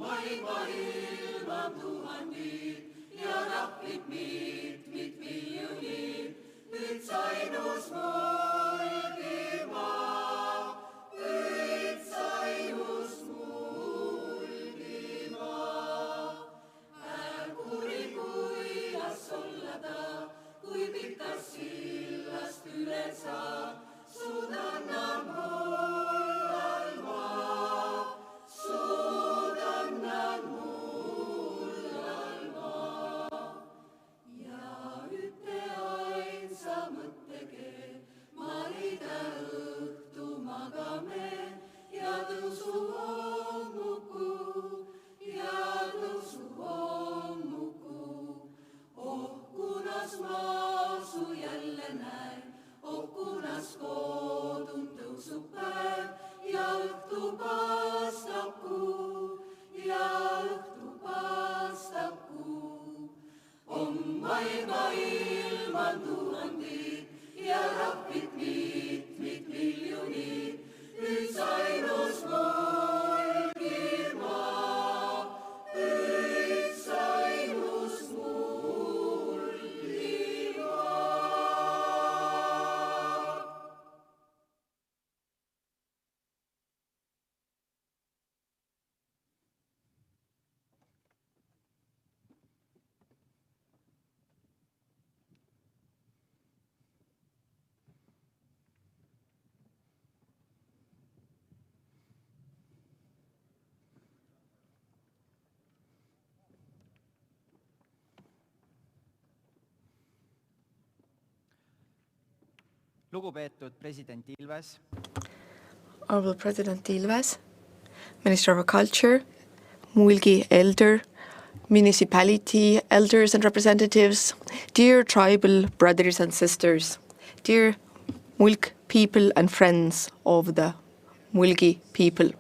maailma ilmab tuhandid ja rahvid mitmit-miljonid, üts ainus Mulgimaa, üts ainus Mulgimaa. Kuri kuidas olla ta, kui pikast sillast üle saab, sudanna mullal maa, sudanna mullal maa. Ja ütte ainsa mõttekeel marida õhtu magame ja tõusu hommuku, ja tõusu hommuku. Oh, kunas ma su jälle näen, oh, kunas koodun tõusub päev ja õhtu paastab kuu, ja õhtu paastab kuu. On maailma ilmal tuhandid ja rahvid mitmit-miljonid, üts ainus Mulgimaa, üts ainus Mulgimaa. Lugupeetud president Ilves, Honorable President Ilves, Minister of Culture, Mulgi Elder, municipality elders and representatives, dear tribal brothers and sisters, dear Mulk people and friends of the Mulgi people.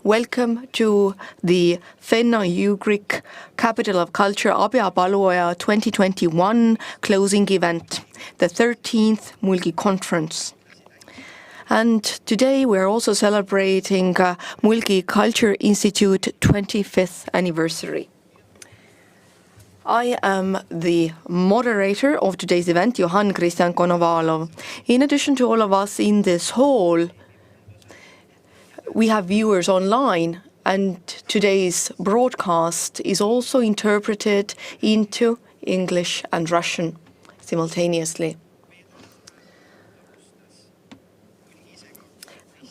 Welcome to the Fenno-Ugric Capital of Culture Abja-Paluoja 2021 closing event, the 13th Mulgi Conference. And today we're also celebrating Mulgi Culture Institute 25th anniversary. I am the moderator of today's event, Johan Christian Konovalov. In addition to all of us in this hall, we have viewers online, and today's broadcast is also interpreted into English and Russian simultaneously.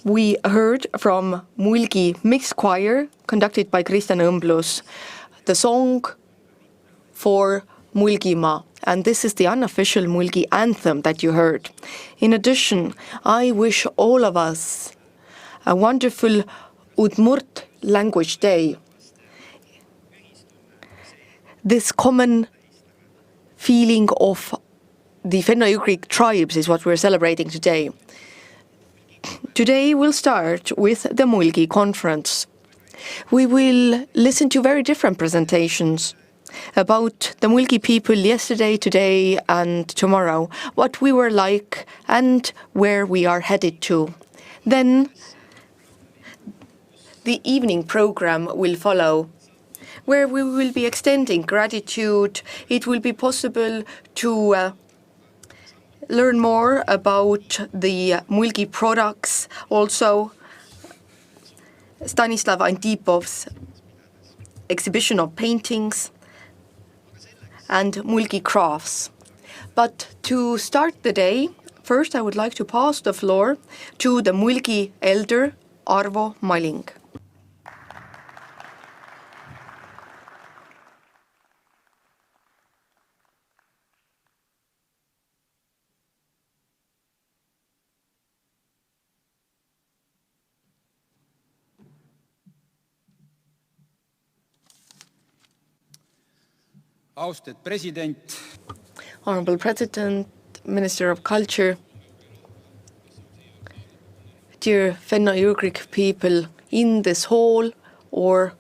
We heard from Mulgi Mixed Choir, conducted by Kristjan Õmblus, the song for Mulgimaa, and this is the unofficial Mulgi anthem that you heard. In addition, I wish all of us a wonderful Udmurt language day. This common feeling of the Fenno-Ugric tribes is what we're celebrating today. Today we'll start with the Mulgi Conference. We will listen to very different presentations about the Mulgi people yesterday, today and tomorrow, what we were like and where we are headed to. Then the evening program will follow, where we will be extending gratitude. It will be possible to learn more about the Mulgi products, also Stanislav Antipov's exhibition of paintings and Mulgi crafts. But to start the day, first I would like to pass the floor to the Mulgi elder Arvo Maling. Austatud president, Honorable President, Minister of Culture, dear Fenno-Ugric people in this hall or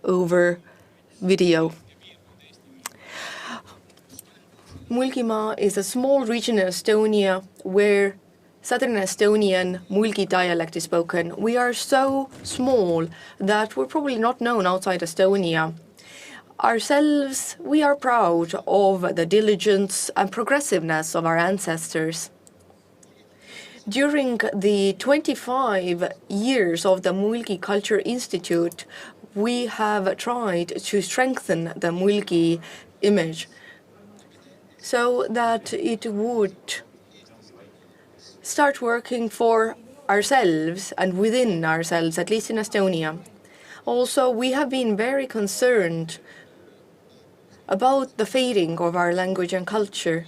over video. Mulgimaa is a small region in Estonia where Southern Estonian Mulgi dialect is spoken. We are so small that we're probably not known outside Estonia. Ourselves, we are proud of the diligence and progressiveness of our ancestors. During the 25 years of the Mulgi Culture Institute, we have tried to strengthen the Mulgi image so that it would start working for ourselves and within ourselves, at least in Estonia. Also, we have been very concerned about the fading of our language and culture.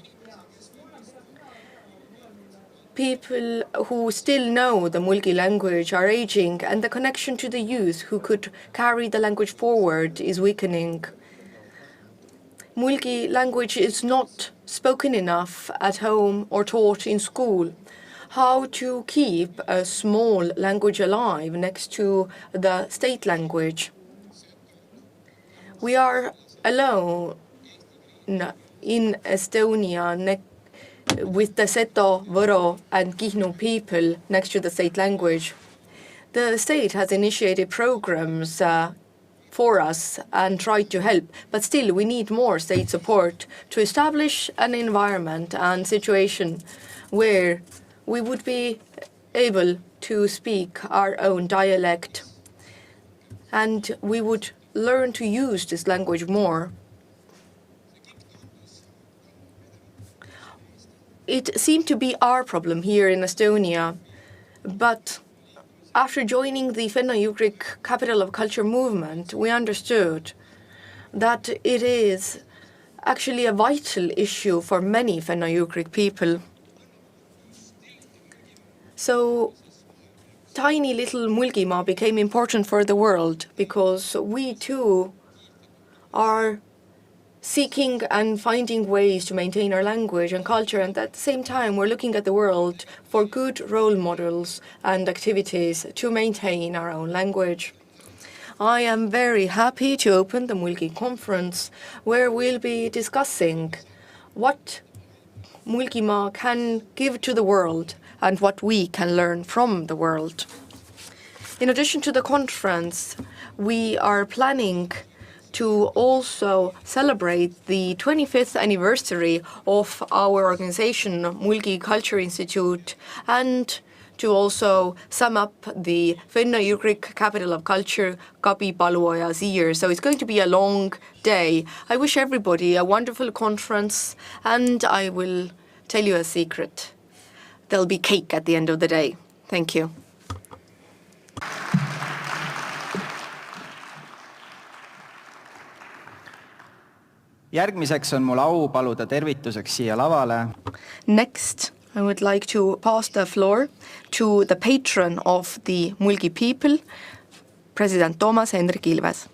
People who still know the Mulgi language are aging, and the connection to the youth who could carry the language forward is weakening. Mulgi language is not spoken enough at home or taught in school. How to keep a small language alive next to the state language? We are alone in Estonia with the Seto, Võro, and Kihnu people next to the state language. The state has initiated programs for us and tried to help, but still we need more state support to establish an environment and situation where we would be able to speak our own dialect and we would learn to use this language more. It seemed to be our problem here in Estonia, but after joining the Fenno-Ugric Capital of Culture movement, we understood that it is actually a vital issue for many Fenno-Ugric people. So tiny little Mulgimaa became important for the world because we too are seeking and finding ways to maintain our language and culture, and at the same time we're looking at the world for good role models and activities to maintain our own language. I am very happy to open the Mulgi conference, where we'll be discussing what Mulgimaa can give to the world and what we can learn from the world. In addition to the conference, we are planning to also celebrate the 25th anniversary of our organization, Mulgi Culture Institute, and to also sum up the Fenno-Ugric Capital of Culture, Kapi-Paluoja's year. So it's going to be a long day. I wish everybody a wonderful conference, and I will tell you a secret. There'll be cake at the end of the day. Thank you. Järgmiseks on mul au paluda tervituseks siia lavale. Next, I would like to pass the floor to the patron of the Mulgi people, President Toomas Hendrik Ilves.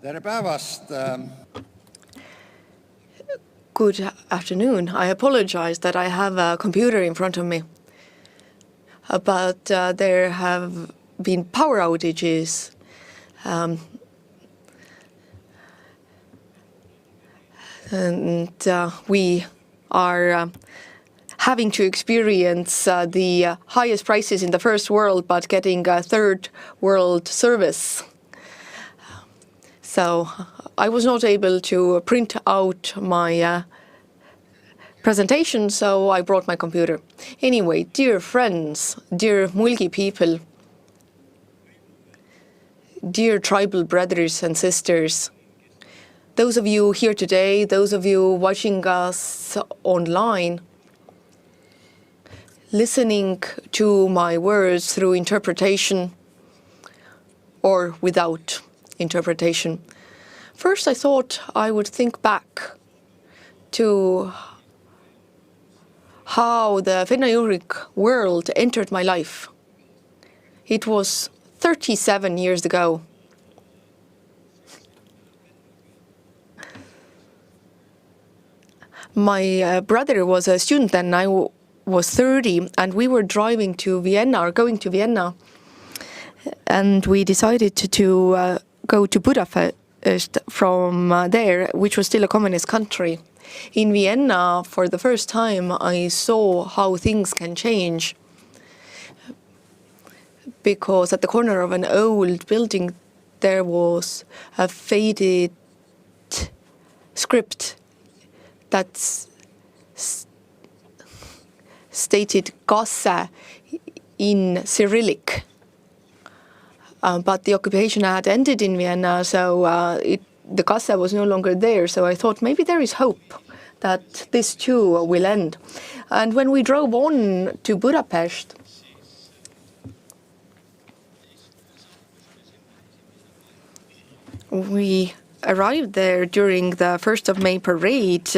Tere päevast! Good afternoon. I apologize that I have a computer in front of me, but there have been power outages. We are having to experience the highest prices in the first world, but getting a third world service. So I was not able to print out my presentation, so I brought my computer. Anyway, dear friends, dear Mulgi people, dear tribal brothers and sisters, those of you here today, those of you watching us online, listening to my words through interpretation or without interpretation. First, I thought I would think back to how the Fenno-Ugric world entered my life. It was 37 years ago. My brother was a student then, I was 30, and we were driving to Vienna, or going to Vienna, and we decided to go to Budapest from there, which was still a communist country. In Vienna, for the first time, I saw how things can change, because at the corner of an old building there was a faded script that stated Gasse in Cyrillic. But the occupation had ended in Vienna, so the Gasse was no longer there. So I thought maybe there is hope that this too will end. And when we drove on to Budapest, we arrived there during the 1st of May parade.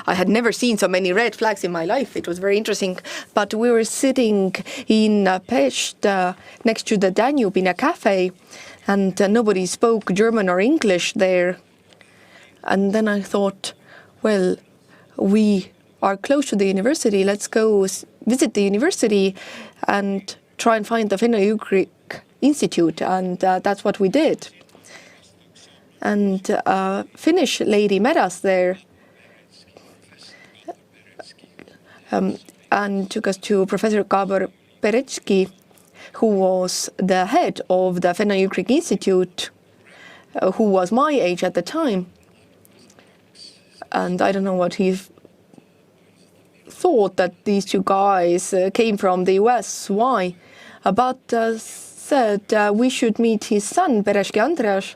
I had never seen so many red flags in my life. It was very interesting. But we were sitting in Pest next to the Danube in a cafe, and nobody spoke German or English there. And then I thought, well, we are close to the university. Let's go visit the university and try and find the Finno-Ugric Institute. And that's what we did. And a Finnish lady met us there and took us to Professor Gabor Perecki, who was the head of the Finno-Ugric Institute, who was my age at the time. And I don't know what he thought that these two guys came from the US. Why? But said we should meet his son, Perecki Andreas,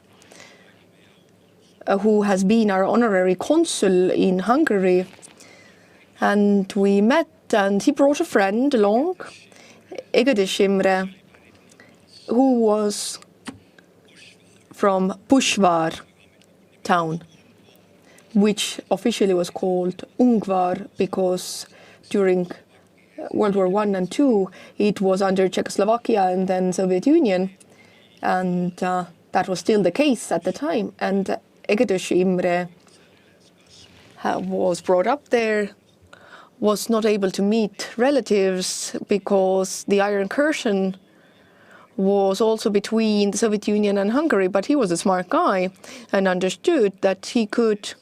who has been our honorary consul in Hungary. And we met, and he brought a friend along, Egedés Imre, who was from Pushvar town, which officially was called Ungvar because during World War I and II it was under Czechoslovakia and then Soviet Union, and that was still the case at the time. And Egedés Imre was brought up there, was not able to meet relatives because the Iron Curtain was also between the Soviet Union and Hungary, but he was a smart guy and understood that he could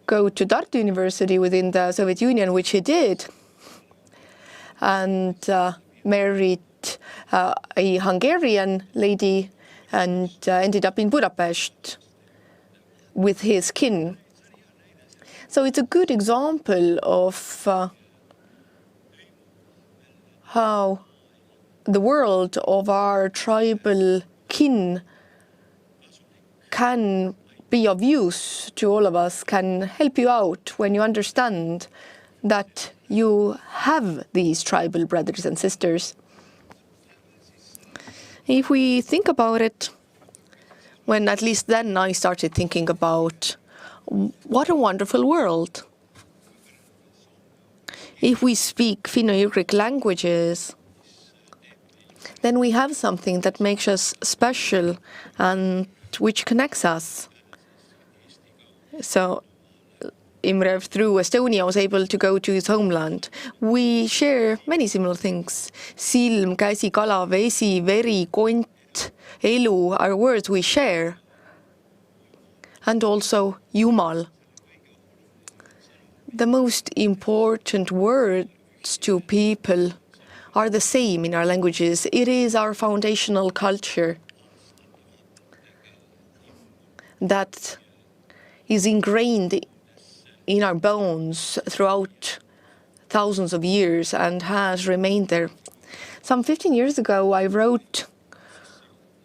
go to Tartu University within the Soviet Union, which he did, and married a Hungarian lady and ended up in Budapest with his kin. So it's a good example of how the world of our tribal kin can be of use to all of us, can help you out when you understand that you have these tribal brothers and sisters. If we think about it, when at least then I started thinking about what a wonderful world. If we speak Finno-Ugric languages, then we have something that makes us special and which connects us. So Imre, through Estonia, was able to go to his homeland. We share many similar things. Silm, käsi, kala, vesi, veri, kont, elu are words we share. And also Jumal. The most important words to people are the same in our languages. It is our foundational culture that is ingrained in our bones throughout thousands of years and has remained there. Some 15 years ago, I wrote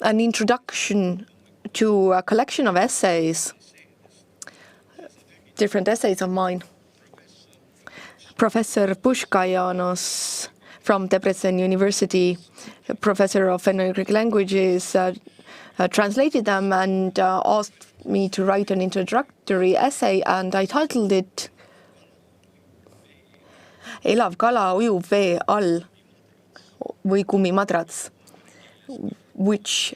an introduction to a collection of essays, different essays of mine. Professor Puškajanos from Debrecen University, professor of Finno-Ugric languages, translated them and asked me to write an introductory essay, and I titled it Elav kala ujub vee all või kummimadrats, which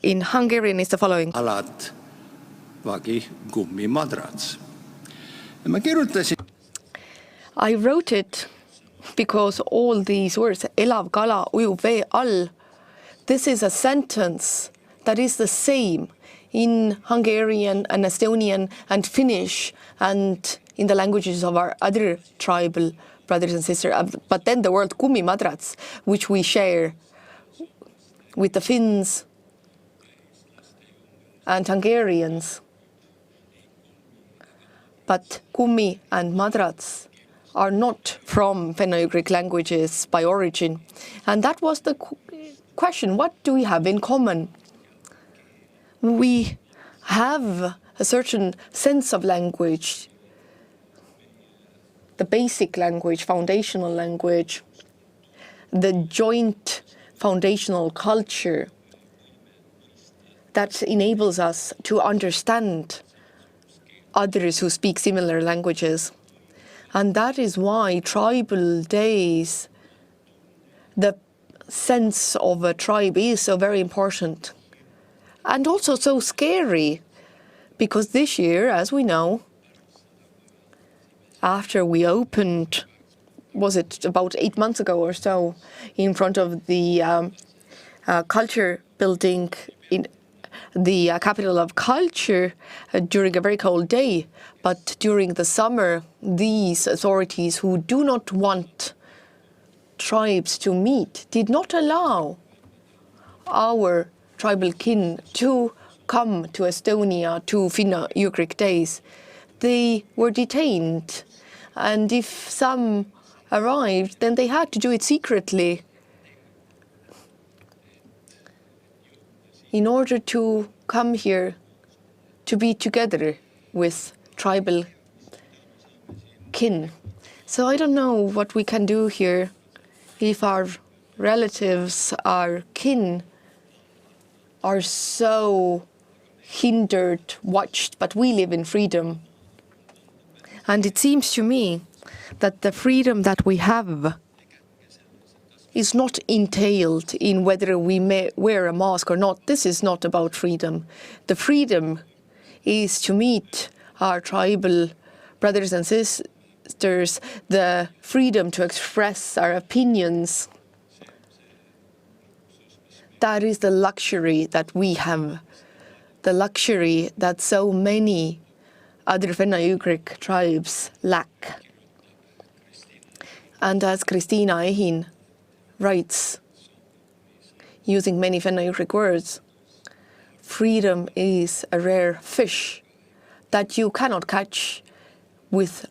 in Hungarian is the following. Alat vagi kummimadrats. ma kirjutasin I wrote it because all these words, elav kala ujub vee all, this is a sentence that is the same in Hungarian and Estonian and Finnish and in the languages of our other tribal brothers and sisters. But then the word kummimadrats, which we share with the Finns and Hungarians. But kummi and madrats are not from Finno-Ugric languages by origin. And that was the question, what do we have in common? We have a certain sense of language, the basic language, foundational language, the joint foundational culture that enables us to understand others who speak similar languages. And that is why tribal days, the sense of a tribe is so very important. And also so scary, because this year, as we know, after we opened, was it about 8 months ago or so, in front of the culture building in the capital of culture during a very cold day. But during the summer, these authorities who do not want tribes to meet did not allow our tribal kin to come to Estonia to Finno-Ugric days. They were detained, and if some arrived, then they had to do it secretly in order to come here to be together with tribal kin. So I don't know what we can do here if our relatives, our kin, are so hindered, watched, but we live in freedom. And it seems to me that the freedom that we have is not entailed in whether we may wear a mask or not. This is not about freedom. The freedom is to meet our tribal brothers and sisters, the freedom to express our opinions. That is the luxury that we have, the luxury that so many other Finno-Ugric tribes lack. And as Kristiina Ehin writes, using many Finno-Ugric words, freedom is a rare fish that you cannot catch with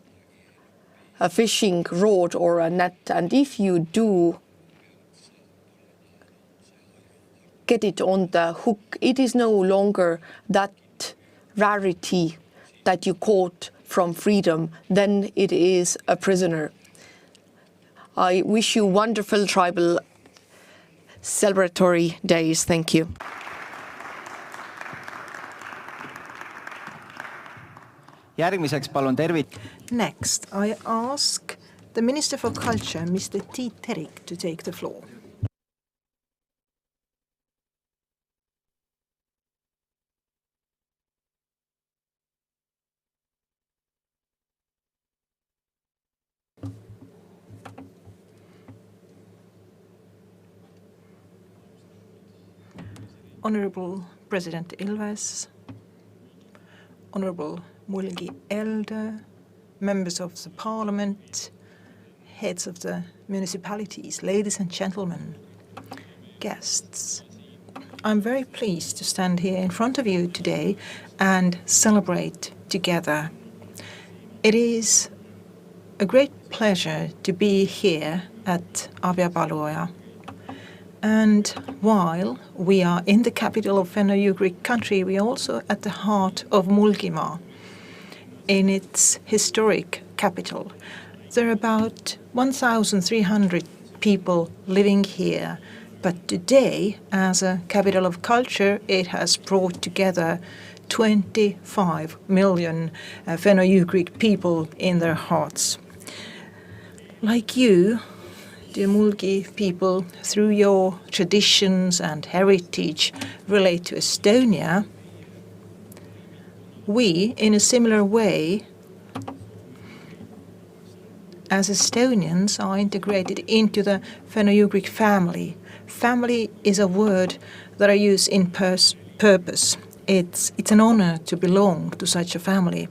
a fishing rod or a net. And if you do get it on the hook, it is no longer that rarity that you caught from freedom, then it is a prisoner. I wish you wonderful tribal celebratory days. Thank you. Järgmiseks palun Next, I ask the Minister for Culture, Mr. Tiit Terik, to take the floor. Honorable President Ilves, Honorable Mulgi Elder, members of the Parliament, heads of the municipalities, ladies and gentlemen, guests. I'm very pleased to stand here in front of you today and celebrate together. It is a great pleasure to be here at Abja Paluoja. And while we are in the capital of Finno-Ugric country, we are also at the heart of Mulgimaa, in its historic capital. There are about 1,300 people living here, but today, as a capital of culture, it has brought together 25 million Finno-Ugric people in their hearts. Like you, dear Mulgi people, through your traditions and heritage relate to Estonia, we, in a similar way, as Estonians, are integrated into the Fenno-Ugric family. Family is a word that I use in purpose. It's an honor to belong to such a family.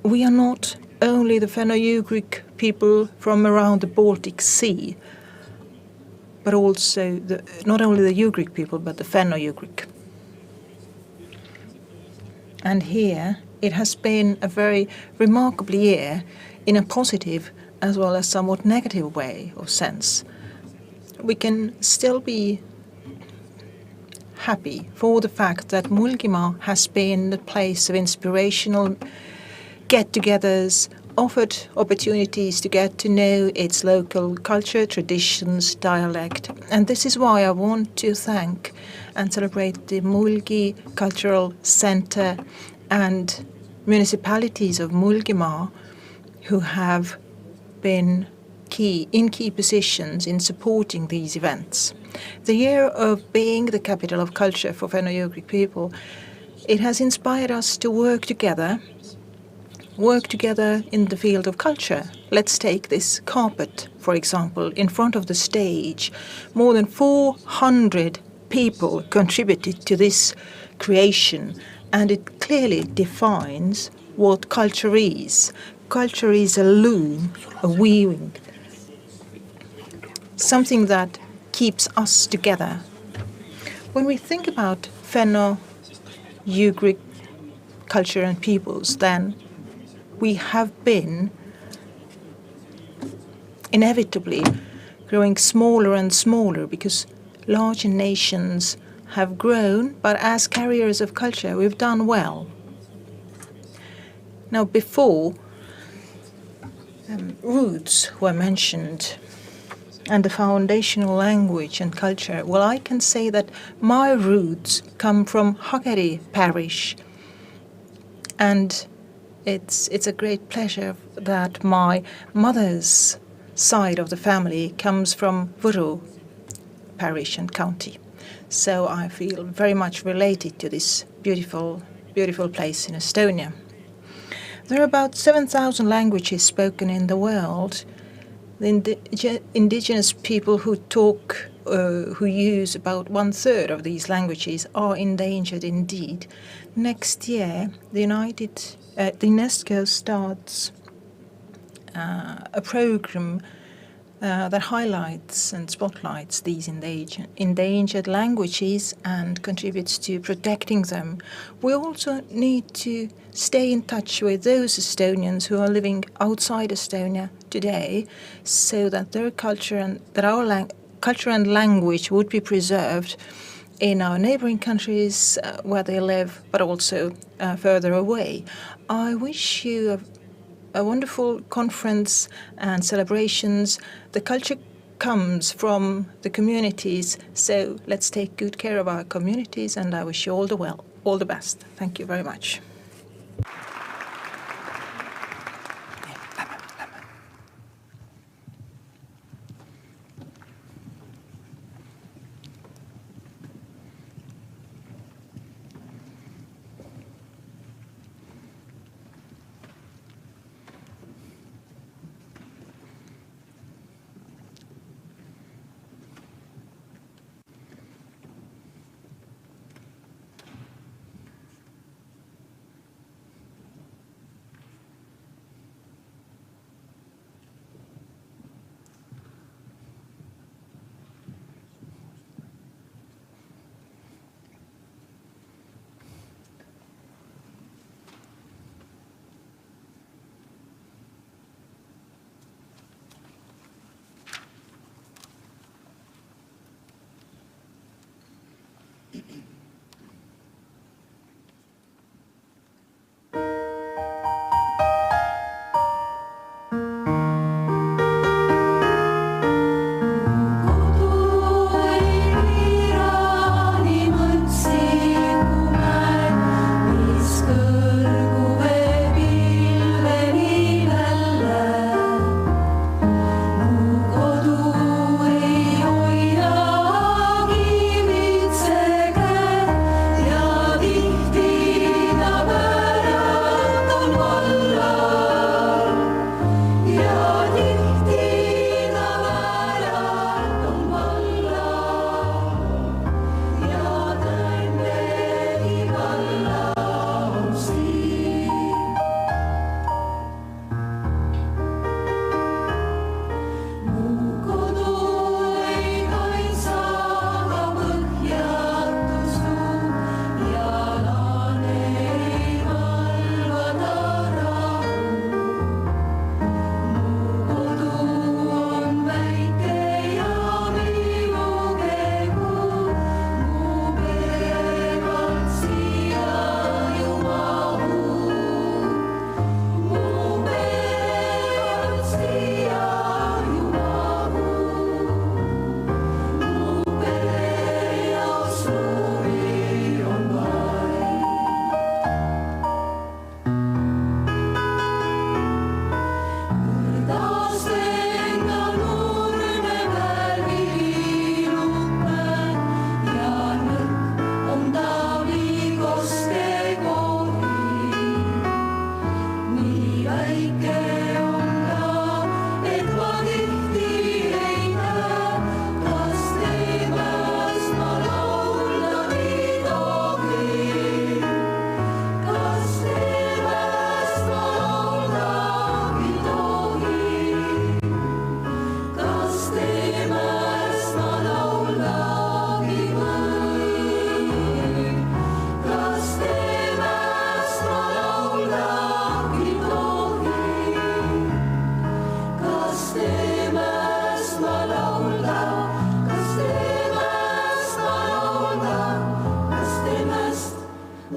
We are not only the Fenno-Ugric people from around the Baltic Sea, but also not only the Ugric people, but the Fenno-Ugric. And here it has been a very remarkable year in a positive as well as somewhat negative way or sense. We can still be happy for the fact that Mulgimaa has been the place of inspirational get-togethers, offered opportunities to get to know its local culture, traditions, dialect. And this is why I want to thank and celebrate the Mulgi Cultural Center and municipalities of Mulgimaa who have been in key positions in supporting these events. The year of being the capital of culture for Fenno-Ugric people, it has inspired us to work together in the field of culture. Let's take this carpet, for example, in front of the stage. More than 400 people contributed to this creation, and it clearly defines what culture is. Culture is a loom, a weaving, something that keeps us together. When we think about Fenno-Ugric culture and peoples, then we have been inevitably growing smaller and smaller because larger nations have grown, but as carriers of culture, we've done well. Now, before, roots were mentioned and the foundational language and culture. Well, I can say that my roots come from Hageri parish, and it's a great pleasure that my mother's side of the family comes from Võru parish and county. So I feel very much related to this beautiful, beautiful place in Estonia. There are about 7,000 languages spoken in the world. The indigenous people who who use about 1/3 of these languages are endangered indeed. Next year, the UNESCO starts a program that highlights and spotlights these endangered languages and contributes to protecting them. We also need to stay in touch with those Estonians who are living outside Estonia today, so that their culture and that our culture and language would be preserved in our neighboring countries where they live, but also further away. I wish you a wonderful conference and celebrations. The culture comes from the communities, so let's take good care of our communities, and I wish you all the best. Thank you very much.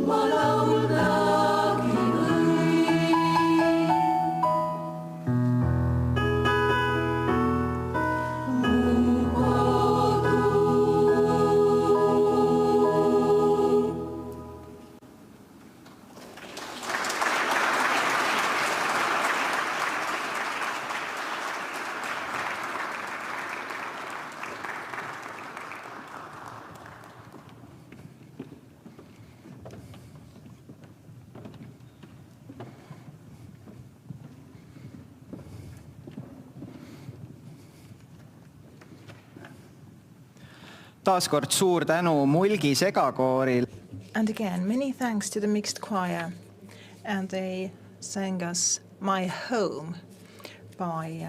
ma lauldagi võin. Mu kodu. Taaskord suur tänu Mulgi segakooril. And again, many thanks to the mixed choir. And they sang us My Home by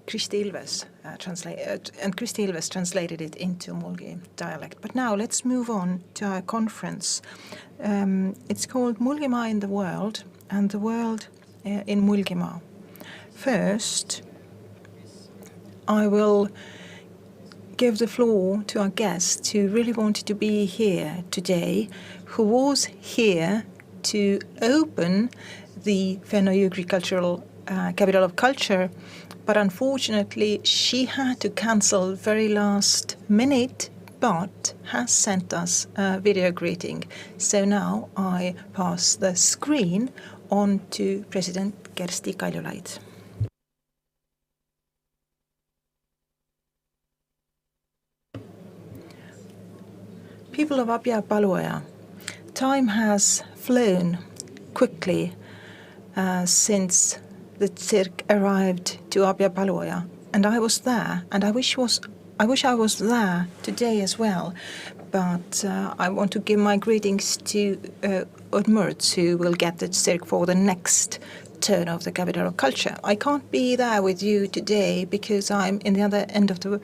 Kristi Ilves, and Kristi Ilves translated it into Mulgi dialect. But now let's move on to our conference. It's called Mulgimaa in the World, and the world in Mulgimaa. First, I will give the floor to our guest who really wanted to be here today, who was here to open the Fenno-Ugri Cultural Capital of Culture, but unfortunately she had to cancel very last minute, but has sent us a video greeting. So now I pass the screen on to President Kersti Kaljulaid. People of Abya Paluoja, time has flown quickly since the Tsirk arrived to Abya Paluoja, and I was there, and I wish I was there today as well. But I want to give my greetings to Odd Mertz, who will get the Tsirk for the next turn of the Capital of Culture. I can't be there with you today because I'm in the other end of the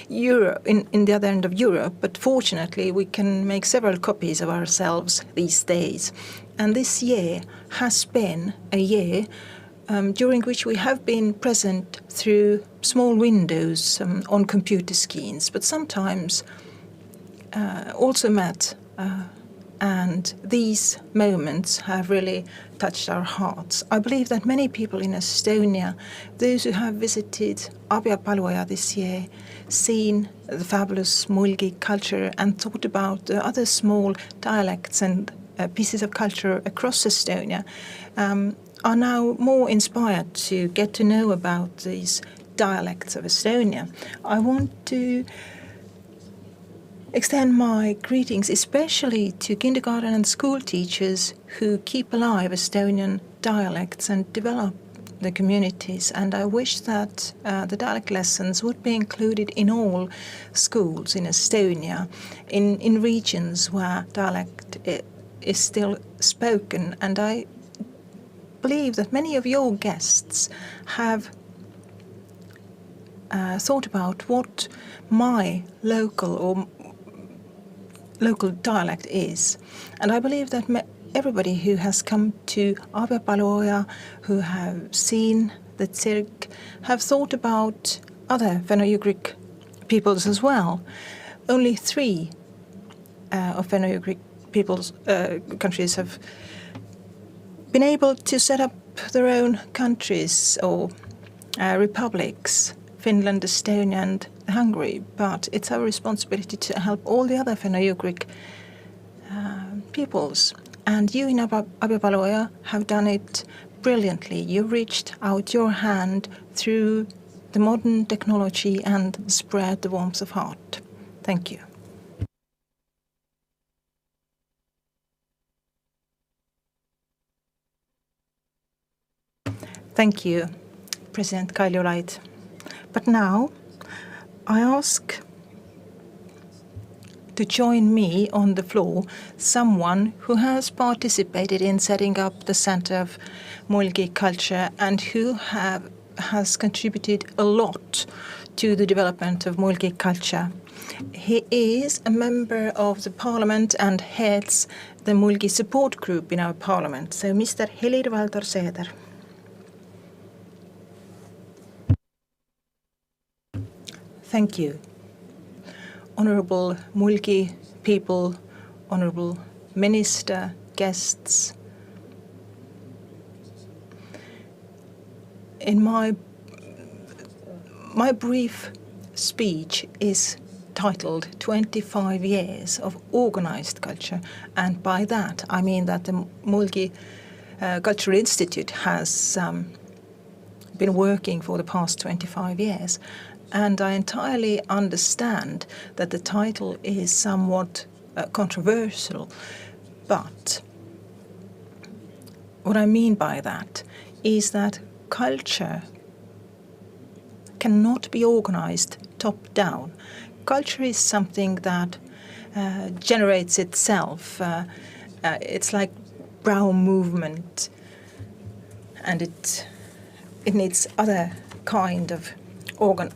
in the other end of Europe, but fortunately we can make several copies of ourselves these days. And this year has been a year during which we have been present through small windows on computer screens, but sometimes also met. And these moments have really touched our hearts. I believe that many people in Estonia, those who have visited Abya Paluoja this year, seen the fabulous Mulgi culture and thought about the other small dialects and pieces of culture across Estonia, are now more inspired to get to know about these dialects of Estonia. I want to extend my greetings especially to kindergarten and school teachers who keep alive Estonian dialects and develop the communities. And I wish that the dialect lessons would be included in all schools in Estonia, in regions where dialect is still spoken. And I believe that many of your guests have thought about what my local dialect is. And I believe that everybody who has come to Abya Paluoja, who have seen the Tsirk, have thought about other Fenno-Ugric peoples as well. Only 3 of Fenno-Ugric peoples' countries have been able to set up their own countries or republics, Finland, Estonia and Hungary, but it's our responsibility to help all the other Fenno-Ugric peoples. And you in Abya Paluoja have done it brilliantly. You reached out your hand through the modern technology and spread the warmth of heart. Thank you. Thank you, President Kaljulaid. But now I ask to join me on the floor someone who has participated in setting up the Center of Mulgi Culture and who has contributed a lot to the development of Mulgi culture. He is a member of the parliament and heads the Mulgi support group in our parliament. So Mr. Helir-Valdor Seeder. Thank you. Honorable Mulgi people, honorable minister, guests. In my brief speech is titled 25 Years of Organized Culture, and by that I mean that the Mulgi Cultural Institute has been working for the past 25 years, and I entirely understand that the title is somewhat controversial, but what I mean by that is that culture cannot be organized top-down. Culture is something that generates itself. It's like brow movement, and it needs other kind of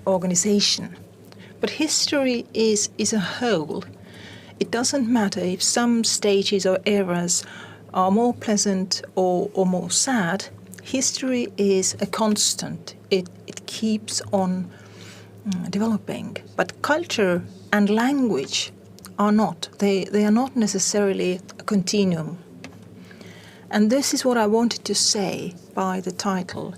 organization. But history is a whole. It doesn't matter if some stages or eras are more pleasant or more sad. History is a constant. It keeps on developing. But culture and language are not. They are not necessarily a continuum. And this is what I wanted to say by the title.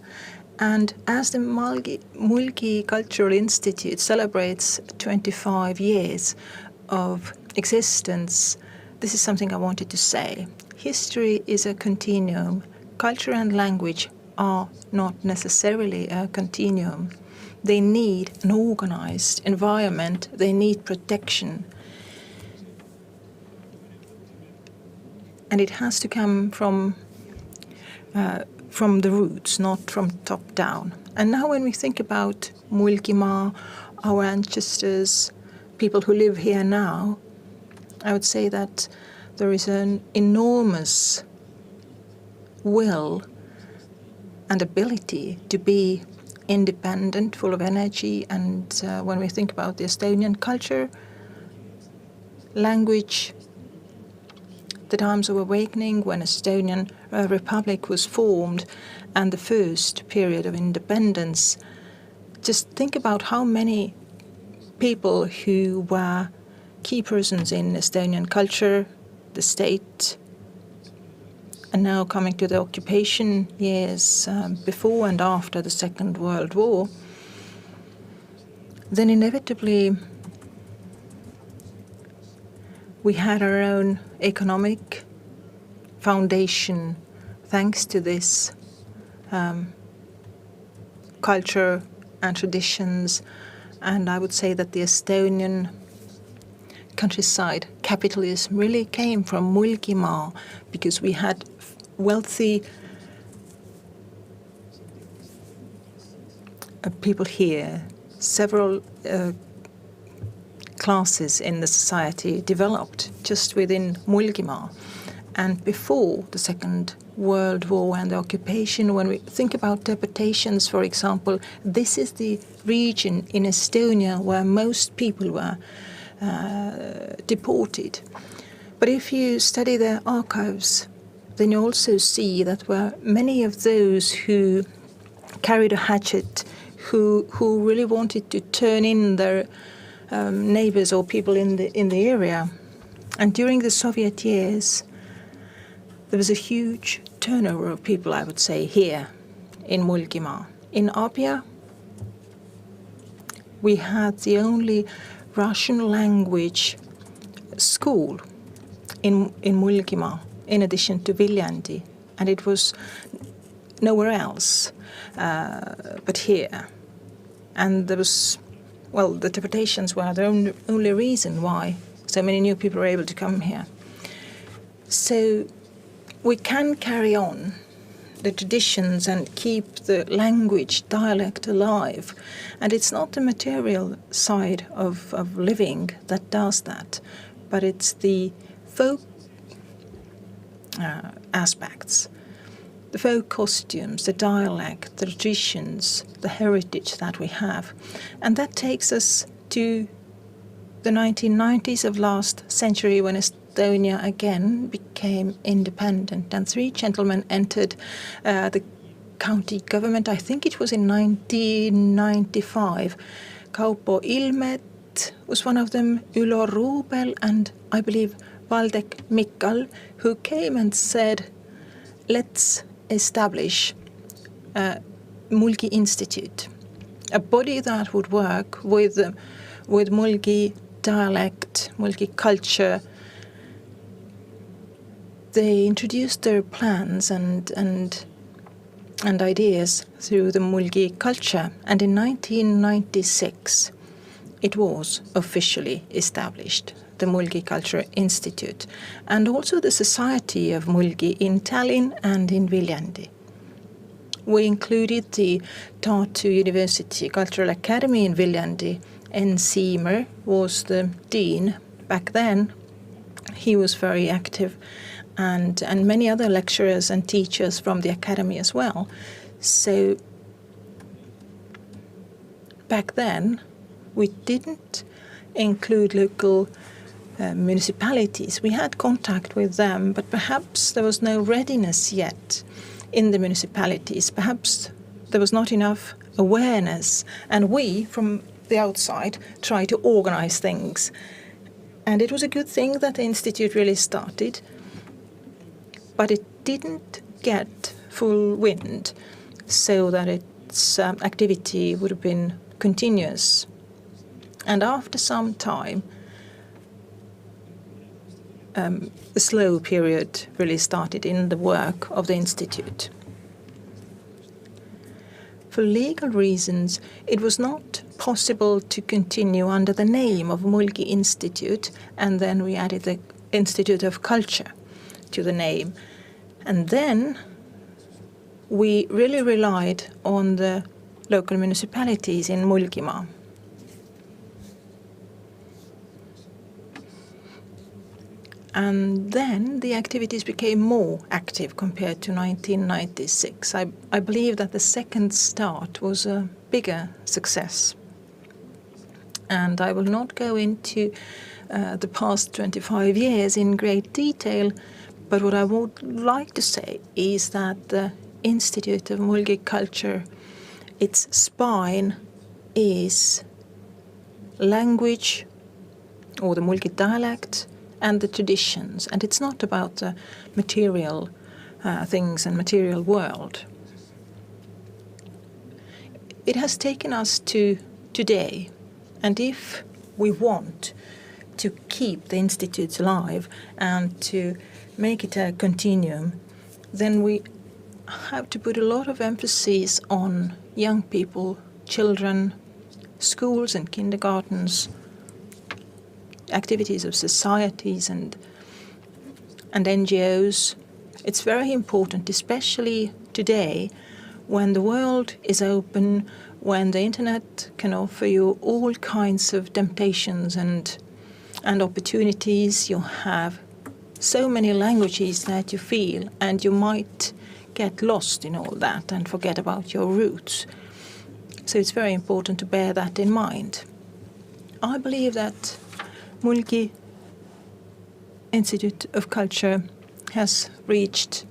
And as the Mulgi Cultural Institute celebrates 25 years of existence, this is something I wanted to say. History is a continuum. Culture and language are not necessarily a continuum. They need an organized environment. They need protection. And it has to come from the roots, not from top down. And now when we think about Mulgimaa, our ancestors, people who live here now, I would say that there is an enormous will and ability to be independent, full of energy. And when we think about the Estonian culture, language, the times of awakening when Estonian Republic was formed and the first period of independence, just think about how many people who were key persons in Estonian culture, the state, and now coming to the occupation years before and after the Second World War, then inevitably we had our own economic foundation thanks to this culture and traditions. And I would say that the Estonian countryside capitalism really came from Mulgimaa, because we had wealthy people here, several classes in the society developed just within Mulgimaa. And before the Second World War and the occupation, when we think about deportations, for example, this is the region in Estonia where most people were deported. But if you study their archives, then you also see that were many of those who carried a hatchet, who really wanted to turn in their neighbors or people in the area. And during the Soviet years, there was a huge turnover of people, I would say, here in Mulgimaa. In Abia, we had the only Russian language school in Mulgimaa, in addition to Viljandi, and it was nowhere else but here. And there was, well, the deportations were the only reason why so many new people were able to come here. So we can carry on the traditions and keep the language, dialect alive. And it's not the material side of living that does that, but it's the folk aspects, the folk costumes, the dialect, the traditions, the heritage that we have. And that takes us to the 1990s of last century, when Estonia again became independent and three gentlemen entered the county government. I think it was in 1995. Kaupo Ilmet was one of them, Ülo Ruubel, and I believe Valdek Mikkal, who came and said, let's establish a Mulgi Institute, a body that would work with Mulgi dialect, Mulgi culture. They introduced their plans and ideas through the Mulgi culture, and in 1996 it was officially established, the Mulgi Culture Institute, and also the Society of Mulgi in Tallinn and in Viljandi. We included the Tartu University Cultural Academy in Viljandi. Enn Siimer was the dean back then. He was very active, and many other lecturers and teachers from the academy as well. So back then we didn't include local municipalities. We had contact with them, but perhaps there was no readiness yet in the municipalities. Perhaps there was not enough awareness, and we from the outside try to organize things. And it was a good thing that the institute really started, but it didn't get full wind so that its activity would have been continuous. And after some time, a slow period really started in the work of the institute. For legal reasons, it was not possible to continue under the name of Mulgi Institute, and then we added the Institute of Culture to the name. And then we really relied on the local municipalities in Mulgimaa. And then the activities became more active compared to 1996. I believe that the second start was a bigger success. And I will not go into the past 25 years in great detail, but what I would like to say is that the Institute of Mulgi Culture, its spine is language or the Mulgi dialect and the traditions, and it's not about the material things and material world. It has taken us to today, and if we want to keep the institutes alive and to make it a continuum, then we have to put a lot of emphasis on young people, children, schools and kindergartens, activities of societies and NGOs. It's very important, especially today when the world is open, when the internet can offer you all kinds of temptations and opportunities. You have so many languages that you feel, and you might get lost in all that and forget about your roots. So it's very important to bear that in mind. I believe that Mulgi Institute of Culture has reached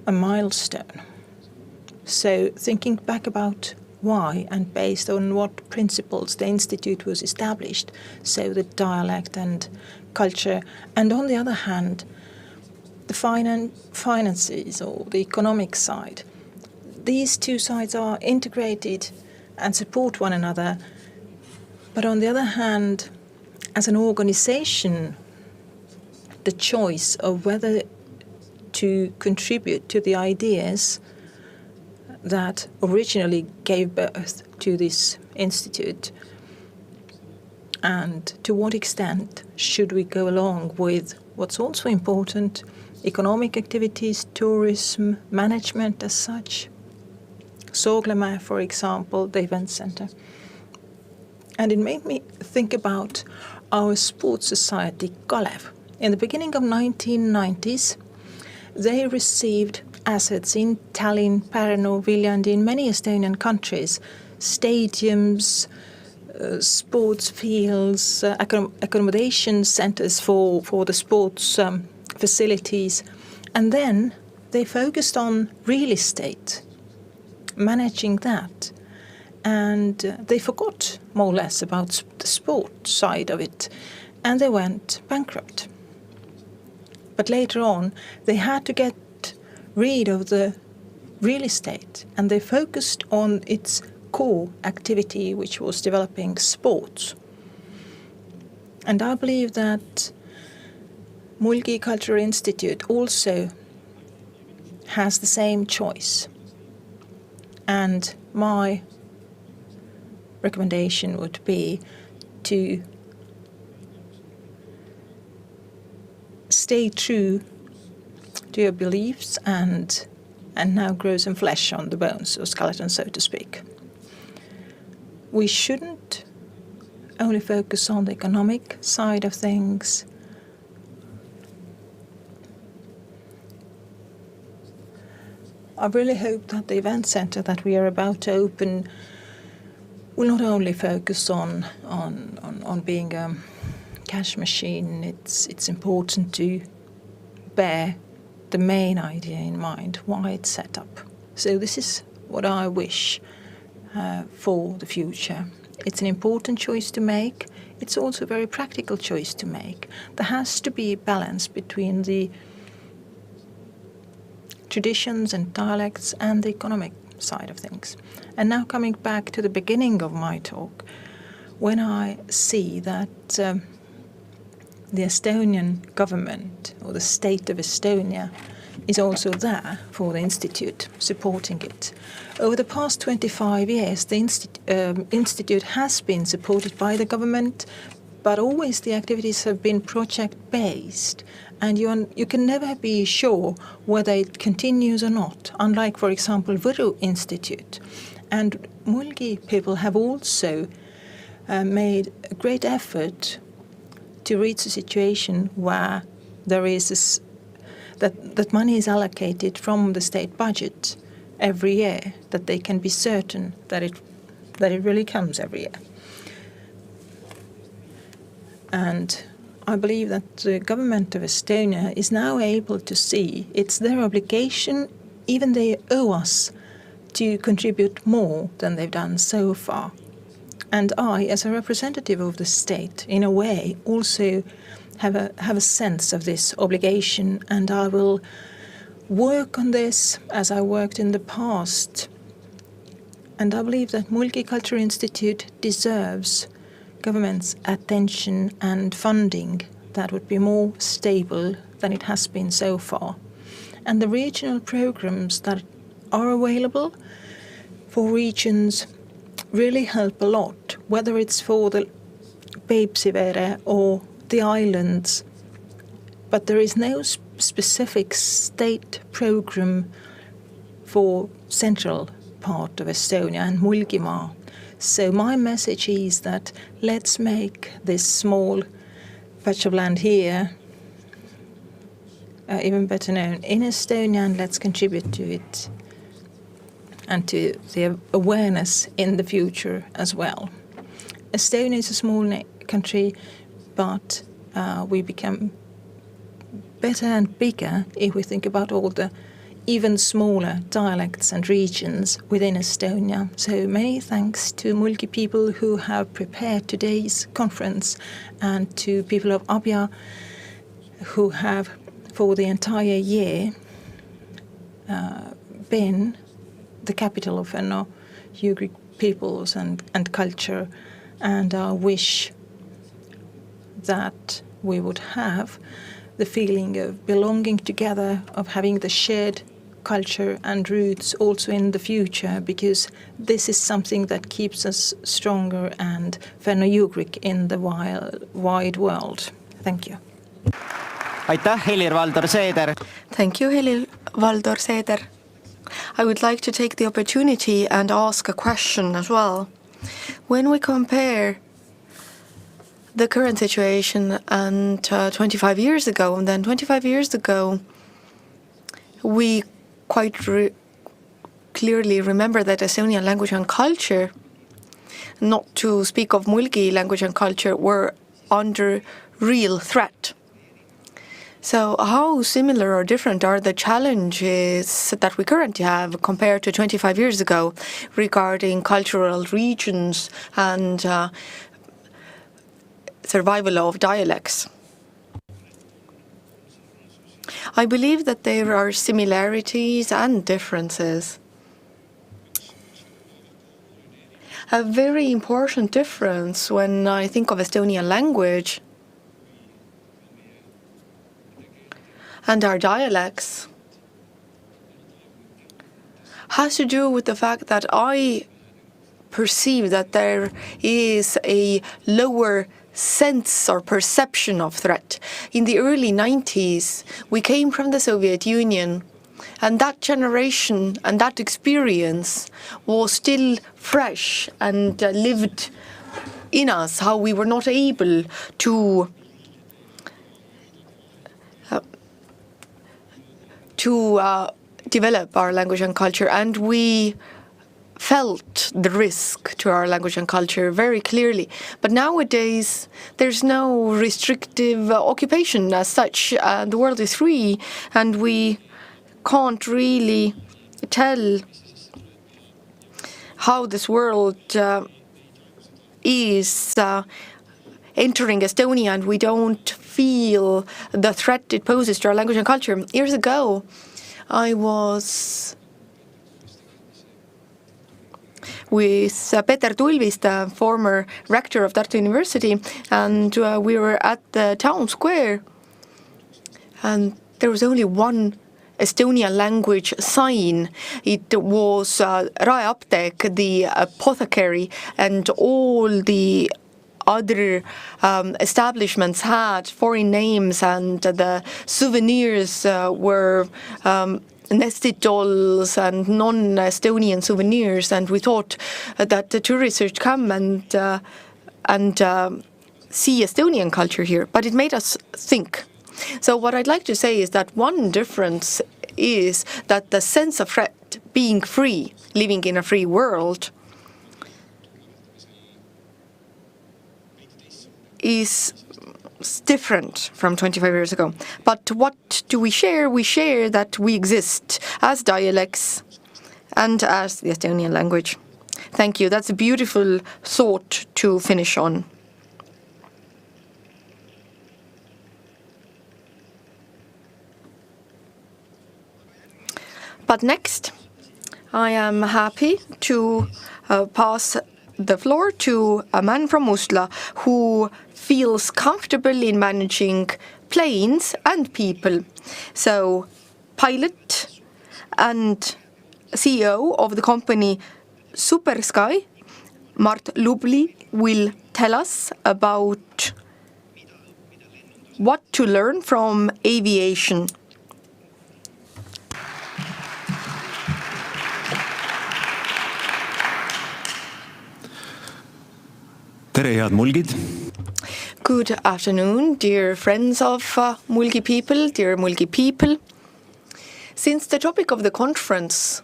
a milestone. So thinking back about why and based on what principles the institute was established, so the dialect and culture, and on the other hand, the finances or the economic side. These two sides are integrated and support one another. But on the other hand, as an organization, the choice of whether to contribute to the ideas that originally gave birth to this institute, and to what extent should we go along with what's also important, economic activities, tourism, management as such. Sooglemäe, for example, the event center. And it made me think about our sports society, Kalev. In the beginning of 1990s, they received assets in Tallinn, Pärnu, Viljandi, in many Estonian countries, stadiums, sports fields, accommodation centers for the sports facilities. And then they focused on real estate, managing that. And they forgot more or less about the sport side of it, and they went bankrupt. But later on, they had to get rid of the real estate, and they focused on its core activity, which was developing sports. And I believe that Mulgi Cultural Institute also has the same choice. And my recommendation would be to stay true to your beliefs and now grow some flesh on the bones, or skeleton, so to speak. We shouldn't only focus on the economic side of things. I really hope that the event center that we are about to open will not only focus on being a cash machine. It's important to bear the main idea in mind, why it's set up. So this is what I wish for the future. It's an important choice to make. It's also a very practical choice to make. There has to be a balance between the traditions and dialects and the economic side of things. And now coming back to the beginning of my talk, when I see that the Estonian government, or the state of Estonia, is also there for the institute, supporting it. Over the past 25 years, the institute has been supported by the government, but always the activities have been project-based, and you can never be sure whether it continues or not, unlike, for example, Võru Institute. And Mulgi people have also made a great effort to reach a situation where there is that money is allocated from the state budget every year, that they can be certain that it really comes every year. And I believe that the government of Estonia is now able to see it's their obligation, even they owe us, to contribute more than they've done so far. And I, as a representative of the state, in a way, also have a sense of this obligation, and I will work on this as I worked in the past. And I believe that Mulgi Cultural Institute deserves government's attention and funding that would be more stable than it has been so far. And the regional programs that are available for regions really help a lot, whether it's for the Peipsivere or the islands. But there is no specific state program for central part of Estonia and Mulgimaa. So my message is that let's make this small patch of land here even better known in Estonia, and let's contribute to it and to the awareness in the future as well. Estonia is a small country, but we become better and bigger if we think about all the even smaller dialects and regions within Estonia. So many thanks to Mulgi people who have prepared today's conference, and to people of Abja who have for the entire year been the capital of Fenno-Ugric peoples and culture. And I wish that we would have the feeling of belonging together, of having the shared culture and roots also in the future, because this is something that keeps us stronger and Fenno-Ugric in the wide world. Thank you. Aitäh, Helir-Valdor Seeder. Thank you, Helir-Valdor Seeder. I would like to take the opportunity and ask a question as well. When we compare the current situation and 25 years ago, and then 25 years ago, we quite clearly remember that Estonian language and culture, not to speak of Mulgi language and culture, were under real threat. So how similar or different are the challenges that we currently have compared to 25 years ago regarding cultural regions and survival of dialects? I believe that there are similarities and differences. A very important difference when I think of Estonian language and our dialects has to do with the fact that I perceive that there is a lower sense or perception of threat. In the early 90s, we came from the Soviet Union, and that generation and that experience was still fresh and lived in us, how we were not able to develop our language and culture, and we felt the risk to our language and culture very clearly. But nowadays, there's no restrictive occupation as such. The world is free, and we can't really tell how this world is entering Estonia, and we don't feel the threat it poses to our language and culture. Years ago, I was with Peeter Tulviste, former rector of Tartu University, and we were at the town square, and there was only one Estonian language sign. It was Rae Apteek, the apothecary, and all the other establishments had foreign names, and the souvenirs were nested dolls and non-Estonian souvenirs. And we thought that the tourists would come and see Estonian culture here, but it made us think. So what I'd like to say is that one difference is that the sense of threat, being free, living in a free world, is different from 25 years ago. But what do we share? We share that we exist as dialects and as the Estonian language. Thank you. That's a beautiful thought to finish on. But next, I am happy to pass the floor to a man from Usla who feels comfortable in managing planes and people. So, pilot and CEO of the company SuperSky, Mart Lubli, will tell us about what to learn from aviation. Tere, head mulgid! Good afternoon, dear friends of Mulgi people, dear Mulgi people. Since the topic of the conference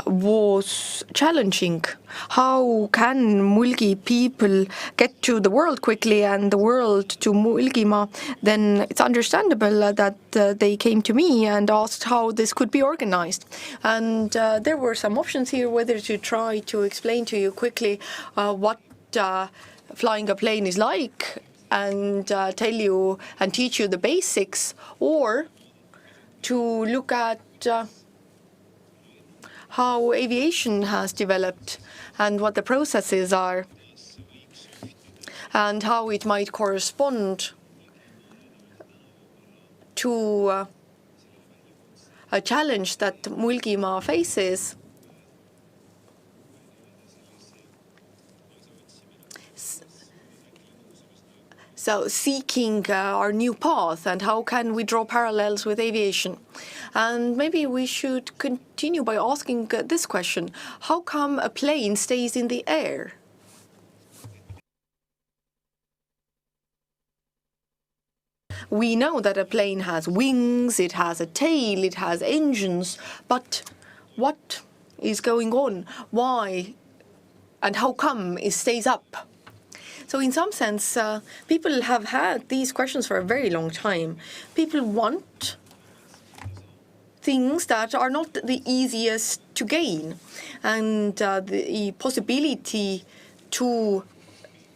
was challenging, how can Mulgi people get to the world quickly and the world to Mulgimaa, then it's understandable that they came to me and asked how this could be organized. And there were some options here, whether to try to explain to you quickly what flying a plane is like and tell you and teach you the basics, or to look at how aviation has developed and what the processes are and how it might correspond to a challenge that Mulgimaa faces. So seeking our new path, and how can we draw parallels with aviation? And maybe we should continue by asking this question: how come a plane stays in the air? We know that a plane has wings, it has a tail, it has engines, but what is going on? Why and how come it stays up? So in some sense, people have had these questions for a very long time. People want things that are not the easiest to gain. And the possibility to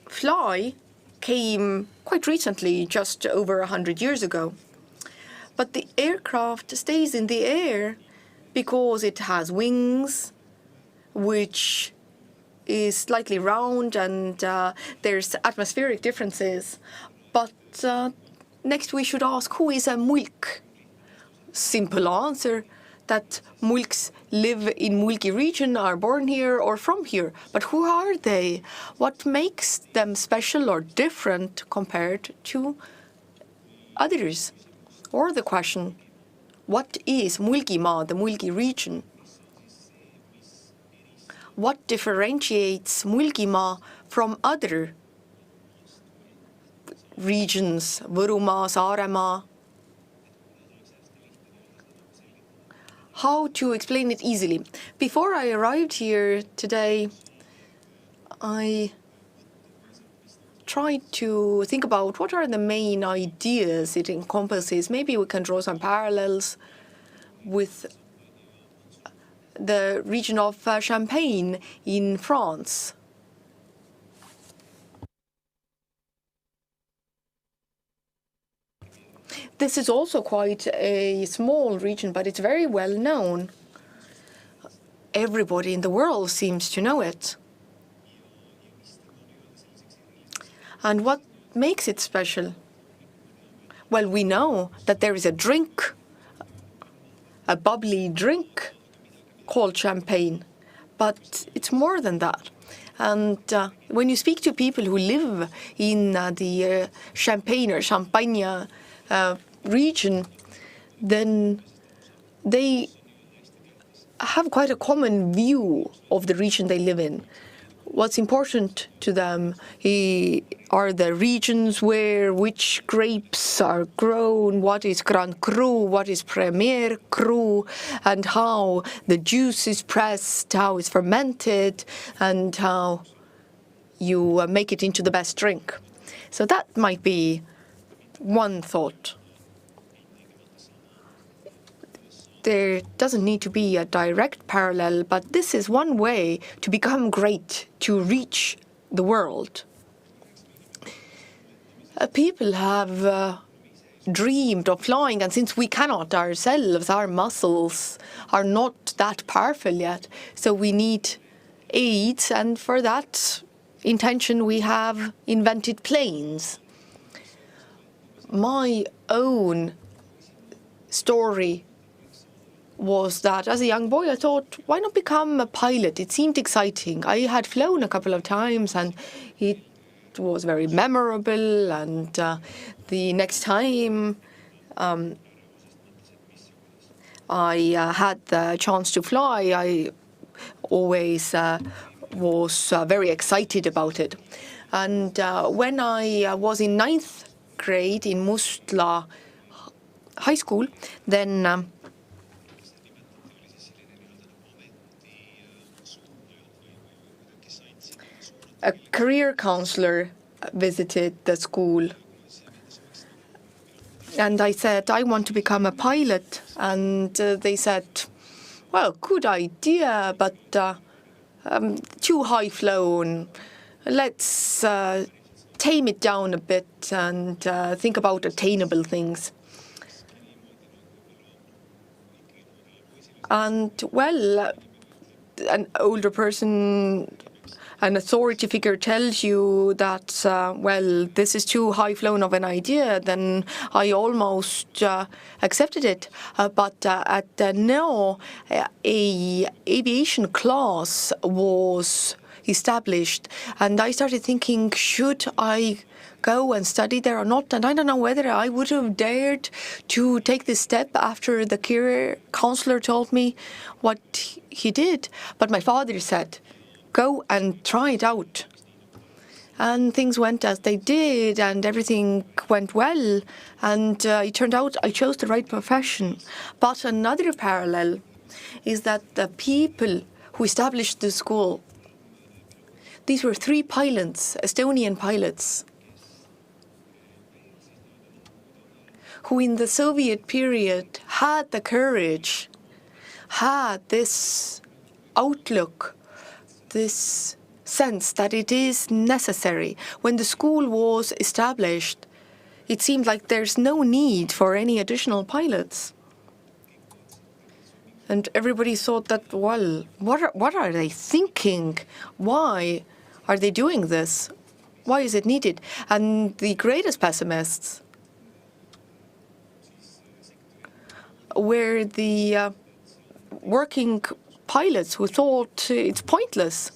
fly came quite recently, just over 100 years ago. but the aircraft stays in the air because it has wings, which is slightly round, and there's atmospheric differences. But next we should ask, who is a mulk? Simple answer, that mulks live in Mulgi region, are born here or from here. But who are they? What makes them special or different compared to others? Or the question, what is Mulgimaa, the Mulgi region? What differentiates Mulgimaa from other regions, Võrumaa, Saaremaa? How to explain it easily? Before I arrived here today, I tried to think about what are the main ideas it encompasses. Maybe we can draw some parallels with the region of Champagne in France. This is also quite a small region, but it's very well known. Everybody in the world seems to know it. And what makes it special? Well, we know that there is a drink, a bubbly drink called champagne, but it's more than that. And when you speak to people who live in the Champagne or Champagne region, then they have quite a common view of the region they live in. What's important to them are the regions where which grapes are grown, what is Grand Cru, what is Premier Cru, and how the juice is pressed, how it's fermented, and how you make it into the best drink. So that might be one thought. There doesn't need to be a direct parallel, but this is one way to become great, to reach the world. People have dreamed of flying, and since we cannot ourselves, our muscles are not that powerful yet, so we need aids, and for that intention we have invented planes. My own story was that as a young boy I thought, why not become a pilot? It seemed exciting. I had flown a couple of times and it was very memorable, and the next time I had the chance to fly, I always was very excited about it. And when I was in 9th grade in Mustla High School, then a career counselor visited the school, and I said, I want to become a pilot. And they said, well, good idea, but too high flown. Let's tame it down a bit and think about attainable things. And well, an older person, an authority figure tells you that, well, this is too high-flown of an idea, then I almost accepted it. But at NEO, a aviation class was established, and I started thinking, should I go and study there or not? And I don't know whether I would have dared to take this step after the career counselor told me what he did. But my father said, go and try it out. And things went as they did, and everything went well, and it turned out I chose the right profession. But another parallel is that the people who established the school, these were 3 pilots, Estonian pilots, who in the Soviet period had the courage, had this outlook, this sense that it is necessary. When the school was established, it seemed like there's no need for any additional pilots. And everybody thought that, well, what are they thinking? Why are they doing this? Why is it needed? And the greatest pessimists were the working pilots who thought it's pointless.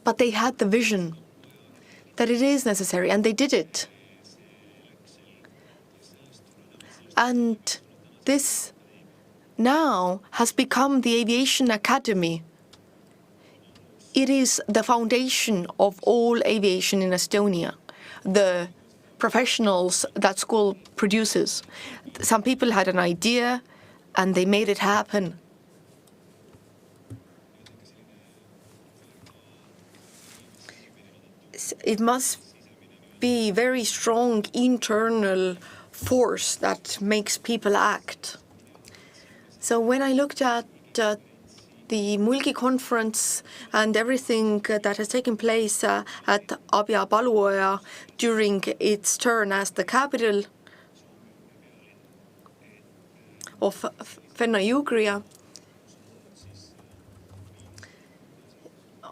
But they had the vision that it is necessary, and they did it. And this now has become the Aviation Academy. It is the foundation of all aviation in Estonia, the professionals that school produces. Some people had an idea and they made it happen. It must be very strong internal force that makes people act. So when I looked at the Mulgi conference and everything that has taken place at Abja Paluoja during its turn as the capital of Fenno-Ugria,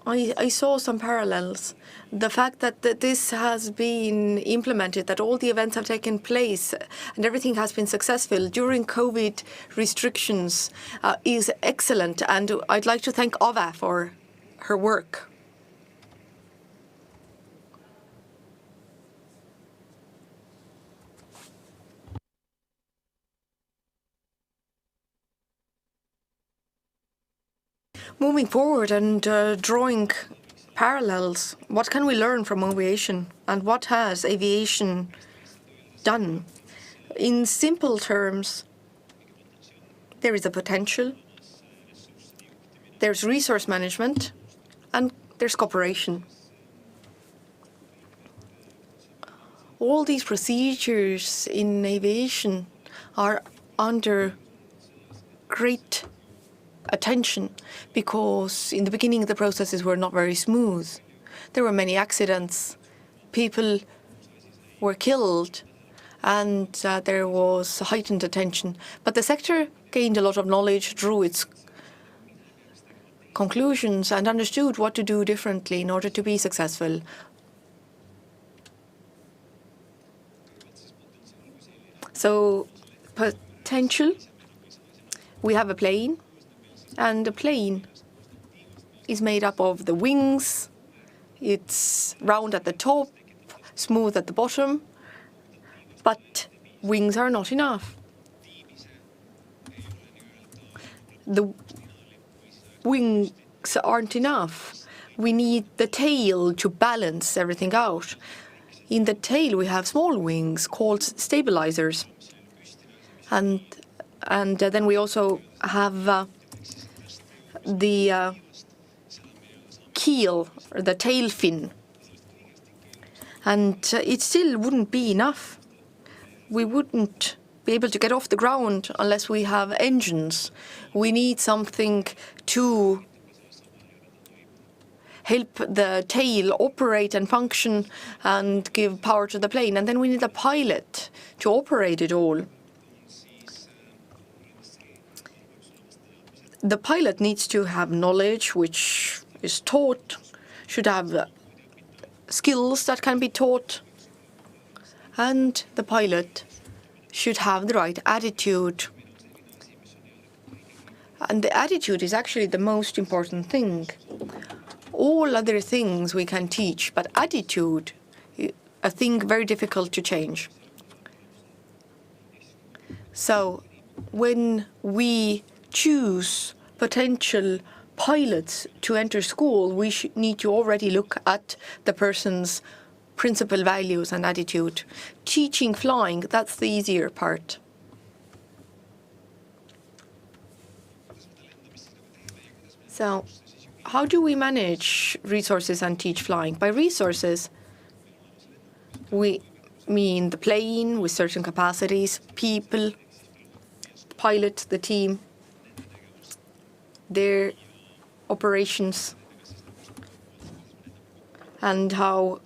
I saw some parallels. The fact that this has been implemented, that all the events have taken place and everything has been successful during COVID restrictions is excellent. And I'd like to thank Ave for her work. Moving forward and drawing parallels, what can we learn from aviation and what has aviation done? In simple terms, there is a potential, there's resource management, and there's cooperation. All these procedures in aviation are under great attention because in the beginning the processes were not very smooth. There were many accidents, people were killed, and there was heightened attention. But the sector gained a lot of knowledge, drew its conclusions, and understood what to do differently in order to be successful. So, potential, we have a plane. And the plane is made up of the wings. It's round at the top, smooth at the bottom. But wings are not enough. The wings aren't enough. We need the tail to balance everything out. In the tail, we have small wings called stabilizers. And then we also have the keel, or the tail fin. And it still wouldn't be enough. We wouldn't be able to get off the ground unless we have engines. We need something to help the tail operate and function and give power to the plane. And then we need a pilot to operate it all. The pilot needs to have knowledge which is taught, should have skills that can be taught, and the pilot should have the right attitude. And the attitude is actually the most important thing. All other things we can teach, but attitude, a thing very difficult to change. So when we choose potential pilots to enter school, we need to already look at the person's principal values and attitude. Teaching flying, that's the easier part. So how do we manage resources and teach flying? By resources, we mean the plane with certain capacities, people, the pilot, the team, their operations, and how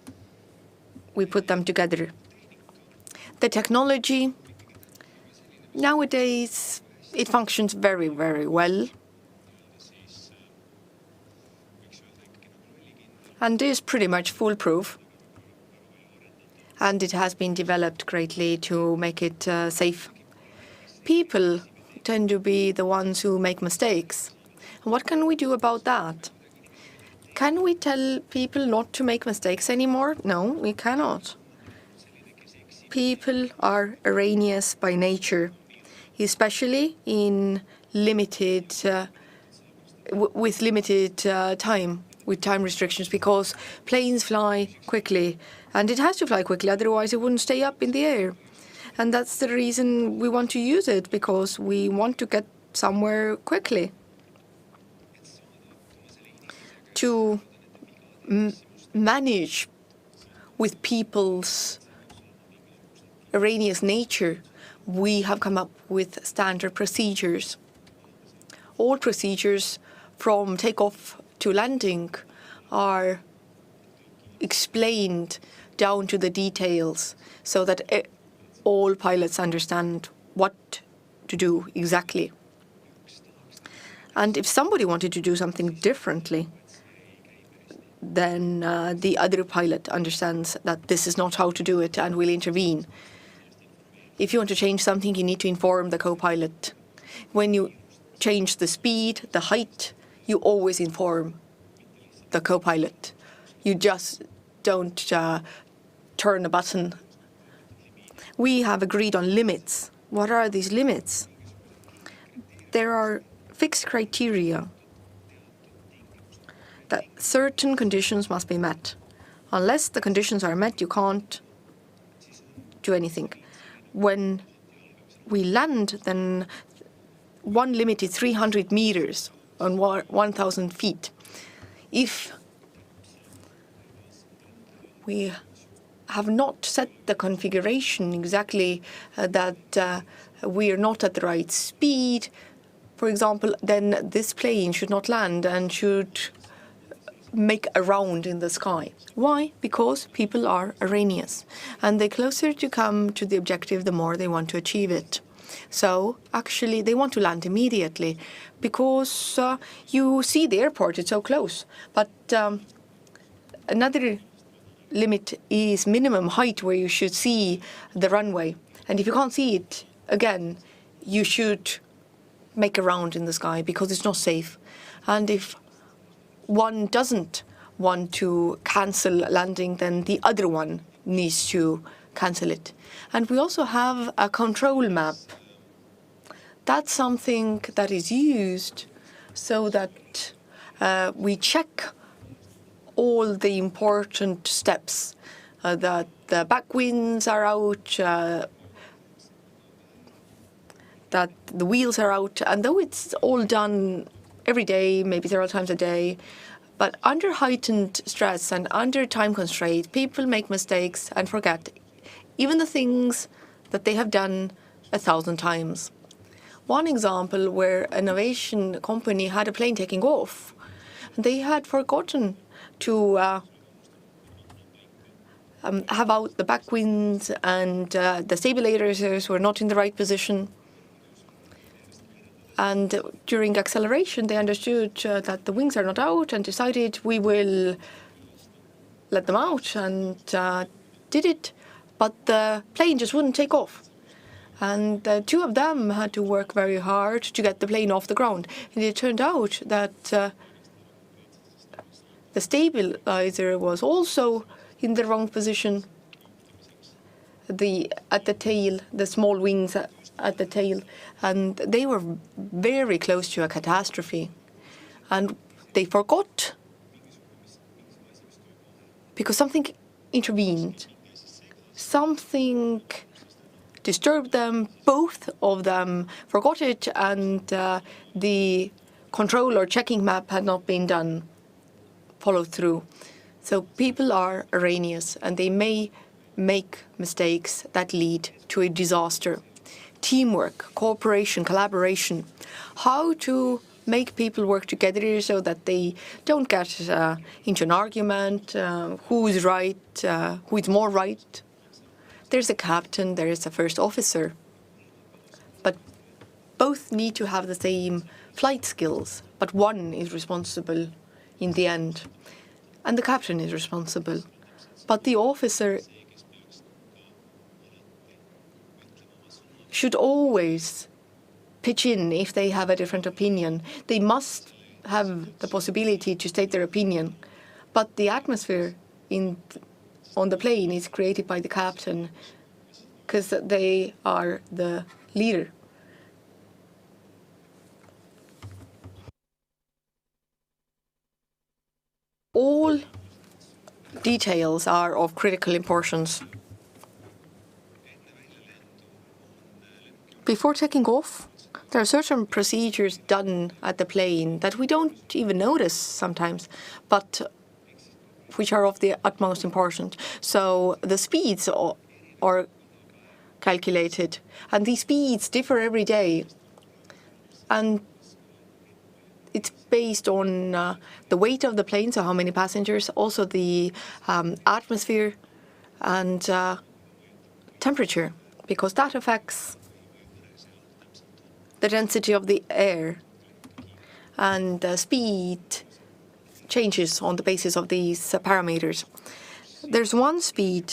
we put them together. The technology, nowadays, it functions very, very well. And is pretty much foolproof. And it has been developed greatly to make it safe. People tend to be the ones who make mistakes. And what can we do about that? Can we tell people not to make mistakes anymore? No, we cannot. People are erroneous by nature, especially in limited, with limited time, with time restrictions, because planes fly quickly, and it has to fly quickly, otherwise it wouldn't stay up in the air. And that's the reason we want to use it, because we want to get somewhere quickly. To manage with people's erroneous nature, we have come up with standard procedures. All procedures from takeoff to landing are explained down to the details so that all pilots understand what to do exactly. And if somebody wanted to do something differently, then the other pilot understands that this is not how to do it and will intervene. If you want to change something, you need to inform the co-pilot. When you change the speed, the height, you always inform the co-pilot. You just don't turn a button. We have agreed on limits. What are these limits? There are fixed criteria that certain conditions must be met. Unless the conditions are met, you can't do anything. When we land, then one limit is 300 meters on 1,000 feet. If we have not set the configuration exactly that we are not at the right speed, for example, then this plane should not land and should make a round in the sky. Why? Because people are erroneous, and the closer you come to the objective, the more they want to achieve it. So actually they want to land immediately because you see the airport, it's so close. But another limit is minimum height where you should see the runway. And if you can't see it, again, you should make a round in the sky because it's not safe. And if one doesn't want to cancel landing, then the other one needs to cancel it. And we also have a control map. That's something that is used so that we check all the important steps, that the back winds are out, that the wheels are out. And though it's all done every day, maybe several times a day, but under heightened stress and under time constraint, people make mistakes and forget even the things that they have done 1,000 times. One example where an aviation company had a plane taking off, and they had forgotten to have out the back winds, and the stabilizers were not in the right position. And during acceleration, they understood that the wings are not out and decided we will let them out, and did it. But the plane just wouldn't take off. And two of them had to work very hard to get the plane off the ground. And it turned out that the stabilizer was also in the wrong position. At the tail, the small wings at the tail, and they were very close to a catastrophe. And they forgot because something intervened. Something disturbed them. Both of them forgot it, and the control or checking map had not been done, followed through. So people are erroneous, and they may make mistakes that lead to a disaster. Teamwork, cooperation, collaboration, how to make people work together so that they don't get into an argument, who is right, who is more right. There's a captain, there is a first officer, but both need to have the same flight skills, but one is responsible in the end, and the captain is responsible. But the officer should always pitch in if they have a different opinion. They must have the possibility to state their opinion, but the atmosphere on the plane is created by the captain because they are the leader. All details are of critical importance. Before taking off, there are certain procedures done at the plane that we don't even notice sometimes, but which are of the utmost importance. So the speeds are calculated, and these speeds differ every day. And it's based on the weight of the plane, so how many passengers, also the atmosphere and temperature, because that affects the density of the air, and speed changes on the basis of these parameters. There's one speed.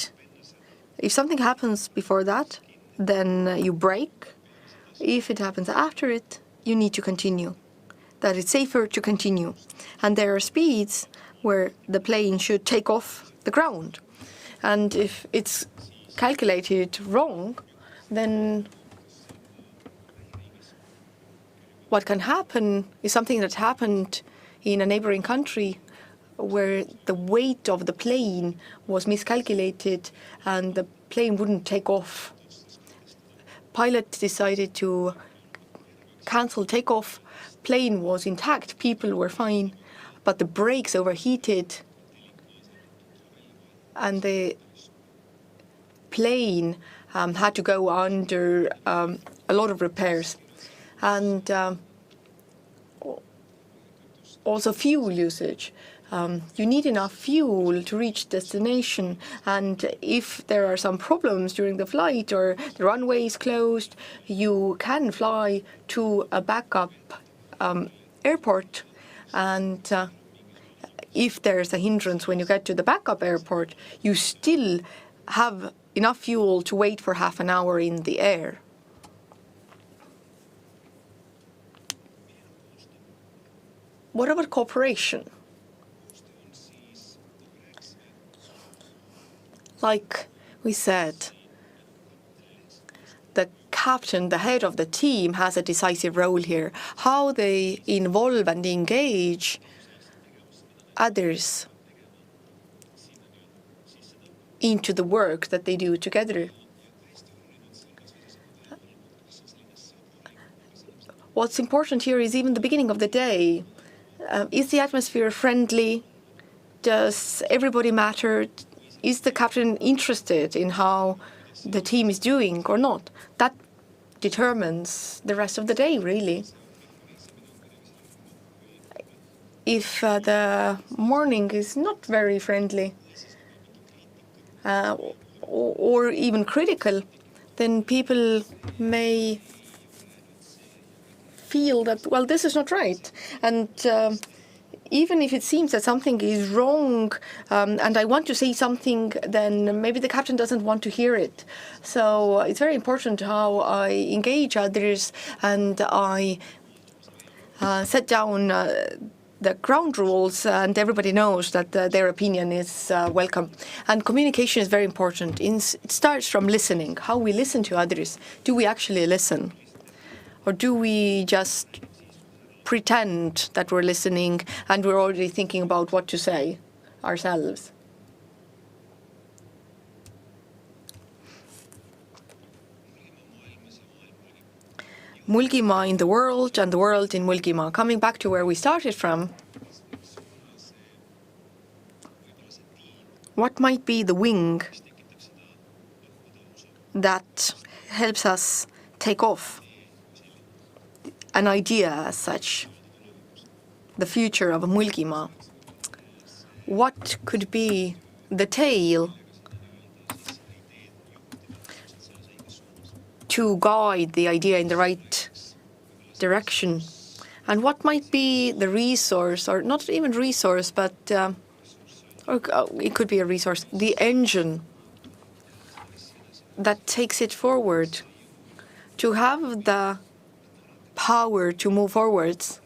If something happens before that, then you brake. If it happens after it, you need to continue. That it's safer to continue. And there are speeds where the plane should take off the ground. And if it's calculated wrong, then what can happen is something that happened in a neighboring country where the weight of the plane was miscalculated and the plane wouldn't take off. Pilot decided to cancel takeoff. Plane was intact, people were fine, but the brakes overheated and the plane had to go under a lot of repairs. And also fuel usage. You need enough fuel to reach destination, and if there are some problems during the flight or the runway is closed, you can fly to a backup airport, and if there's a hindrance when you get to the backup airport, you still have enough fuel to wait for half an hour in the air. What about cooperation? Like we said, the captain, the head of the team, has a decisive role here. How they involve and engage others into the work that they do together. What's important here is even the beginning of the day. Is the atmosphere friendly? Does everybody matter? Is the captain interested in how the team is doing or not? That determines the rest of the day, really. If the morning is not very friendly or even critical, then people may feel that, well, this is not right. And even if it seems that something is wrong and I want to say something, then maybe the captain doesn't want to hear it. So it's very important how I engage others, and I set down the ground rules, and everybody knows that their opinion is welcome. And communication is very important. It starts from listening, how we listen to others. Do we actually listen? Or do we just pretend that we're listening and we're already thinking about what to say ourselves? Mulgimaa in the world and the world in Mulgimaa. Coming back to where we started from, what might be the wing that helps us take off? An idea as such, the future of Mulgimaa. What could be the tail to guide the idea in the right direction? And what might be the resource, or not even resource, but or it could be a resource, the engine that takes it forward, to have the power to move forwards?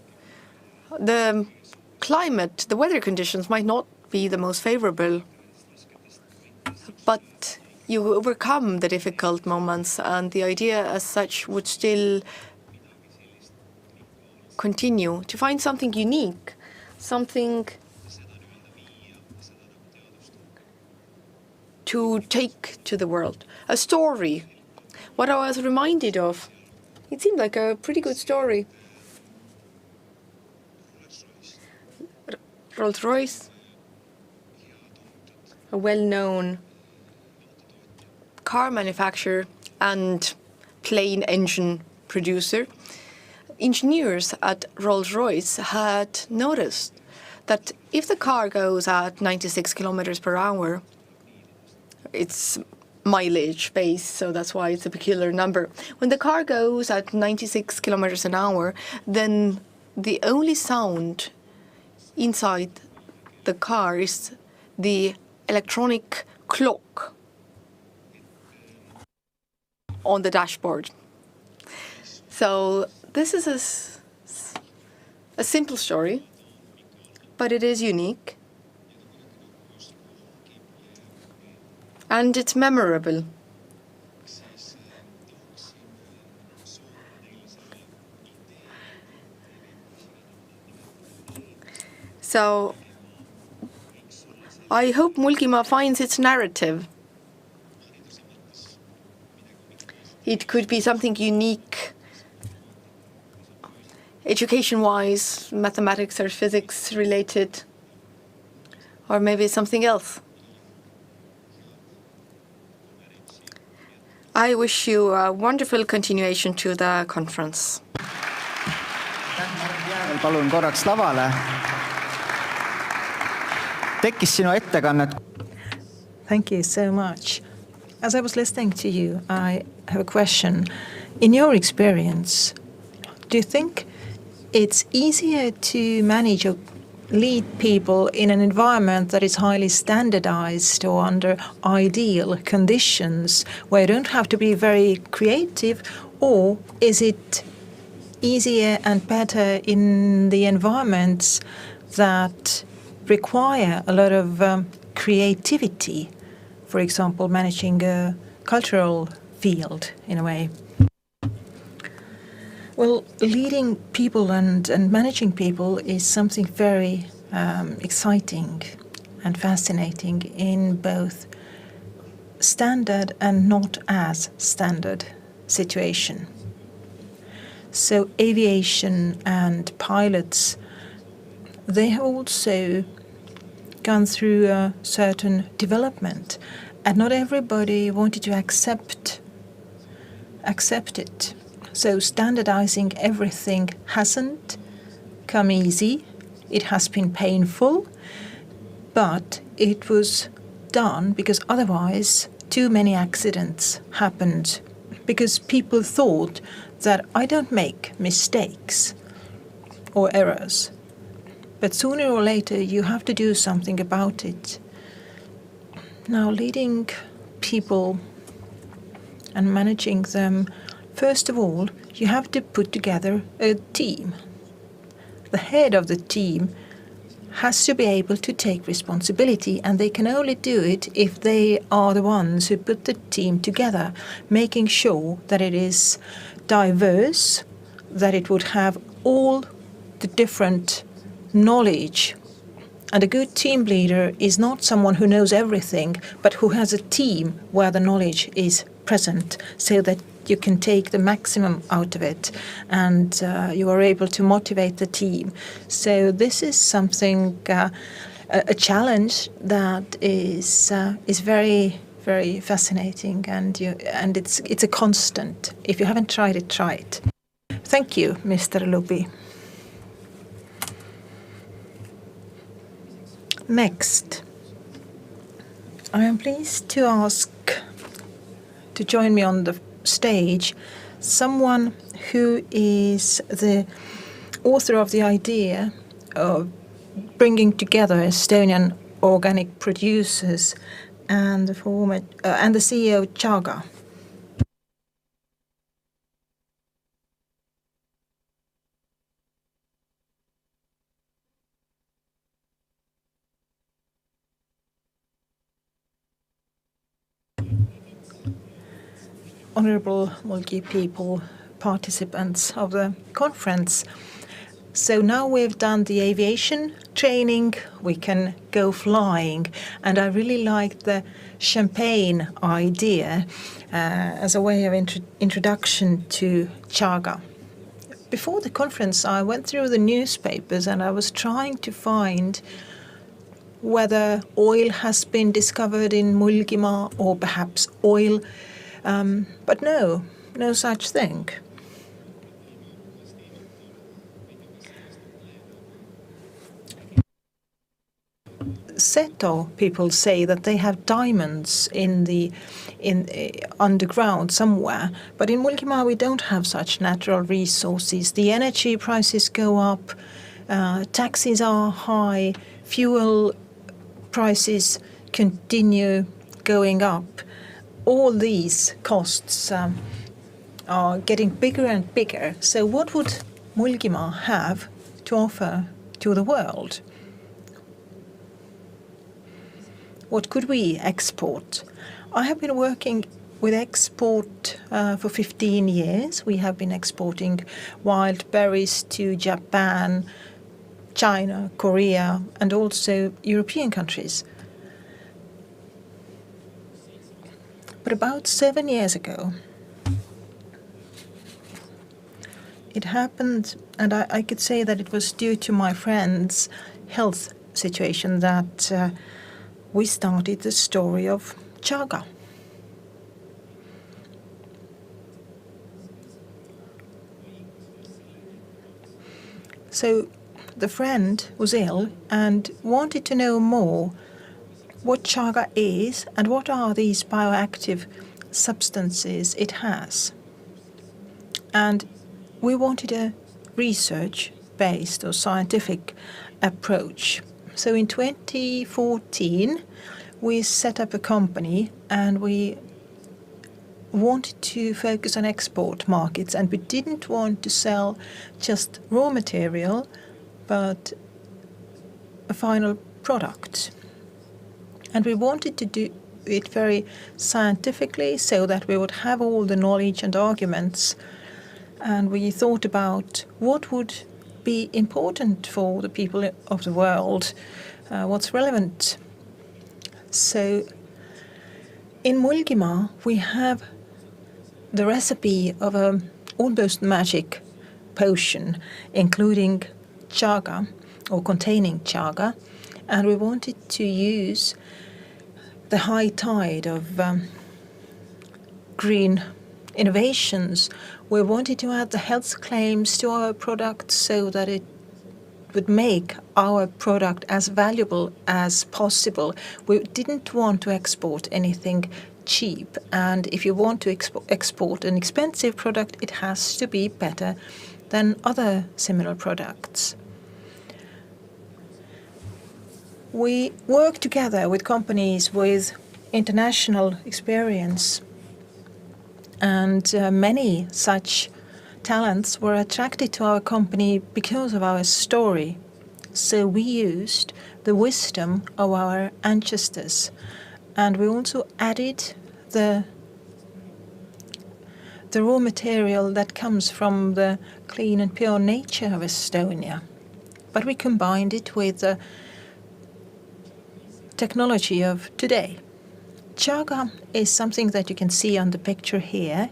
The climate, the weather conditions might not be the most favorable, but you overcome the difficult moments, and the idea as such would still continue to find something unique, something to take to the world. A story. What I was reminded of, it seemed like a pretty good story. Rolls-Royce, a well-known car manufacturer and plane engine producer. Engineers at Rolls-Royce had noticed that if the car goes at 96 kilometers per hour, it's mileage based, so that's why it's a peculiar number. When the car goes at 96 kilometers an hour, then the only sound inside the car is the electronic clock on the dashboard. So this is a simple story, but it is unique. And it's memorable. So I hope Mulgimaa finds its narrative. It could be something unique, education-wise, mathematics or physics related, or maybe something else. I wish you a wonderful continuation to the conference. Palun korraks lavale. Tekkis sinu ettekannet. Thank you so much. As I was listening to you, I have a question. In your experience, do you think it's easier to manage or lead people in an environment that is highly standardized or under ideal conditions where you don't have to be very creative, or is it easier and better in the environments that require a lot of creativity, for example, managing a cultural field in a way? Well, leading people and managing people is something very exciting and fascinating in both standard and not as standard situation. So aviation and pilots, they have also gone through a certain development, and not everybody wanted to accept it. So standardizing everything hasn't come easy. It has been painful, but it was done because otherwise too many accidents happened, because people thought that I don't make mistakes or errors. But sooner or later you have to do something about it. Now, leading people and managing them, first of all, you have to put together a team. The head of the team has to be able to take responsibility, and they can only do it if they are the ones who put the team together, making sure that it is diverse, that it would have all the different knowledge. And a good team leader is not someone who knows everything, but who has a team where the knowledge is present, so that you can take the maximum out of it, and you are able to motivate the team. So this is something, a challenge that is very, very fascinating, and it's a constant. If you haven't tried it, try it. Thank you, Mr. Lupi. Next, I am pleased to ask to join me on the stage someone who is the author of the idea of bringing together Estonian organic producers and the CEO of Chaga. Honorable Mulgi people, participants of the conference. So now we've done the aviation training, we can go flying. And I really like the champagne idea as a way of introduction to Chaga. Before the conference, I went through the newspapers and I was trying to find whether oil has been discovered in Mulgimaa or perhaps oil, but no such thing. Seto people say that they have diamonds in underground somewhere, but in Mulgimaa we don't have such natural resources. The energy prices go up, taxes are high, fuel prices continue going up. All these costs are getting bigger and bigger. So what would Mulgimaa have to offer to the world? What could we export? I have been working with export for 15 years. We have been exporting wild berries to Japan, China, Korea, and also European countries. But about 7 years ago, it happened, and I could say that it was due to my friend's health situation that we started the story of Chaga. So the friend was ill and wanted to know more what Chaga is and what are these bioactive substances it has. And we wanted a research-based or scientific approach. So in 2014, we set up a company and we wanted to focus on export markets, and we didn't want to sell just raw material, but a final product. And we wanted to do it very scientifically so that we would have all the knowledge and arguments. And we thought about what would be important for the people of the world, what's relevant. So in Mulgimaa, we have the recipe of a almost magic potion, including chaga or containing chaga, and we wanted to use the high tide of green innovations. We wanted to add the health claims to our product so that it would make our product as valuable as possible. We didn't want to export anything cheap, and if you want to export an expensive product, it has to be better than other similar products. We work together with companies with international experience, and many such talents were attracted to our company because of our story. So we used the wisdom of our ancestors, and we also added the raw material that comes from the clean and pure nature of Estonia. But we combined it with the technology of today. Chaga is something that you can see on the picture here.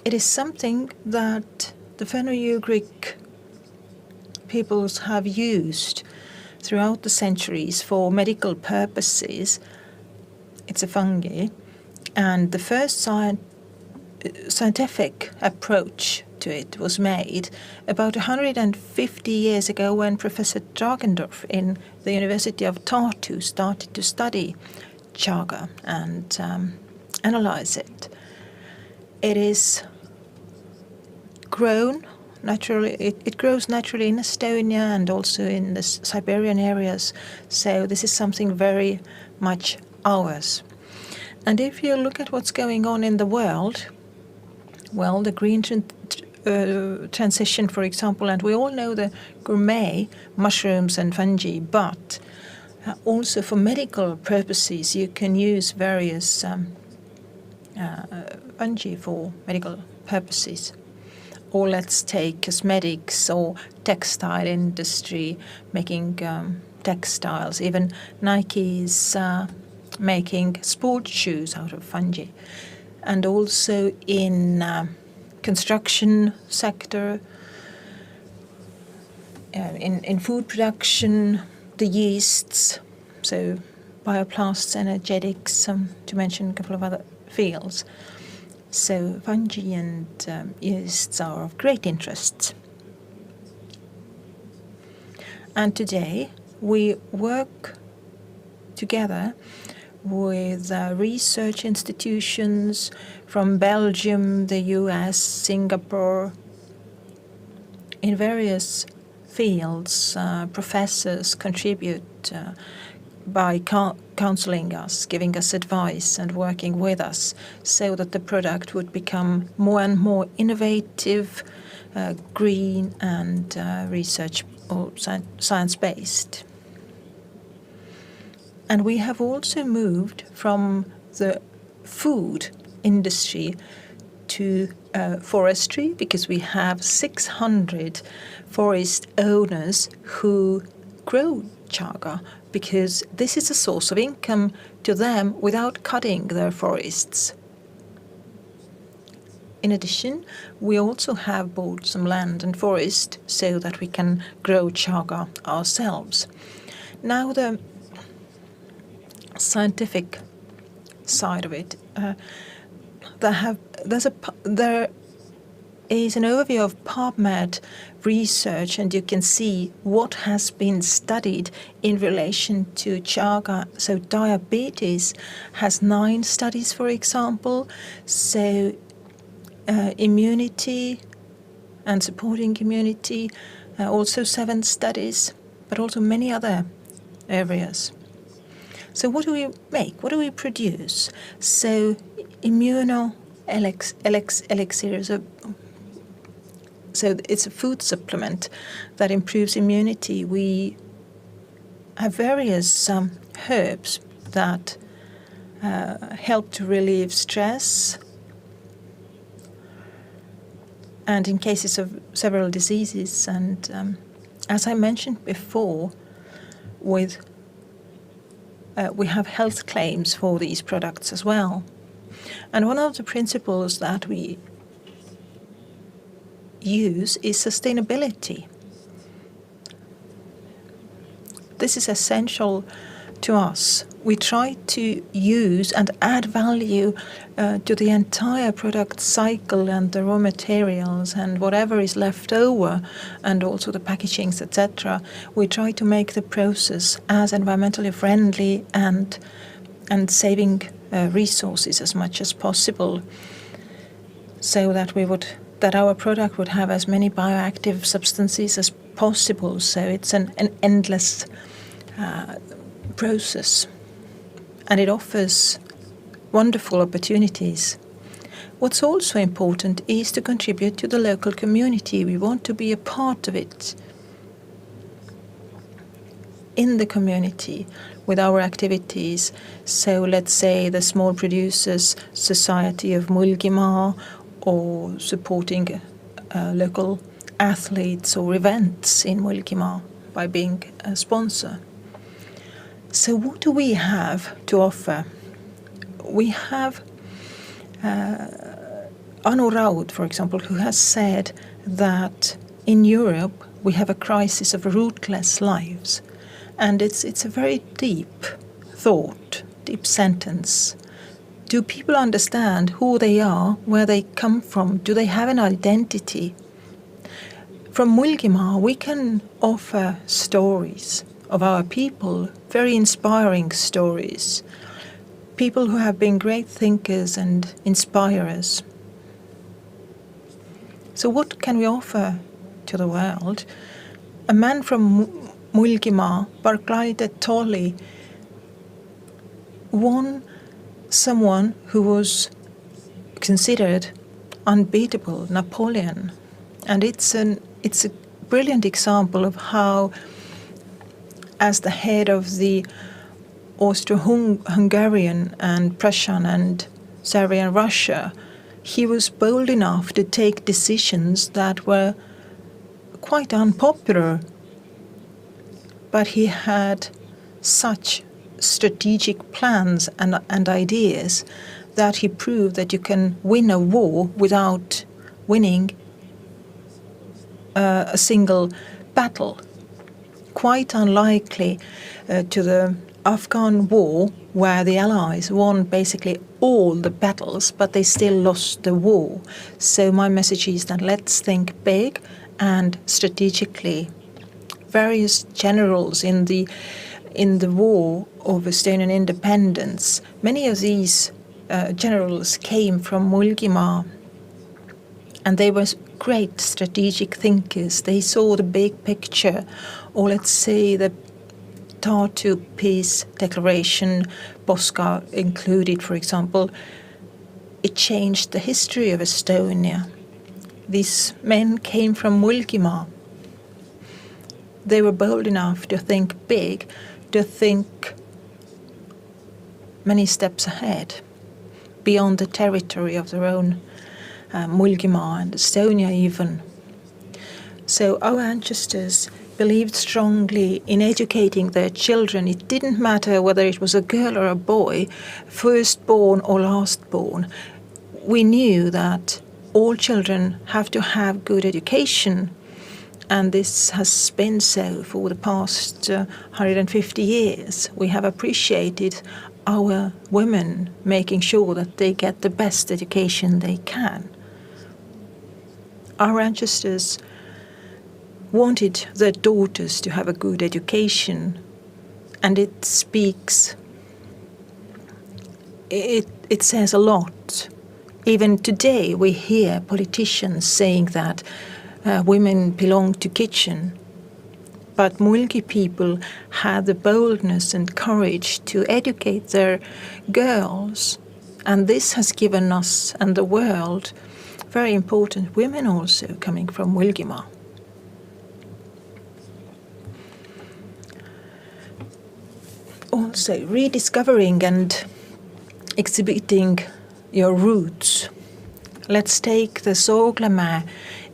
It is something that the Fenno-Ugric peoples have used throughout the centuries for medical purposes. It's a fungi, and the first scientific approach to it was made about 150 years ago when Professor Dragendorf in the University of Tartu started to study chaga and analyze it. It is grown naturally. It grows naturally in Estonia and also in the Siberian areas. So this is something very much ours. And if you look at what's going on in the world, well, the green transition, for example, and we all know the gourmet mushrooms and fungi, but also for medical purposes, you can use various fungi for medical purposes. Or let's take cosmetics or textile industry, making textiles. Even Nike is making sports shoes out of fungi. And also in construction sector, in food production, the yeasts, so bioplasts, energetics, to mention a couple of other fields. So fungi and yeasts are of great interest. And today we work together with research institutions from Belgium, the US, Singapore, in various fields. Professors contribute by counseling us, giving us advice and working with us so that the product would become more and more innovative, green and research or science-based. And we have also moved from the food industry to forestry, because we have 600 forest owners who grow chaga, because this is a source of income to them without cutting their forests. In addition, we also have bought some land and forest so that we can grow chaga ourselves. Now the scientific side of it, there is an overview of PubMed research, and you can see what has been studied in relation to chaga. So diabetes has 9 studies, for example. So immunity and supporting immunity, also 7 studies, but also many other areas. So what do we make? What do we produce? So immuno-elixirs. So it's a food supplement that improves immunity. We have various herbs that help to relieve stress. And in cases of several diseases. And as I mentioned before, we have health claims for these products as well. And one of the principles that we use is sustainability. This is essential to us. We try to use and add value to the entire product cycle and the raw materials and whatever is left over, and also the packagings, etc. We try to make the process as environmentally friendly and saving resources as much as possible, so that our product would have as many bioactive substances as possible. So it's an endless process, and it offers wonderful opportunities. What's also important is to contribute to the local community. We want to be a part of it in the community with our activities. So let's say the Small Producers Society of Mulgimaa, or supporting local athletes or events in Mulgimaa by being a sponsor. So what do we have to offer? We have Anu Raud, for example, who has said that in Europe we have a crisis of rootless lives. And it's a very deep thought, deep sentence. Do people understand who they are, where they come from? Do they have an identity? From Mulgimaa, we can offer stories of our people, very inspiring stories. People who have been great thinkers and inspirers. So what can we offer to the world? A man from Mulgimaa, Barclay Tolley, won someone who was considered unbeatable, Napoleon. And it's a brilliant example of how, as the head of the Austro-Hungarian and Prussian and Tsarian Russia, he was bold enough to take decisions that were quite unpopular. But he had such strategic plans and ideas that he proved that you can win a war without winning a single battle. Quite unlikely to the Afghan war, where the Allies won basically all the battles, but they still lost the war. So my message is that let's think big and strategically. Various generals in the war of Estonian independence, many of these generals came from Mulgimaa, and they were great strategic thinkers. They saw the big picture, or let's say the Tartu Peace Declaration, Poska included, for example. It changed the history of Estonia. These men came from Mulgimaa. They were bold enough to think big, to think many steps ahead, beyond the territory of their own Mulgimaa and Estonia even. So our ancestors believed strongly in educating their children. It didn't matter whether it was a girl or a boy, firstborn or lastborn. We knew that all children have to have good education, and this has been so for the past 150 years. We have appreciated our women making sure that they get the best education they can. Our ancestors wanted their daughters to have a good education, and it speaks, it says a lot. Even today we hear politicians saying that women belong to kitchen. But Mulgi people had the boldness and courage to educate their girls, and this has given us and the world very important women also coming from Mulgimaa. Also, rediscovering and exhibiting your roots. Let's take the Sooglamäe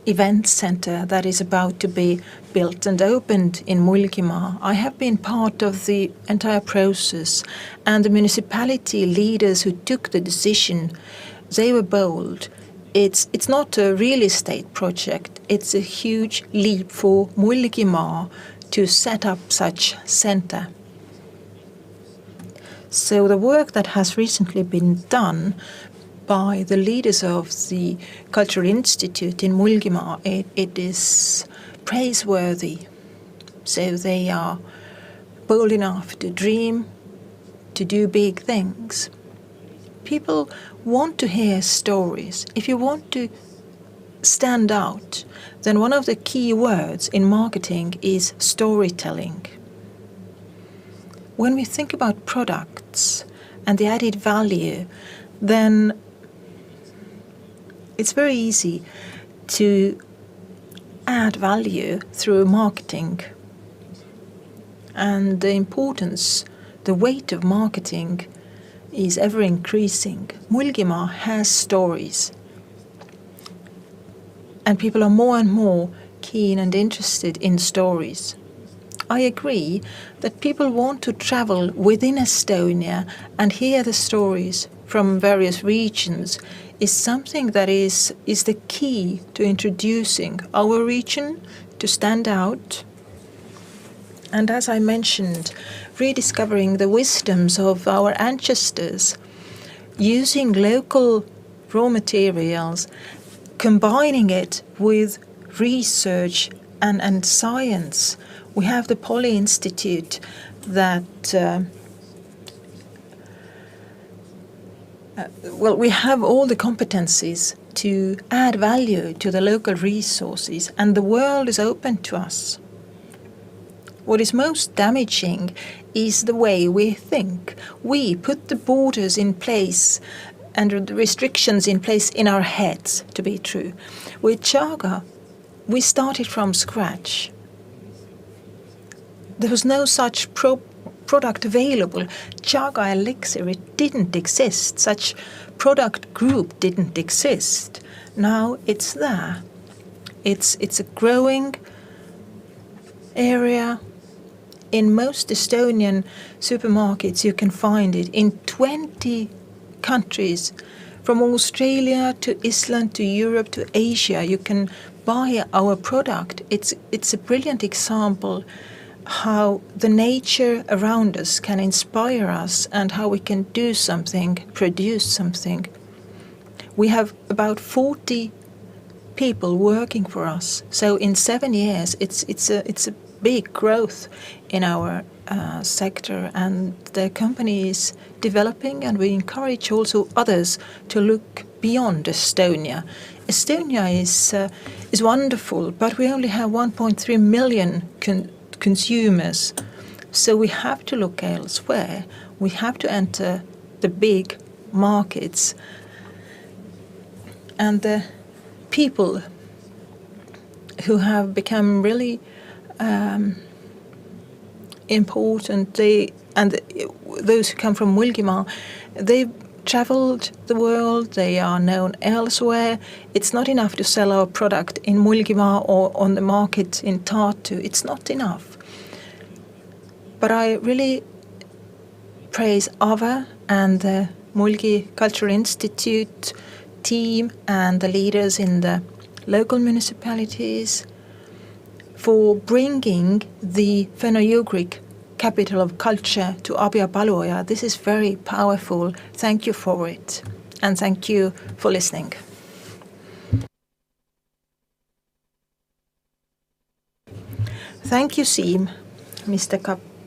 event center that is about to be built and opened in Mulgimaa. I have been part of the entire process, and the municipality leaders who took the decision, they were bold. It's not a real estate project, it's a huge leap for Mulgimaa to set up such center. So the work that has recently been done by the leaders of the Cultural Institute in Mulgimaa, it is praiseworthy. So they are bold enough to dream, to do big things. People want to hear stories. If you want to stand out, then one of the key words in marketing is storytelling. When we think about products and the added value, then it's very easy to add value through marketing. And the importance, the weight of marketing is ever increasing. Mulgimaa has stories, and people are more and more keen and interested in stories. I agree that people want to travel within Estonia and hear the stories from various regions is something that is the key to introducing our region to stand out. And as I mentioned, rediscovering the wisdoms of our ancestors, using local raw materials, combining it with research and science. We have the Poly Institute that, we have all the competencies to add value to the local resources, and the world is open to us. What is most damaging is the way we think. We put the borders in place and the restrictions in place in our heads, to be true. With chaga, we started from scratch. There was no such product available. Chaga elixir, it didn't exist. Such product group didn't exist. Now it's there. It's a growing area. In most Estonian supermarkets you can find it. In 20 countries, from Australia to Iceland to Europe to Asia, you can buy our product. It's a brilliant example how the nature around us can inspire us and how we can do something, produce something. We have about 40 people working for us. So in 7 years, it's a big growth in our sector, and the company is developing, and we encourage also others to look beyond Estonia. Estonia is wonderful, but we only have 1.3 million consumers. So we have to look elsewhere. We have to enter the big markets. And the people who have become really important, those who come from Mulgimaa, they've traveled the world, they are known elsewhere. It's not enough to sell our product in Mulgimaa or on the market in Tartu. It's not enough. But I really praise Ava and the Mulgi Cultural Institute team and the leaders in the local municipalities for bringing the Fenno-Ugric capital of culture to Abja Paluoja. This is very powerful. Thank you for it. And thank you for listening. Thank you, Siim, Mr.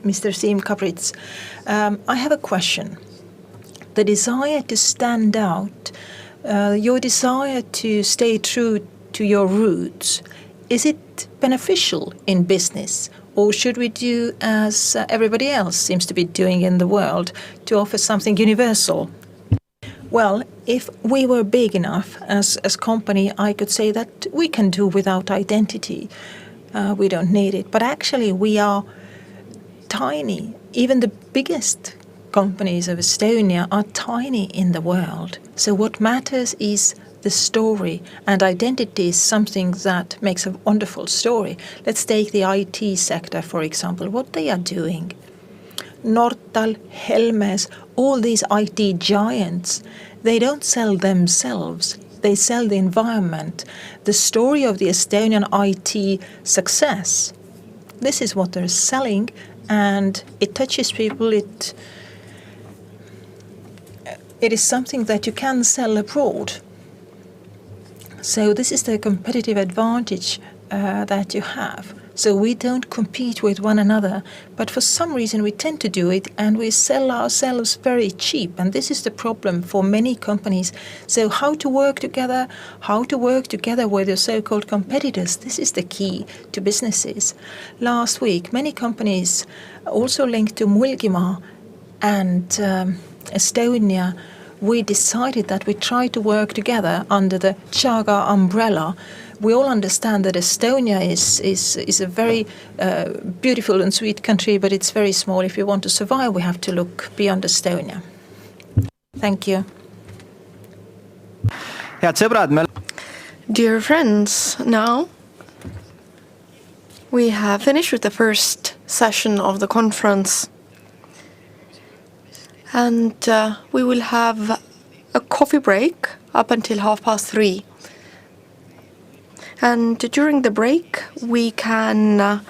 Siim Kabrits. I have a question. The desire to stand out, your desire to stay true to your roots, is it beneficial in business? Or should we do as everybody else seems to be doing in the world, to offer something universal? Well, if we were big enough as company, I could say that we can do without identity. We don't need it. But actually we are tiny. Even the biggest companies of Estonia are tiny in the world. So what matters is the story, and identity is something that makes a wonderful story. Let's take the IT sector, for example, what they are doing. Nortal, Helmes, all these IT giants, they don't sell themselves. They sell the environment, the story of the Estonian IT success. This is what they're selling, and it touches people. It is something that you can sell abroad. So this is the competitive advantage that you have. So we don't compete with one another, but for some reason we tend to do it, and we sell ourselves very cheap. And this is the problem for many companies. So how to work together with your so-called competitors, this is the key to businesses. Last week, many companies also linked to Mulgimaa and Estonia, we decided that we try to work together under the Chaga umbrella. We all understand that Estonia is a very beautiful and sweet country, but it's very small. If you want to survive, we have to look beyond Estonia. Thank you. Head sõbrad, Dear friends, now we have finished with the first session of the conference. And we will have a coffee break up until 3:30. And during the break, we can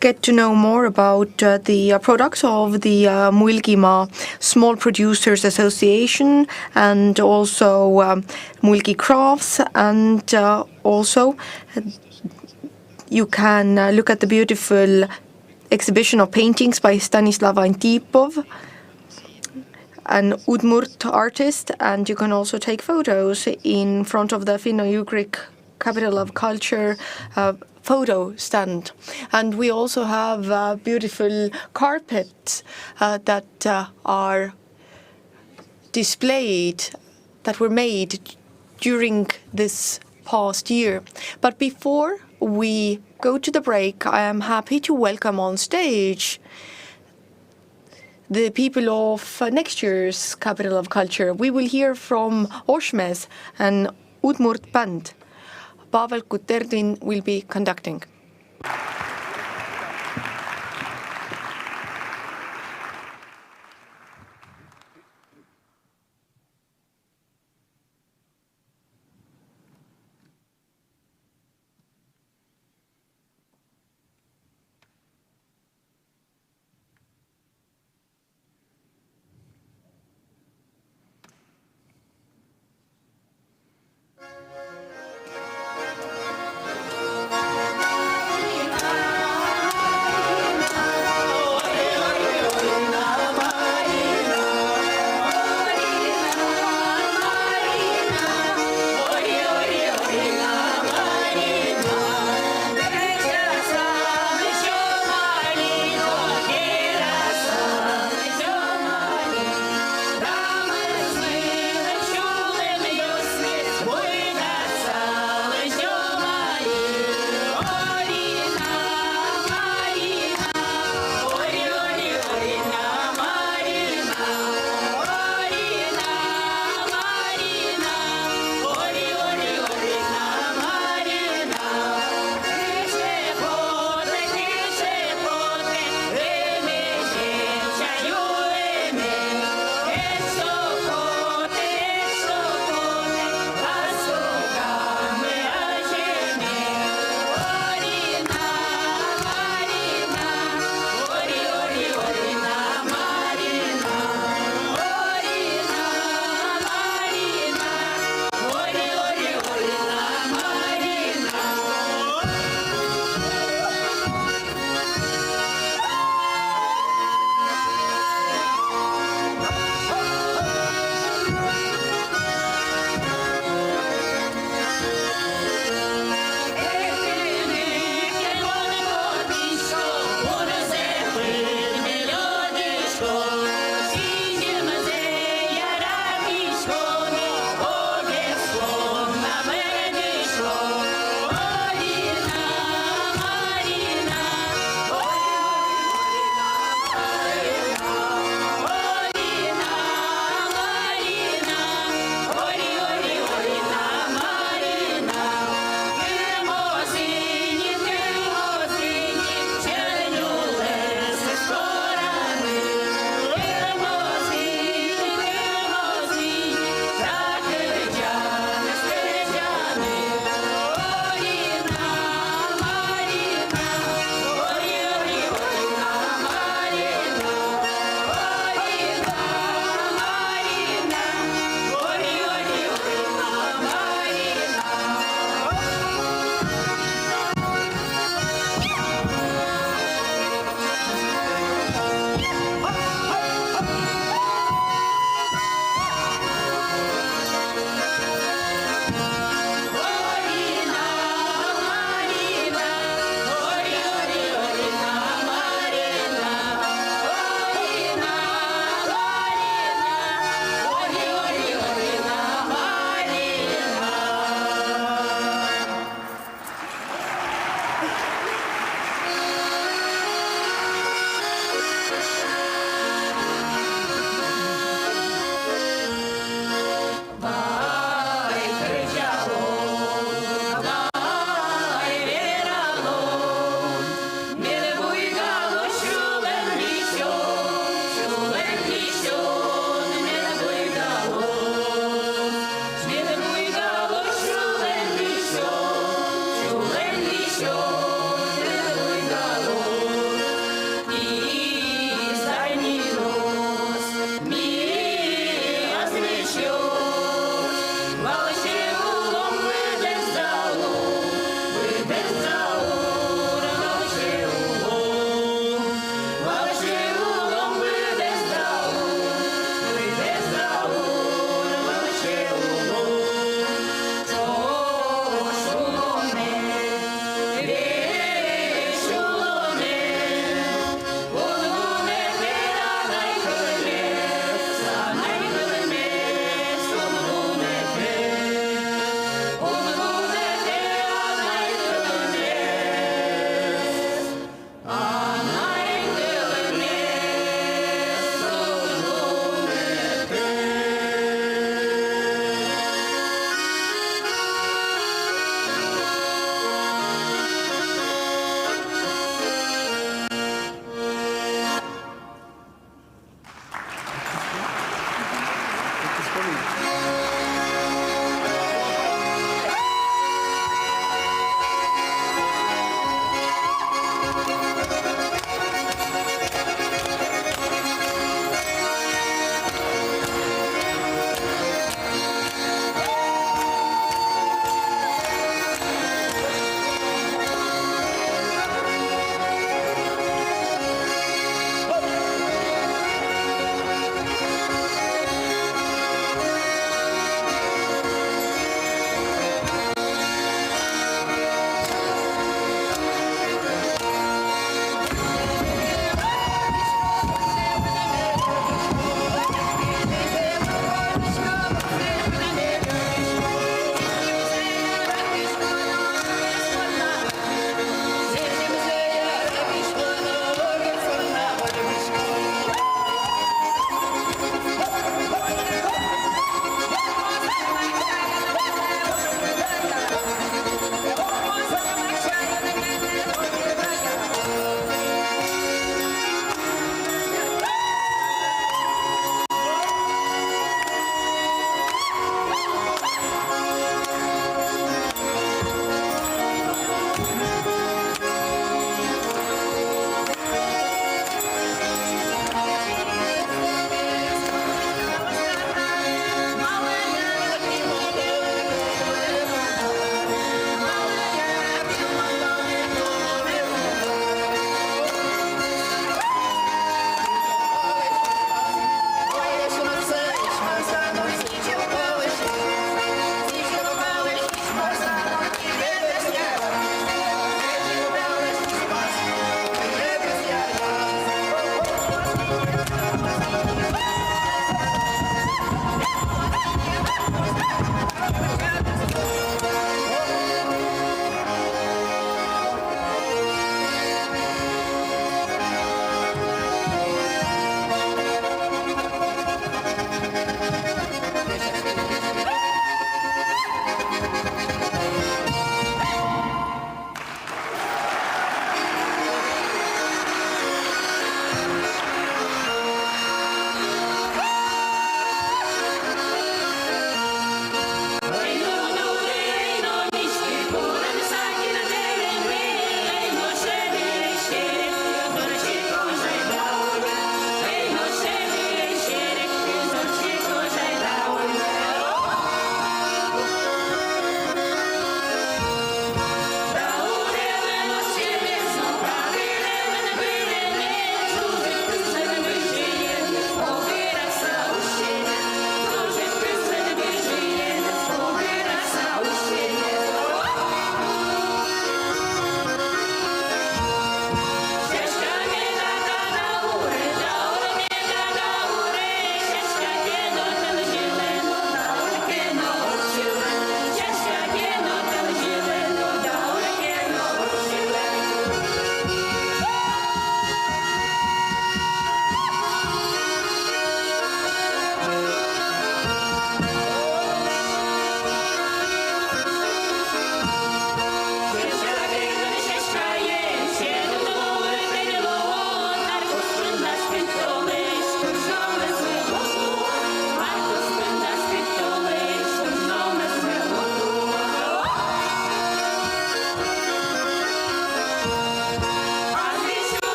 get to know more about the products of the Mulgimaa Small Producers Association, and also Mulgi Crafts, and also you can look at the beautiful exhibition of paintings by Stanislav Antipov. an Udmurt artist, and you can also take photos in front of the Finno-Ugric Capital of Culture photo stand. And we also have beautiful carpets that are displayed, that were made during this past year. But before we go to the break, I am happy to welcome on stage the people of next year's Capital of Culture. We will hear from Oshmes, an Udmurt band. Pavel Kuterdin will be conducting.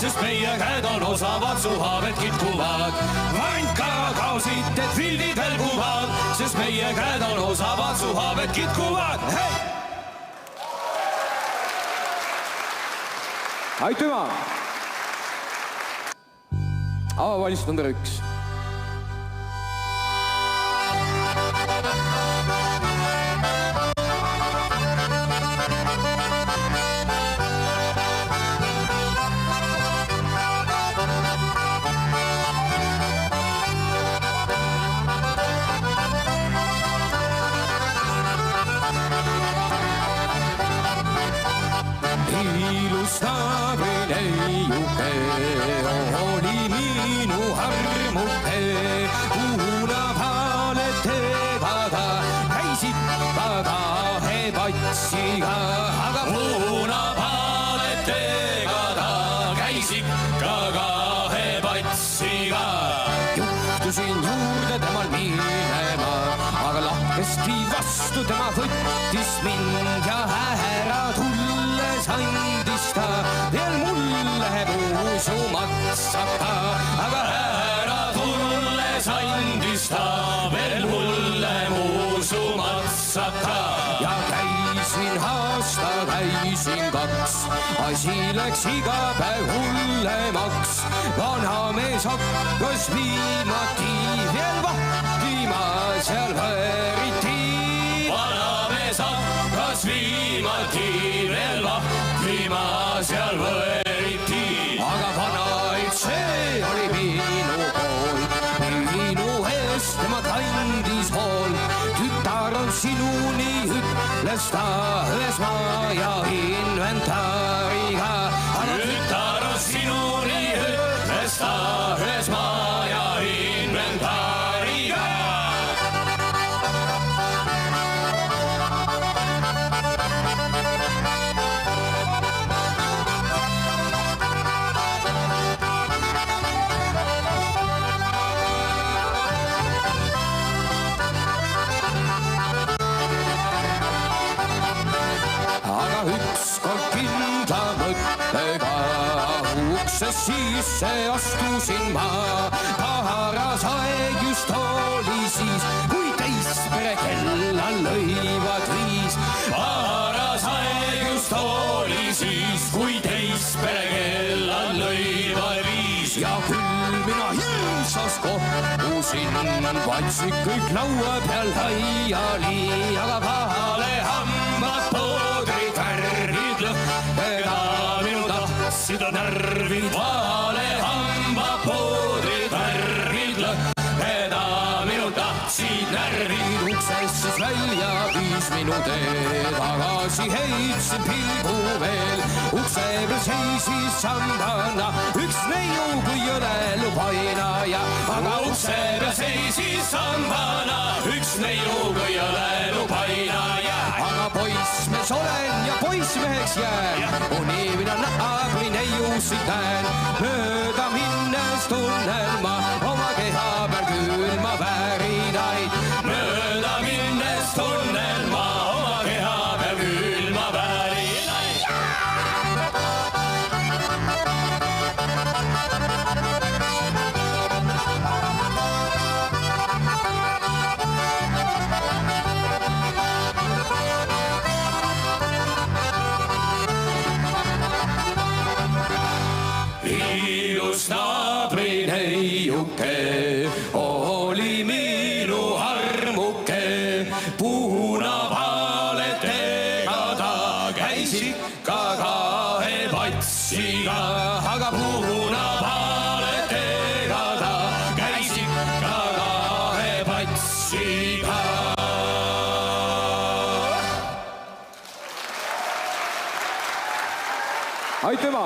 sest meie käed on osavad, suhaved kitkuvad. Vanka kaosid, et vildid välguvad, sest meie käed on osavad, suhaved kitkuvad. Hei! Aitüma! Avavalist number 1. Ilustamine juke oli minu armuke, punapaaletega ta käisid ka kahe patsiga, aga punapaaletega ta käisid ka kahe patsiga. Juhtusin juurde temal minema, aga lahkesti vastu tema võttis mind ja ära tulles andis ta veel mulle puusu matsaka, aga ära tulles andis ta veel mulle puusu matsaka. Ja käisin aasta, käisin 2, asi läks iga päev hullemaks. Vanamees hakkas viimati veel vahtima seal võriti. Vanamees hakkas viimati veel vahtima seal võriti. Aga vanaid, see oli minu pool, minu eest tema kandis hool. Tütar on sinuni, ütles ta ühes maja inventaariga. Aga tütar on sinuni, ütles ta ühes maja inventaariga. Ükskord kindla mõttega uksest sisse astusin ma. Paras aeg just oli siis, kui täispere kella lõivad 5. Paras aeg just oli siis, kui täispere kella lõivad 5. Ja küll mina hirmsas kohtusin, patsid kõik laua peal laiali, aga vahale hambad poodrid värvid lõhkeda minu tahtsid närvid. Vahale hambad poodrid värvid lõhkeda minu tahtsid närvid. Uksest siis välja viis minu tee, tagasi heitsin pilgu veel. Ukse peal seisis sambana üks neiu kui õlelupainaja. Aga ukse peal seisis sambana üks neiu kui õlelupainaja. Aga poissmees olen ja poissmeheks jään, kuni mina naabri neiusid näen. Mööda minnes tunnen ma oma keha peal külma värinaid. Mööda minnes tunnen ma oma keha peal külma värinaid. Ilus naabri neiuke oli minu armuke, punapaaletega ta käis ikka kahe patsiga, aga punapaaletega ta käis ikka kahe patsiga. Aitüma!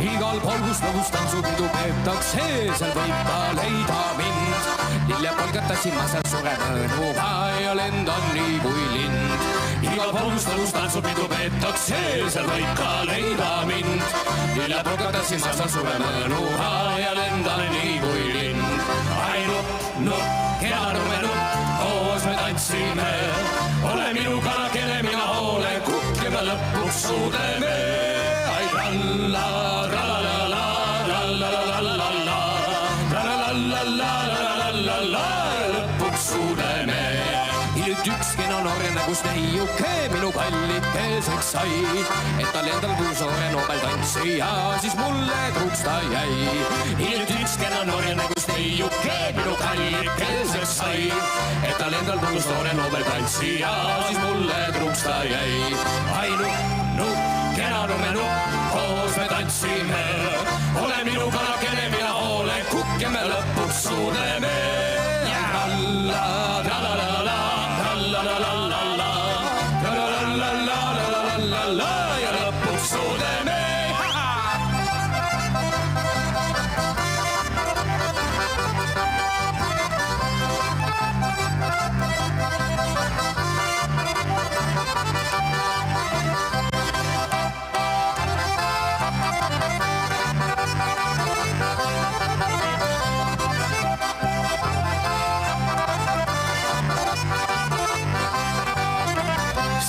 Igal pool, kus lõbus tantsub, pidu peeb peetakse, seal võib ka leida mind. Lille polgatasin ma seal suure mõnuga ja lendan nii kui lind. Igal polgustalus tantsupidu peetakse, seal võib ka leida mind. Lille polgatasin ma seal suure mõnuga ja lendan nii kui lind. Ai nupp, nupp, hea numenupp, koos me tantsime. Ole minu kana, kelle mina hoolen, kukk ja me lõpuks suudleme. Ai ralla, ralla, ralla, ralla, lõpuks suudleme. Hiljuti üks kena noore nägust neiuke minu kallikeseks sai, et tal endal puusoore noobel tantsija, siis mulle truuks ta jäi. Hiljuti üks kena noore nägust neiuke minu kallikeseks sai, et tal endal puusoore noobel tantsija, siis mulle truuks ta jäi. Ai nupp, kena numenupp, koos me tantsime. Ole minu kana, kelle mina hoolen, kukk ja me lõpuks suudleme. Ralla, ralla, ja lõpuks suudleme.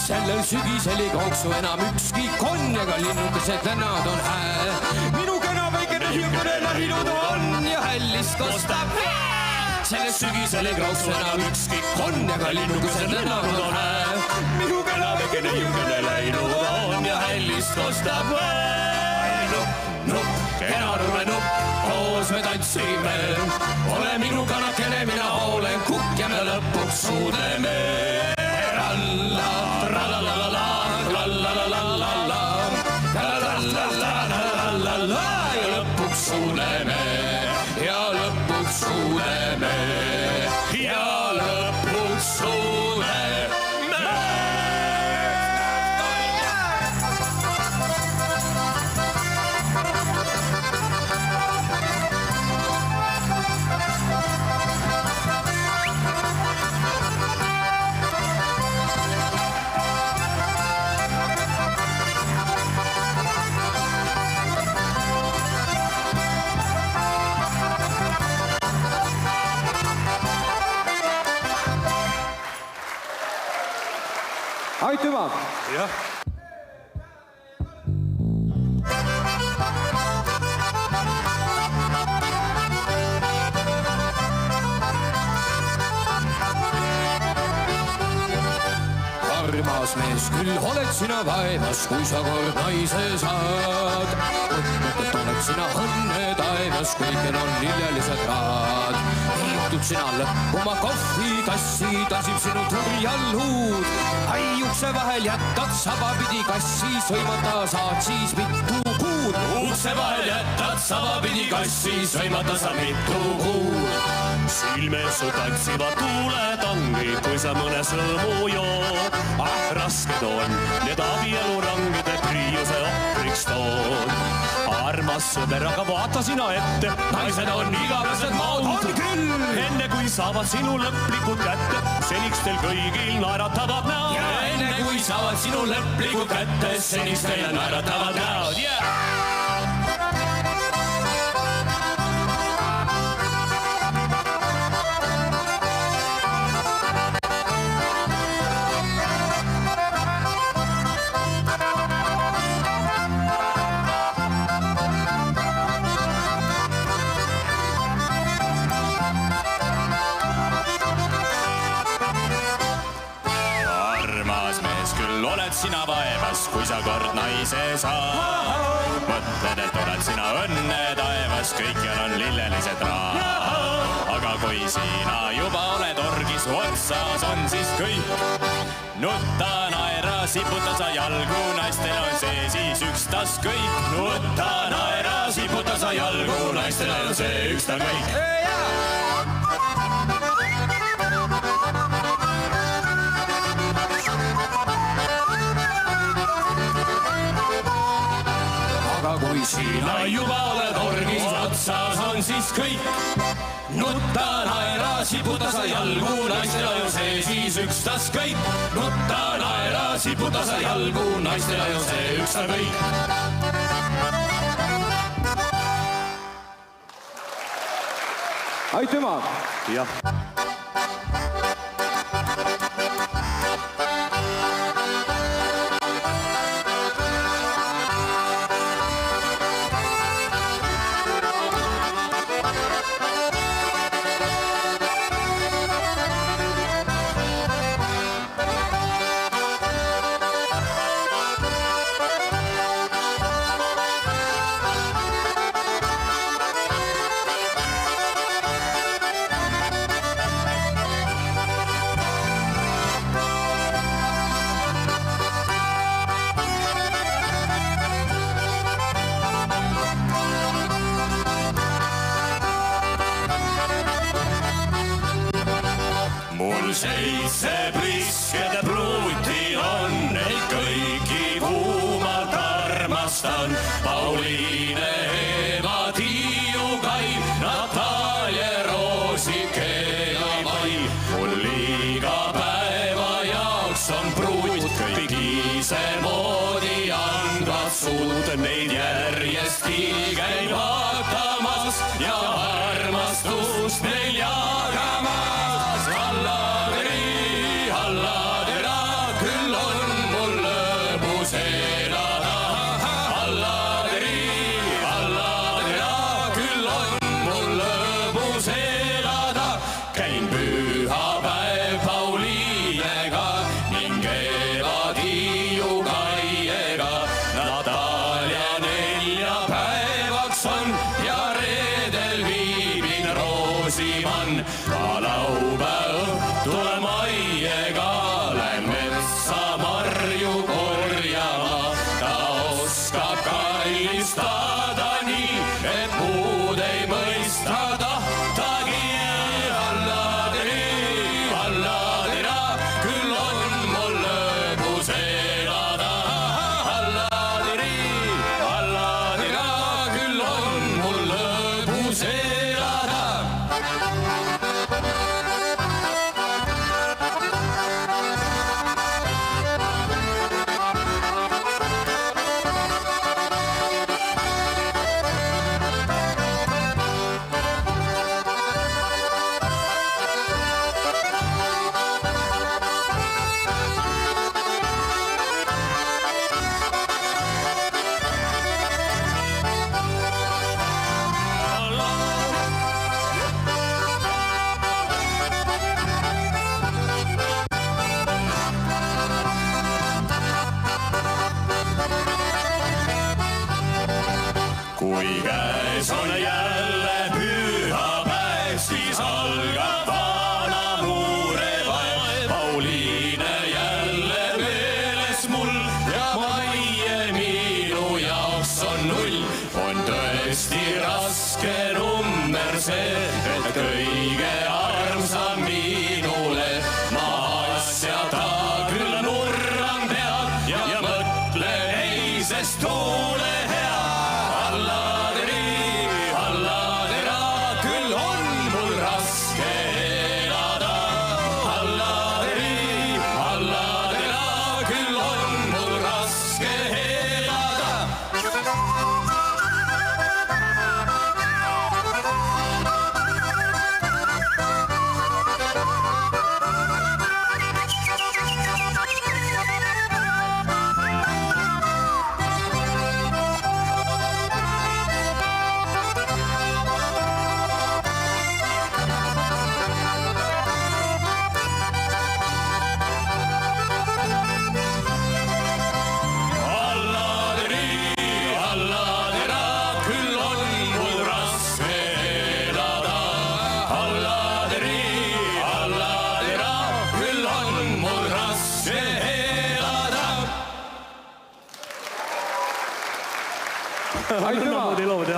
Sellel sügisel ei kooksu enam ükski konn, aga linnukesed lennad on hää. Minu kena väikene hüppene lähinud on ja hällist kostab hää. Sellel sügisel ei kooksu enam ükski konn, aga linnukesed lennad on hää. Minu kena väikene hüppene lähinud on ja hällist kostab hää. Nupp, kena numenupp, koos me tantsime. Ole minu kana, kelle mina hoolen, kukk ja me lõpuks suudleme. Ralla, ralla, ja lõpuks suudleme, ja lõpuks suudleme, ja lõpuks suudleme. Aitüma! Jah. Armas mees, küll oled sina vaevas, kui sa kord naise saad. Mõtlet oled sina õnne taevas, kuiken on lillelised raad. Hiitud sina lõppuma kohvikassi, tasib sinu turjal huud. Ai ukse vahel jätad sabapidi kassi, sõimata saad siis mitu kuud. Ukse vahel jätad sabapidi kassi, sõimata saad mitu kuud. Silmes su tantsivad tuuletangid, kui sa mõne sõõmu jood. Rasked on need abielurangide priiuse ohvriks tood. Armas sõber, aga vaata sina ette, naised on igavesed maud. On küll! Enne kui saavad sinu lõplikud kätte, seniks teil kõigil naeratavad näod. Ja enne kui saavad sinu lõplikud kätte, seniks teil naeratavad näod. Sina vaevas, kui sa kord naise saad. Mõtled, et oled sina õnne taevas, kõikjal on lillelised raad. Aga kui sina juba oled orgi, su otsas on siis kõik. Nutta, naera, siputa sa jalgu, naistel on see siis ükstas kõik. Nutta, naera, siputa sa jalgu, naistel on see ükstas kõik. sina juba oled orgis, otsas on siis kõik. Nutta, naera, siputa sa jalgu, naistele ju see siis ükstas kõik. Nutta, naera, siputa sa jalgu, naistele ju see üksta kõik. Aitüma! Jah. Seitse priskede pruuti on, neid kõiki kuumalt armastan. Pauliine, Eva, Tiiu, Kai, Natalja, Roosike ja Mai. Mul liiga päeva jaoks on pruut, kõik isemoodi andvad suud. Neid järjest käin vaatamas ja armastust neil jagamas. Et kõige armsam minule ma asja ta küll nurran pead ja mõtle ei, sest tuule hea. Alladera, küll on mul raske elada. Alladera, küll on mul raske elada.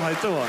Aitüma!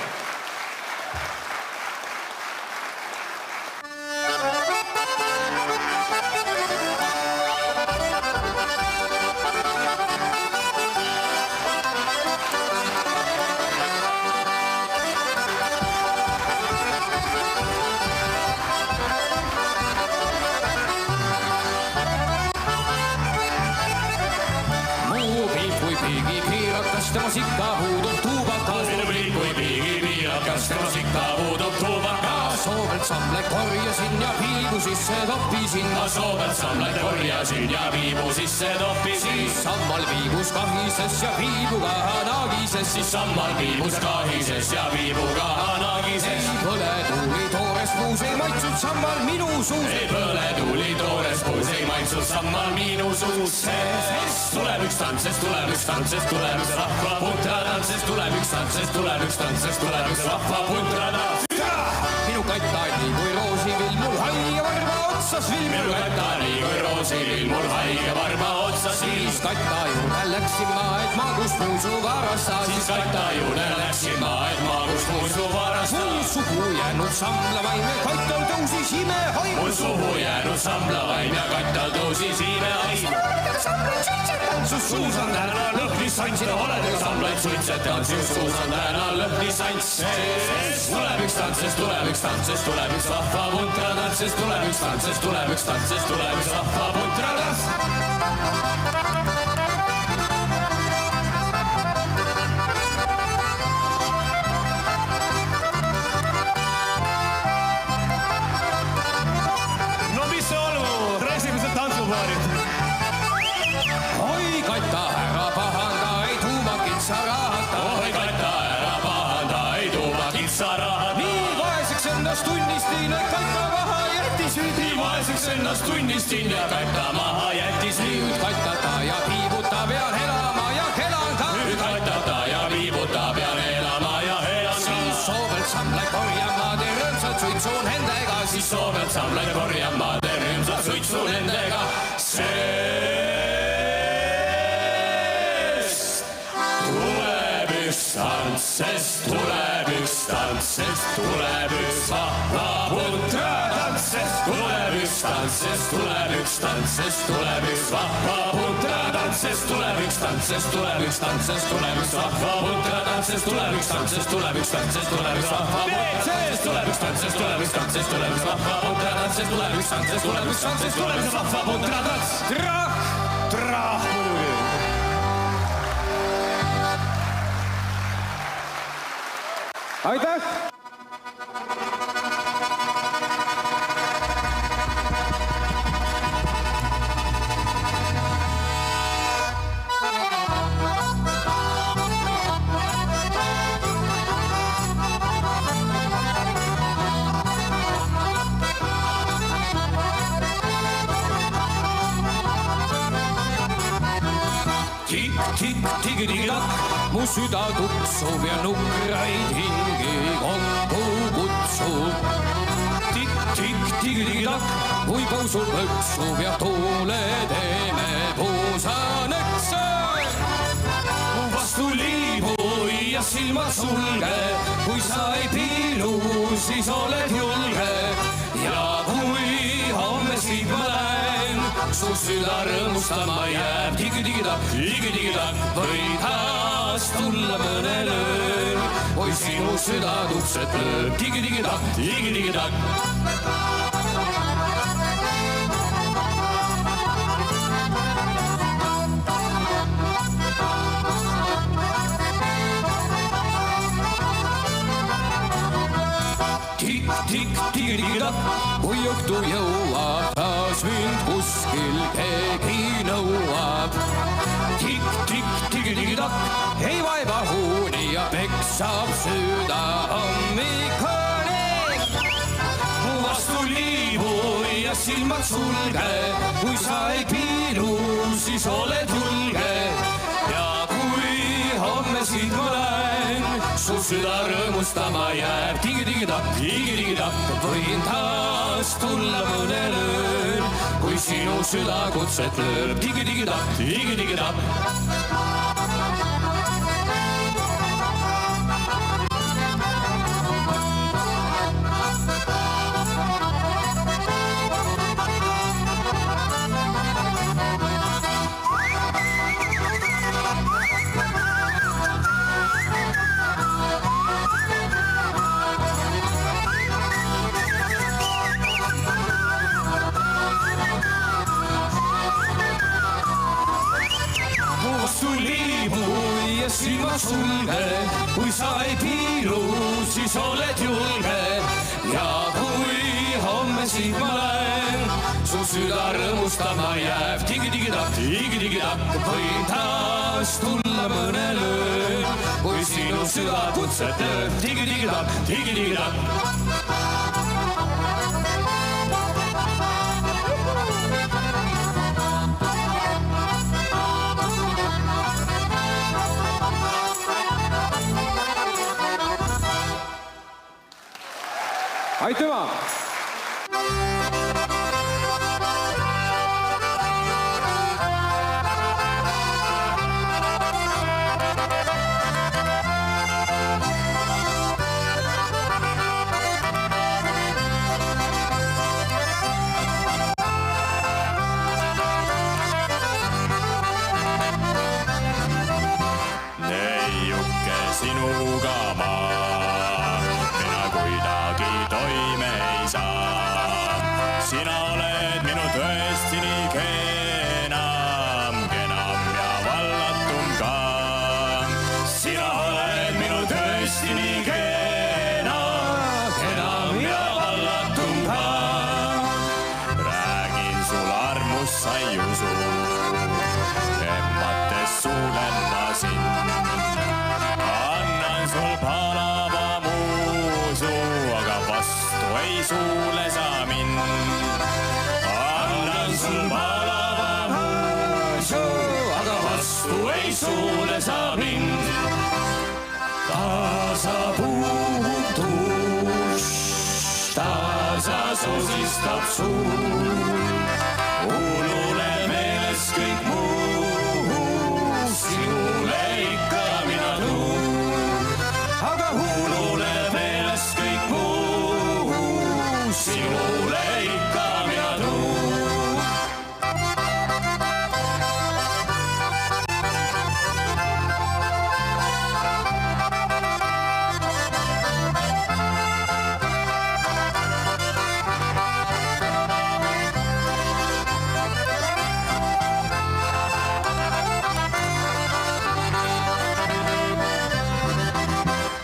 piigi piirakas, temas ikka puudub tuubakas. Sinupilk kui piigi piirakas, temas ikka puudub tuubakas. Soovelt samle korjasin ja piibu sisse toppisin. Ma soovelt samle korjasin ja piibu sisse toppisin. Siis sammal piibus kahises ja piibuga naagises. Siis sammal piibus kahises ja piibuga naagises. Põle tuuli toores puus ei maitsud sammal minu suus. Ei põle tuuli toores puus ei maitsud sammal minu suus. Sest tuleb üks tants, sest tuleb üks tants, sest tuleb üks rahva puntradants. Sest tuleb üks tants, sest tuleb üks tants, sest tuleb üks rahva puntradants. Minu kattani kui roosivill mul haige varba otsas vill. Minu kattani kui roosivill mul haige varba otsas vill. Siis katta juurde läksin ma, et maagust muusu varastas. Siis katta juurde läksin ma, et maagust muusu varastas. Mul suhu jäänud samlavaim ja kattal tõusis imehaim. Mul suhu jäänud samlavaim ja kattal tõusis imehaim. Sus suus on täna lõhnis sants ja oledega samlaid suitsetan. Sus suus on täna lõhnis sants. Sest tuleb üks tants, sest tuleb üks tants, sest tuleb üks rahva puntradants. Sest tuleb üks tants, sest tuleb üks tants, sest tuleb üks rahva puntradants. No mis see olnud? Esimesed tantsupaarid. Oi katta ära pahanda, ei tuumakit sa rahata. Oi katta ära pahanda, ei tuumakit sa rahata. Nii vaeseks ennast tunnistin, et katta maha jättis. Nii vaeseks ennast tunnistin ja katta maha jättis. Nüüd kattata ja piibuta pean elama ja elan ka. Nüüd kattata ja piibuta pean elama ja elan ka. Siis soovelt samle korjama te rõõmsad suitsu nendega. Siis soovelt samle korjama te rõõmsad suitsu nendega. Sest tuleb üks tants, sest tuleb üks vahva puntradants. Sest tuleb üks tants, sest tuleb üks tants, sest tuleb üks vahva puntradants. Sest tuleb üks tants, sest tuleb üks tants, sest tuleb üks vahva puntradants. Sest tuleb üks tants, sest tuleb üks tants, sest tuleb üks vahva puntradants. Sest tuleb üks tants, sest tuleb üks tants, sest tuleb üks vahva puntradants. Sest tuleb üks tants, sest tuleb üks tants, sest tuleb üks vahva puntradants. Trah muidugi. Aitäh! Tikk-tikk-tigi-tigi-takk, mu süda tuksub ja nukraid hingi kokku kutsub. Tikk-tikk-tigi-tigi-takk, kui pausul põksub ja tuule teeme puusanekse. Mu vastu liibu ja silmad sulge, kui sa ei piilu, siis oled julge. Ja kui homme siit ma lähen, su süda rõõmustama jääb. Tigi-tigi-takk, tigi-tigi-takk, võid taas tulla mõnel ööl. Oi sinu süda tukset lööb. Tigi-tigi-takk, tigi-tigi-takk. Tikk-tikk-tigi-tigi-takk, kui õhtu jõuab, taas mind kuskil keegi nõuab. Tikk-tikk-tigi-tigi-takk, ei vaeva huuni ja peksab süda hommikuni. Mu vastu liibu ja silmad sulge, kui sa ei piilu, siis oled julge. Ja kui homme siit ma lähen, su süda rõõmustama jääb. Tigi-tigi-takk, tigi-tigi-takk, võin taas tulla mõnel ööl, kui sinu süda kutset lööb. Tigi-tigi-takk, tigi-tigi-takk. silma sulge, kui sa ei piilu, siis oled julge. Ja kui homme siit ma lähen, su süda rõõmustama jääb. Tigi-tigi-tak, võin taas tulla mõnel ööl, kui sinu süda kutset lööb. Tigi-tigi-tak, tigi-tigi-tak. Aitüma! Neiuke sinuga ma enam kuidagi toime ei saa. Sina oled minu tõesti nii kenam ja vallatum ka. Sina oled minu tõesti nii kenam ja vallatum ka. Räägin sul armust, sa ei usu, emmates suulen ma sind. Annan sul palava muusu, aga vastu ei suule sa mind. Annan sul palava muusu, aga vastu ei suule sa mind. Taasa puutus, taasa sosistab suul. Unule meeles kõik muu, sinule ikka mina tuun. Aga unule meeles kõik muu, sinule ikka mina tuun.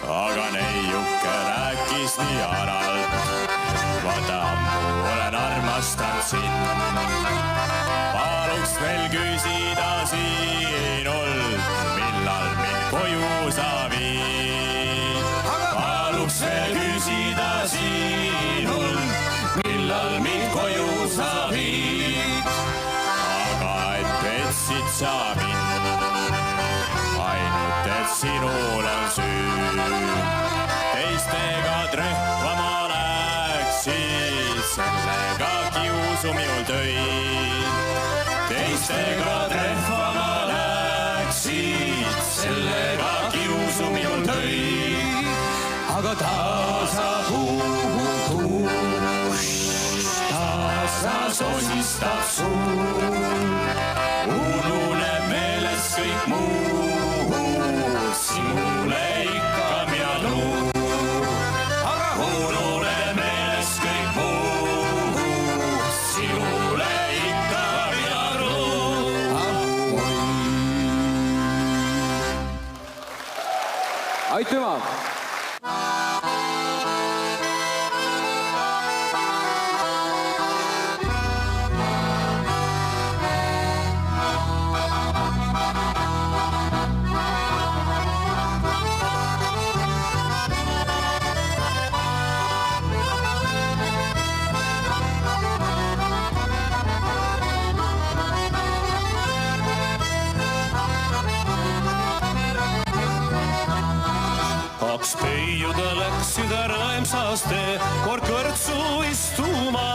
Aga neiuke rääkis nii aralt, vaata ammu olen armastanud sind. Paluks veel küsida sinult, millal mind koju sa viid. Paluks veel küsida sinult, millal mind koju sa viid. Aga et petsid sa mind, ainult et sinul on süü. Teistega trehvama läksid, sellega kiusu minul tõid. Teistega trehvama läksid, sellega kiusu minul tõid. Aga taasa puutus, taasa sosistab suul. Ununeb meeles kõik muu, sinule ikka mina tuun. Aga ununeb meeles kõik muu, sinule ikka mina tuun. Aitüma! Kaks peiuda läksid rõemsaste kord kõrtsu istuma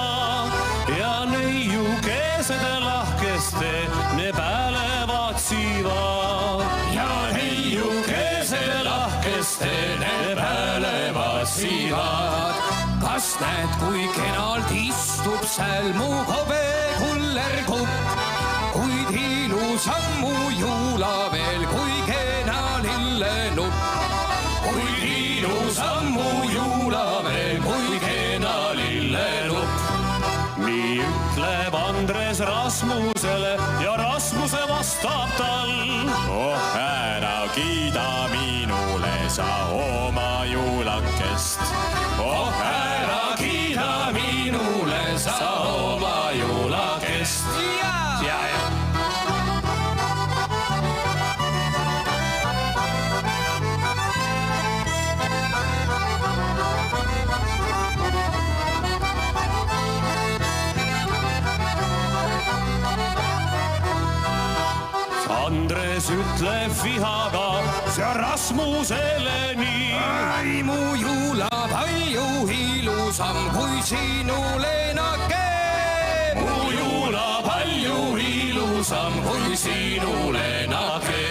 ja neiukesed lahkeste ne pääle vaatsivad. Ja neiukesed lahkeste ne pääle vaatsivad. Kas näed, kui kenalt istub seal mu kobe kullerkupp, kuid ilusam mu juula veel kui kena lillenupp. Kuid ilusam mu juula veel kui kena lillenupp. Nii ütleb Andres Rasmusele ja Rasmuse vastab tal. Oh, ära kiida sa oma juulakest. Oh, ära kiida minule sa oma juulakest. Ja. Andres ütleb vihaga see Rasmusele nii. Ai, mu juula palju ilusam kui sinu leenake. Mu juula palju ilusam kui sinu leenake.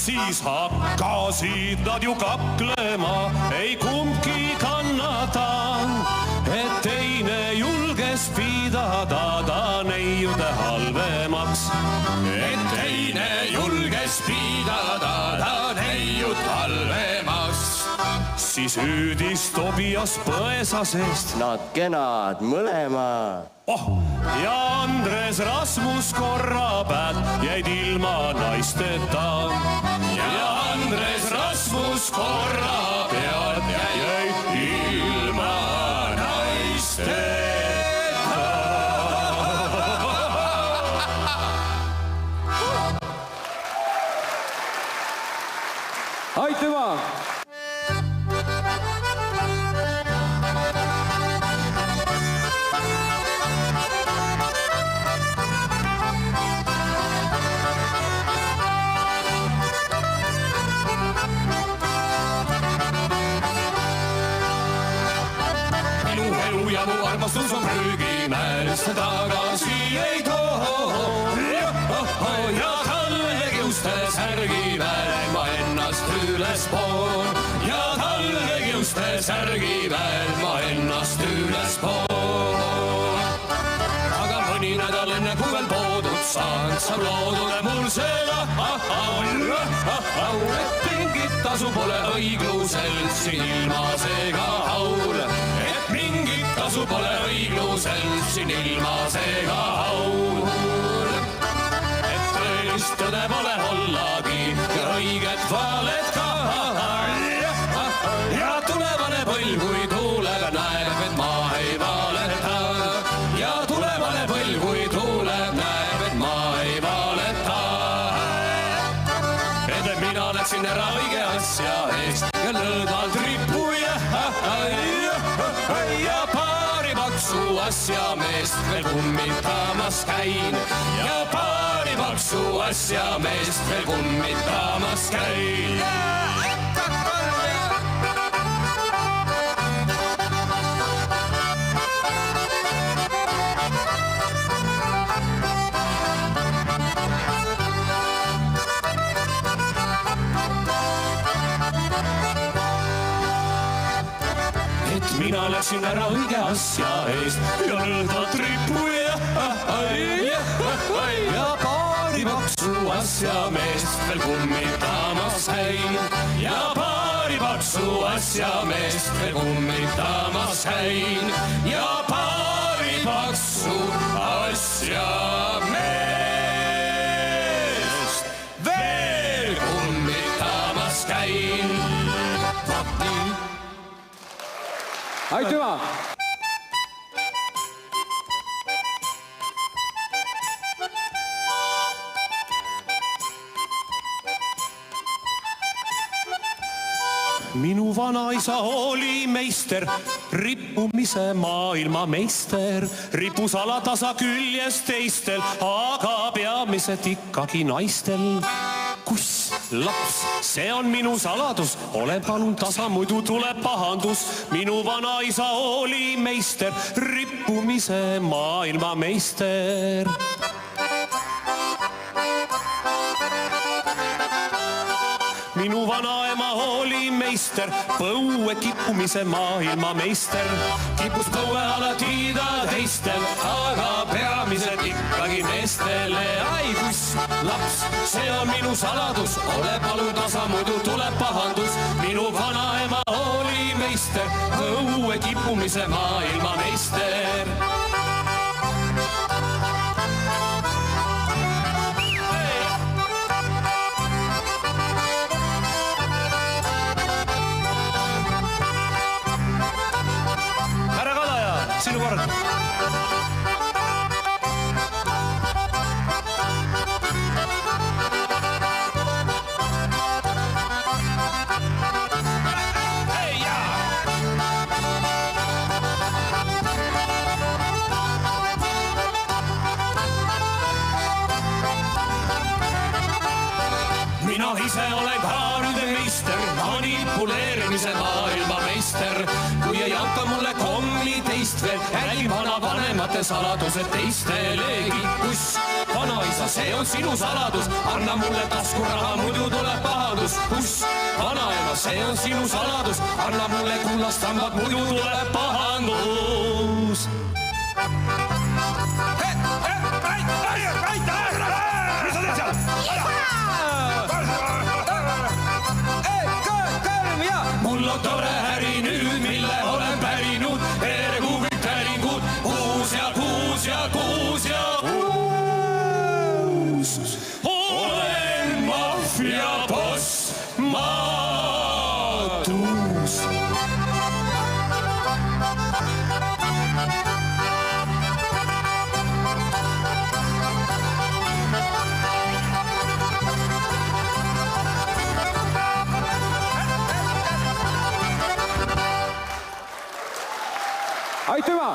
Siis hakkasid nad ju kaklema, ei kumbki kannata, et teine julges pidada ta neiude halvemaks. Et teine julges pidada ta neiud halvemaks. Siis hüüdis Tobias põesa seest, nad kenad mõlemad. Ja Andres Rasmus korrapäev jäid ilma naisteta. Ja Andres Rasmus korrapead jäid ilma naisteta. Aitüma! Ja mu armastus on prügimäest tagasi ei too. Ja talle kiuste särgi väel ma ennast üles poon. Ja talle kiuste särgi väel ma ennast üles poon. Aga mõni nädal enne kui veel poodud saan, saab loodule mul seda. Et mingit tasu pole õiglusel siin ilma seega haul. Et mingit tasu pole õiglusel siin ilma seega haul. Et tõelist tõde pole ollagi ja õiget valet ka. Ja tulevane põlv kui tuuleb näeb, et ma ei valeta. Ja tulevane põlv kui tuuleb näeb, et ma ei valeta. Et mina läksin ära õige asja eest ja lõõdvalt rippuja. Ja paari paksu asja meest veel kummitamas käin. Ja paari paksu asja meest veel kummitamas käin. Mina läksin ära õige asja eest ja lõõdvalt rippuja. Ja paari paksu asja meest veel kummitamas käin. Ja paari paksu asja meest veel kummitamas käin. Ja paari paksu asja meest veel kummitamas käin. Aitüma! Minu vanaisa oli meister, rippumise maailmameister. Rippus alatasa küljes teistel, aga peamiselt ikkagi naistel. Kuss, laps, see on minu saladus, ole palun tasa, muidu tuleb pahandus. Minu vanaisa oli meister, rippumise maailmameister. minu vanaema oli meister, põue kippumise maailmameister. Kipus põue alati ta teistel, aga peamised ikkagi meestele. Ai kuss, laps, see on minu saladus, ole palun tasa, muidu tuleb pahandus. Minu vanaema oli meister, põue kippumise maailmameister. Sinu kord. Mina ise olen kaaride meister, manipuleerimise maailmameister. Kui ei anka mulle kommi teist veel, räägin vana vanemate saladused teistelegi. Kus vanaisa, see on sinu saladus, anna mulle taskuraha, muidu tuleb pahandus. Kus vanaema, see on sinu saladus, anna mulle kullastambad, muidu tuleb pahandus. Mul on tore äri nüüd, mille olen pärinud, Erguvik päringud, kuus ja kuus ja kuus ja kuus. Olen maffia boss, Matus. Aitüma!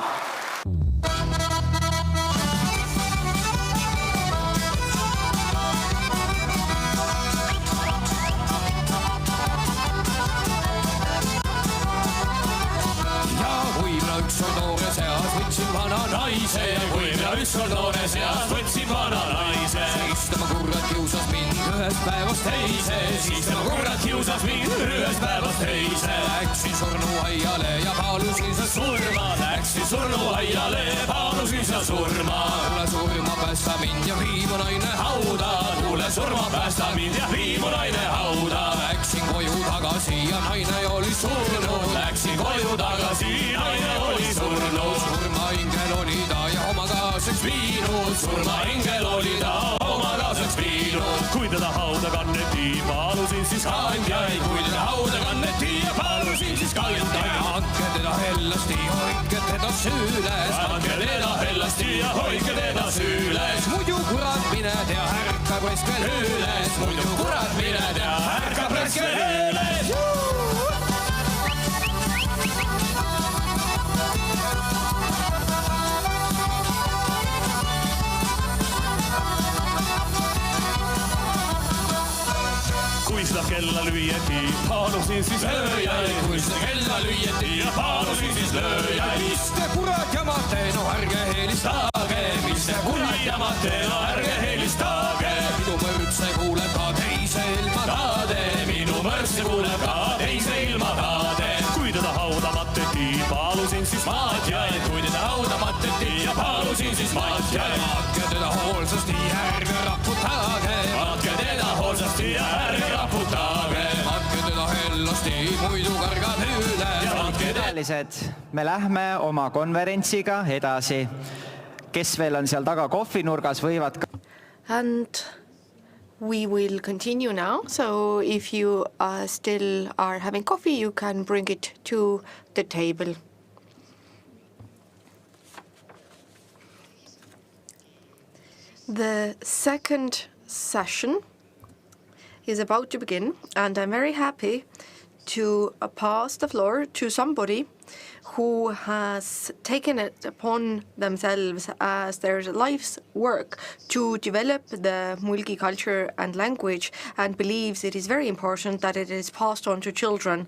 Ükskord noore seas võtsin vana naise ja kui mina ükskord noore seas võtsin vana naise. Siis tema kurrat kiusas mind ühest päevast teise, siis tema kurrat kiusas mind ühest päevast teise. Läksin surnuaiale ja paalusin sa surma, läksin surnuaiale ja paalusin sa surma. Tule surma päästa mind ja vii mu naine hauda, tule surma päästa mind ja vii mu naine hauda. Läksin koju tagasi ja naine oli surnud, läksin koju tagasi, naine oli surnud. Surmaingel oli ta ja oma kaaseks viinud, surmaingel oli ta oma kaaseks viinud. Kui teda hauda kanneti, paalusin siis kandjaid, kui teda hauda kanneti ja paalusin siis kandjaid. Andke teda hellasti, hoidke teda süüles, andke teda hellasti ja hoidke teda süüles. Muidu kurat mine tea, ärkab reskel üles, muidu kurat mine tea, ärkab reskel üles. Kui seda kella lüüeti, paalusin siis lööjaid. Kui seda kella lüüeti ja paalusin siis lööjaid. Mis te kurat jamate, no ärge helistage. Mis te kurat jamate, no ärge helistage. Minu mõrtse kuuleb ka teise ilmataade. Minu mõrtse kuuleb ka teise ilmataade. Kui teda hauda mateti, paalusin siis maatjaid. Kui teda hauda mateti ja paalusin siis maatjaid. Vaatke teda hoolsasti, ärge raputage. Vaatke teda hoolsasti ja ärge raputage. Vaatke teda hellasti, muidu kargab üle. Me lähme oma konverentsiga edasi. Kes veel on seal taga kohvinurgas, võivad... And we will continue now. So if you still are having coffee, you can bring it to the table. The second session is about to begin, and I'm very happy to pass the floor to somebody who has taken it upon themselves as their life's work to develop the Mulgi culture and language, and believes it is very important that it is passed on to children.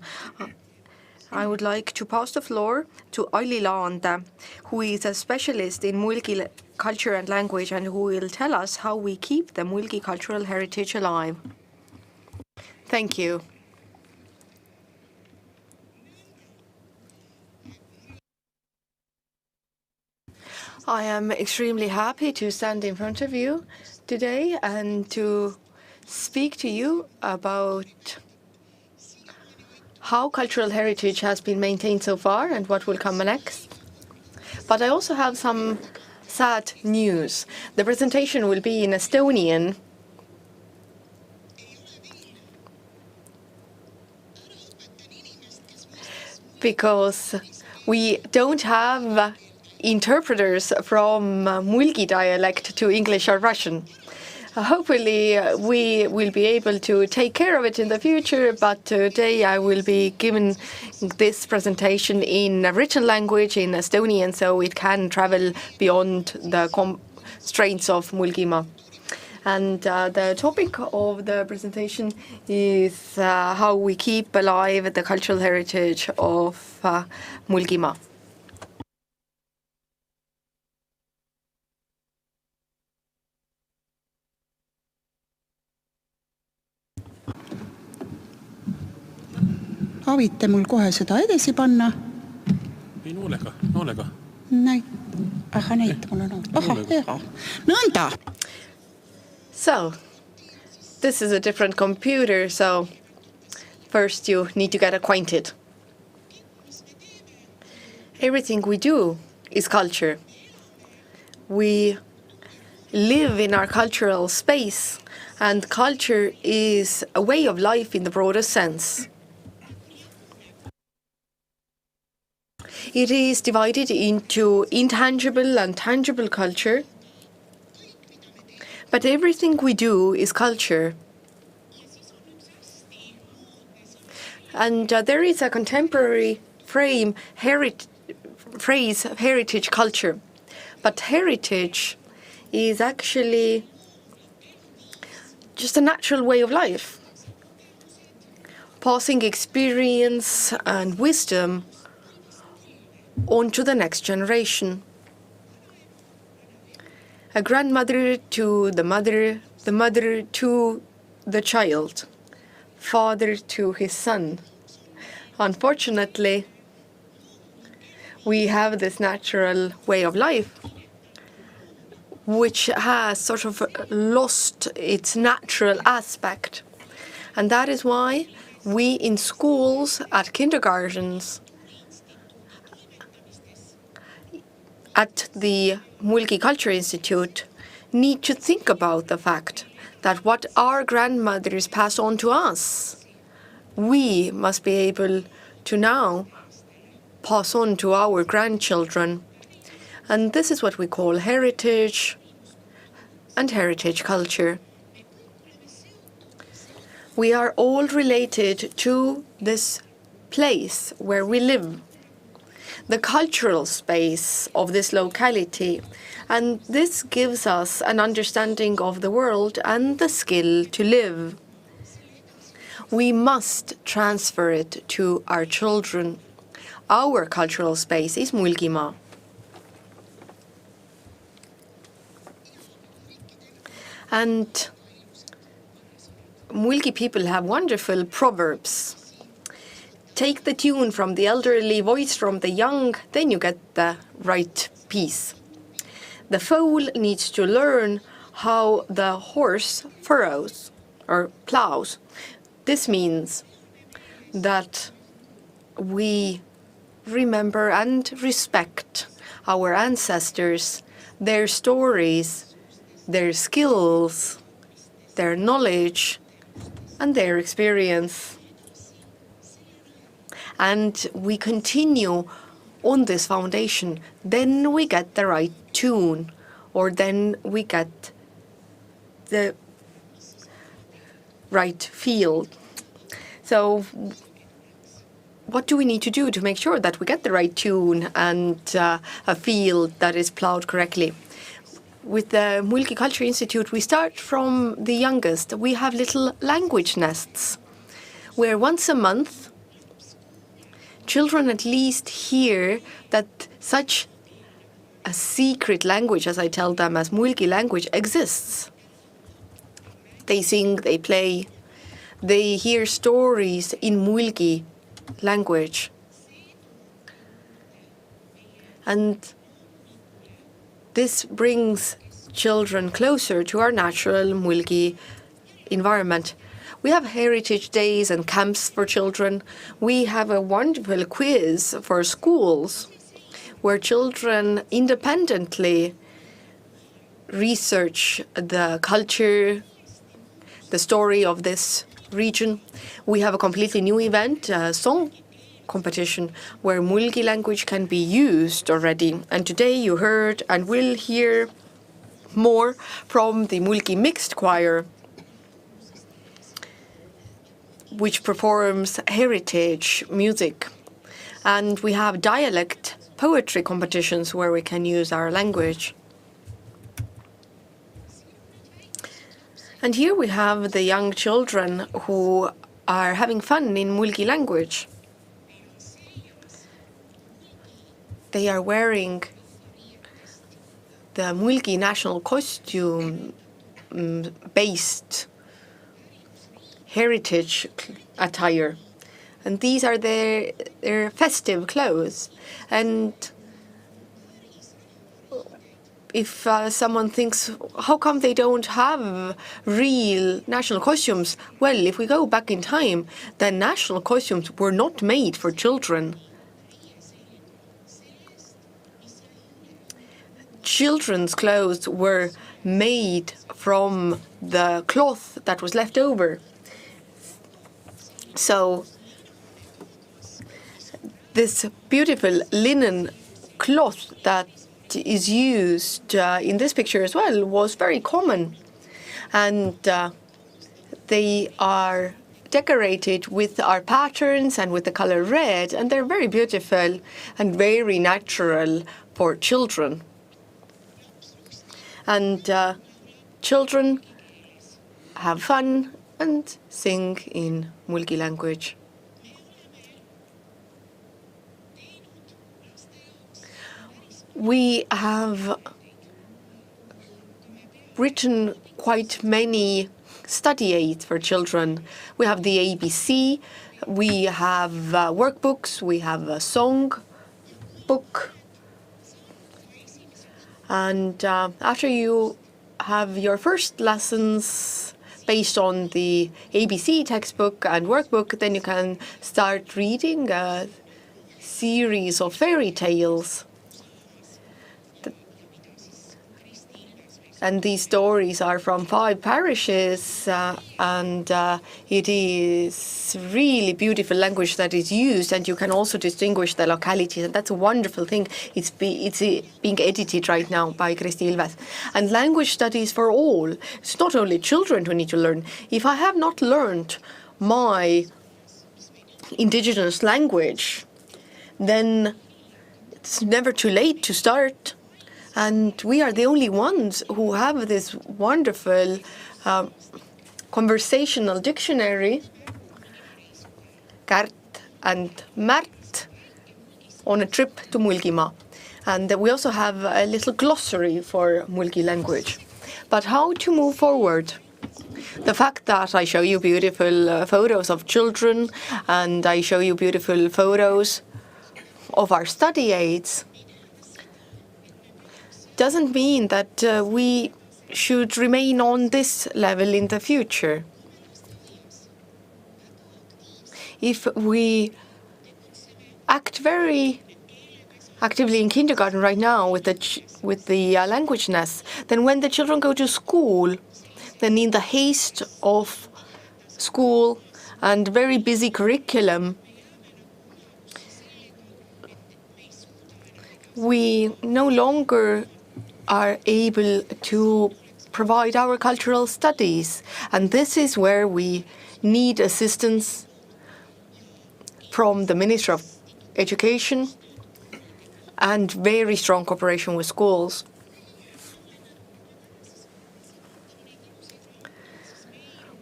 I would like to pass the floor to Aili Laande, who is a specialist in Mulgi culture and language, and who will tell us how we keep the Mulgi cultural heritage alive. Thank you. I am extremely happy to stand in front of you today and to speak to you about how cultural heritage has been maintained so far and what will come next. But I also have some sad news. The presentation will be in Estonian. Because we don't have interpreters from Mulgi dialect to English or Russian. Hopefully we will be able to take care of it in the future, but today I will be giving this presentation in a written language, in Estonian, so it can travel beyond the constraints of Mulgimaa. And the topic of the presentation is how we keep alive the cultural heritage of Mulgimaa. Avite mul kohe seda edasi panna. Ei noolega. Aha, näita mulle noole. Aha, hea. Nõnda. So, this is a different computer, so first you need to get acquainted. Everything we do is culture. We live in our cultural space, and culture is a way of life in the broadest sense. It is divided into intangible and tangible culture, but everything we do is culture. And there is a contemporary phrase, heritage culture. But heritage is actually just a natural way of life, passing experience and wisdom on to the next generation. A grandmother to the mother to the child, father to his son. Unfortunately, we have this natural way of life which has sort of lost its natural aspect. And that is why we in schools, at kindergartens, at the Mulgi Culture Institute, need to think about the fact that what our grandmothers pass on to us, we must be able to now pass on to our grandchildren. And this is what we call heritage and heritage culture. We are all related to this place where we live, the cultural space of this locality, and this gives us an understanding of the world and the skill to live. We must transfer it to our children. Our cultural space is Mulgimaa. And Mulgi people have wonderful proverbs. Take the tune from the elderly, voice from the young, then you get the right piece. The foal needs to learn how the horse furrows or plows. This means that we remember and respect our ancestors, their stories, their skills, their knowledge, and their experience. And we continue on this foundation, then we get the right tune, or then we get the right field. So what do we need to do to make sure that we get the right tune and a field that is plowed correctly? With the Mulgi Culture Institute, we start from the youngest. We have little language nests where once a month children at least hear that such a secret language, as I tell them, as Mulgi language exists. They sing, they play, They hear stories in Mulgi language. And this brings children closer to our natural Mulgi environment. We have heritage days and camps for children. We have a wonderful quiz for schools where children independently research the culture, the story of this region. We have a completely new event, a song competition, where Mulgi language can be used already. And today you heard and will hear more from the Mulgi Mixed Choir, which performs heritage music. And we have dialect poetry competitions where we can use our language. And here we have the young children who are having fun in Mulgi language. They are wearing the Mulgi national costume based heritage attire. And these are their festive clothes. And if someone thinks, how come they don't have real national costumes? Well, if we go back in time, the national costumes were not made for children. Children's clothes were made from the cloth that was left over. So this beautiful linen cloth that is used in this picture as well was very common. And they are decorated with our patterns and with the color red, and they're very beautiful and very natural for children. And children have fun and sing in Mulgi language. We have written quite many study aids for children. We have the ABC, we have workbooks, we have a song book. And after you have your first lessons based on the ABC textbook and workbook, then you can start reading a series of fairy tales. And these stories are from 5 parishes, and it is really beautiful language that is used, and you can also distinguish the localities, and that's a wonderful thing. It's being edited right now by Kristi Ilves. And language studies for all. It's not only children who need to learn. If I have not learned my indigenous language, then it's never too late to start. And we are the only ones who have this wonderful conversational dictionary, Kärt and Märt, on a trip to Mulgimaa. And we also have a little glossary for Mulgi language. But how to move forward? The fact that I show you beautiful photos of children and I show you beautiful photos of our study aids doesn't mean that we should remain on this level in the future. If we act very actively in kindergarten right now with the languageness, then when the children go to school, then in the haste of school and very busy curriculum, we no longer are able to provide our cultural studies. And this is where we need assistance from the Ministry of Education and very strong cooperation with schools.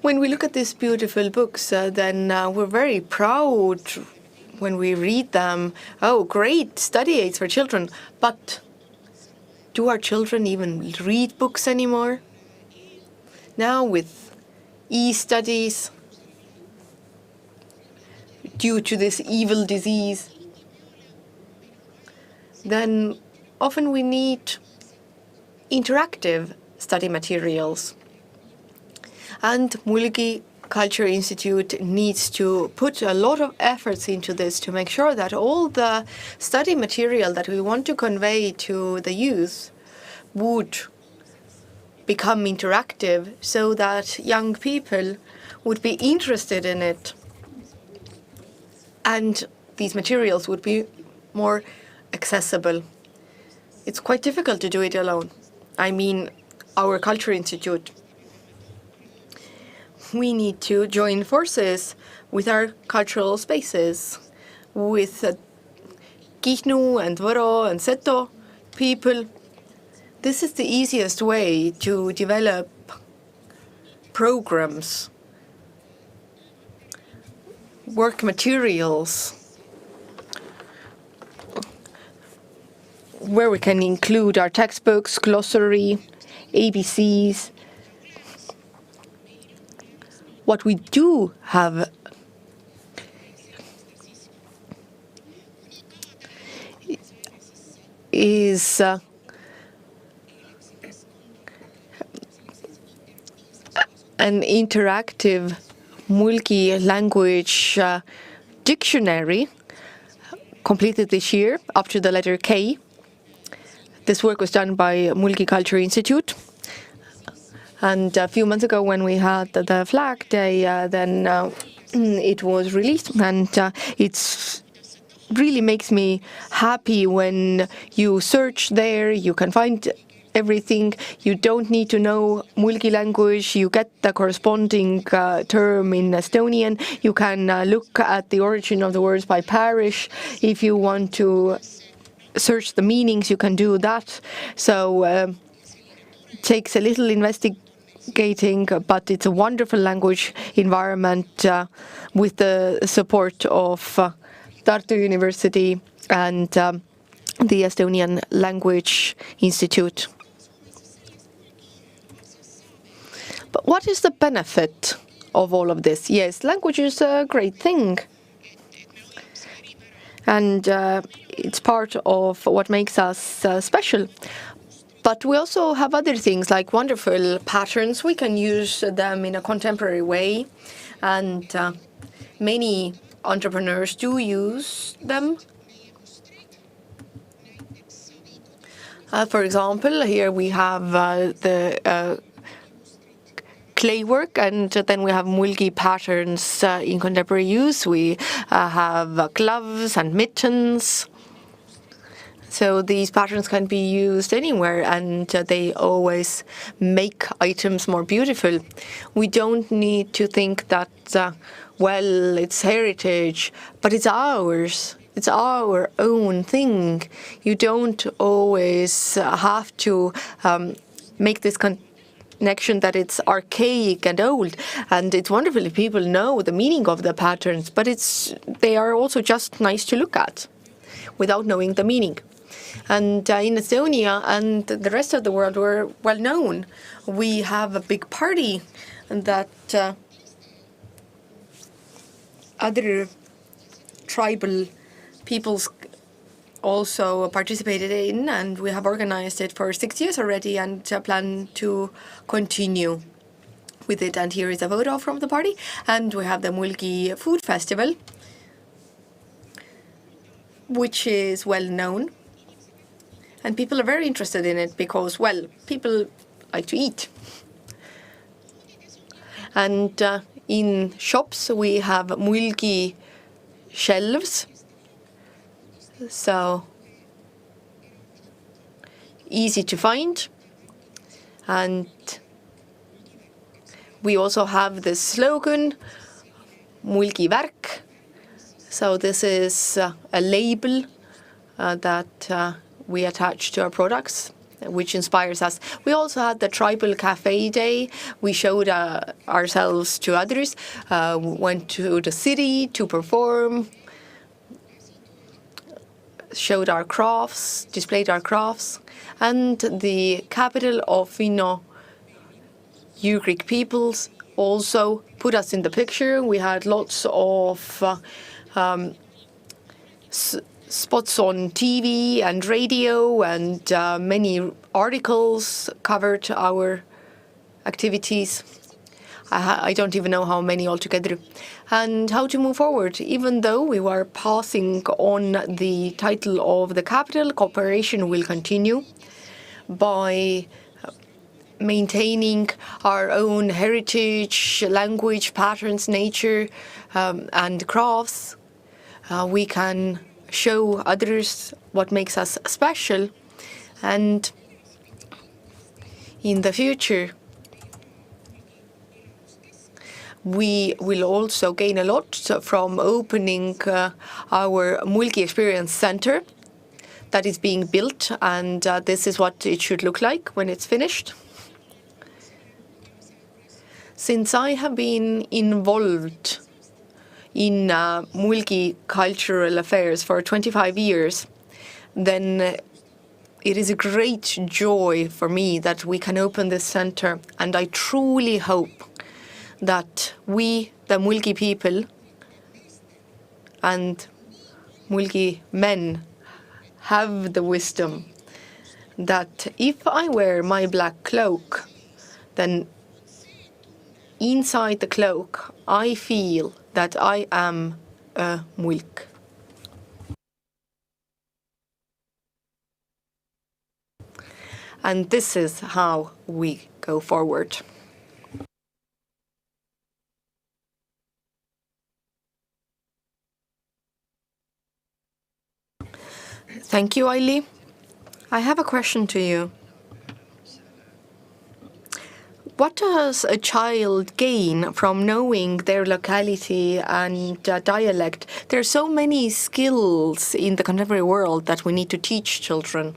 When we look at these beautiful books, then we're very proud when we read them. Oh, great study aids for children. But do our children even read books anymore? Now with e-studies, due to this evil disease, then often we need interactive study materials. And Mulgi Culture Institute needs to put a lot of efforts into this to make sure that all the study material that we want to convey to the youth would become interactive so that young people would be interested in it. And these materials would be more accessible. It's quite difficult to do it alone. I mean, our Culture Institute. We need to join forces with our cultural spaces, with Kihnu and Võro and Seto people. This is the easiest way to develop programs, work materials, where we can include our textbooks, glossary, ABCs. What we do have is an interactive Mulgi language dictionary completed this year up to the letter K. This work was done by Mulgi Culture Institute. And a few months ago when we had the Flag Day, then it was released. And it really makes me happy when you search there, you can find everything. You don't need to know Mulgi language. You get the corresponding term in Estonian. You can look at the origin of the words by parish. If you want to search the meanings, you can do that. So it takes a little investigating, but it's a wonderful language environment with the support of Tartu University and the Estonian Language Institute. But what is the benefit of all of this? Yes, language is a great thing. And it's part of what makes us special. But we also have other things like wonderful patterns. We can use them in a contemporary way. And many entrepreneurs do use them. For example, here we have the clay work, and then we have Mulgi patterns in contemporary use. We have gloves and mittens. So these patterns can be used anywhere, and they always make items more beautiful. We don't need to think that, well, it's heritage, but it's ours. It's our own thing. You don't always have to make this connection that it's archaic and old. And it's wonderful if people know the meaning of the patterns, but they are also just nice to look at without knowing the meaning. And in Estonia and the rest of the world, we're well known. We have a big party that other tribal peoples also participated in, and we have organized it for 6 years already and plan to continue with it. And here is a photo from the party. And we have the Mulgi Food Festival, which is well known. And people are very interested in it because, well, people like to eat. And in shops, we have Mulgi shelves. So easy to find. And we also have the slogan, Mulgi Värk. So this is a label that we attach to our products, which inspires us. We also had the Tribal Cafe Day. We showed ourselves to others, went to the city to perform, showed our crafts, displayed our crafts. And the capital of Finno-Ugric peoples also put us in the picture. We had lots of spots on TV and radio, and many articles covered our activities. I don't even know how many altogether. And how to move forward. Even though we were passing on the title of the capital, cooperation will continue by maintaining our own heritage, language, patterns, nature, and crafts. We can show others what makes us special, and in the future we will also gain a lot from opening our Mulgi Experience Center that is being built, and this is what it should look like when it's finished. Since I have been involved in Mulgi cultural affairs for 25 years, then it is a great joy for me that we can open this center, and I truly hope that we, the Mulgi people and Mulgi men, have the wisdom that if I wear my black cloak, then inside the cloak I feel that I am a Mulk. And this is how we go forward. Thank you, Aili. I have a question to you. What does a child gain from knowing their locality and dialect? There are so many skills in the contemporary world that we need to teach children.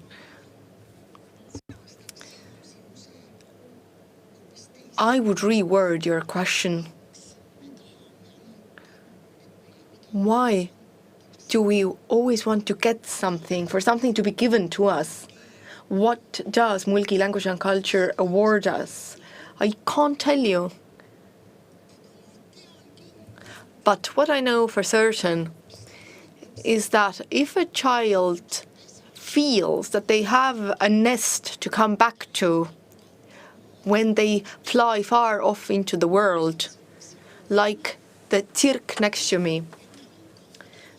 I would reword your question. Why do we always want to get something, for something to be given to us? What does Mulgi Language and Culture award us? I can't tell you. But what I know for certain is that if a child feels that they have a nest to come back to when they fly far off into the world, like the Tirk next to me,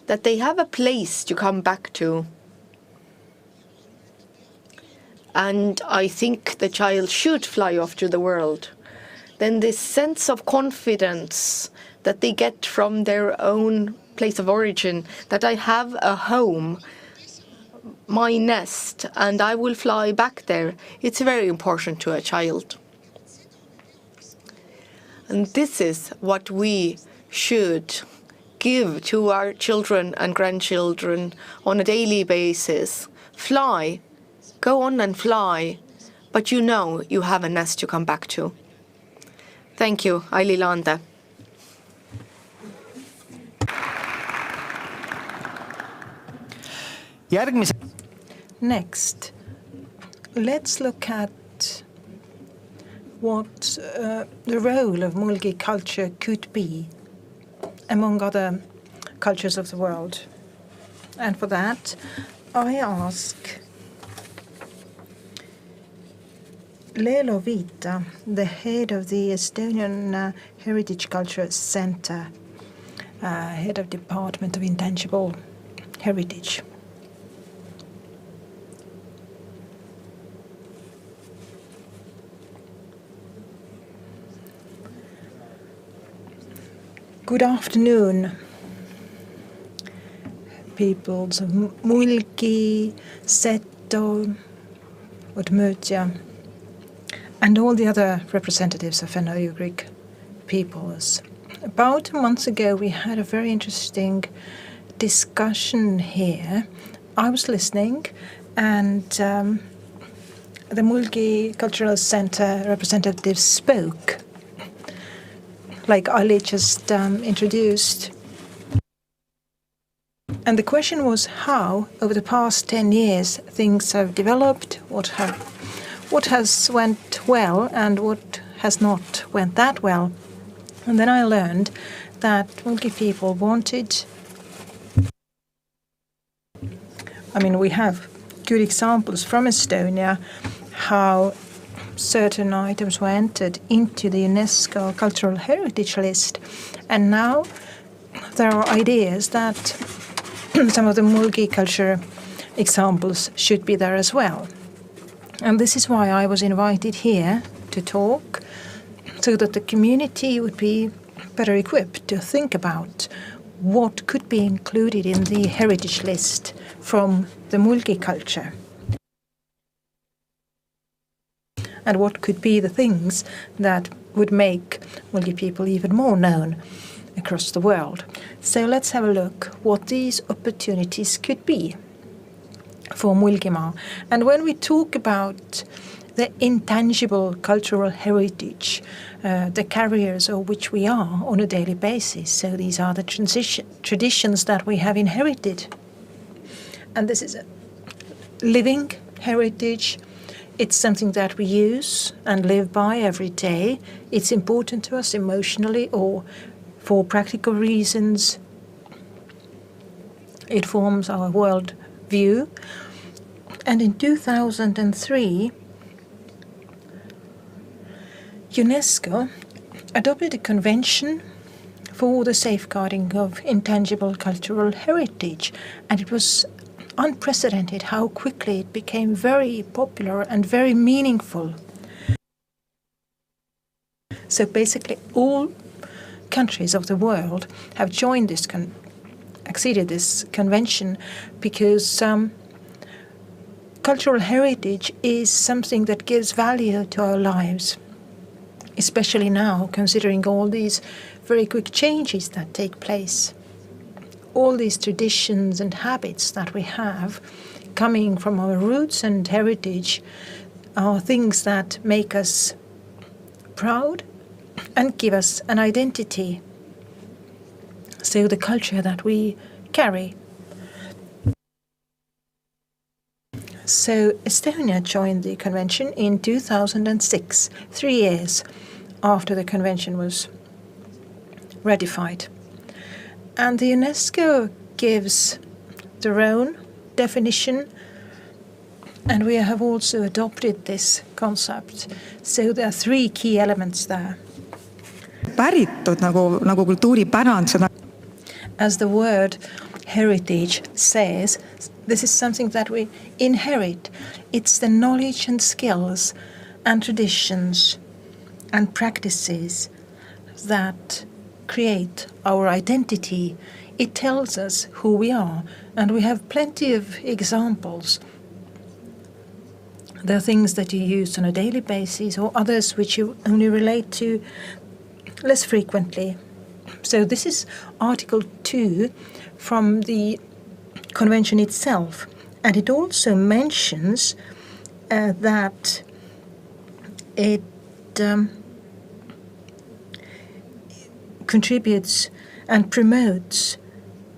that they have a place to come back to. And I think the child should fly off to the world. Then this sense of confidence that they get from their own place of origin, that I have a home, my nest, and I will fly back there, it's very important to a child. And this is what we should give to our children and grandchildren on a daily basis. Fly. Go on and fly, but you know you have a nest to come back to. Thank you, Aili Laande. Next, let's look at what the role of Mulgi culture could be among other cultures of the world. And for that, I ask Leelo Viita, the head of the Estonian Heritage Culture Center, head of Department of Intangible Heritage. Good afternoon, peoples of Mulgi, Seto, Udmurtia, and all the other representatives of Fenno-Ugric peoples. About a month ago, we had a very interesting discussion here. I was listening, and the Mulgi Cultural Center representative spoke, like Ali just introduced. And the question was how, over the past 10 years, things have developed, what has went well and what has not went that well. And then I learned that Mulgi people wanted I mean, we have good examples from Estonia how certain items were entered into the UNESCO Cultural Heritage List, and now there are ideas that some of the Mulgi culture examples should be there as well. And this is why I was invited here to talk, so that the community would be better equipped to think about what could be included in the heritage list from the Mulgi culture. And what could be the things that would make Mulgi people even more known across the world. So let's have a look what these opportunities could be for Mulgimaa. And when we talk about the intangible cultural heritage, the carriers of which we are on a daily basis, so these are the traditions that we have inherited. And this is a living heritage. It's something that we use and live by every day. It's important to us emotionally or for practical reasons. It forms our world view. And in 2003, UNESCO adopted a convention for the safeguarding of intangible cultural heritage, and it was unprecedented how quickly it became very popular and very meaningful. So basically all countries of the world have joined this acceded this convention because cultural heritage is something that gives value to our lives, especially now considering all these very quick changes that take place. All these traditions and habits that we have coming from our roots and heritage are things that make us proud and give us an identity. So the culture that we carry. So Estonia joined the convention in 2006, 3 years after the convention was ratified. And the UNESCO gives their own definition, and we have also adopted this concept. So there are 3 key elements there. Päritud nagu kultuuripärand, seda. As the word heritage says, this is something that we inherit. It's the knowledge and skills and traditions and practices that create our identity. It tells us who we are, and we have plenty of examples. There are things that you use on a daily basis or others which you only relate to less frequently. So this is Article 2 from the convention itself, and it also mentions that it contributes and promotes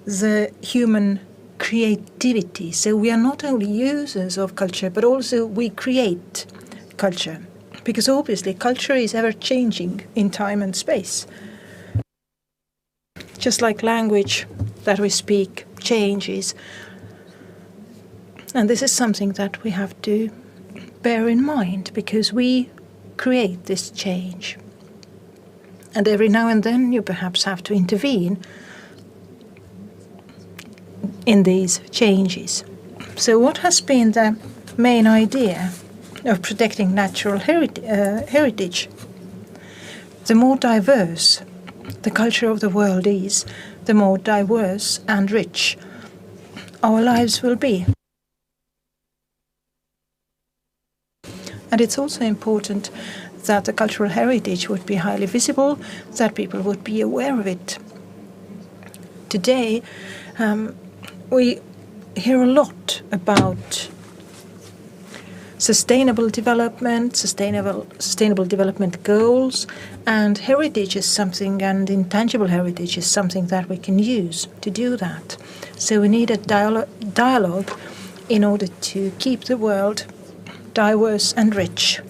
the human creativity. So we are not only users of culture, but also we create culture. Because obviously culture is ever changing in time and space. Just like language that we speak changes. And this is something that we have to bear in mind, because we create this change. And every now and then you perhaps have to intervene in these changes. So what has been the main idea of protecting natural heritage? The more diverse the culture of the world is, the more diverse and rich our lives will be. And it's also important that the cultural heritage would be highly visible, that people would be aware of it. Today, we hear a lot about sustainable development, sustainable development goals, and heritage is something, and intangible heritage is something that we can use to do that. So we need a dialogue in order to keep the world diverse and rich.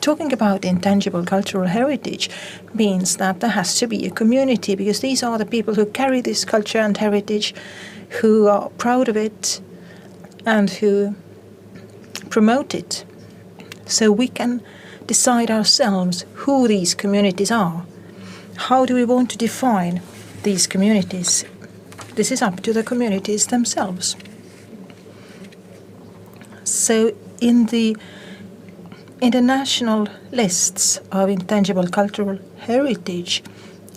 talking about intangible cultural heritage means that there has to be a community, because these are the people who carry this culture and heritage, who are proud of it and who promote it. So we can decide ourselves who these communities are. How do we want to define these communities? This is up to the communities themselves. So in the international lists of intangible cultural heritage,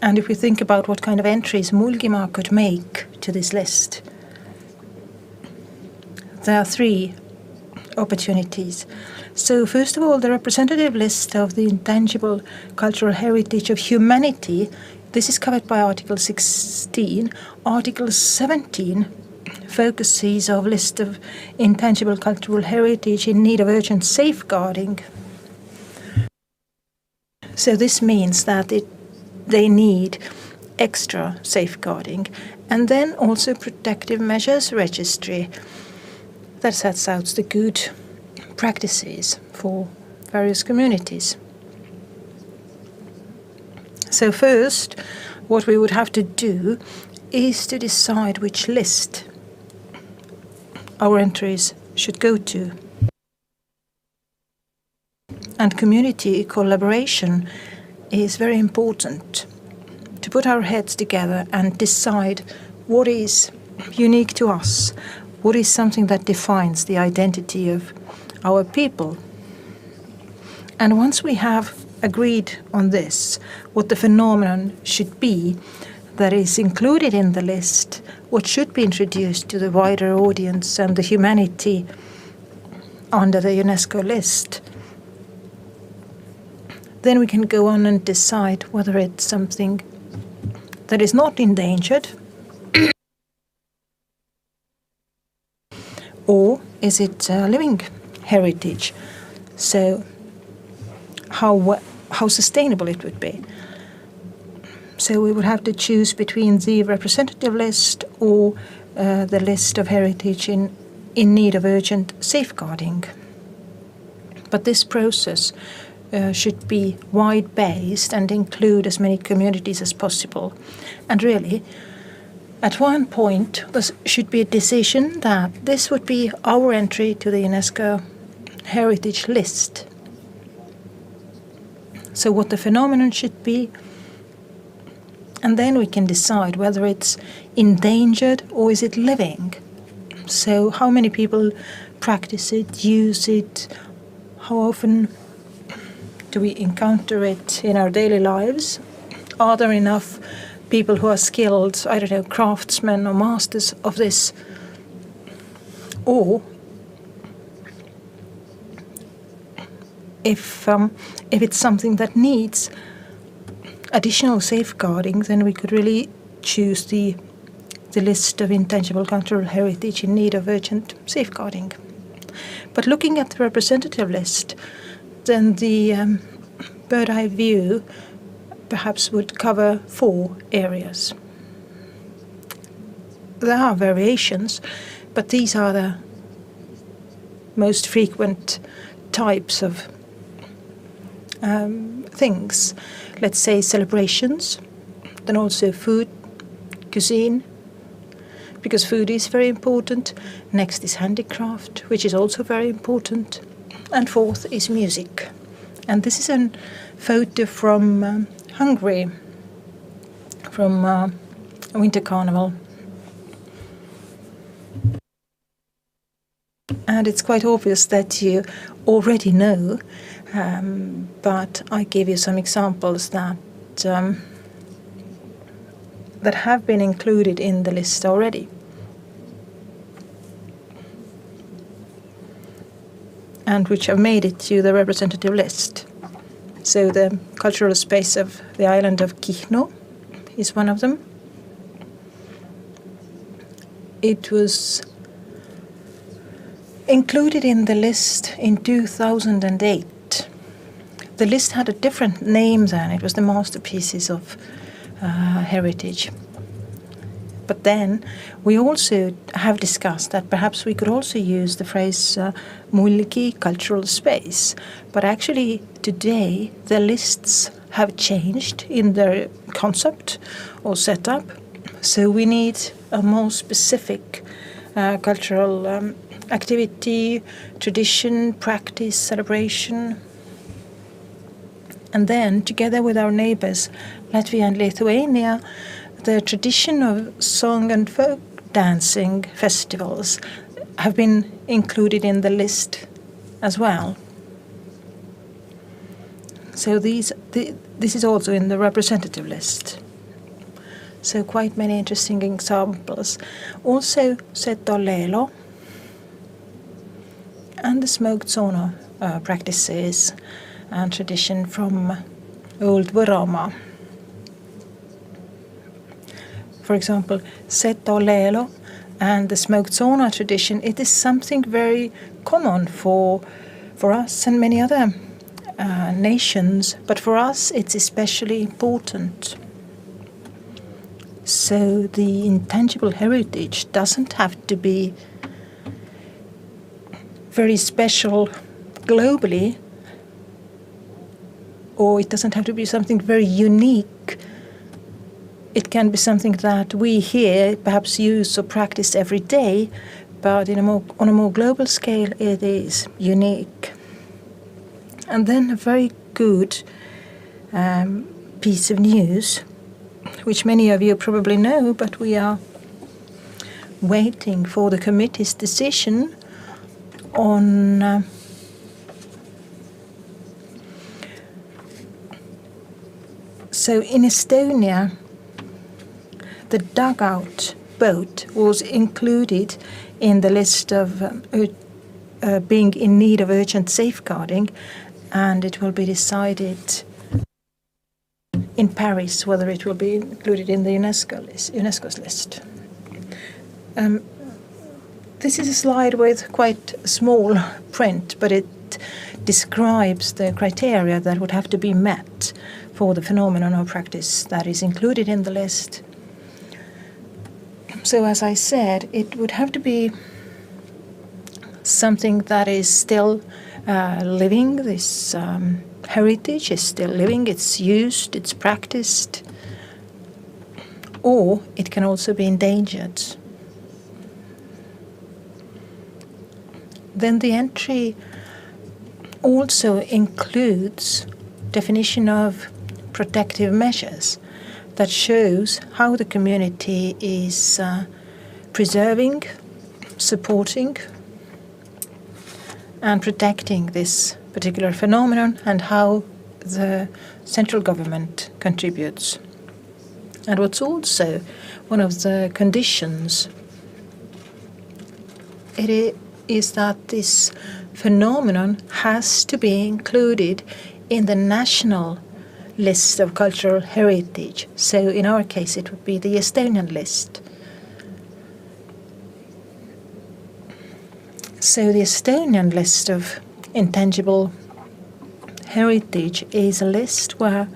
and if we think about what kind of entries Mulgimaa could make to this list, there are 3 opportunities. So first of all, the representative list of the intangible cultural heritage of humanity, this is covered by Article 16. Article 17 focuses on a list of intangible cultural heritage in need of urgent safeguarding. So this means that they need extra safeguarding. And then also protective measures registry that sets out the good practices for various communities. So first, what we would have to do is to decide which list our entries should go to. And community collaboration is very important, to put our heads together and decide what is unique to us, what is something that defines the identity of our people. And once we have agreed on this, what the phenomenon should be that is included in the list, what should be introduced to the wider audience and the humanity under the UNESCO list, then we can go on and decide whether it's something that is not endangered or is it a living heritage. So how sustainable it would be. So we would have to choose between the representative list or the list of heritage in need of urgent safeguarding. But this process should be wide-based and include as many communities as possible. And really, at one point, there should be a decision that this would be our entry to the UNESCO heritage list. So what the phenomenon should be, and then we can decide whether it's endangered or is it living. So how many people practice it, use it, how often do we encounter it in our daily lives? Are there enough people who are skilled, I don't know, craftsmen or masters of this? Or if it's something that needs additional safeguarding, then we could really choose the list of intangible cultural heritage in need of urgent safeguarding. But looking at the representative list, then the bird-eye view perhaps would cover 4 areas. There are variations, but these are the most frequent types of things. Let's say celebrations, then also food, cuisine, because food is very important. Next is handicraft, which is also very important. And 4th is music. And this is a photo from Hungary, from a winter carnival. And it's quite obvious that you already know, but I give you some examples that that have been included in the list already. And which have made it to the representative list. So the cultural space of the island of Kihnu is one of them. It was included in the list in 2008. The list had a different name then. It was the masterpieces of heritage. But then we also have discussed that perhaps we could also use the phrase Mulgi cultural space. But actually today the lists have changed in their concept or setup. So we need a more specific cultural activity, tradition, practice, celebration. And then, together with our neighbors, Latvia and Lithuania, the tradition of song and folk dancing festivals have been included in the list as well. So this is also in the representative list. So quite many interesting examples. Also Setolelo and the smoked sauna practices and tradition from old Võromaa. For example, Setolelo and the smoked sauna tradition, it is something very common for us and many other nations, but for us it's especially important. So the intangible heritage doesn't have to be very special globally, or it doesn't have to be something very unique. It can be something that we here perhaps use or practice every day, but on a more global scale it is unique. And then a very good piece of news, which many of you probably know, but we are waiting for the committee's decision on so in Estonia, the dugout boat was included in the list of being in need of urgent safeguarding, and it will be decided in Paris whether it will be included in the UNESCO's list. This is a slide with quite small print, but it describes the criteria that would have to be met for the phenomenon or practice that is included in the list. So as I said, it would have to be something that is still living. This heritage is still living, it's used, it's practiced, or it can also be endangered. Then the entry also includes definition of protective measures that shows how the community is preserving, supporting, and protecting this particular phenomenon, and how the central government contributes. And what's also one of the conditions is that this phenomenon has to be included in the national list of cultural heritage. So in our case it would be the Estonian list. So the Estonian list of intangible heritage is a list where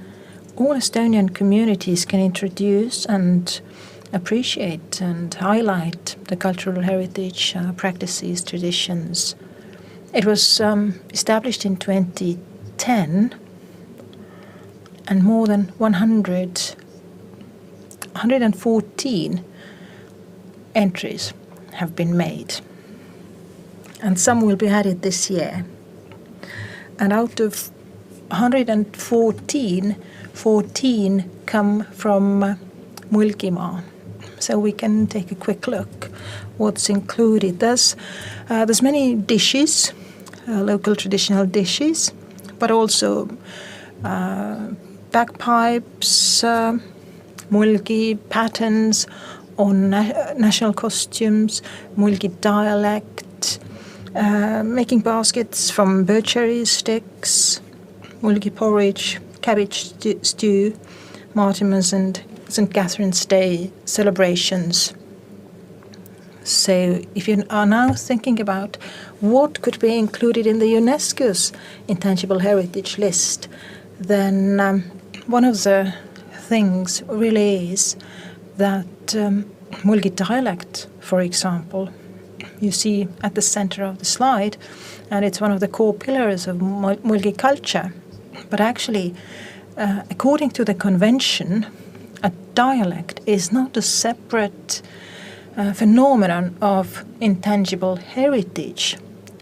all Estonian communities can introduce and appreciate and highlight the cultural heritage, practices, traditions. It was established in 2010, and more than 114 entries have been made. And some will be added this year. And out of 114, 14 come from Mulgimaa. So we can take a quick look what's included. There's many dishes, local traditional dishes, but also bagpipes, Mulgi patterns on national costumes, Mulgi dialect, making baskets from birch cherry sticks, Mulgi porridge, cabbage stew, Martimas and St. Catherine's Day celebrations. So if you are now thinking about what could be included in the UNESCO's intangible heritage list, then one of the things really is that Mulgi dialect, for example, you see at the center of the slide, and it's one of the core pillars of Mulgi culture. But actually, according to the convention, a dialect is not a separate phenomenon of intangible heritage.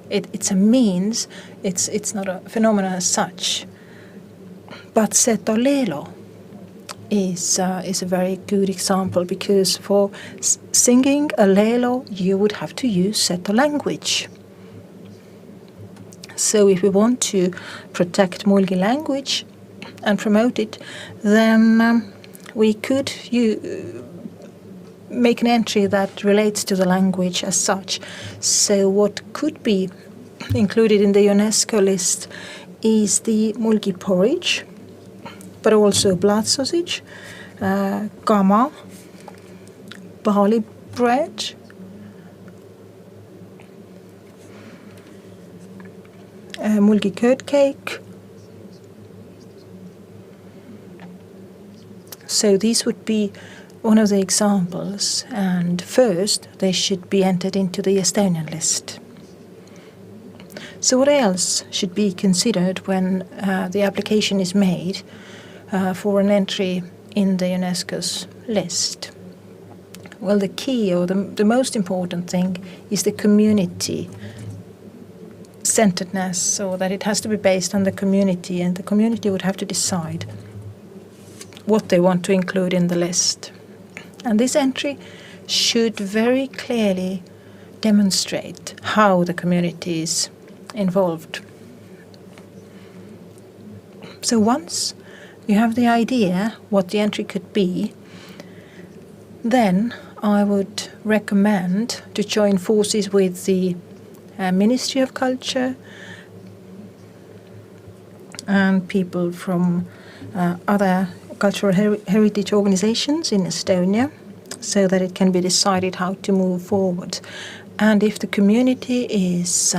It's a means, it's not a phenomenon as such. But Setolelo is a very good example, because for singing a lelo you would have to use Seto language. So if we want to protect Mulgi language and promote it, then we could make an entry that relates to the language as such. So what could be included in the UNESCO list is the Mulgi porridge, but also blood sausage, kama, barley bread, Mulgi curd cake. So these would be one of the examples, and first they should be entered into the Estonian list. So what else should be considered when the application is made for an entry in the UNESCO's list? Well, the key or the most important thing is the community centeredness, so that it has to be based on the community, and the community would have to decide what they want to include in the list. And this entry should very clearly demonstrate how the community is involved. So once you have the idea what the entry could be, then I would recommend to join forces with the Ministry of Culture and people from other cultural heritage organizations in Estonia, so that it can be decided how to move forward. And if the community is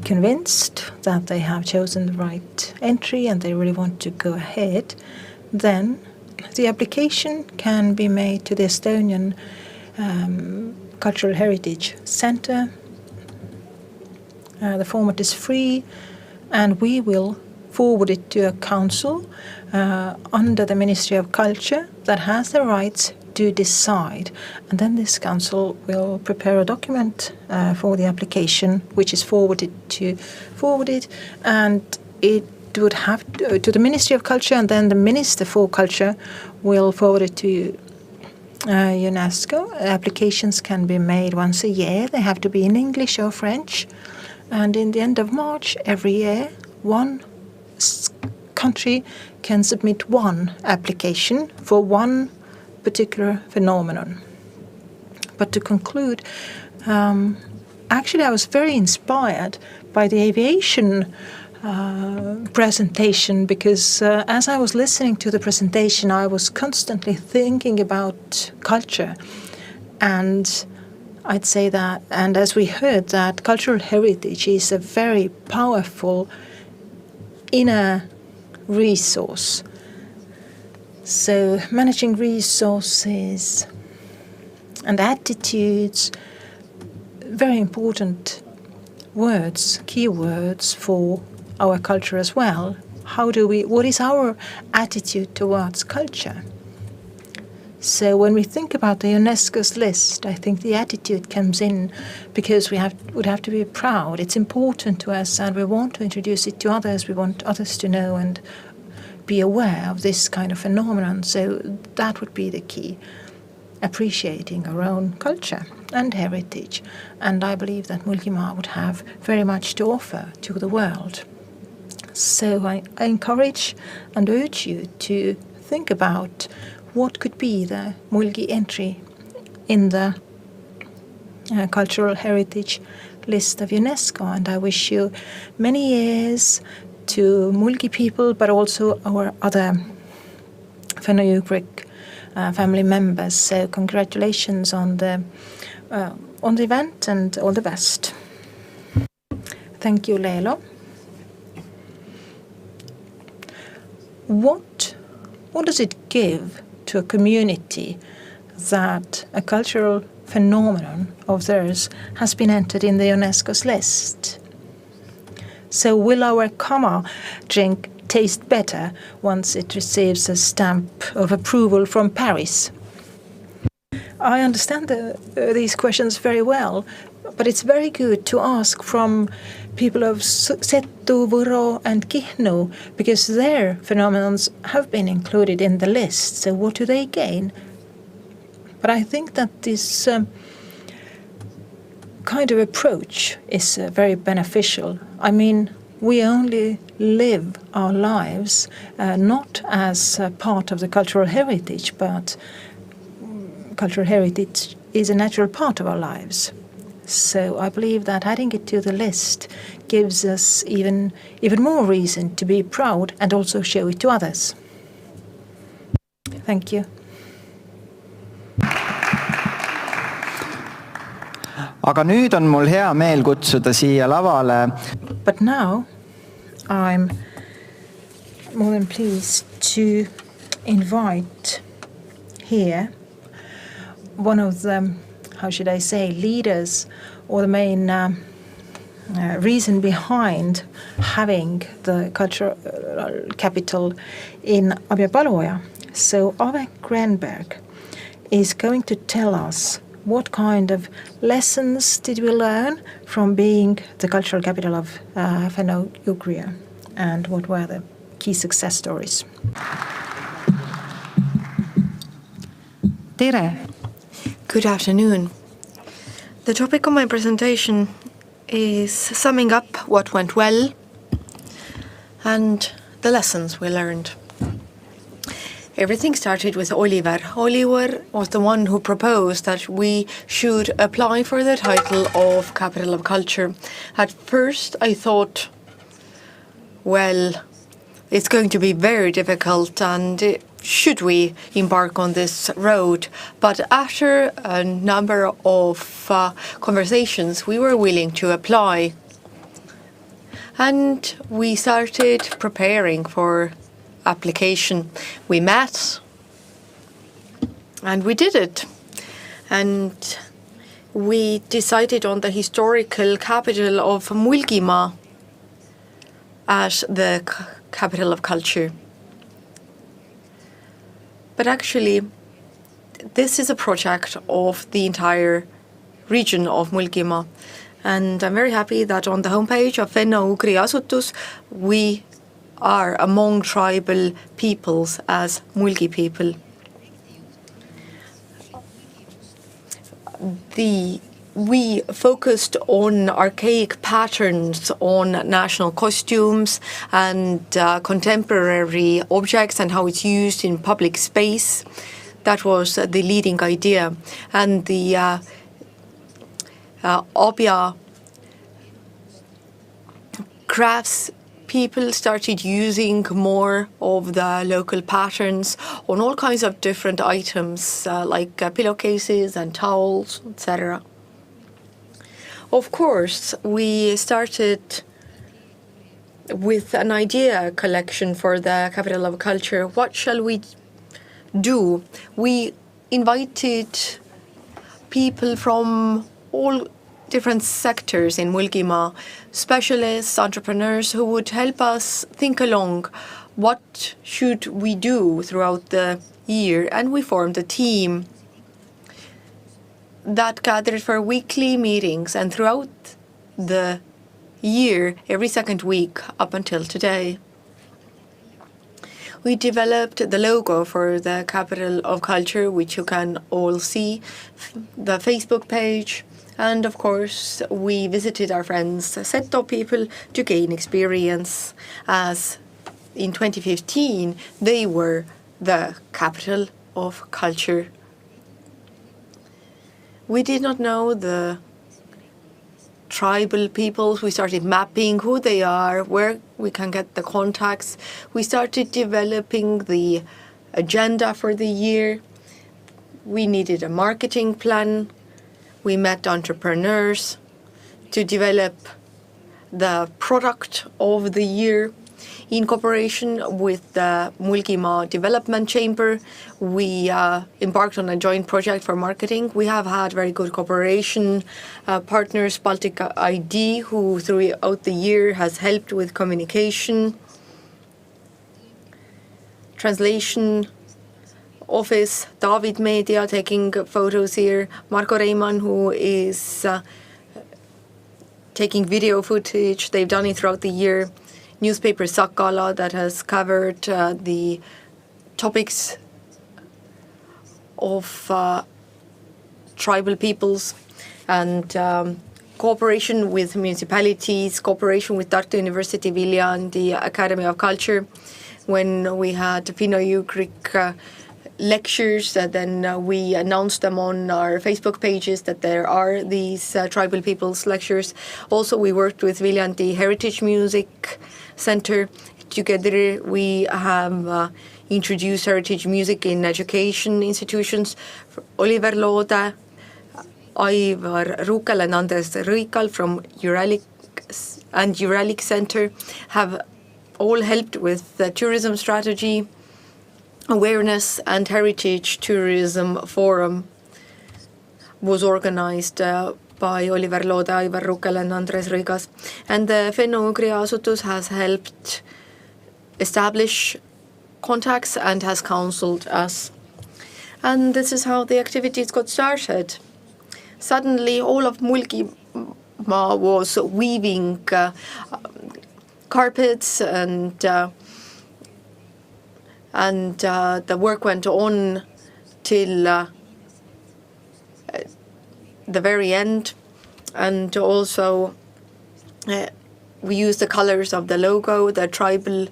convinced that they have chosen the right entry and they really want to go ahead, then the application can be made to the Estonian Cultural Heritage Center. The format is free, and we will forward it to a council under the Ministry of Culture that has the rights to decide. And then this council will prepare a document for the application, which is forwarded, and it would have to the Ministry of Culture, and then the Minister for Culture will forward it to UNESCO. Applications can be made once a year. They have to be in English or French. And in the end of March every year, one country can submit one application for one particular phenomenon. But to conclude, actually I was very inspired by the aviation presentation, because as I was listening to the presentation, I was constantly thinking about culture. And I'd say that, and as we heard, that cultural heritage is a very powerful inner resource. So managing resources and attitudes, very important words, key words for our culture as well. What is our attitude towards culture? So when we think about the UNESCO's list, I think the attitude comes in, because we would have to be proud. It's important to us, and we want to introduce it to others. We want others to know and be aware of this kind of phenomenon. So that would be the key, appreciating our own culture and heritage. And I believe that Mulgimaa would have very much to offer to the world. So I encourage and urge you to think about what could be the Mulgi entry in the cultural heritage list of UNESCO. And I wish you many years to Mulgi people, but also our other Fenno-Ugric family members. So congratulations on the event, and all the best. Thank you, Leelo. What does it give to a community that a cultural phenomenon of theirs has been entered in the UNESCO's list. So will our Kama drink taste better once it receives a stamp of approval from Paris? I understand these questions very well, but it's very good to ask from people of Setu, Võro and Kihnu, because their phenomena have been included in the list. So what do they gain? But I think that this kind of approach is very beneficial. I mean, we only live our lives not as part of the cultural heritage, but cultural heritage is a natural part of our lives. So I believe that adding it to the list gives us even more reason to be proud and also show it to others. Thank you. Aga nüüd on mul hea meel kutsuda siia lavale. But now I'm more than pleased to invite here one of the, how should I say, leaders or the main reason behind having the cultural capital in Abja-Paluoja. So Ave Grenberg is going to tell us what kind of lessons did we learn from being the cultural capital of Fenno-Ugria, and what were the key success stories? Tere! Good afternoon. The topic of my presentation is summing up what went well and the lessons we learned. Everything started with Oliver. Oliver was the one who proposed that we should apply for the title of Capital of Culture. At first I thought, well, it's going to be very difficult, and should we embark on this road? But after a number of conversations, we were willing to apply. And we started preparing for application. We met and we did it. And we decided on the historical capital of Mulgimaa as the capital of culture. But actually, this is a project of the entire region of Mulgimaa. And I'm very happy that on the homepage of Fenno-Ugria Asutus, we are among tribal peoples as Mulgi people. We focused on archaic patterns, on national costumes and contemporary objects and how it's used in public space. That was the leading idea. And the Abja crafts people started using more of the local patterns on all kinds of different items, like pillowcases and towels, etc. Of course, we started with an idea collection for the Capital of Culture. What shall we do? We invited people from all different sectors in Mulgimaa, specialists, entrepreneurs who would help us think along what should we do throughout the year. And we formed a team that gathered for weekly meetings, and throughout the year, every second week up until today. We developed the logo for the Capital of Culture, which you can all see, the Facebook page. And of course, we visited our friends, Seto people, to gain experience, as in 2015, they were the capital of culture. We did not know the tribal peoples. We started mapping who they are, where we can get the contacts. We started developing the agenda for the year. We needed a marketing plan. We met entrepreneurs to develop the product of the year. In cooperation with the Mulgimaa Development Chamber, we embarked on a joint project for marketing. We have had very good cooperation partners, Baltic ID, who throughout the year has helped with communication, translation office, David Media taking photos here, Marko Reimann, who is taking video footage. They've done it throughout the year. Newspaper Sakala that has covered the topics of tribal peoples, and cooperation with municipalities, cooperation with Tartu University Vilja and the Academy of Culture. When we had Finno-Ugric lectures, then we announced them on our Facebook pages that there are these tribal peoples lectures. Also, we worked with Viljandi Heritage Music Center. Together we have introduced heritage music in education institutions. Oliver Loode, Aivar Rukel and Andres Rõikal from Uralic Center have all helped with the tourism strategy, awareness, and heritage tourism forum was organized by Oliver Loode, Aivar Rukel and Andres Rõikas. And the Fenno-Ugri Asutus has helped establish contacts and has counseled us. And this is how the activities got started. Suddenly all of Mulgimaa was weaving carpets, and the work went on till the very end. And also we used the colors of the logo. The tribal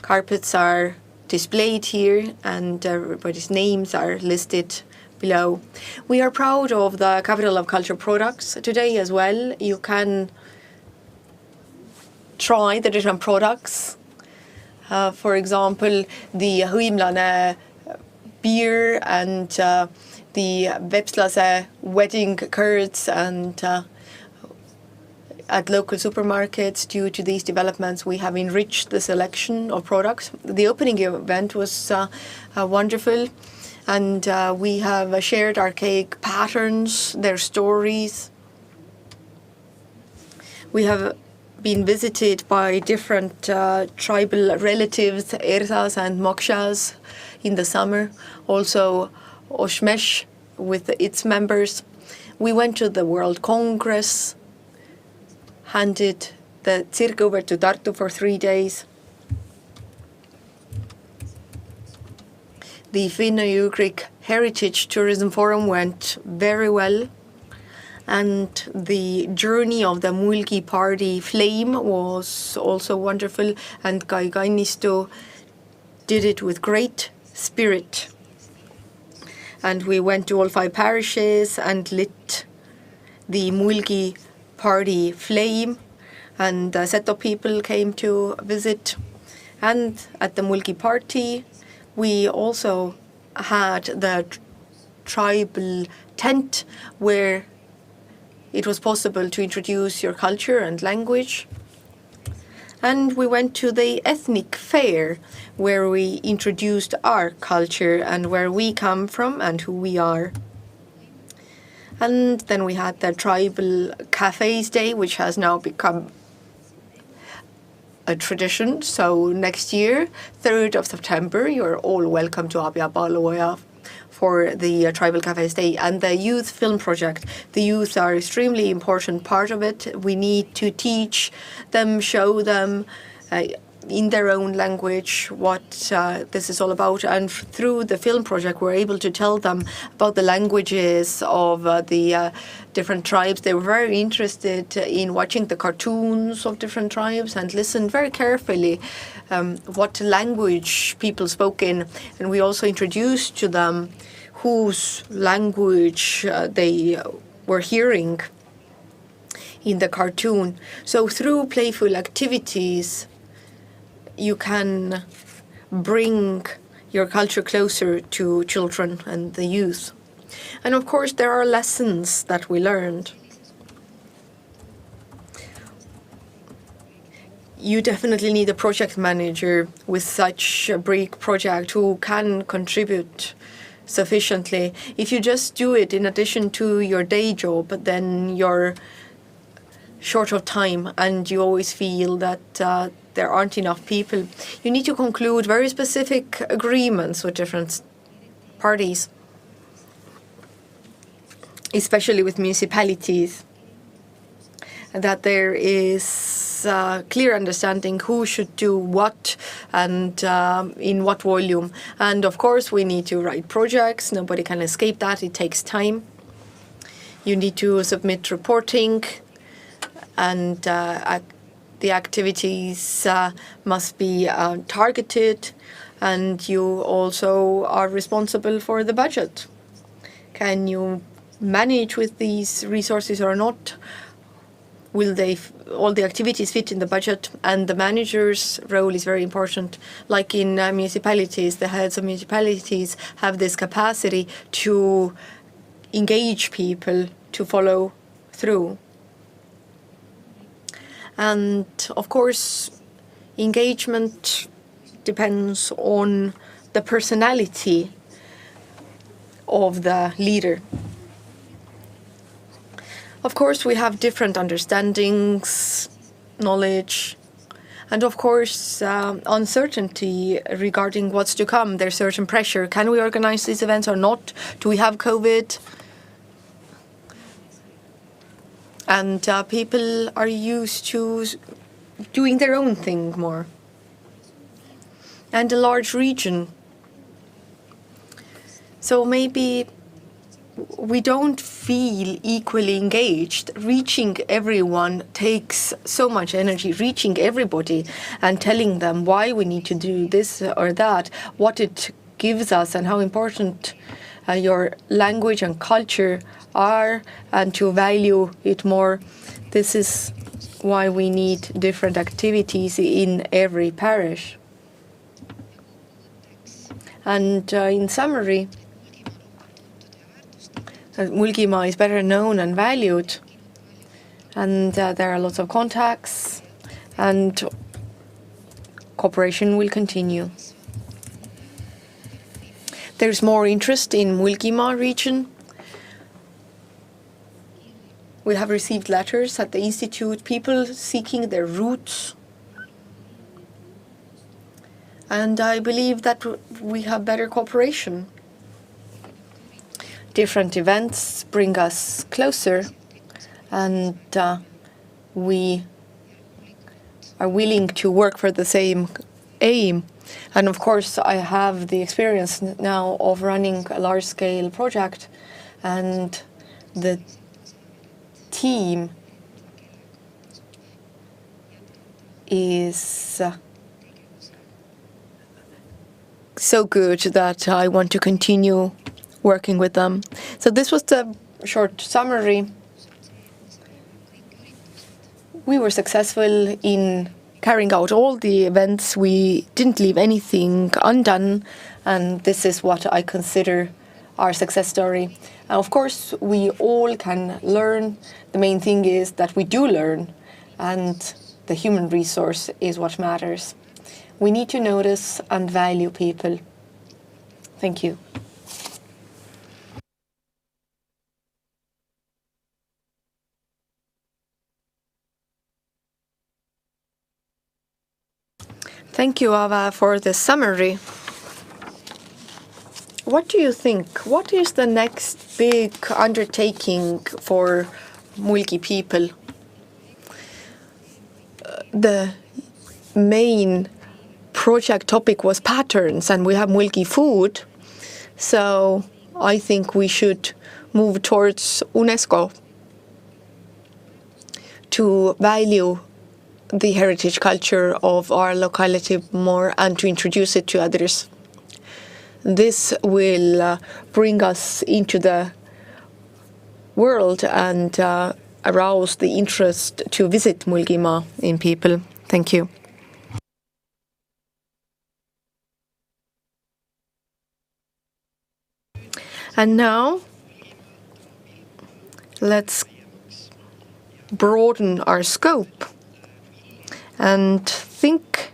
carpets are displayed here, and everybody's names are listed below. We are proud of the Capital of Culture products. Today as well, you can try the different products. For example, the Hõimlane beer and the Vepslase wedding curds, and at local supermarkets. Due to these developments, we have enriched the selection of products. The opening event was wonderful, and we have shared archaic patterns, their stories. We have been visited by different tribal relatives, Ersas and Mokshas, in the summer. Also Oshmesh with its members. We went to the World Congress, handed the cirque over to Tartu for 3 days. The Finno-Ugric Heritage Tourism Forum went very well, and the journey of the Mulgi Party Flame was also wonderful, and Kai Kannistu did it with great spirit. And we went to all 5 parishes and lit the Mulgi Party Flame, and the Seto people came to visit. And at the Mulgi Party, we also had the tribal tent where it was possible to introduce your culture and language. And we went to the ethnic fair where we introduced our culture and where we come from and who we are. And then we had the Tribal Cafes Day, which has now become a tradition. So next year, 3rd of September, you're all welcome to Abja for the Tribal Cafes Day. And the youth film project. The youth are extremely important part of it. We need to teach them, show them in their own language what this is all about. And through the film project, we're able to tell them about the languages of the different tribes. They were very interested in watching the cartoons of different tribes and listened very carefully what language people spoke in. And we also introduced to them whose language they were hearing in the cartoon. So through playful activities, you can bring your culture closer to children and the youth. And of course, there are lessons that we learned. you definitely need a project manager with such a big project who can contribute sufficiently. If you just do it in addition to your day job, then you're short of time and you always feel that there aren't enough people. You need to conclude very specific agreements with different parties, especially with municipalities, that there is clear understanding who should do what and in what volume. And of course, we need to write projects. Nobody can escape that. It takes time. You need to submit reporting, and the activities must be targeted, and you also are responsible for the budget. Can you manage with these resources or not? Will all the activities fit in the budget? And the manager's role is very important. Like in municipalities, the heads of municipalities have this capacity to engage people, to follow through. And of course, engagement depends on the personality of the leader. Of course, we have different understandings, knowledge, and of course, uncertainty regarding what's to come. There's certain pressure. Can we organize these events or not? Do we have COVID? And people are used to doing their own thing more. And a large region. So maybe we don't feel equally engaged. Reaching everyone takes so much energy, reaching everybody and telling them why we need to do this or that, what it gives us and how important your language and culture are, and to value it more. This is why we need different activities in every parish. And in summary, Mulgimaa is better known and valued, and there are lots of contacts, and cooperation will continue. There's more interest in Mulgimaa region. We have received letters at the Institute, people seeking their roots. And I believe that we have better cooperation. Different events bring us closer, and we are willing to work for the same aim. And of course, I have the experience now of running a large-scale project, and the team is so good that I want to continue working with them. So this was the short summary. We were successful in carrying out all the events. We didn't leave anything undone, and this is what I consider our success story. And of course, we all can learn. The main thing is that we do learn, and the human resource is what matters. We need to notice and value people. Thank you. Thank you, Ava, for the summary. What do you think? What is the next big undertaking for Mulgi people? The main project topic was patterns, and we have Mulgi food. So I think we should move towards UNESCO to value the heritage culture of our locality more and to introduce it to others. This will bring us into the world and arouse the interest to visit Mulgimaa in people. Thank you. And now, let's broaden our scope and think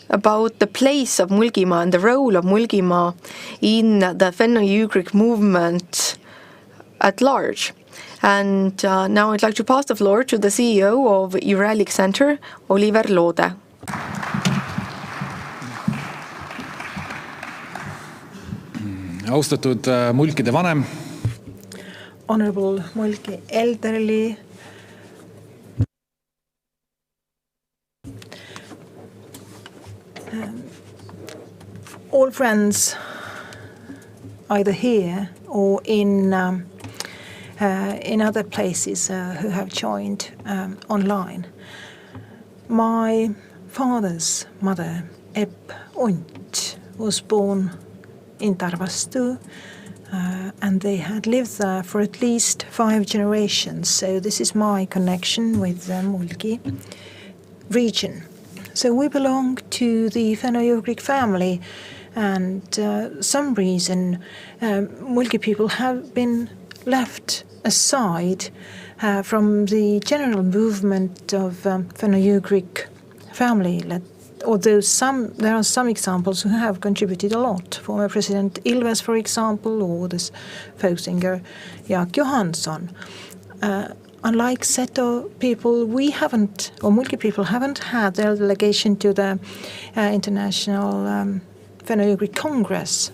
about the place of Mulgimaa and the role of Mulgimaa in the Fenno-Ugric movement at large. And now I'd like to pass the floor to the CEO of Uralic Center, Oliver Loode. Austatud mulkide vanem. Honorable Mulgi elderly. All friends, either here or in other places who have joined online. My father's mother, Epp Unt, was born in Tarvastu, and they had lived there for at least 5 generations. So this is my connection with the Mulgi region. So we belong to the Fenno-Ugric family, and some reason Mulgi people have been left aside from the general movement of Fenno-Ugric family. Although there are some examples who have contributed a lot. Former President Ilves, for example, or this folk singer Jaak Johansson. Unlike Seto people, we haven't, or Mulgi people haven't had their delegation to the International Fenno-Ugric Congress,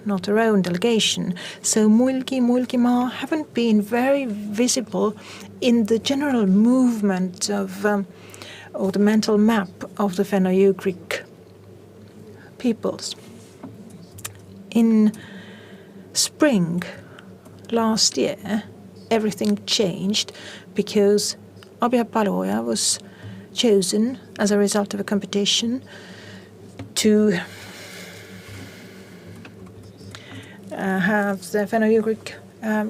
not our own delegation. So Mulgimaa haven't been very visible in the general movement of, or the mental map of the Fenno-Ugric peoples. In spring last year, everything changed because Abia Paloja was chosen as a result of a competition to have the Fenno-Ugric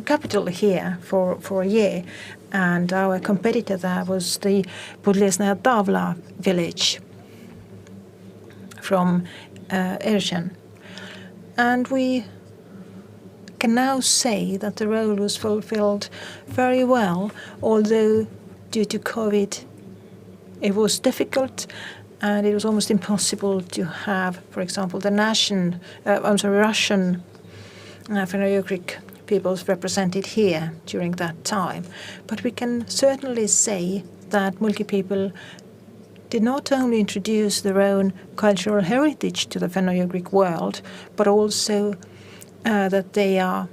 capital here for a year, and our competitor there was the Podlesnaya Tavla village from Erzhen. And we can now say that the role was fulfilled very well, although due to COVID it was difficult and it was almost impossible to have, for example, the Russian Fenno-Ugric peoples represented here during that time. But we can certainly say that Mulgi people did not only introduce their own cultural heritage to the Fenno-Ugric world, but also that they are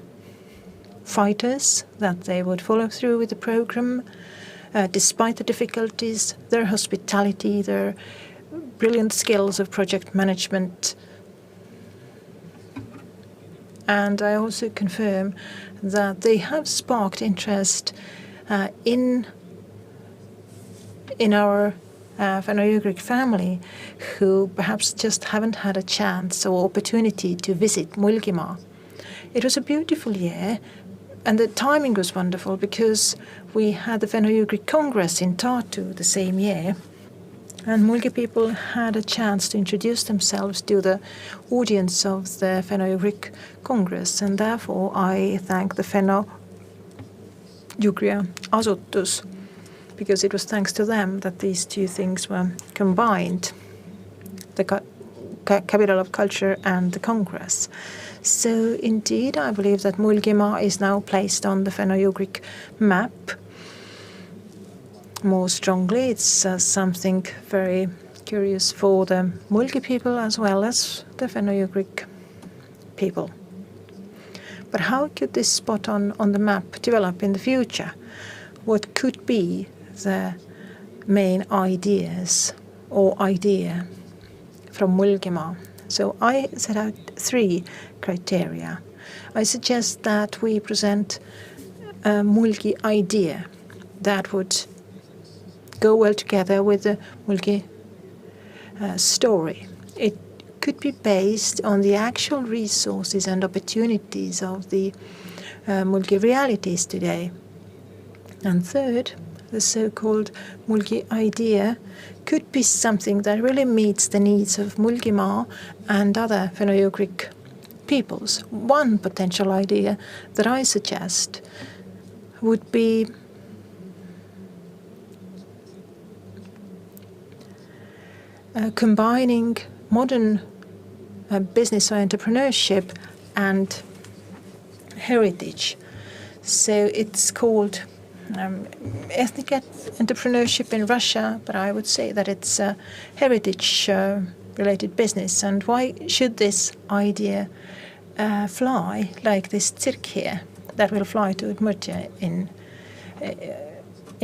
fighters, that they would follow through with the program despite the difficulties, their hospitality, their brilliant skills of project management. And I also confirm that they have sparked interest in our Fenno-Ugric family, who perhaps just haven't had a chance or opportunity to visit Mulgimaa. It was a beautiful year, and the timing was wonderful because we had the Fenno-Ugric Congress in Tartu the same year, and Mulgi people had a chance to introduce themselves to the audience of the Fenno-Ugric Congress, and therefore I thank the Fenno-Ugria Asutus, because it was thanks to them that these two things were combined, the capital of culture and the Congress. So indeed, I believe that Mulgimaa is now placed on the Fenno-Ugric map more strongly. It's something very curious for the Mulgi people as well as the Fenno-Ugric people. But how could this spot on the map develop in the future? What could be the main ideas or idea from Mulgimaa? So I set out 3 criteria. I suggest that we present a Mulgi idea that would go well together with the Mulgi story. It could be based on the actual resources and opportunities of the Mulgi realities today. And third, the so-called Mulgi idea could be something that really meets the needs of Mulgimaa and other Fenno-Ugric peoples. One potential idea that I suggest would be combining modern business or entrepreneurship and heritage. So it's called ethnic entrepreneurship in Russia, but I would say that it's a heritage related business. And why should this idea fly like this cirque here that will fly to Udmurtia in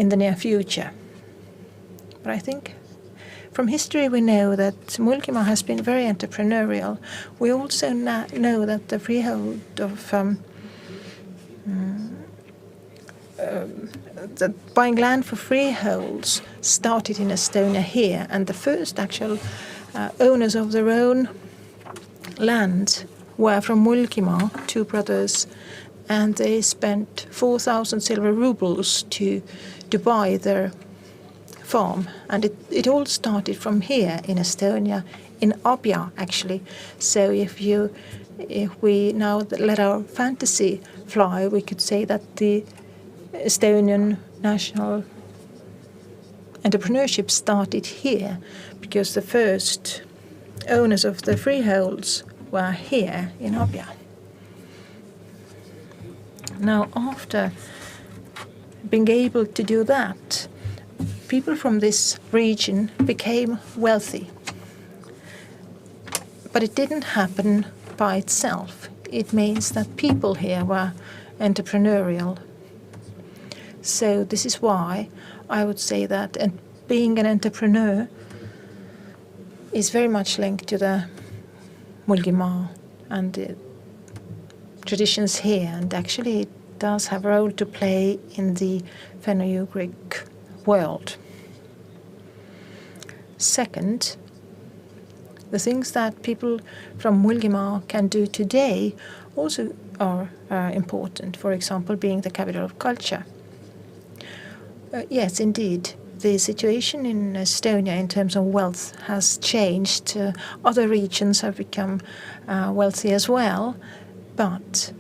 the near future? But I think from history we know that Mulgimaa has been very entrepreneurial. We also know that the freehold of that buying land for freeholds started in Estonia here, and the first actual owners of their own land were from Mulgimaa, two brothers, and they spent 4,000 silver rubles to buy their farm. And it all started from here in Estonia, in Abja actually. So if we now let our fantasy fly, we could say that the Estonian national entrepreneurship started here because the first owners of the freeholds were here in Abja. Now, after being able to do that, people from this region became wealthy. But it didn't happen by itself. It means that people here were entrepreneurial. So this is why I would say that being an entrepreneur is very much linked to the Mulgimaa and the traditions here, and actually it does have a role to play in the Finno-Ugric world. Second, the things that people from Mulgimaa can do today also are important. For example, being the capital of culture. Yes, indeed, the situation in Estonia in terms of wealth has changed. Other regions have become wealthy as well. But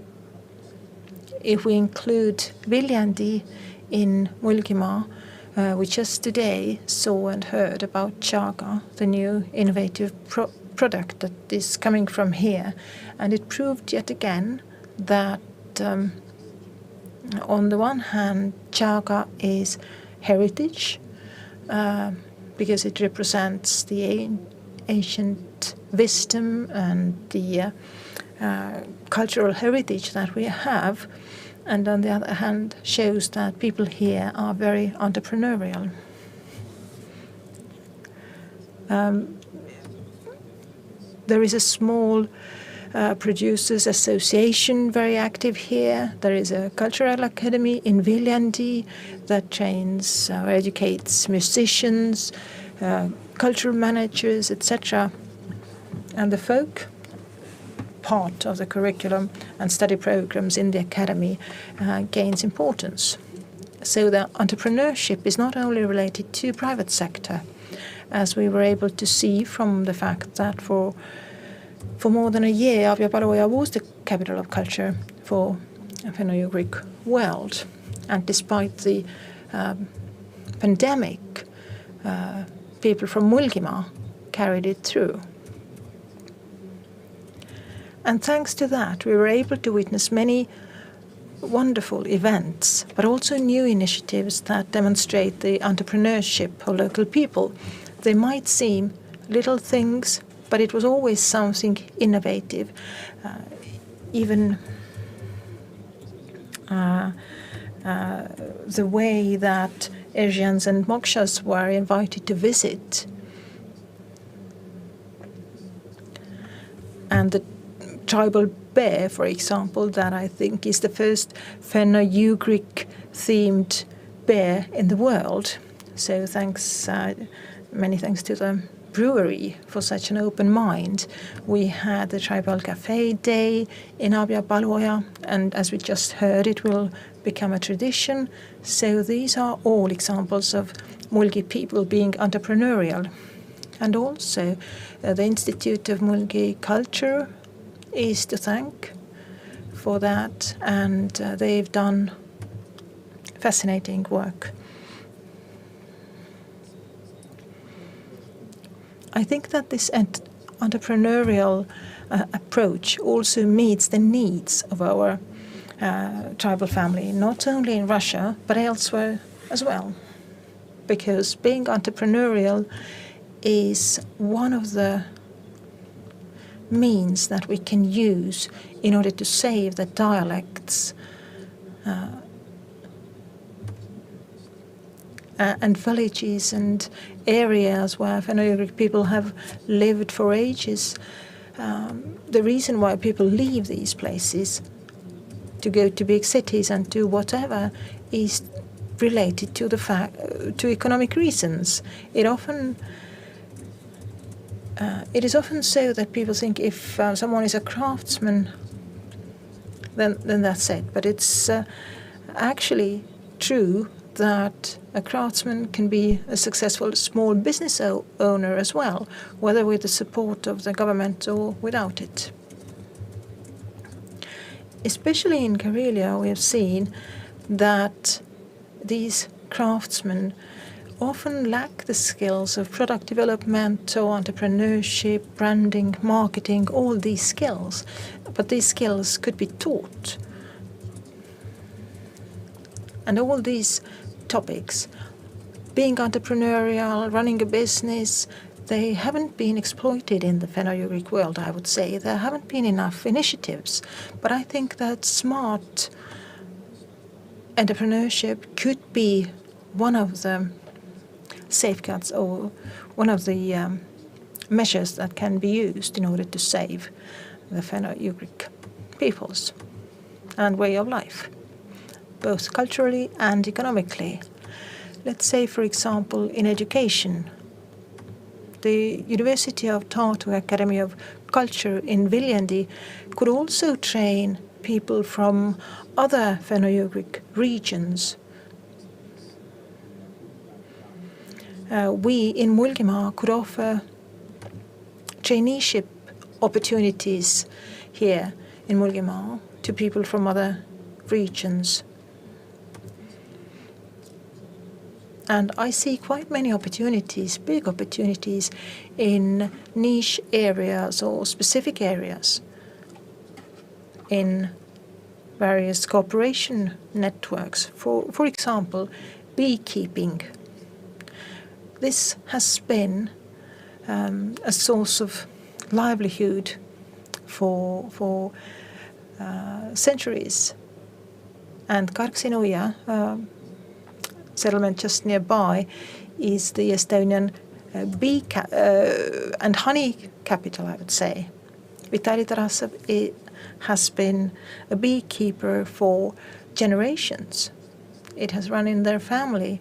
if we include Viljandi in Mulgimaa, we just today saw and heard about Chaga, the new innovative product that is coming from here. And it proved yet again that on the one hand, Chaga is heritage because it represents the ancient wisdom and the cultural heritage that we have, and on the other hand shows that people here are very entrepreneurial. There is a small producers association very active here. There is a cultural academy in Viljandi that trains or educates musicians, cultural managers, etc. And the folk part of the curriculum and study programs in the academy gains importance. So the entrepreneurship is not only related to private sector, as we were able to see from the fact that for more than a year, Abja Paluoja was the capital of culture for the Finno-Ugric world. And despite the pandemic, people from Mulgimaa carried it through. And thanks to that, we were able to witness many wonderful events, but also new initiatives that demonstrate the entrepreneurship of local people. They might seem little things, but it was always something innovative. Even the way that Asians and Mokshas were invited to visit. And the tribal bear, for example, that I think is the first Finno-Ugric themed bear in the world. So many thanks to the brewery for such an open mind. We had the Tribal Cafe Day in Abja Paluoja, and as we just heard, it will become a tradition. So these are all examples of Mulgi people being entrepreneurial. And also the Institute of Mulgi Culture is to thank for that, and they've done fascinating work. I think that this entrepreneurial approach also meets the needs of our tribal family, not only in Russia, but elsewhere as well. Because being entrepreneurial is one of the means that we can use in order to save the dialects and villages and areas where Fenno-Ugric people have lived for ages. The reason why people leave these places to go to big cities and do whatever is related to to economic reasons. It is often so that people think if someone is a craftsman, then that's it. But it's actually true that a craftsman can be a successful small business owner as well, whether with the support of the government or without it. Especially in Karelia, we have seen that these craftsmen often lack the skills of product development or entrepreneurship, branding, marketing, all these skills. But these skills could be taught. And all these topics, being entrepreneurial, running a business, they haven't been exploited in the Fenno-Ugric world, I would say. There haven't been enough initiatives. But I think that smart entrepreneurship could be one of the safeguards or one of the measures that can be used in order to save the Fenno-Ugric peoples and way of life, both culturally and economically. Let's say, for example, in education, the University of Tartu Academy of Culture in Viljandi could also train people from other Fenno-Ugric regions. We in Mulgimaa could offer traineeship opportunities here in Mulgimaa to people from other regions. And I see quite many opportunities, big opportunities, in niche areas or specific areas, in various cooperation networks. For example, beekeeping. This has been a source of livelihood for centuries. And Karksi-Nuija, settlement just nearby, is the Estonian bee and honey capital, I would say. Vitali Tarasov has been a beekeeper for generations. It has run in their family,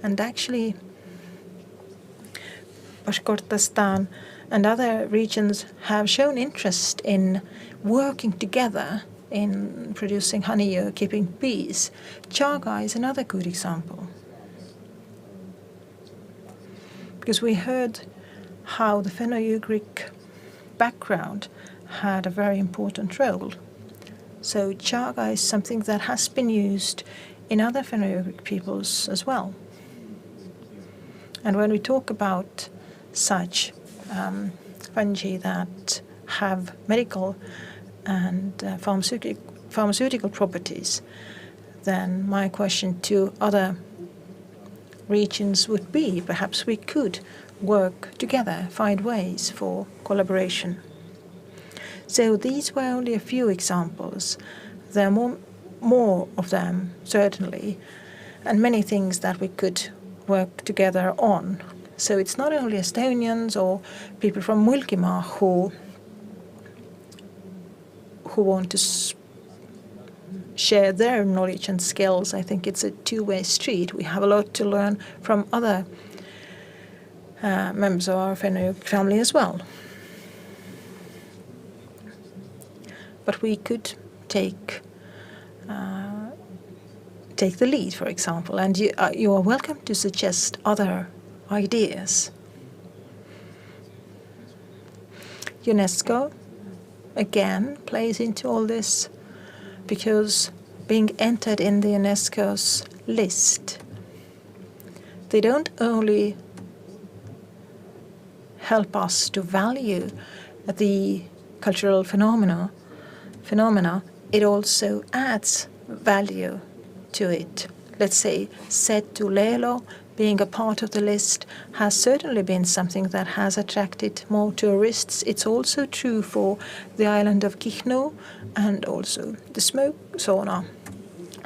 and actually Bashkortostan and other regions have shown interest in working together in producing honey or keeping bees. Chaga is another good example. Because we heard how the Fenno-Ugric background had a very important role. So Chaga is something that has been used in other Fenno-Ugric peoples as well. And when we talk about such fungi that have medical and pharmaceutical properties, then my question to other regions would be perhaps we could work together, find ways for collaboration. So these were only a few examples. There are more of them, certainly, and many things that we could work together on. So it's not only Estonians or people from Mulgimaa who want to share their knowledge and skills. I think it's a two-way street. We have a lot to learn from other members of our Fenno-Ugric family as well. But we could take the lead, for example, and you are welcome to suggest other ideas. UNESCO, again, plays into all this, because being entered in the UNESCO's list, they don't only help us to value the cultural phenomena, it also adds value to it. Let's say Setu Lelo, being a part of the list, has certainly been something that has attracted more tourists. It's also true for the island of Kihnu and also the smoke sauna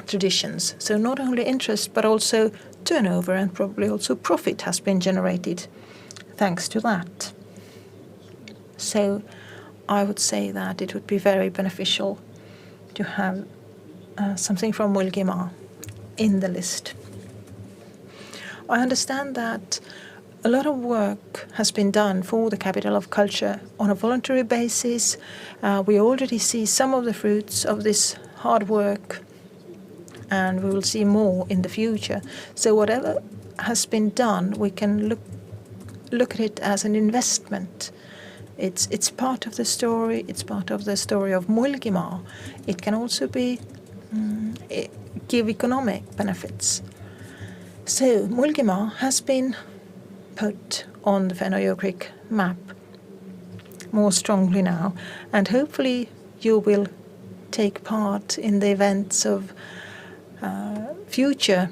traditions. So not only interest, but also turnover and probably also profit has been generated thanks to that. So I would say that it would be very beneficial to have something from Mulgimaa in the list. I understand that a lot of work has been done for the Capital of Culture on a voluntary basis. We already see some of the fruits of this hard work, and we will see more in the future. So whatever has been done, we can look at it as an investment. It's part of the story. It's part of the story of Mulgimaa. It can also be give economic benefits. So Mulgimaa has been put on the Fenno-Ugric map more strongly now, and hopefully you will take part in the events of future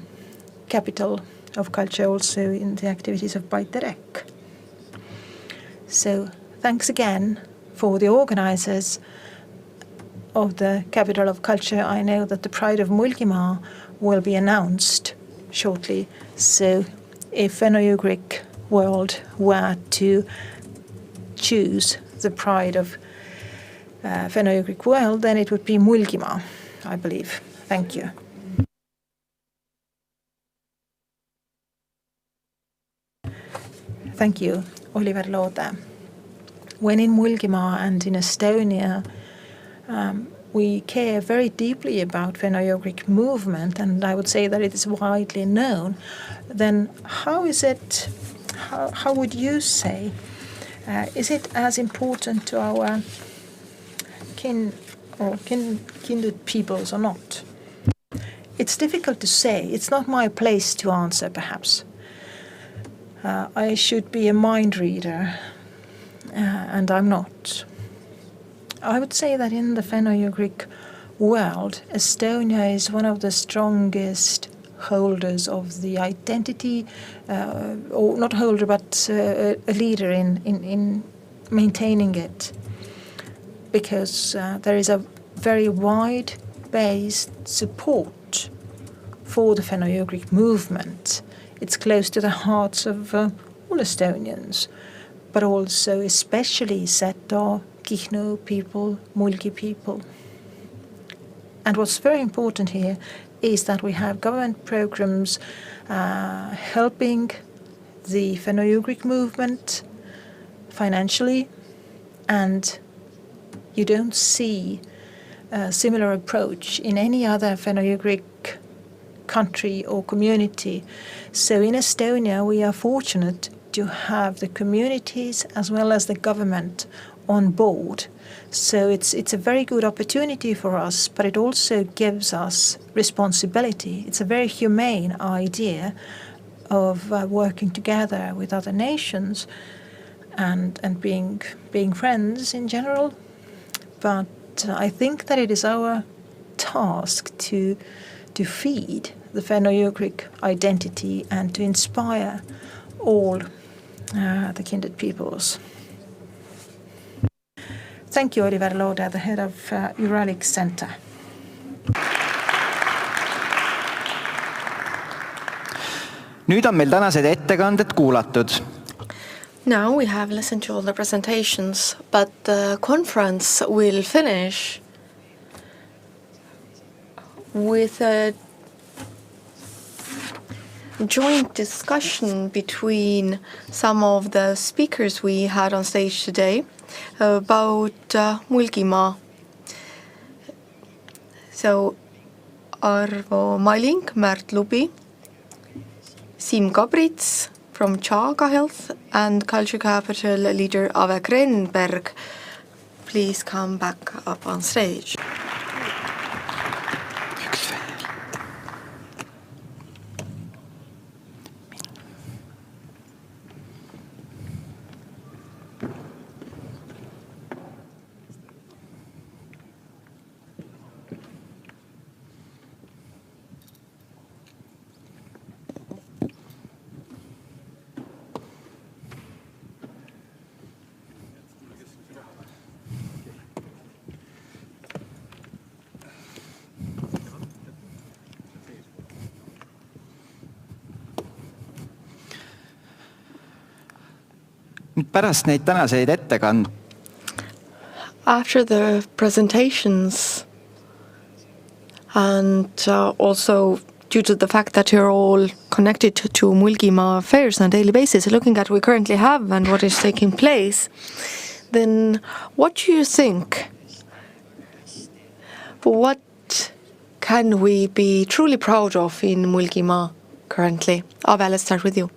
Capital of Culture, also in the activities of Paiterek. So thanks again for the organizers of the Capital of Culture. I know that the Pride of Mulgimaa will be announced shortly. So if Fenno-Ugric world were to choose the Pride of Fenno-Ugric world, then it would be Mulgimaa, I believe. Thank you. Thank you, Oliver Loode. When in Mulgimaa and in Estonia, we care very deeply about Fenno-Ugric movement, and I would say that it is widely known. Then how is it, how would you say, is it as important to our kindred peoples or not? It's difficult to say. It's not my place to answer, perhaps. I should be a mind reader, and I'm not. I would say that in the Fenno-Ugric world, Estonia is one of the strongest holders of the identity, or not holder, but a leader in maintaining it, because there is a very wide-based support for the Fenno-Ugric movement. It's close to the hearts of all Estonians, but also especially Seto, Kihnu people, Mulgi people. And what's very important here is that we have government programs helping the Fenno-Ugric movement financially, and you don't see a similar approach in any other Fenno-Ugric country or community. So in Estonia, we are fortunate to have the communities as well as the government on board. So it's a very good opportunity for us, but it also gives us responsibility. It's a very humane idea of working together with other nations and being friends in general. But I think that it is our task to feed the Fenno-Ugric identity and to inspire all the kindred peoples. Thank you, Oliver Loode, the head of Uralic Center. Nüüd on meil tänased ettekanded kuulatud. Now we have listened to all the presentations, but the conference will finish with a joint discussion between some of the speakers we had on stage today about Mulgimaa. So Arvo Maling, Märt Lubi, Siim Kabrits from Chaga Health, and Culture Capital leader Ave Krenberg. Please come back up on stage. pärast neid tänaseid After the presentations and also due to the fact that you're all connected to Mulgimaa affairs on a daily basis, looking at what we currently have and what is taking place, then what do you think? What can we be truly proud of in Mulgimaa currently? Ave, let's start with you.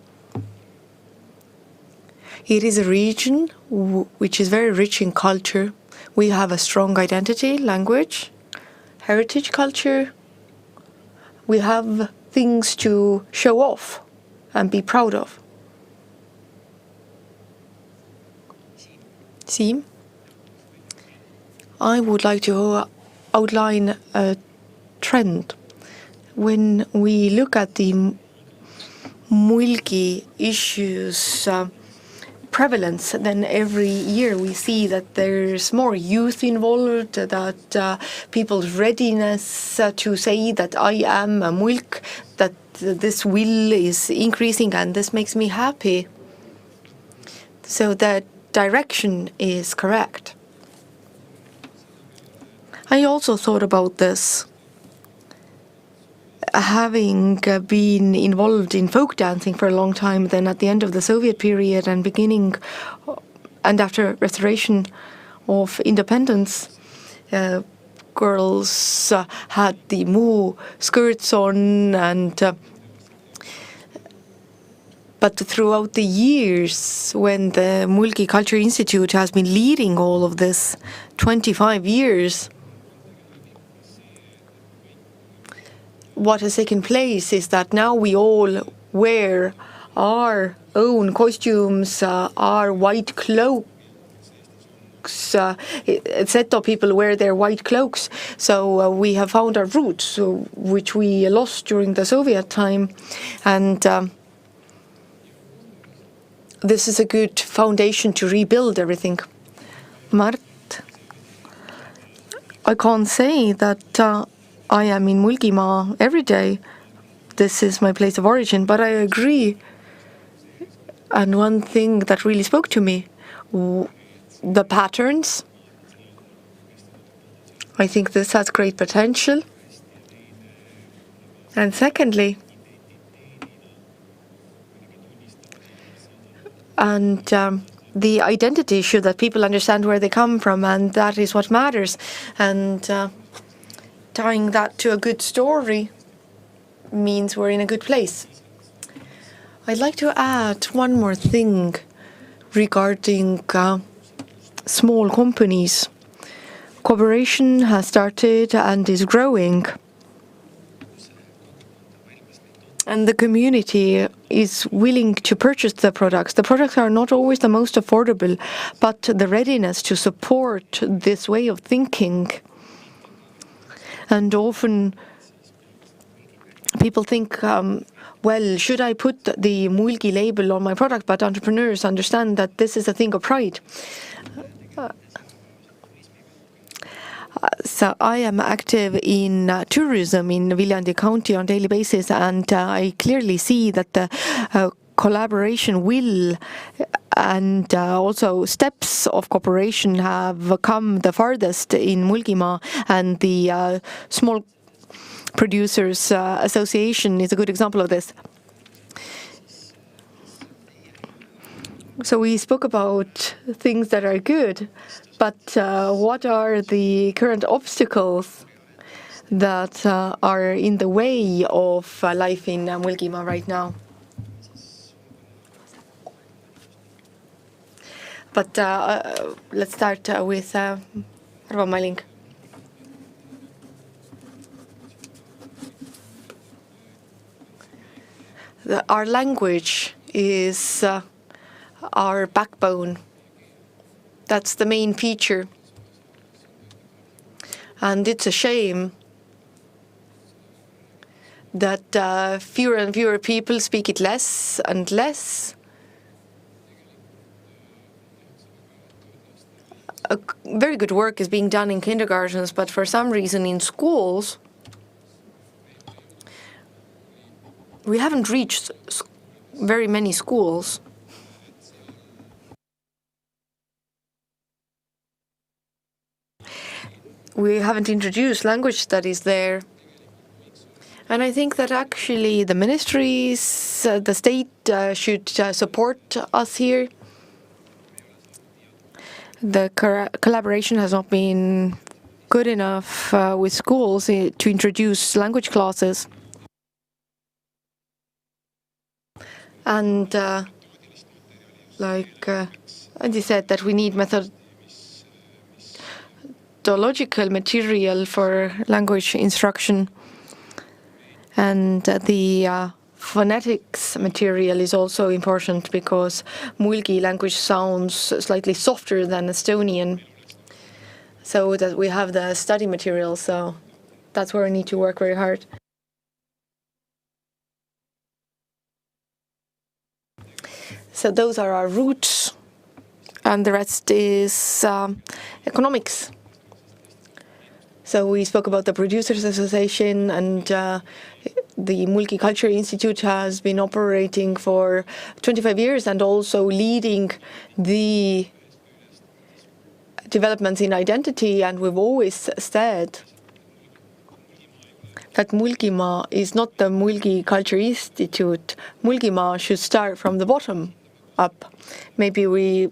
It is a region which is very rich in culture. We have a strong identity, language, heritage, culture. We have things to show off and be proud of. See, I would like to outline a trend. When we look at the Mulgi issues prevalence, then every year we see that there's more youth involved, that people's readiness to say that I am a Mulk, that this will is increasing, and this makes me happy. So that direction is correct. I also thought about this. Having been involved in folk dancing for a long time, then at the end of the Soviet period and beginning and after restoration of independence, girls had the moo skirts on, and but throughout the years, when the Mulgi Culture Institute has been leading all of this, 25 years, what has taken place is that now we all wear our own costumes, our white cloaks. Seto people wear their white cloaks. So we have found our roots, which we lost during the Soviet time. And this is a good foundation to rebuild everything. Mart, I can't say that I am in Mulgimaa every day. This is my place of origin, but I agree. And one thing that really spoke to me, the patterns. I think this has great potential. And secondly, the identity issue, that people understand where they come from, and that is what matters. And tying that to a good story means we're in a good place. I'd like to add one more thing regarding small companies. Cooperation has started and is growing. And the community is willing to purchase the products. The products are not always the most affordable, but the readiness to support this way of thinking. And often people think, well, should I put the Mulgi label on my product? But entrepreneurs understand that this is a thing of pride. So I am active in tourism in Viljandi County on a daily basis, and I clearly see that the collaboration will and also steps of cooperation have come the farthest in Mulgimaa, and the Small Producers Association is a good example of this. So we spoke about things that are good, but what are the current obstacles that are in the way of life in Mulgimaa right now? But let's start with Arvo Malling. Our language is our backbone. That's the main feature. And it's a shame that fewer and fewer people speak it less and less. Very good work is being done in kindergartens, but for some reason in schools, we haven't reached very many schools. we haven't introduced language studies there. And I think that actually the ministries, the state should support us here. The collaboration has not been good enough with schools to introduce language classes. And like Andy said, that we need methodological material for language instruction. And the phonetics material is also important because Mulgi language sounds slightly softer than Estonian. So that we have the study material, so that's where we need to work very hard. So those are our roots, and the rest is economics. So we spoke about the Producers Association, and the Mulgi Culture Institute has been operating for 25 years and also leading the developments in identity. And we've always said that Mulgimaa is not the Mulgi Culture Institute. Mulgimaa should start from the bottom up. Maybe we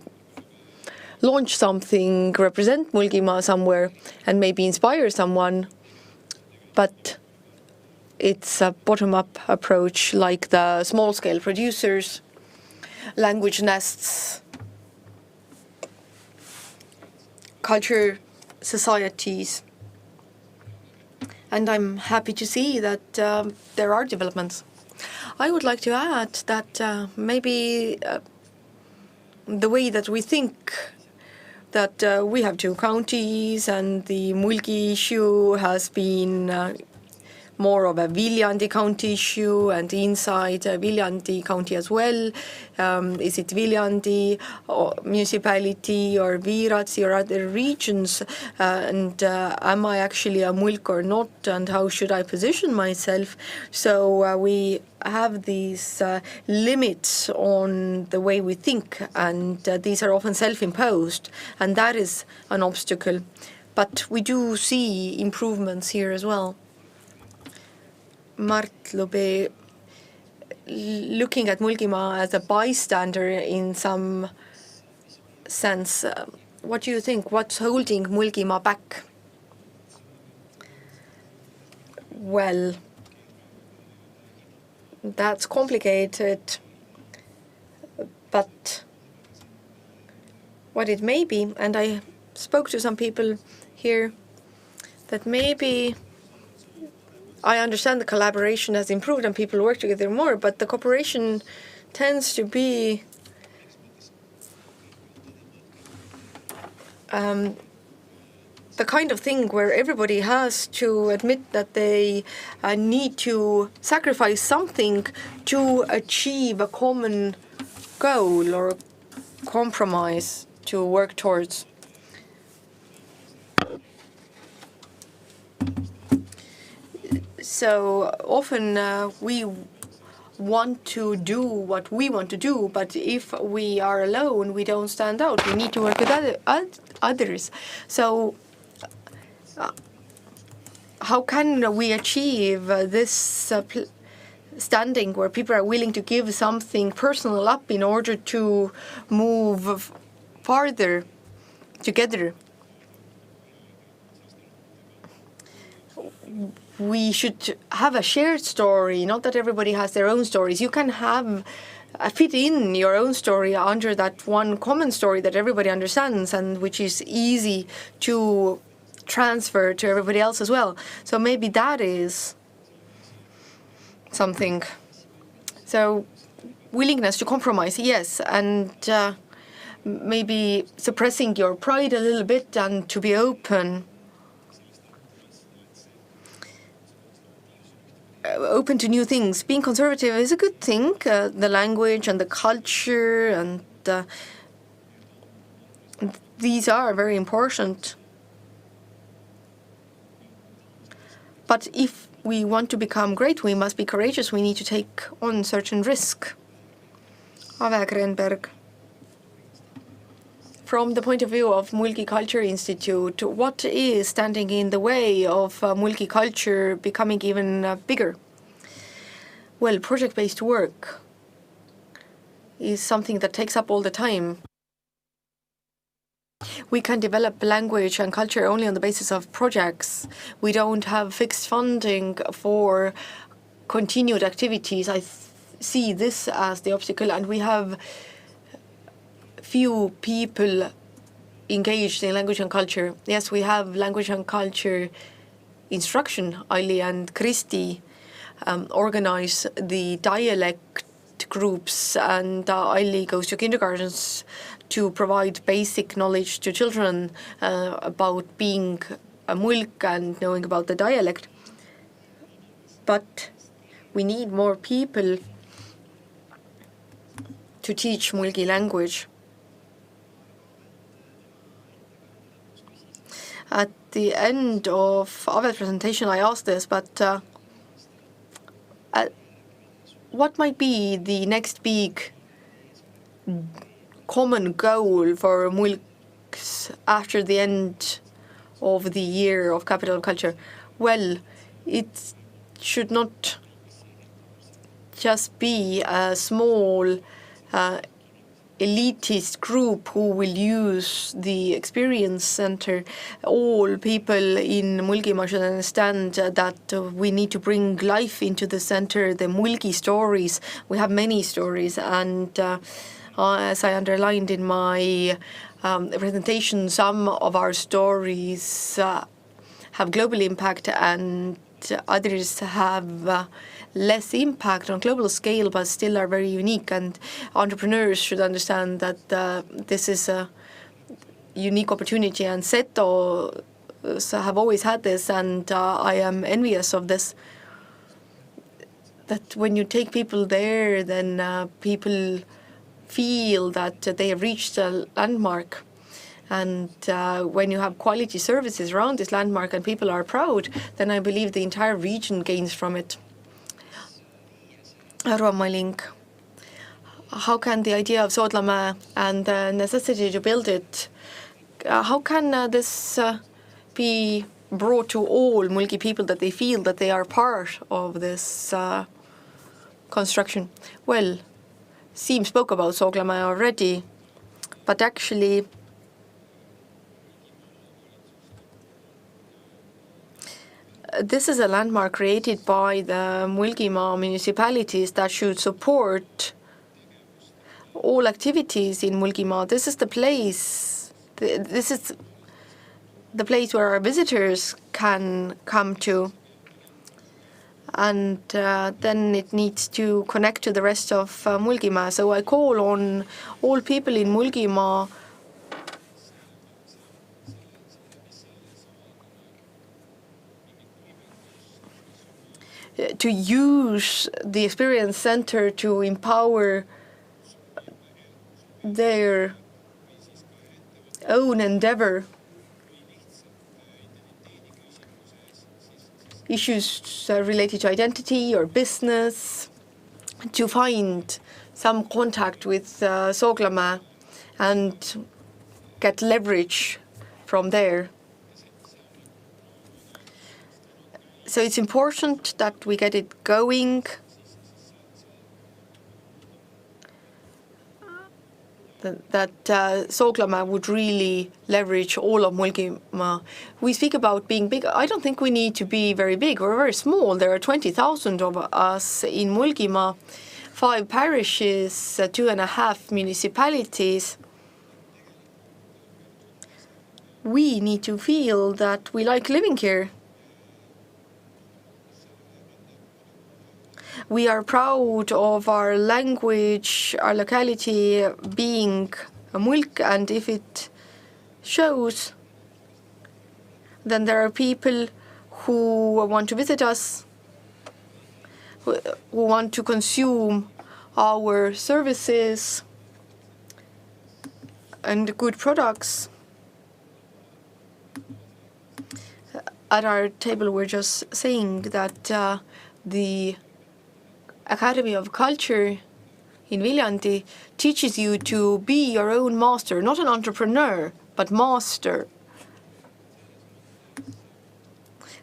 launch something, represent Mulgimaa somewhere, and maybe inspire someone, but it's a bottom-up approach, like the small-scale producers, language nests, culture societies. And I'm happy to see that there are developments. I would like to add that maybe the way that we think that we have two counties and the Mulgi issue has been more of a Viljandi County issue, and inside Viljandi County as well. Is it Viljandi or municipality or Viiratsi or other regions? And am I actually a Mulk or not? And how should I position myself? So we have these limits on the way we think, and these are often self-imposed, and that is an obstacle. But we do see improvements here as well. Mart Lube, looking at Mulgimaa as a bystander in some sense, what do you think? What's holding Mulgimaa back? Well, that's complicated, but what it may be, and I spoke to some people here, that maybe I understand the collaboration has improved and people work together more, but the cooperation tends to be the kind of thing where everybody has to admit that they need to sacrifice something to achieve a common goal or compromise to work towards. So often we want to do what we want to do, but if we are alone, we don't stand out. We need to work with others. So how can we achieve this standing where people are willing to give something personal up in order to move farther together? We should have a shared story, not that everybody has their own stories. You can have fit in your own story under that one common story that everybody understands and which is easy to transfer to everybody else as well. So maybe that is something. So willingness to compromise, yes, and maybe suppressing your pride a little bit and to be open to new things. Being conservative is a good thing. The language and the culture and these are very important. But if we want to become great, we must be courageous. We need to take on certain risk. Ave Grenberg From the point of view of Mulgi Culture Institute, what is standing in the way of Mulgi culture becoming even bigger? Well, project-based work is something that takes up all the time. We can develop language and culture only on the basis of projects. We don't have fixed funding for continued activities. I see this as the obstacle, and we have few people engaged in language and culture. Yes, we have language and culture instruction. Aili and Kristi organize the dialect groups, and Aili goes to kindergartens to provide basic knowledge to children about being a mulk and knowing about the dialect. But we need more people to teach Mulgi language. At the end of Ave's presentation, I asked this, but what might be the next big common goal for mulks after the end of the year of Capital of Culture? Well, it should not just be a small elitist group who will use the experience center. All people in Mulgimaa should understand that we need to bring life into the center, the Mulgi stories. We have many stories, and as I underlined in my presentation, some of our stories have global impact and others have less impact on global scale, but still are very unique. And entrepreneurs should understand that this is a unique opportunity, and Seto have always had this, and I am envious of this. That when you take people there, then people feel that they have reached a landmark. And when you have quality services around this landmark and people are proud, then I believe the entire region gains from it. Arvo Malling, how can the idea of Soodlamäe and the necessity to build it, how can this be brought to all Mulgi people that they feel that they are part of this construction? Well, Siim spoke about Soodlamäe already, but actually this is a landmark created by the Mulgimaa municipalities that should support all activities in Mulgimaa. This is the place. This is the place where our visitors can come to, and then it needs to connect to the rest of Mulgimaa. So I call on all people in Mulgimaa to use the Experience Center to empower their own endeavor. Issues related to identity or business, to find some contact with Soodlamäe and get leverage from there. So it's important that we get it going, that Soodlamäe would really leverage all of Mulgimaa. We speak about being big. I don't think we need to be very big. We're very small. There are 20,000 of us in Mulgimaa, 5 parishes, 2.5 municipalities. We need to feel that we like living here. We are proud of our language, our locality being a mulk, and if it shows, then there are people who want to visit us, who want to consume our services and good products. At our table, we're just saying that the Academy of Culture in Viljandi teaches you to be your own master, not an entrepreneur, but master.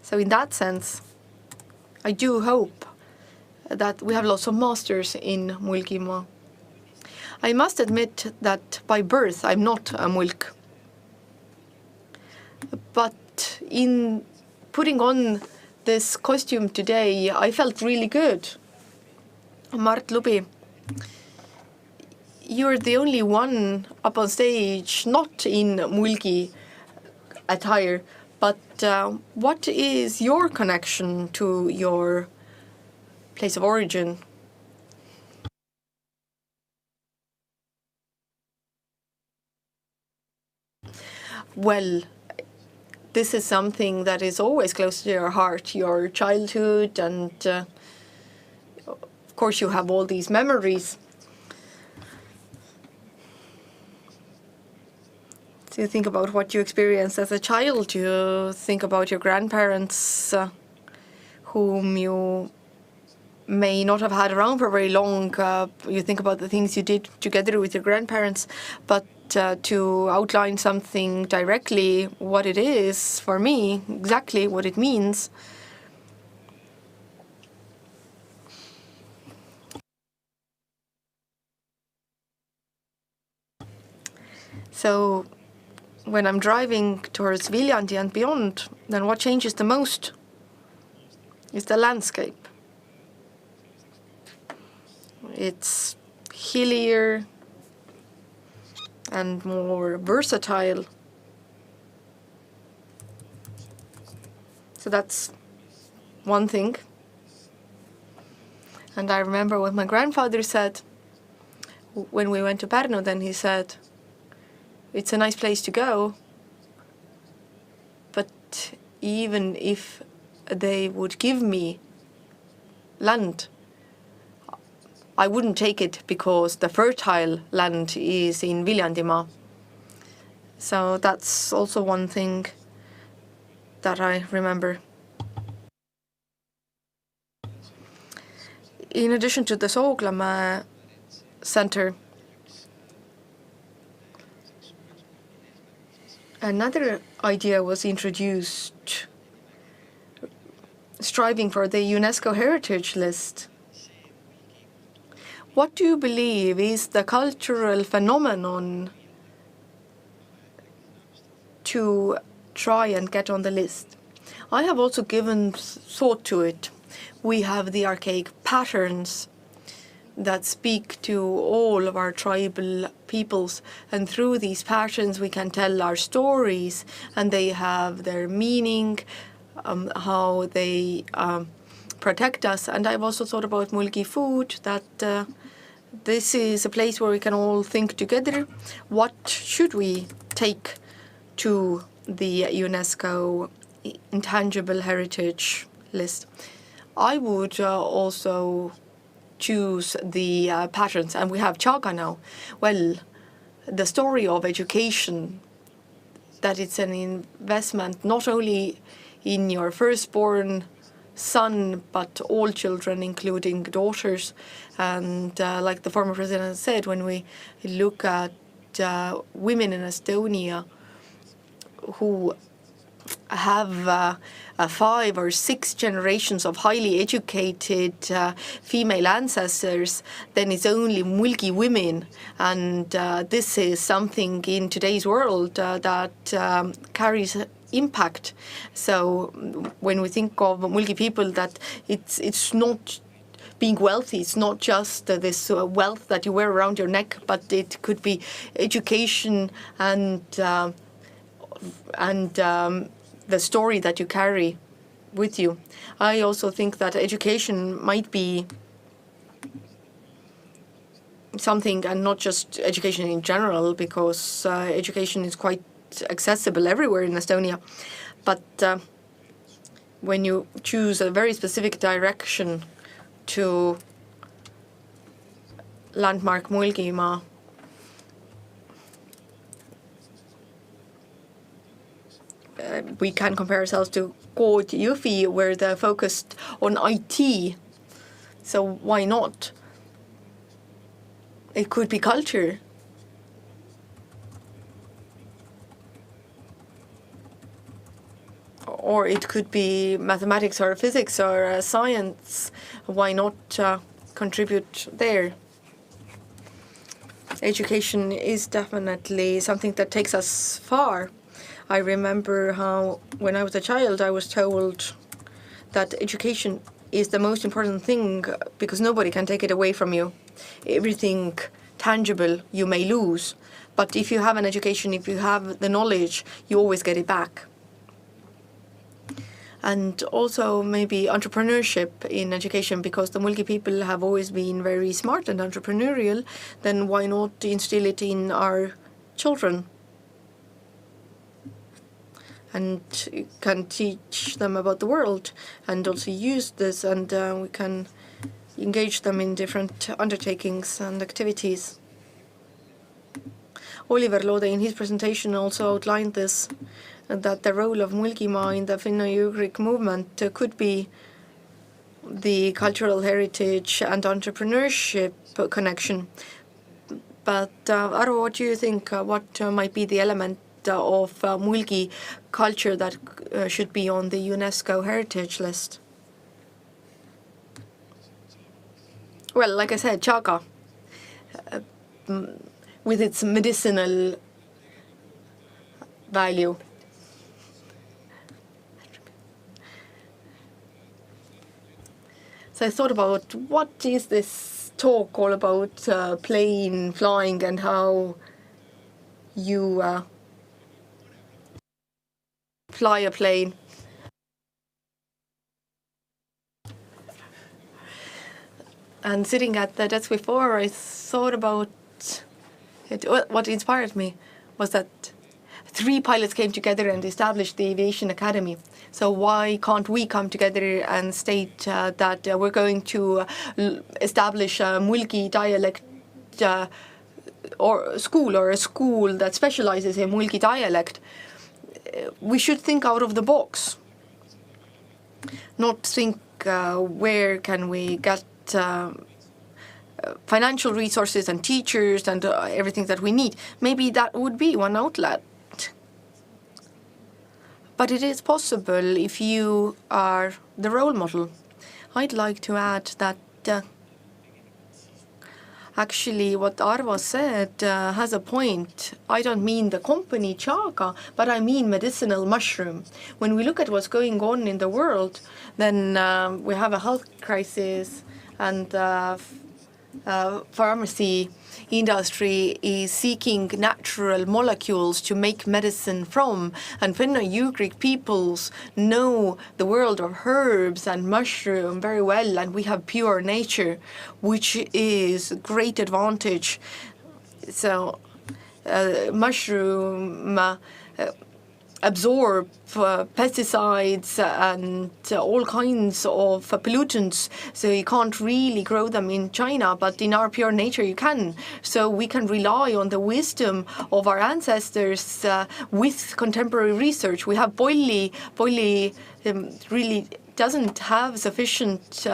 So in that sense, I do hope that we have lots of masters in Mulgimaa. I must admit that by birth I'm not a mulk. But in putting on this costume today, I felt really good. Mart Lubi, you're the only one up on stage not in mulgi attire, but what is your connection to your place of origin? Well, this is something that is always close to your heart, your childhood, and of course you have all these memories. So you think about what you experienced as a child, you think about your grandparents whom you may not have had around for very long. You think about the things you did together with your grandparents, but to outline something directly, what it is for me, exactly what it means. So when I'm driving towards Viljandi and beyond, then what changes the most is the landscape. It's hillier and more versatile. So that's one thing. And I remember what my grandfather said when we went to Pärnu, then he said, it's a nice place to go, but even if they would give me land, I wouldn't take it because the fertile land is in Viljandimaa. So that's also one thing that I remember. In addition to the Sooglamäe Center, another idea was introduced, striving for the UNESCO Heritage List. What do you believe is the cultural phenomenon to try and get on the list? I have also given thought to it. We have the archaic patterns that speak to all of our tribal peoples, and through these patterns we can tell our stories, and they have their meaning, how they protect us. And I've also thought about Mulgi food, that this is a place where we can all think together. What should we take to the UNESCO Intangible Heritage List? I would also choose the patterns, and we have Chaga now. Well, the story of education, that it's an investment not only in your firstborn son, but all children, including daughters. And like the former president said, when we look at women in Estonia who have 5 or 6 generations of highly educated female ancestors, then it's only Mulgi women. And this is something in today's world that carries impact. So when we think of Mulgi people, that it's not being wealthy, it's not just this wealth that you wear around your neck, but it could be education and the story that you carry with you. I also think that education might be something, and not just education in general, because education is quite accessible everywhere in Estonia. But when you choose a very specific direction to landmark Mulgimaa, we can compare ourselves to Kood-Jõhvi, where they're focused on IT. So why not? It could be culture. Or it could be mathematics or physics or science. Why not contribute there? Education is definitely something that takes us far. I remember how, when I was a child, I was told that education is the most important thing because nobody can take it away from you. Everything tangible you may lose, but if you have an education, if you have the knowledge, you always get it back. And also maybe entrepreneurship in education, because the Mulgi people have always been very smart and entrepreneurial, then why not instill it in our children? And you can teach them about the world and also use this, and we can engage them in different undertakings and activities. Oliver Lode in his presentation also outlined this, that the role of Mulgimaa in the Finno-Ugric movement could be the cultural heritage and entrepreneurship connection. But Arvo, what do you think? What might be the element of Mulgi culture that should be on the UNESCO heritage list? Well, like I said, chaga, with its medicinal value. So I thought about, what is this talk all about, plane flying, and how you fly a plane. And sitting at the desk before, I thought about it. What inspired me was that 3 pilots came together and established the Aviation Academy. So why can't we come together and state that we're going to establish a Mulgi dialect or a school that specializes in Mulgi dialect? We should think out of the box, not think where can we get financial resources and teachers and everything that we need. Maybe that would be one outlet. But it is possible if you are the role model. I'd like to add that actually what Arvo said has a point. I don't mean the company chaga, but I mean medicinal mushroom. When we look at what's going on in the world, then we have a health crisis, and pharmacy industry is seeking natural molecules to make medicine from, and Finno-Ugric peoples know the world of herbs and mushroom very well, and we have pure nature, which is a great advantage. So mushroom absorb pesticides and all kinds of pollutants, so you can't really grow them in China, but in our pure nature you can. So we can rely on the wisdom of our ancestors with contemporary research. We have Polli really doesn't have sufficient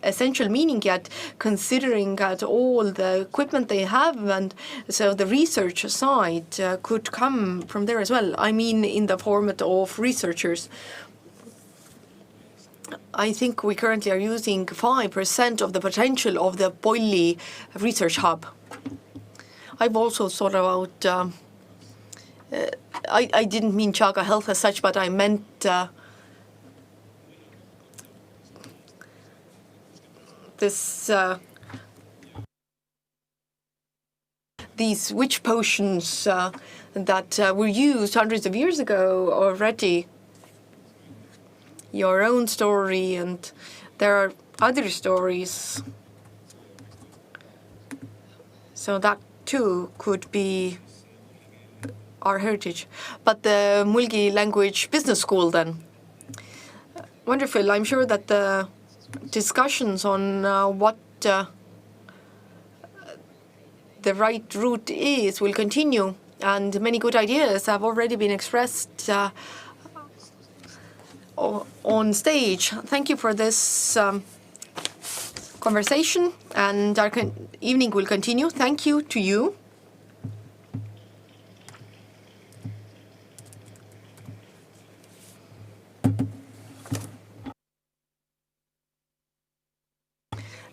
essential meaning yet, considering at all the equipment they have, and so the research side could come from there as well. I mean, in the format of researchers. I think we currently are using 5% of the potential of the Polli research hub. I've also thought about, I didn't mean chaga health as such, but I meant these witch potions that were used hundreds of years ago already. Your own story, and there are other stories. So that too could be our heritage. But the Mulgi language business school then. Wonderful. I'm sure that the discussions on what the right route is will continue, and many good ideas have already been expressed on stage. Thank you for this conversation, and our evening will continue. Thank you to you.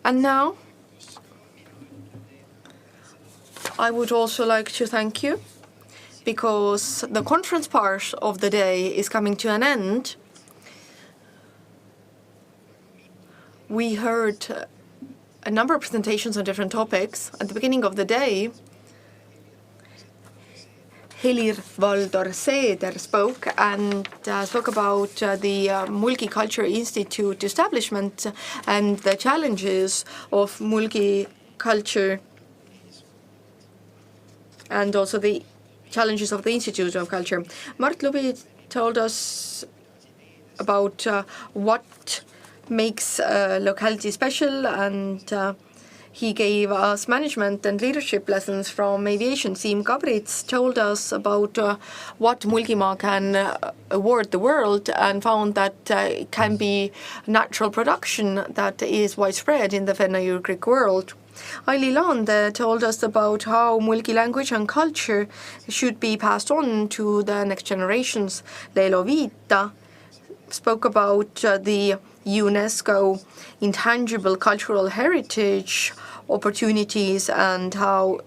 And now, I would also like to thank you, because the conference part of the day is coming to an end. We heard a number of presentations on different topics. At the beginning of the day, Helir-Valdor Seeder spoke about the Mulgi Culture Institute establishment and the challenges of Mulgi culture, and also the challenges of the Institute of Culture. Mart Lubi told us about what makes a locality special, and he gave us management and leadership lessons from aviation. Siim Kabrits told us about what Mulgimaa can award the world, and found that it can be natural production that is widespread in the Fenno-Ugric world. Aili Laande told us about how Mulgi language and culture should be passed on to the next generations. Leelo Viita spoke about the UNESCO intangible cultural heritage opportunities and how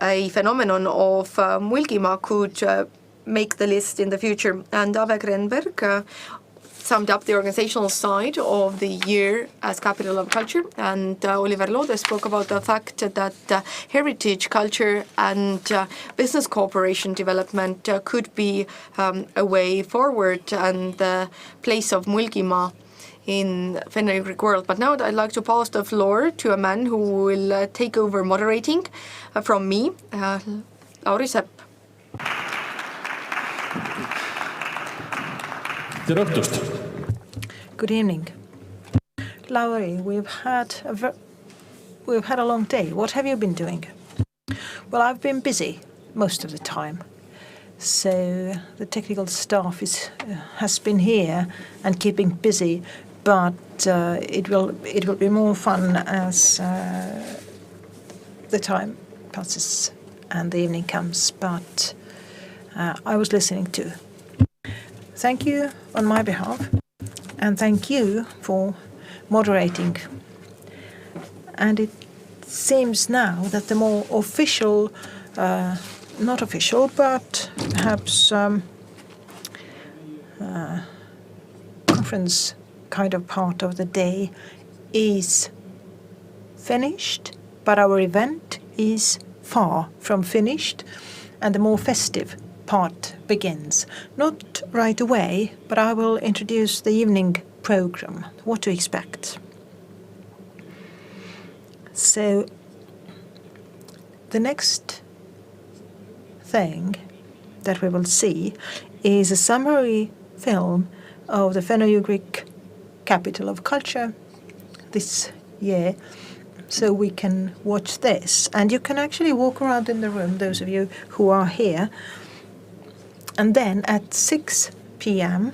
a phenomenon of Mulgimaa could make the list in the future. And Ave Grenberg summed up the organizational side of the year as capital of culture, and Oliver Loode spoke about the fact that heritage, culture and business cooperation development could be a way forward and the place of Mulgimaa in Fenno-Ugric world. But now I'd like to pass the floor to a man who will take over moderating from me, Lauri Sepp. Tere õhtust! Good evening. Lauri, we've had a long day. What have you been doing? Well, I've been busy most of the time. So the technical staff has been here and keeping busy, but it will be more fun as the time passes and the evening comes. But I was listening too. Thank you on my behalf, and thank you for moderating. And it seems now that the more official, not official, but perhaps conference kind of part of the day is finished, but our event is far from finished, and the more festive part begins. Not right away, but I will introduce the evening program, what to expect. So the next thing that we will see is a summary film of the Fenno-Ugric capital of culture this year. So we can watch this, and you can actually walk around in the room, those of you who are here. And then at 6 p.m.,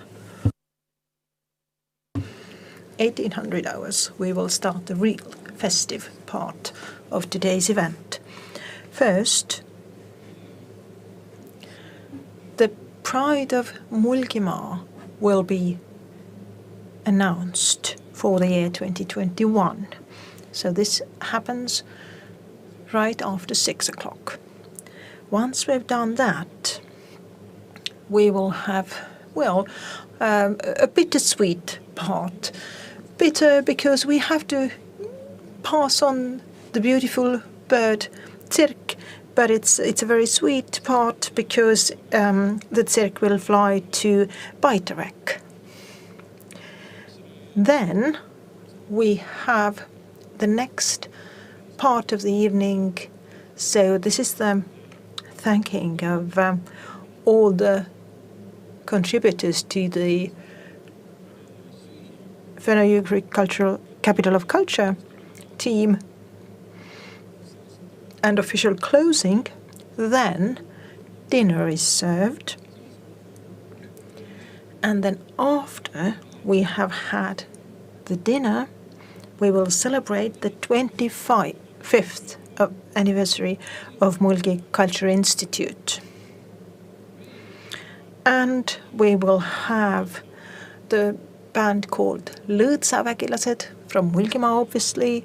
1800 hours, we will start the real festive part of today's event. First, the Pride of Mulgimaa will be announced for the year 2021. So this happens right after 6 o'clock. Once we've done that, we will have, a bittersweet part. Bitter because we have to pass on the beautiful bird Tsirk, but it's a very sweet part because the Tsirk will fly to Paiterek. Then we have the next part of the evening. So this is the thanking of all the contributors to the Fenno-Ugric Cultural Capital of Culture team and official closing. Then dinner is served, and then after we have had the dinner, we will celebrate the 25th anniversary of Mulgi Culture Institute. And we will have the band called Lõõtsavägilased from Mulgimaa, obviously.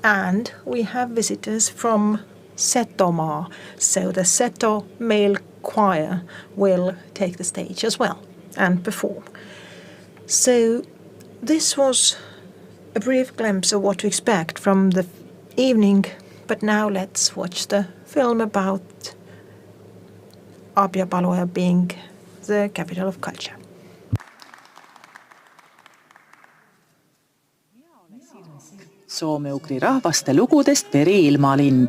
And we have visitors from Setomaa. So the Seto male choir will take the stage as well and perform. So this was a brief glimpse of what to expect from the evening, but now let's watch the film about Abja-Paluoja being the capital of culture. Soome-ugri rahvaste lugudest Peri-ilmalind.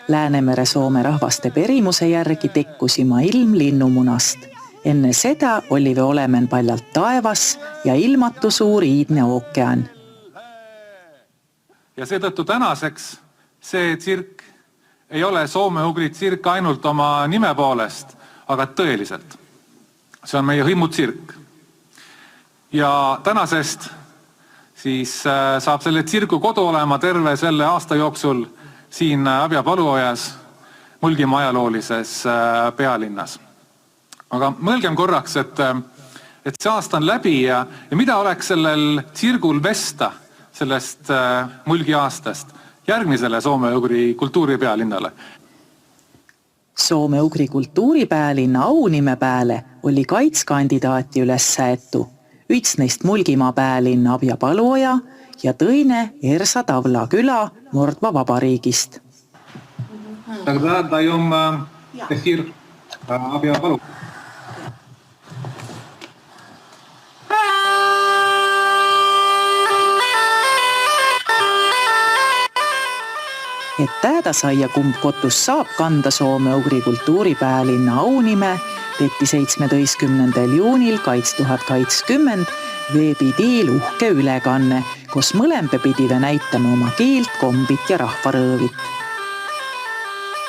Läänemere Soome rahvaste perimuse järgi tekkusima ilm linnumunast. Enne seda oli või olemen paljalt taevas ja ilmatu suur iidne ookean. Ja seetõttu tänaseks see tsirk ei ole soome-ugri tsirk ainult oma nime poolest, aga tõeliselt. See on meie hõimutsirk. Ja tänasest siis saab selle tsirku kodu olema terve selle aasta jooksul siin Abja-Paluojas Mulgimaa ajaloolises pealinnas. Aga mõelgem korraks, et see aasta on läbi ja mida oleks sellel tsirgul vesta sellest Mulgi aastast järgmisele soome-ugri kultuuripealinnale? Soome-ugri kultuuripealinna aunime pääle oli kaitskandidaati üles säetu. Üks neist Mulgimaa päälinna Abja-Paluoja ja tõine Ersa Tavla küla Mordva vabariigist. Тогда даем эфир Abja-Palu. Et täädasaia kumb kotus saab kanda Soome-ugri kultuuripealinna aunime, tehti 17. juunil 2020 veebidiil uhke ülekanne, kus mõlempe pidive näitame oma keelt, kombit ja rahvarõõvit.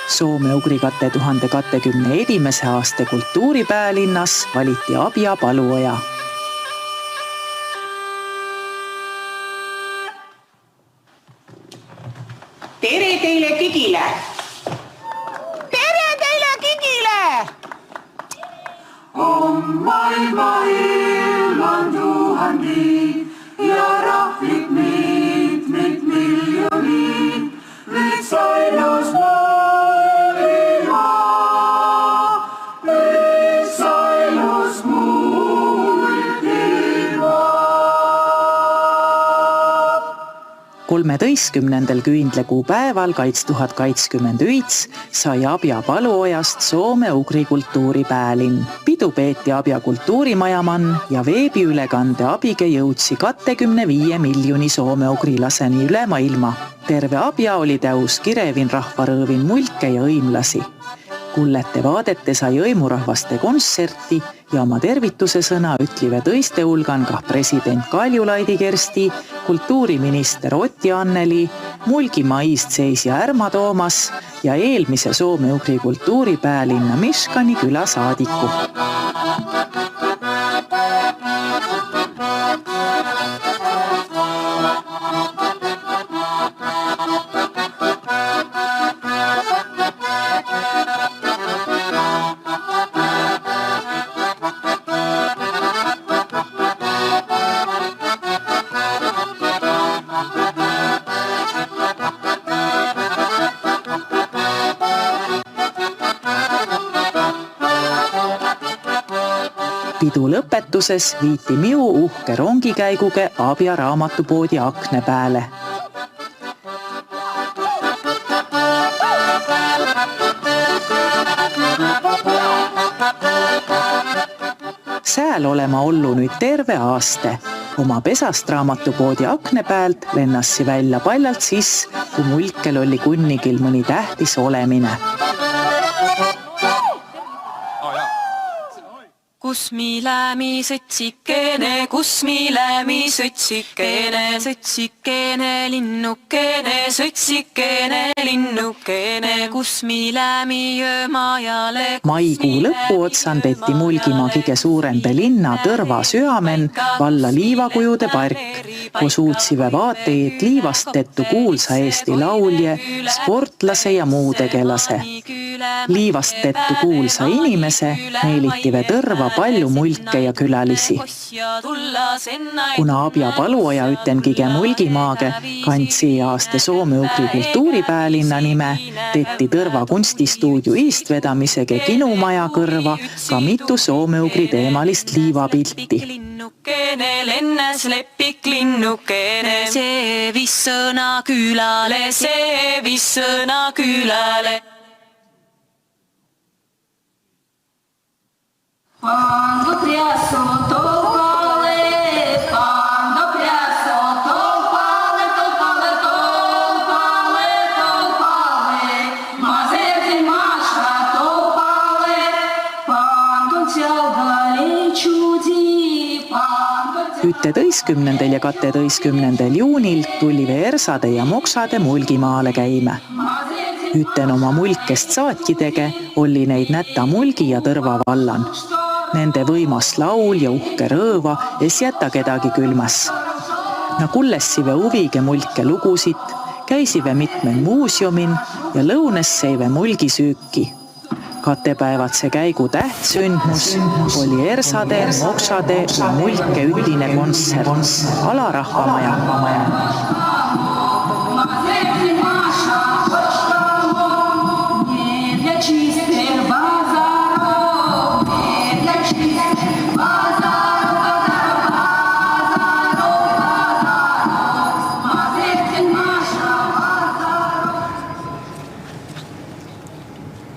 Soome-ugri 2021. aasta kultuuripealinnas valiti Abja-Paluoja. Tere teile Kigile! Tere teile Kigile! On maailma ilman tuhandid ja rahvik mitmit miljonid, üks ainus Mulgimaa, üks ainus Mulgimaa. 13. küindlekuu päeval 2021 sai Abja-Paluojast Soome-ugri kultuuripäälinn. Pidu peeti Abja kultuurimajamann ja veebiülekande abige jõudsi 25 miljoni soome-ugrilaseni üle maailma. Terve Abja oli täus kirevin rahvarõõvin mulke ja õimlasi. Kullete vaadete sai õimurahvaste kontserti ja oma tervituse sõna ütlive tõiste hulgan kah president Kaljulaidi Kersti, kultuuriminister Oti Anneli, Mulgimaa iistseisja Ärma Toomas ja eelmise Soome-ugri kultuuripealinna Miškani küla saadiku. Pidu lõpetuses viiti miu uhke rongikäiguge Abja raamatupoodi akne pääle. Sääl olema ollu nüüd terve aaste. Oma pesast raamatupoodi akne päält lennassi välja paljalt siis, kui mulkel oli kunnigil mõni tähtis olemine. kus mi lämi sõtsikene, kus mi lämi sõtsikene, sõtsikene linnukene, kus mi lämi öömajale. Maikuu lõpu otsan petti Mulgimaa kõige suurembe linna Tõrva süamen valla liivakujude park, kus uutsive vaateid liivast tettu kuulsa Eesti laulje, sportlase ja muu tegelase. Liivast tettu kuulsa inimese meelitive Tõrva palju mulke ja külalisi. Kuna Abja Paluoja üten kõige Mulgimaage kandsi aasta Soome-Ugri kultuuripäelinna nime, tetti Tõrva kunstistuudio iistvedamisega kinumaja kõrva ka mitu Soome-Ugri teemalist liivapilti. Lennes lepik linnukene, see vis sõna külale, see vis sõna külale. Pando priaso topale, pando priaso topale, topale, topale, topale, mazerti maša topale, pando tjalgali čudi, pando tjalgali. 11. ja 12. juunil tuli Versade ja Moksade Mulgimaale käime. Üten oma mulkest saatjidege oli neid näta Mulgi ja Tõrva vallan. Nende võimas laul ja uhke rõõva es jäta kedagi külmas. Na kullessive uvige mulke lugusid, käisive mitmen muuseumin ja lõunes seive Mulgi süüki. Katepäevad see käigu tähtsündmus oli Ersade, Moksade ja mulke ütine kontsert Alarahvamaja.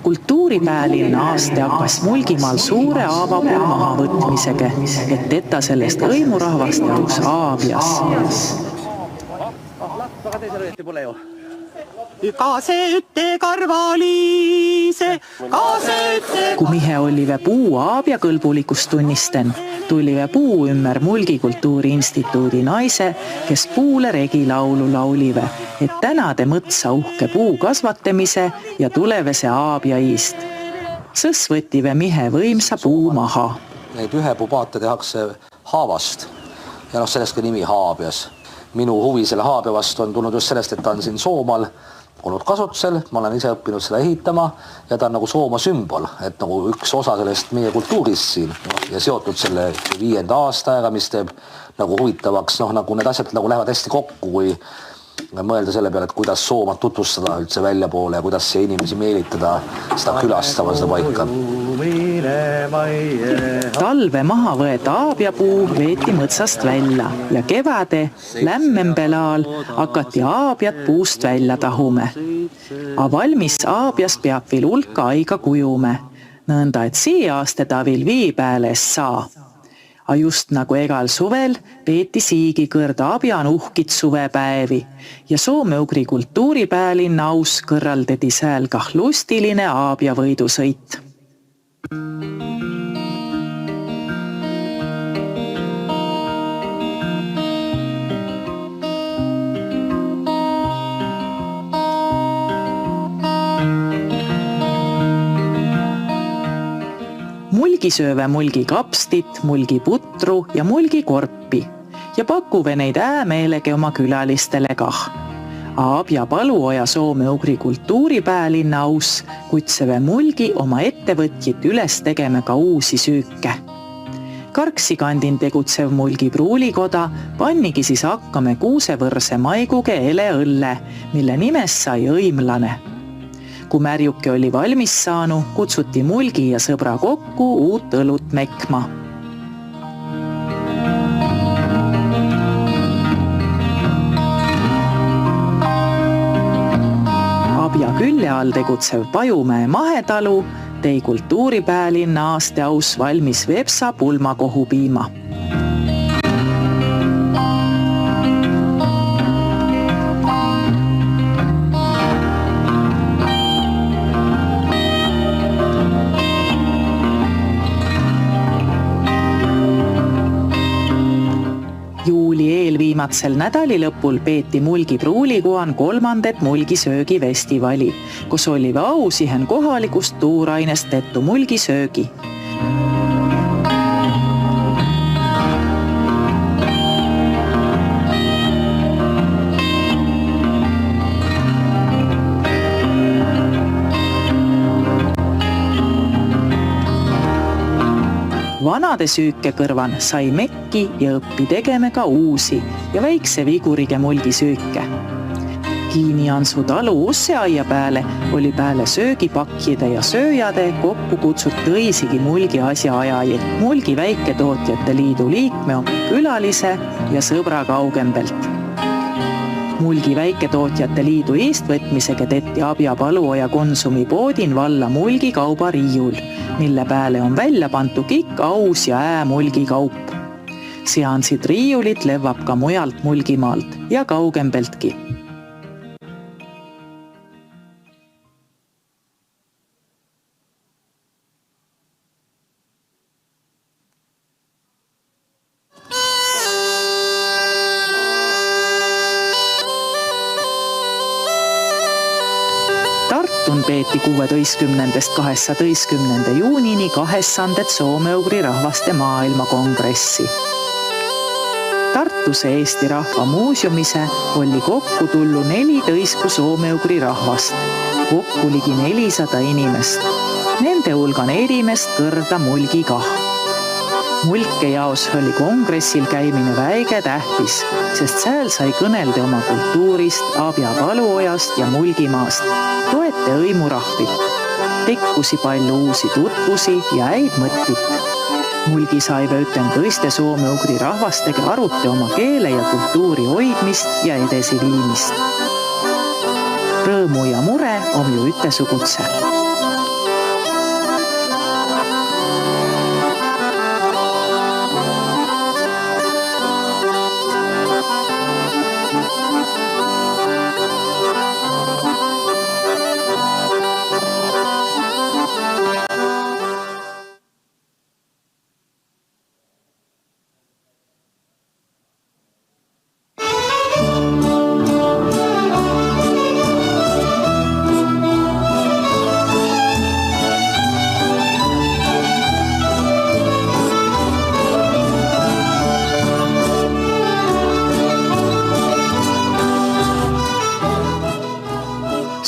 Kultuuripäelinna aasta hakkas Mulgimaal suure aavapuu maha võtmisega, et etta sellest hõimurahvastatus Aabias. Kaase ütte karvaliise, kaase ütte. Kui mihe olive puu Aabia kõlbulikust tunnisten, tulive puu ümber Mulgi Kultuuriinstituudi naise, kes puule regilaulu laulive, et tänade mõtsa uhke puu kasvatamise ja tulevese Aabia iist. Sõs võttive mihe võimsa puu maha. Neid ühepuupaate tehakse haavast ja sellest ka nimi Haabias. Minu huvi selle Haabia vastu on tulnud just sellest, et ta on siin Soomaal olnud kasutusel, ma olen ise õppinud seda ehitama ja ta on nagu Sooma sümbol, et nagu üks osa sellest meie kultuurist siin ja seotud selle 5. aastaega, mis teeb nagu huvitavaks, nagu need asjad nagu lähevad hästi kokku, kui mõelda selle peale, et kuidas Soomat tutvustada üldse välja poole ja kuidas see inimesi meelitada seda külastama seda paika. Talve maha võeta Aabiapuu veeti mõtsast välja ja kevade lämmembelaal hakati Aabiat puust välja tahume. A valmis Aabias peab veel hulka aiga kujume, nõnda et see aasta ta veel vii pääles saa. A just nagu egal suvel peeti siigi kõrd Aabian uhkid suvepäevi ja Soome-Ugri kultuuripäelinna aus kõrraldedi sääl kah lustiline Aabia võidusõit. Mulgisööve mulgi kapstit, mulgi putru ja mulgi korpi ja pakuve neid äämeelege oma külalistele kah. Abja Paluoja Soome-Ugri kultuuripäelinna aus kutseve mulgi oma ettevõtjit üles tegema ka uusi süüke. Karksikandin tegutsev mulgi pruulikoda pannigi siis hakkame kuusevõrse maiguge eleõlle, mille nimest sai õimlane. Kui märjuke oli valmis saanu, kutsuti mulgi ja sõbra kokku uut õlut mekma. Abja külje all tegutsev Pajumäe mahetalu tõi kultuuripäelinna aasta aus valmis Vepsa pulmakohupiima. Juuli eelviimatsel nädalilõpul peeti Mulgi pruulikuan 3. mulgisöögifestivali, kus oli au siihen kohalikust tuurainest tettu mulgisöögi. Vanade süüke kõrvan sai mekki ja õppi tegeme ka uusi ja väikse vigurige mulgisüüke. Kiiniansu talu usseaia pääle oli pääle söögipakkide ja sööjade kokku kutsut tõisigi mulgi asjaajaji, Mulgi väiketootjate liidu liikme oma külalise ja sõbra kaugembelt. Mulgi väiketootjate liidu eestvõtmisega tetti Abja Paluoja Konsumi poodin valla Mulgi kaubariiul, mille pääle on välja pantu kikk aus ja mulgi kaup. Seansid riiulit levab ka mujalt Mulgimaalt ja kaugembeltki. Tartun peeti 16.–18. juunini 200. soome-ugri rahvaste maailmakongressi. Tartuse Eesti Rahva Muuseumise oli kokku tullu 14 soome-ugri rahvast, kokku ligi 400 inimest. Nende hulgan erimest kõrda Mulgi kah. Mulke jaos oli kongressil käimine väike tähtis, sest sääl sai kõnelde oma kultuurist, Abja Paluojast ja Mulgimaast, toete õimurahvit. Tekkusi palju uusi tutvusi ja häid mõttit. Mulgi sai vööten tõiste soome-ugri rahvastega arute oma keele ja kultuuri hoidmist ja edesiviimist. Rõõmu ja mure on ju ütesugutse.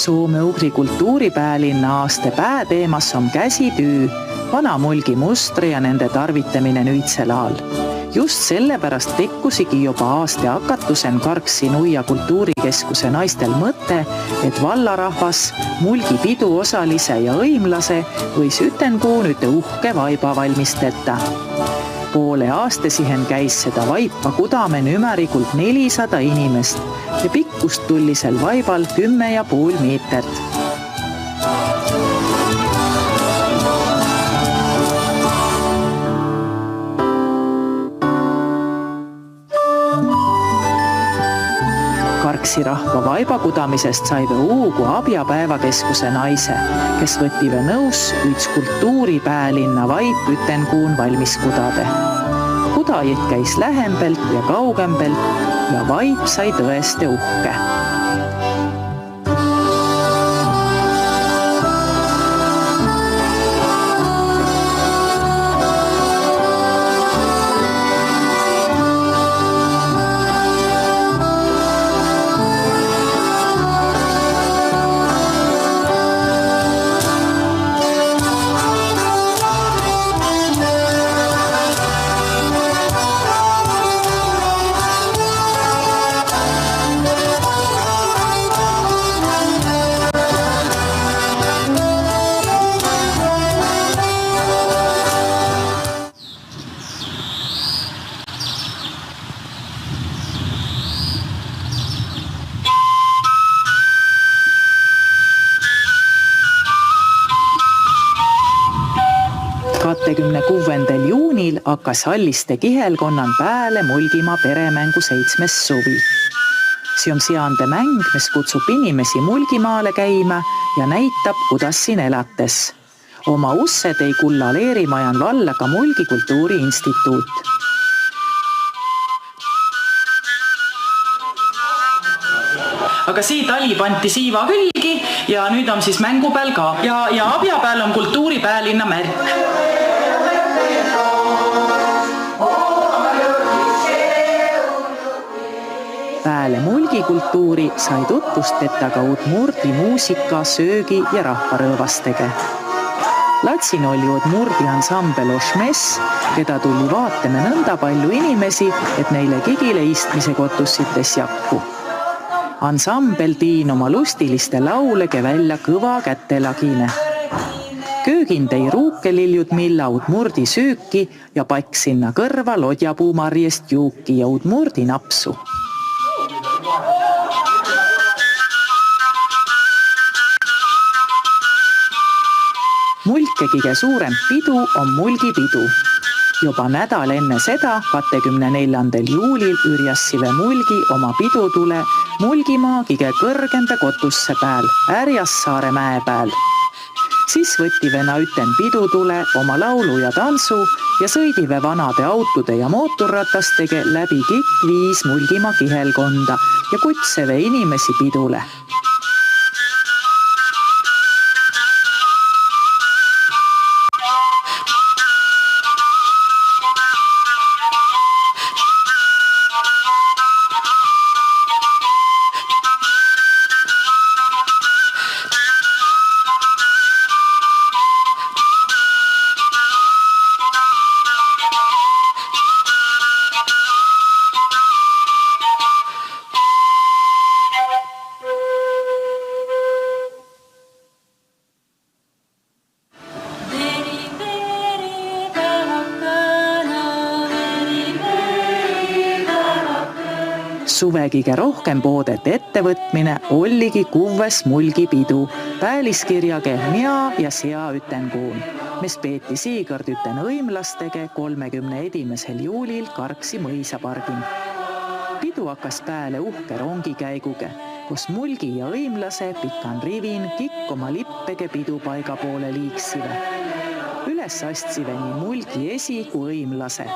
Soome-ugri kultuuripäelinna aasta pääteemas on käsitöö, vana Mulgi mustri ja nende tarvitamine nüüdsel ajal. Just sellepärast tekkusigi juba aasta hakatusen Karksi Nuia kultuurikeskuse naistel mõte, et vallarahvas, Mulgi pidu osalise ja õimlase võis ütenkuun üte uhke vaiba valmisteta. Poole aastasihen käis seda vaipa kudamen ümerikult 400 inimest ja pikkust tulli sel vaibal 10,5 meetrit. Karksi rahva vaibakudamisest saive uugu Abja päevakeskuse naise, kes võttive nõus üts kultuuripäelinna vaip ütenkuun valmis kudade. Kudajid käis lähembelt ja kaugembelt ja vaip sai tõeste uhke. Juunil hakkas Halliste kihelkonnan pääle Mulgimaa peremängu 7. suvi. See on seande mäng, mis kutsub inimesi Mulgimaale käima ja näitab, kuidas siin elates. Oma usse tõi Kulla Leerimajan valla ka Mulgi Kultuuriinstituut. aga see tali panti siiva külgi ja nüüd on siis mängupäev ka. Ja abjapäev on kultuuripäelinna märk. Pääle mulgikultuuri sai tutvustetta ka Udmurdi muusika, söögi ja rahvarõõvastege. Latsin oli Udmurdi ansambel Ošmes, keda tuli vaatame nõnda palju inimesi, et neile kigile istmise kotussites jakku. Ansambel tiin oma lustiliste laulege välja kõva kätelagine. Köögindei ruukeliljud milla Udmurdi süüki ja pakk sinna kõrva lodjapuumarjest juuki ja Udmurdi napsu. Mulke kõige suurem pidu on mulgipidu. Juba nädal enne seda, 24. juulil ürjassive mulgi oma pidutule Mulgimaa kõige kõrgembe kotusse pääl, Ärjassaare mäe pääl. Siis võttive näüten pidutule oma laulu ja tantsu ja sõidive vanade autode ja mootorratastege läbi kõik 5 Mulgimaa kihelkonda ja kutseve inimesi pidule. Suve kõige rohkem poodet ettevõtmine olligi Kuvves mulgipidu, pääliskirjage Mia ja Sea ütenkuun, mis peeti siikord üten õimlastege 31. juulil Karksi mõisapargin. Pidu hakkas pääle uhke rongikäiguge, kus mulgi ja õimlase pikan rivin kikk oma lippege pidupaiga poole liiksive. Üles astsive nii mulgi esi kui õimlase.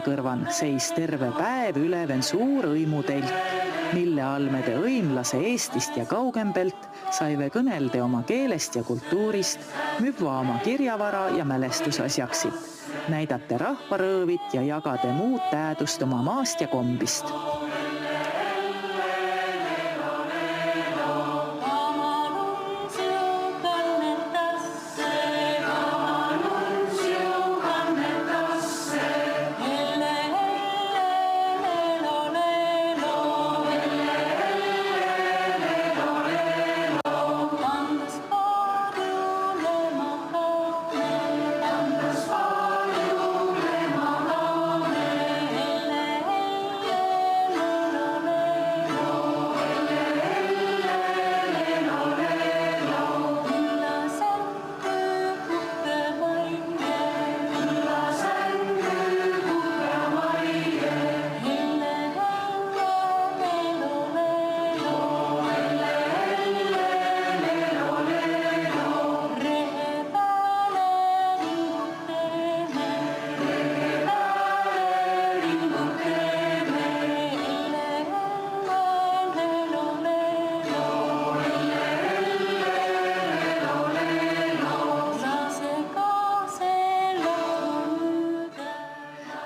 Kõrvan seis terve päev üleven suur õimutelk, mille almede õimlase Eestist ja kaugembelt saive kõnelde oma keelest ja kultuurist, müva oma kirjavara ja mälestusasjaksid, näidate rahvarõõvit ja jagade muud täädust oma maast ja kombist.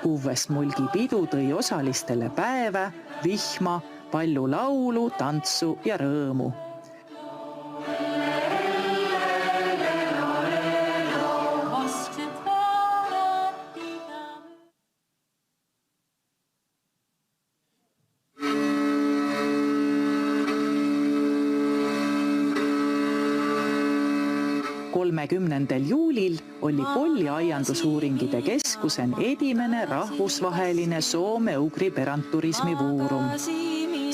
Kuvves mulgipidu tõi osalistele päeva, vihma, palju laulu, tantsu ja rõõmu. 30. juulil oli Polli aiandusuuringide keskusen edimene rahvusvaheline soome-ugri pärandturismi vuurum.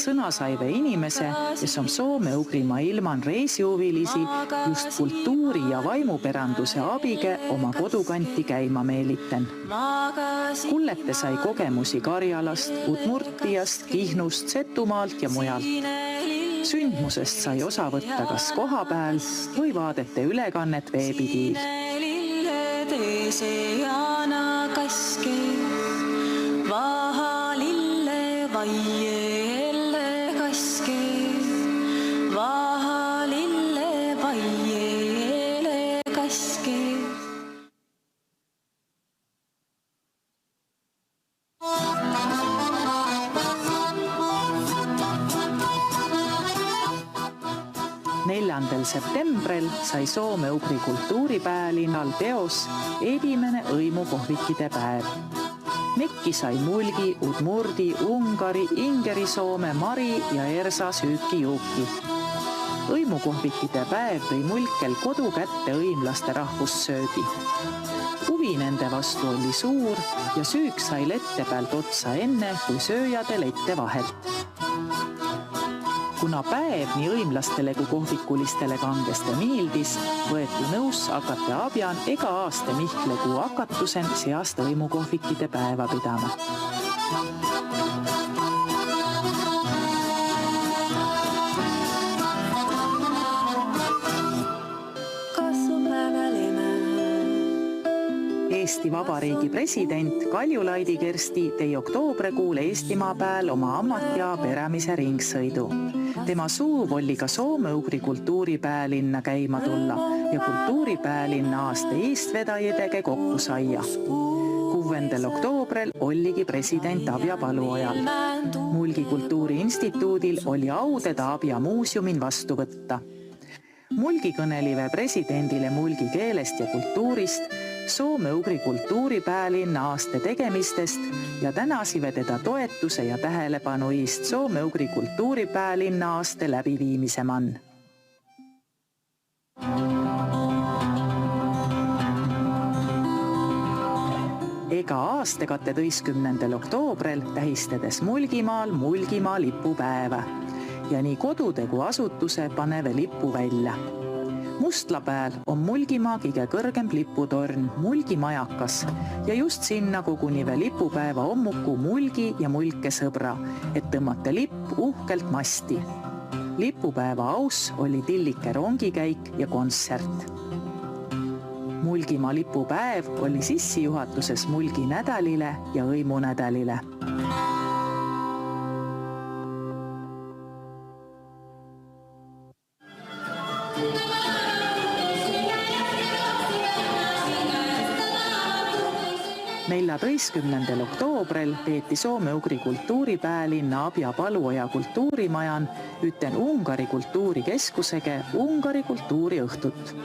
Sõna saive inimese, kes on Soome-Ugrimaa ilman reisihuvilisi just kultuuri- ja vaimupäranduse abige oma kodukanti käima meeliten. Kullete sai kogemusi Karjalast, Udmurtiast, Kihnust, Setumaalt ja mujalt. Sündmusest sai osa võtta kas kohapeal või vaadete ülekannet veebidiil. Septembril sai Soome-Ugri kultuuripäelinnal teos edimene õimukohvikide päev. Mekki sai mulgi, udmurdi, ungari, ingeri, soome, mari ja ersa süüki-juuki. Õimukohvikide päev tõi mulkel kodu kätte õimlaste rahvussöögi. Huvi nende vastu oli suur ja süük sai lette pealt otsa enne, kui sööjadel ette vahelt. Kuna päev nii õimlastele kui kohvikulistele kangeste miildis, võeti nõus hakati abjan ega aasta Mihklekuu hakatusen seast õimukohvikide päeva pidama. Eesti Vabariigi president Kaljulaidi Kersti tõi oktoobrikuul Eestimaa pääl oma ammatjaa perämise ringsõidu. Tema suuv oli ka Soome-Ugri kultuuripäelinna käima tulla ja kultuuripäelinna aasta eestvedajadega kokku saia. 6. oktoobril olligi president Abja Paluojal. Mulgi Kultuuriinstituudil oli au teda Abja muuseumin vastu võtta. Mulgi kõnelive presidendile mulgi keelest ja kultuurist, Soome-Ugri kultuuripäelinna aasta tegemistest ja tänasive teda toetuse ja tähelepanu eest Soome-Ugri kultuuripäelinna aasta läbiviimise man. Ega aasta 12. oktoobril tähistades Mulgimaal Mulgimaa lipupäeva ja nii kodude kui asutuse paneve lippu välja. Mustlapäeval on Mulgimaa kõige kõrgem liputorn Mulgimajakas ja just sinna kogunive lipupäeva ommuku Mulgi ja Mulke sõbra, et tõmmata lipp uhkelt masti. Lipupäeva aus oli tillike rongikäik ja kontsert. Mulgimaa lipupäev oli sissijuhatuses Mulgi nädalile ja õimunädalile. Meillä 13. oktoobril peeti Soome-Ugri kultuuripäelinna Abja Paluoja kultuurimajan üten Ungari kultuurikeskusege Ungari kultuuriõhtut.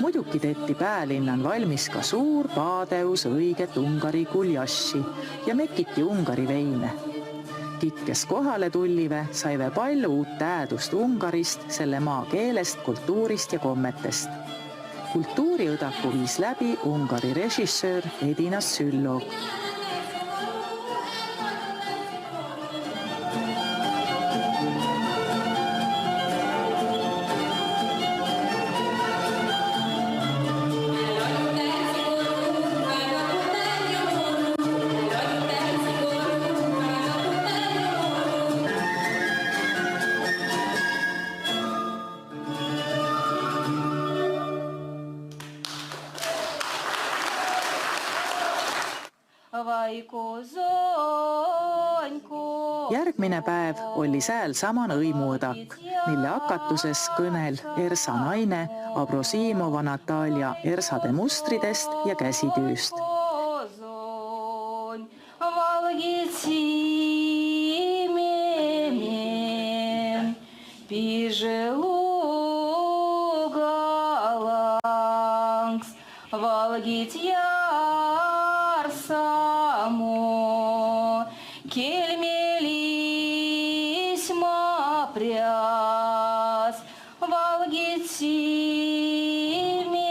Muidugi teetti päälinnan valmis ka suur paadeus õiget Ungari guljassi ja mekiti Ungari veine. Kikkes kohale tullive saive palju uut äädust Ungarist, selle maa keelest, kultuurist ja kommetest. Kultuuriõdaku viis läbi Ungari režissöör Edina Süllog. Järgmine päev oli sääl saman õimuõdak, mille hakatuses kõnel Ersa naine Abrosimova Natalja Ersade mustridest ja käsitüüst. Valgit simi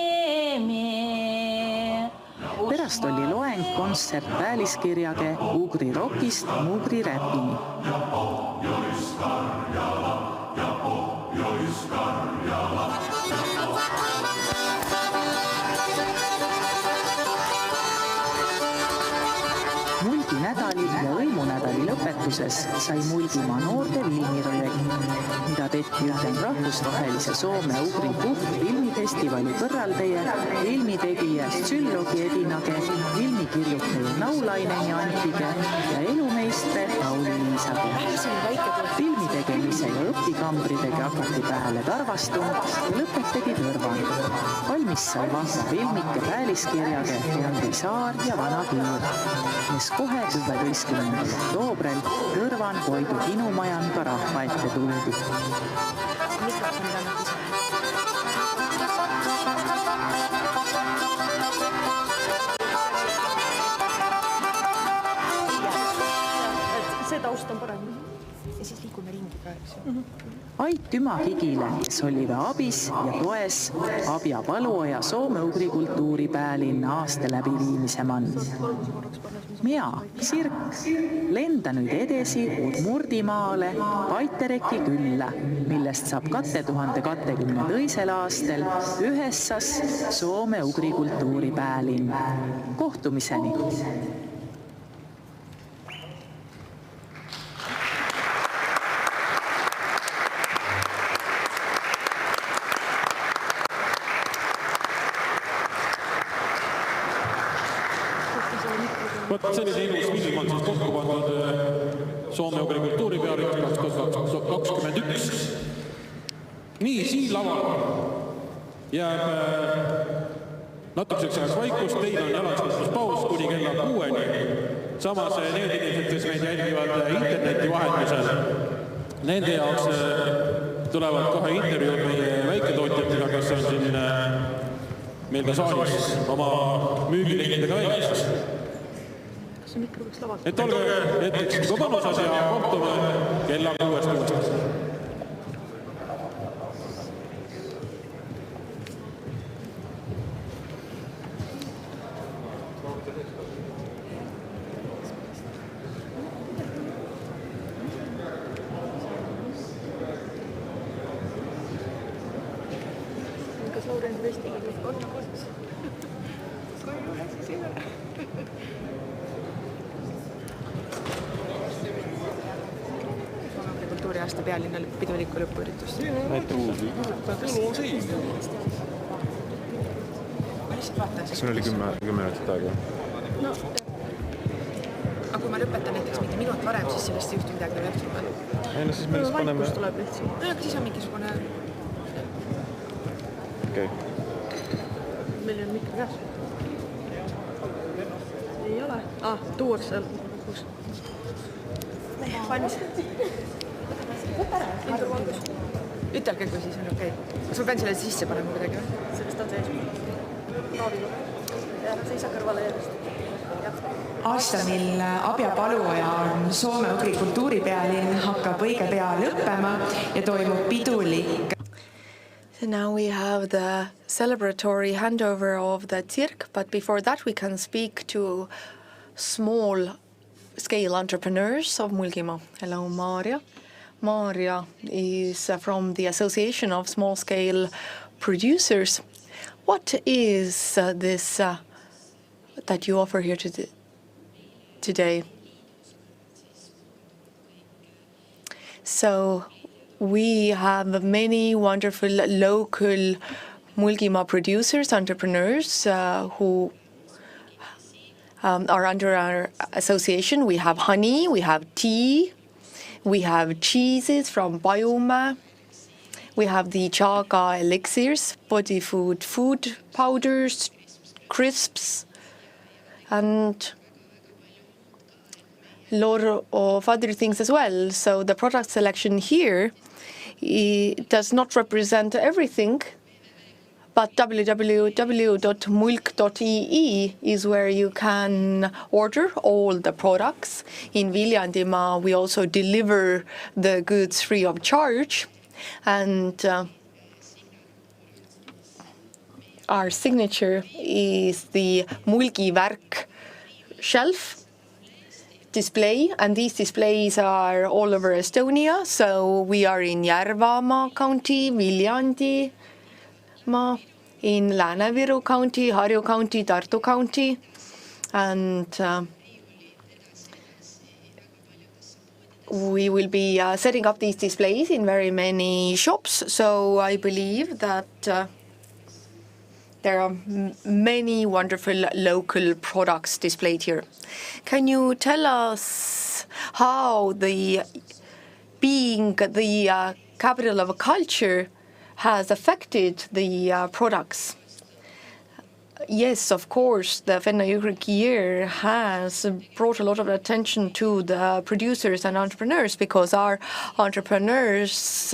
aastast oli loeng kontsert Pääliskirjage Ugri rokist Mugri räpini. Mulgi nädali ja õimunädali lõpetuses sai Mulgimaa noorte filmiprojekt, mida tehti ühel rahvusvahelise Soome-Ugri filmifestivali kõrvalteie, filmitegija Styllogi Edinage, filmikirjutaja Naulainen ja Antige ja elumeister Pauli-Liisage. Filmi tegemise ja õpikambridega hakati pääle Tarvastund ja lõpetagi Tõrvan. Valmis sai vahva filmike Pääliskirjage Tondri Saar ja Vana Küür, mis kohe 12. oktoobril Tõrvan Koidu kinumajan ka rahva ette tuldi. See taust on parem. Ja siis liigume ringi ka, eks. Ait Tüma Higile, kes oli abis ja toes Abja Paluoja Soome-Ugri kultuuripäelinna aasta läbiviimise mann. Mina, Sirk, lenda nüüd edesi Murdimaale Paitereki külla, millest saab 2022. aastal ühessas Soome-Ugri kultuuripäälinn. Kohtumiseni! Võt sellise ilus film on siis kokku pandud Soome-Ugri kultuuripealik 2021. Nii, siin laval jääb natukeseks ajaks vaikust, teil on jalatsuspaus kuni kella 6-ni. Samas need inimesed, kes meid jälgivad interneti vahetusel, nende jaoks tulevad kohe intervjuud meie väiketootjatega, kes on siin meil ka saalis oma müügilehtidega väljas. Et olge hetkeks kui panusas ja kohtume kella 6. Kas Lauren Vestiga on kodus? Kultuuriaasta pealinna piduliku lõpuüritust. Kas meil oli 10 minutit aega? No, aga kui ma lõpetan näiteks mitte minut varem, siis sellest ei juhtu midagi nagu juhtuma. Ei, no siis me lihtsalt paneme... Vaikus tuleb lihtsalt. No, aga siis on mingisugune... Okei. Meil on mikro käes. Ei ole. Tuuaks seal. Valmis. Ütelge, kui siis on okei. Kas ma pean selle sisse panema midagi või? Sellest on sees. Proovime. Ja seisa kõrvale järjest. Aasta, mil Abja Paluoja on Soome-Ugri kultuuripealinn, hakkab õige pea lõppema ja toimub pidulik. So now we have the celebratory handover of the Cirk, but before that we can speak to small-scale entrepreneurs of Mulgimaa. Hello, Maarja. Maarja is from the Association of Small-Scale Producers. What is this that you offer here today? So we have many wonderful local Mulgimaa producers, entrepreneurs who are under our association. We have honey, we have tea, we have cheeses from Biomaa. We have the chaga elixirs, body food powders, crisps, and a lot of other things as well. So the product selection here does not represent everything, but www.mulk.ee is where you can order all the products. In Viljandimaa, we also deliver the goods free of charge. And Our signature is the Mulgi Värk shelf display, and these displays are all over Estonia. So we are in Järvamaa County, Viljandimaa, in Lääne-Viru County, Harju County, Tartu County, and we will be setting up these displays in very many shops. So I believe that there are many wonderful local products displayed here. Can you tell us how being the capital of culture has affected the products? Yes, of course, the Fenno-Ugric year has brought a lot of attention to the producers and entrepreneurs, because our entrepreneurs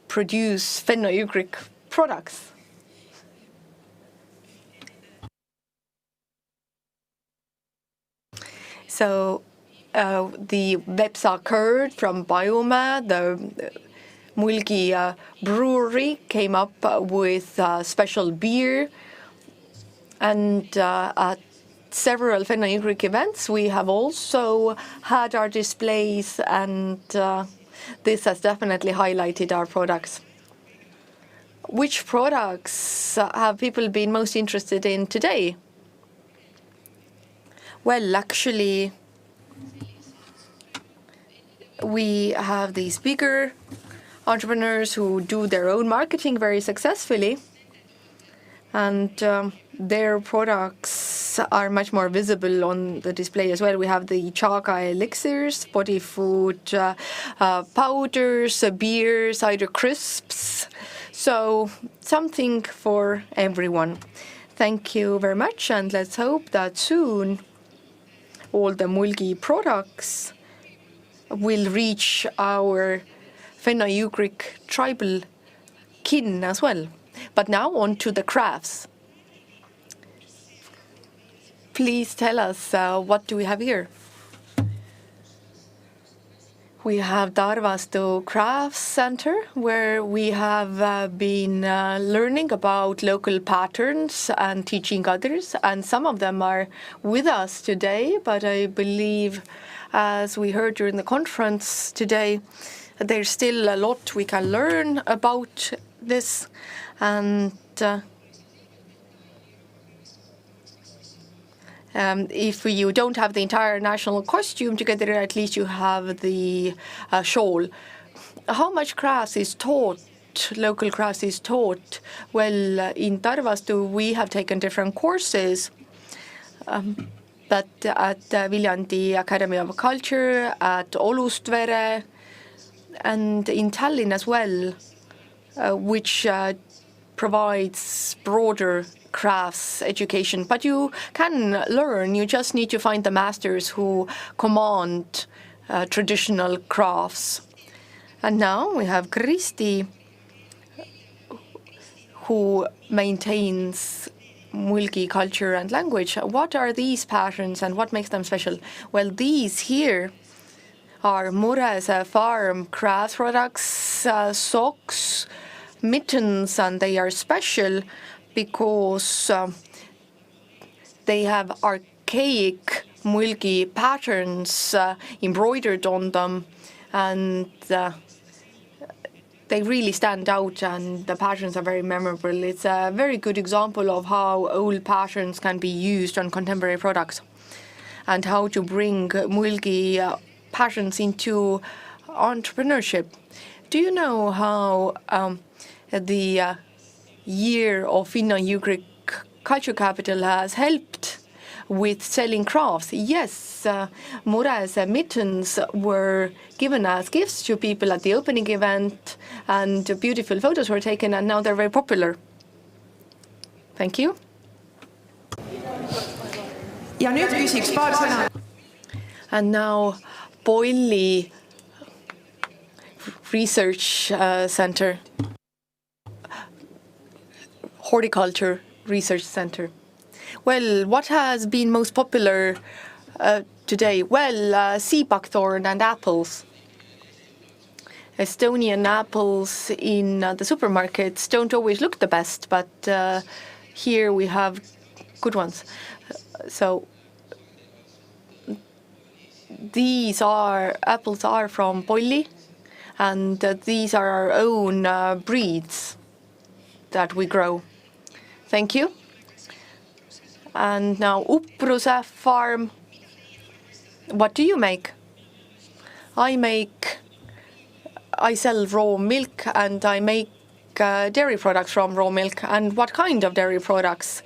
produce Fenno-Ugric products. So the Vepsa curd from Biomaa, the Mulgi brewery, came up with special beer. And at several Fenno-Ugric events, we have also had our displays, and this has definitely highlighted our products. Which products have people been most interested in today? Well, actually, we have these bigger entrepreneurs who do their own marketing very successfully, and their products are much more visible on the display as well. We have the chaga elixirs, body food powders, beer, cider crisps. So something for everyone. Thank you very much, and let's hope that soon all the Mulgi products will reach our Fenno-Ugric tribal kin as well. But now on to the crafts. Please tell us, what do we have here? We have Tarvastu Crafts Center, where we have been learning about local patterns and teaching others, and some of them are with us today, but I believe, as we heard during the conference today, there's still a lot we can learn about this, and if you don't have the entire national costume together, at least you have the shawl. How much crafts is taught, local crafts is taught? Well, in Tarvastu, we have taken different courses, but at Viljandi Academy of Culture, at Olustvere, and in Tallinn as well, which provides broader crafts education. But you can learn, you just need to find the masters who command traditional crafts. And now we have Kristi, who maintains Mulgi culture and language. What are these patterns and what makes them special? Well, these here are Murese farm craft products, socks, mittens, and they are special because they have archaic Mulgi patterns embroidered on them, and they really stand out, and the patterns are very memorable. It's a very good example of how old patterns can be used on contemporary products, and how to bring Mulgi patterns into entrepreneurship. Do you know how the year of Fenno-Ugric Culture Capital has helped with selling crafts? Yes, Murese mittens were given as gifts to people at the opening event, and beautiful photos were taken, and now they're very popular. Thank you. Ja nüüd küsiks paar sõna. And now Boili Research Center, Horticulture Research Center. Well, what has been most popular today? Well, sea buckthorn and apples. Estonian apples in the supermarkets don't always look the best, but here we have good ones. So these apples are from Polli, and these are our own breeds that we grow. Thank you. And now Upruse farm. What do you make? I sell raw milk, and I make dairy products from raw milk. And what kind of dairy products?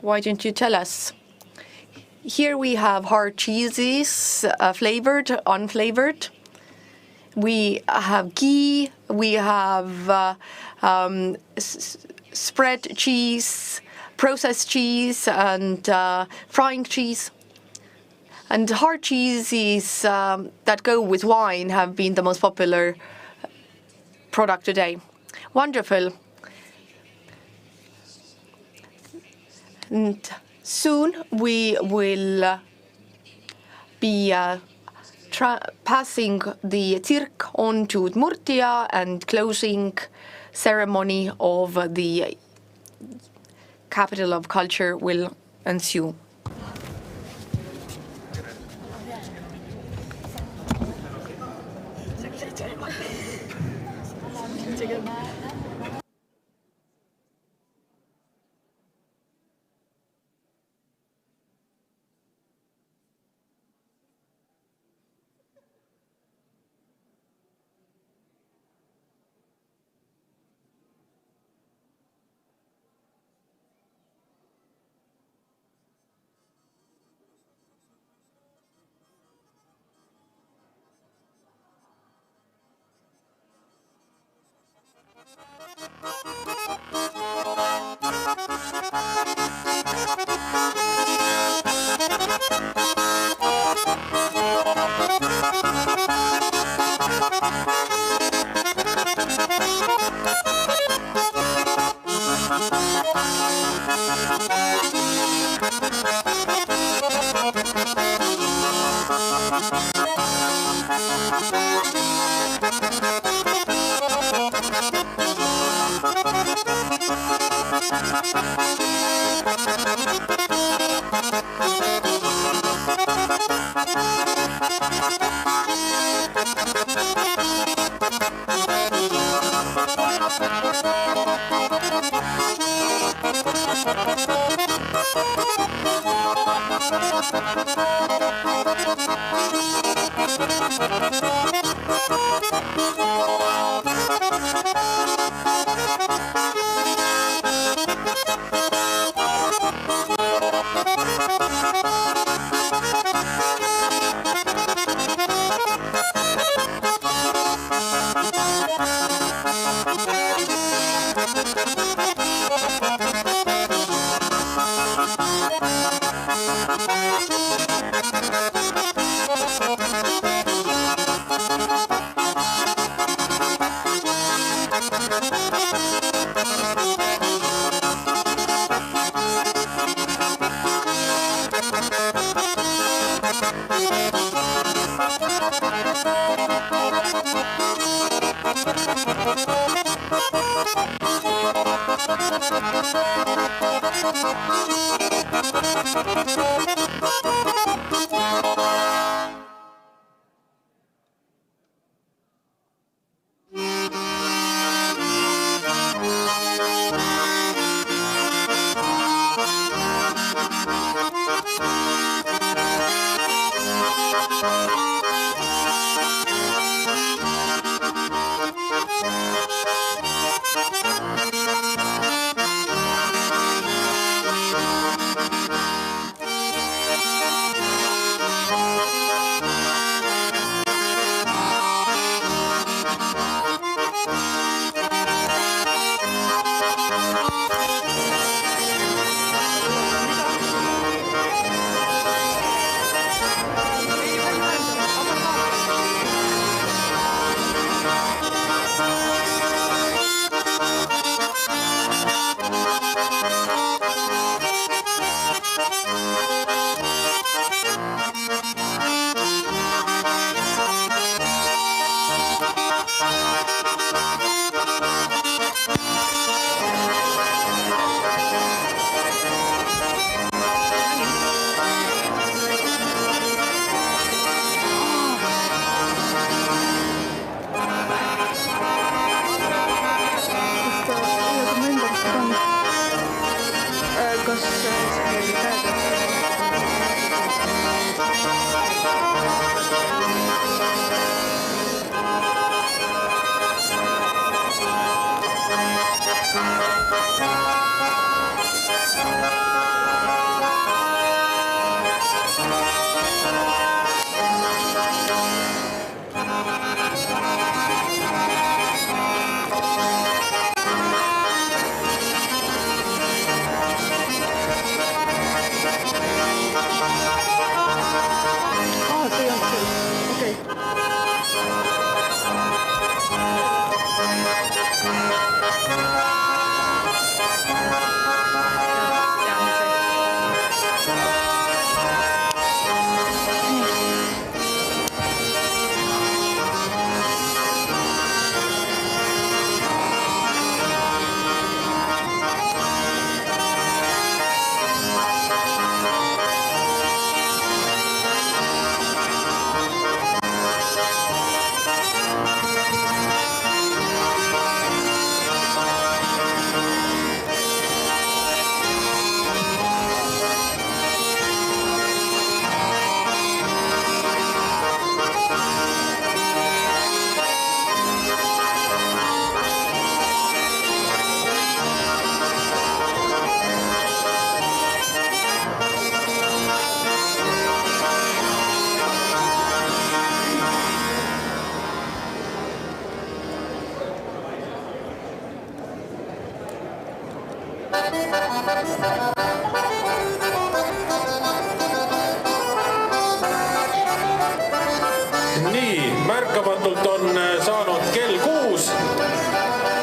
Why don't you tell us? Here we have hard cheeses, flavored, unflavored. We have ghee, we have spread cheese, processed cheese, and frying cheese. And hard cheeses that go with wine have been the most popular product today. Wonderful. And soon we will be passing the Tsirk on to Udmurtia, and closing ceremony of the capital of culture will ensue. Nii, märkamatult on saanud kell 6.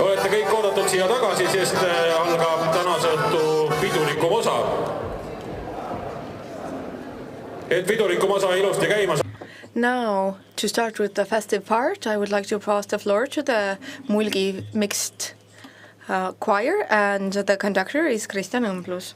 Olete kõik oodatud siia tagasi, sest algab tänase õhtu pidulikum osa. Et pidulikum osa ilusti käima. Now, to start with the festive part, I would like to pass the floor to the Mulgi mixed choir, and the conductor is Kristjan Õmblus.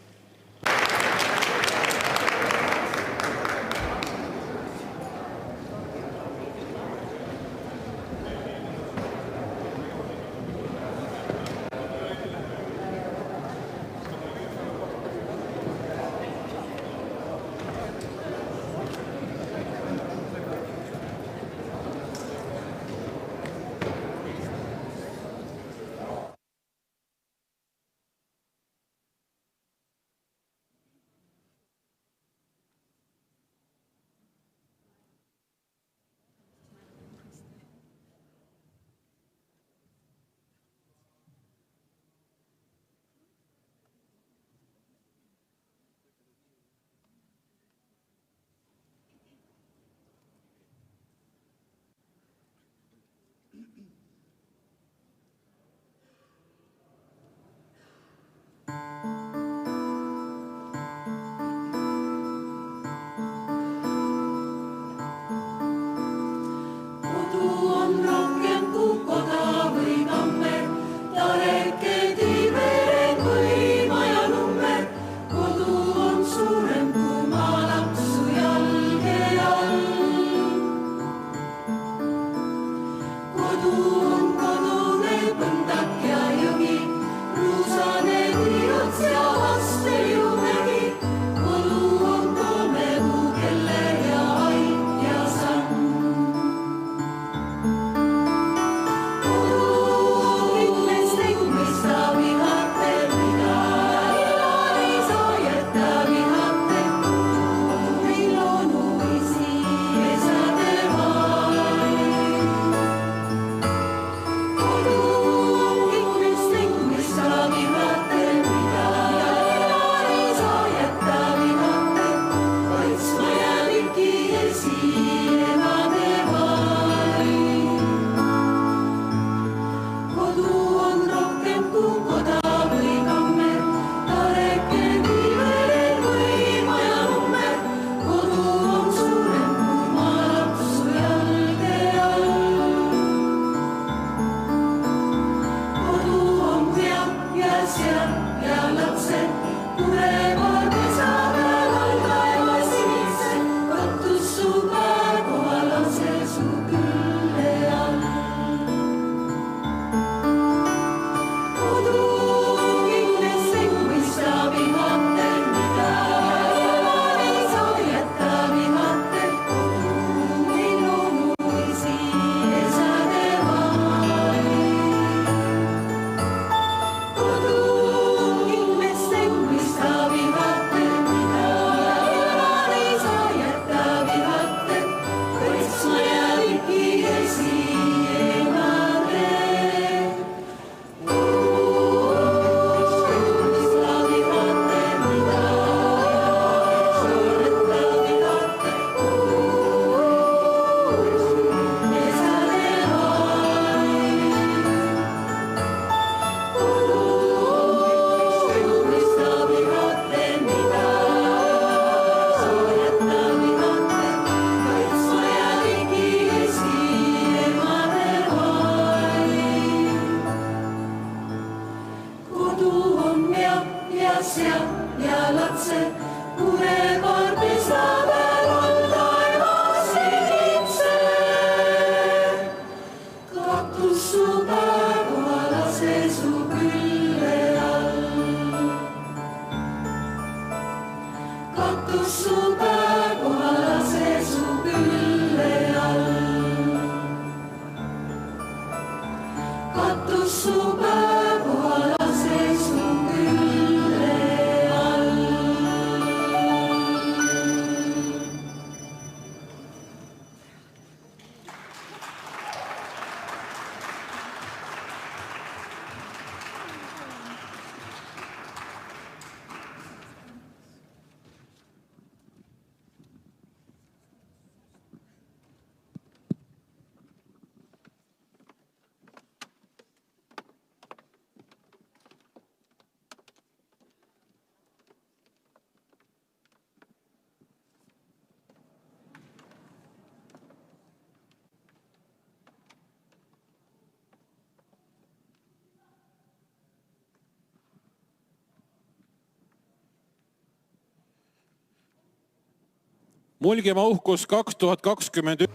Mulgimaa uhkus 2021.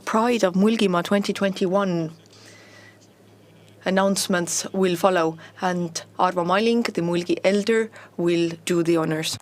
Pride of Mulgimaa 2021 announcements will follow, and Arvo Malling, the Mulgi elder, will do the honors.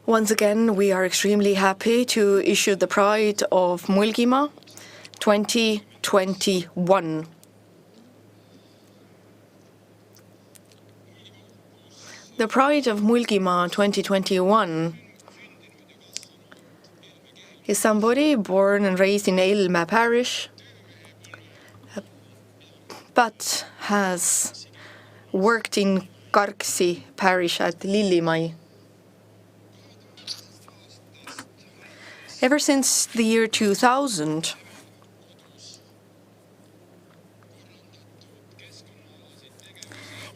Once again, we are extremely happy to issue the Pride of Mulgimaa 2021. The Pride of Mulgimaa 2021 is somebody born and raised in Eelmäe parish, but has worked in Karksi parish at Lillimai. Ever since the year 2000,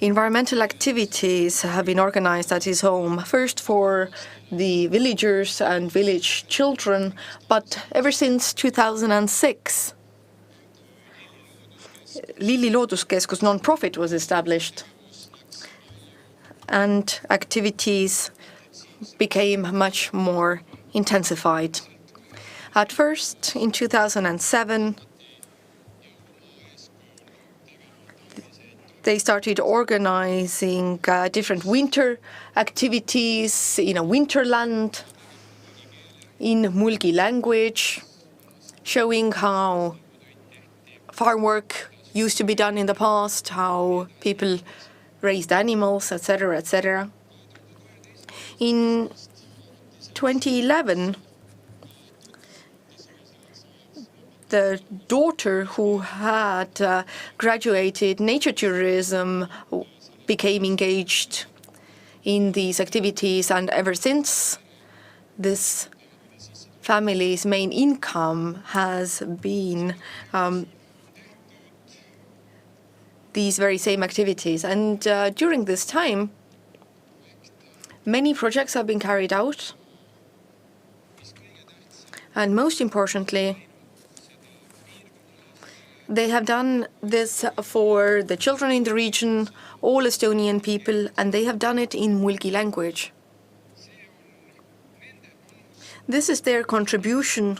environmental activities have been organized at his home, first for the villagers and village children, but ever since 2006, Lilli Looduskeskus non-profit was established, and activities became much more intensified. At first, in 2007, they started organizing different winter activities in a winterland in Mulgi language, showing how farm work used to be done in the past, how people raised animals, etc., etc. In 2011, the daughter who had graduated nature tourism became engaged in these activities, and ever since, this family's main income has been these very same activities. And during this time, many projects have been carried out, and most importantly, they have done this for the children in the region, all Estonian people, and they have done it in Mulgi language. This is their contribution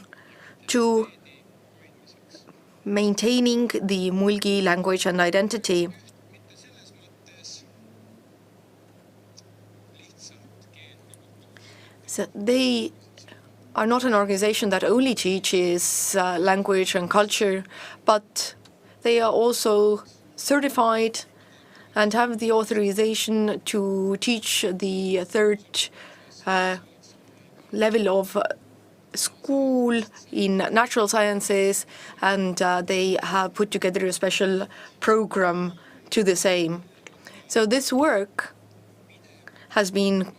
to maintaining the Mulgi language and identity. So they are not an organization that only teaches language and culture, but they are also certified and have the authorization to teach the third level of school in natural sciences, and they have put together a special program to the same. So this work has been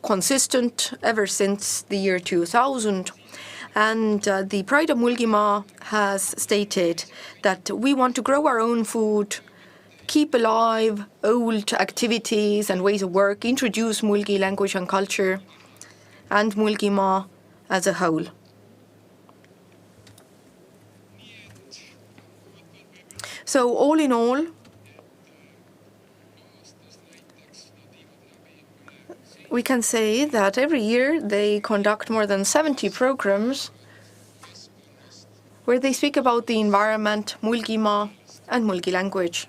consistent ever since the year 2000, and the Pride of Mulgimaa has stated that we want to grow our own food, keep alive old activities and ways of work, introduce Mulgi language and culture, and Mulgimaa as a whole. So all in all, we can say that every year they conduct more than 70 programs where they speak about the environment, Mulgimaa, and Mulgi language.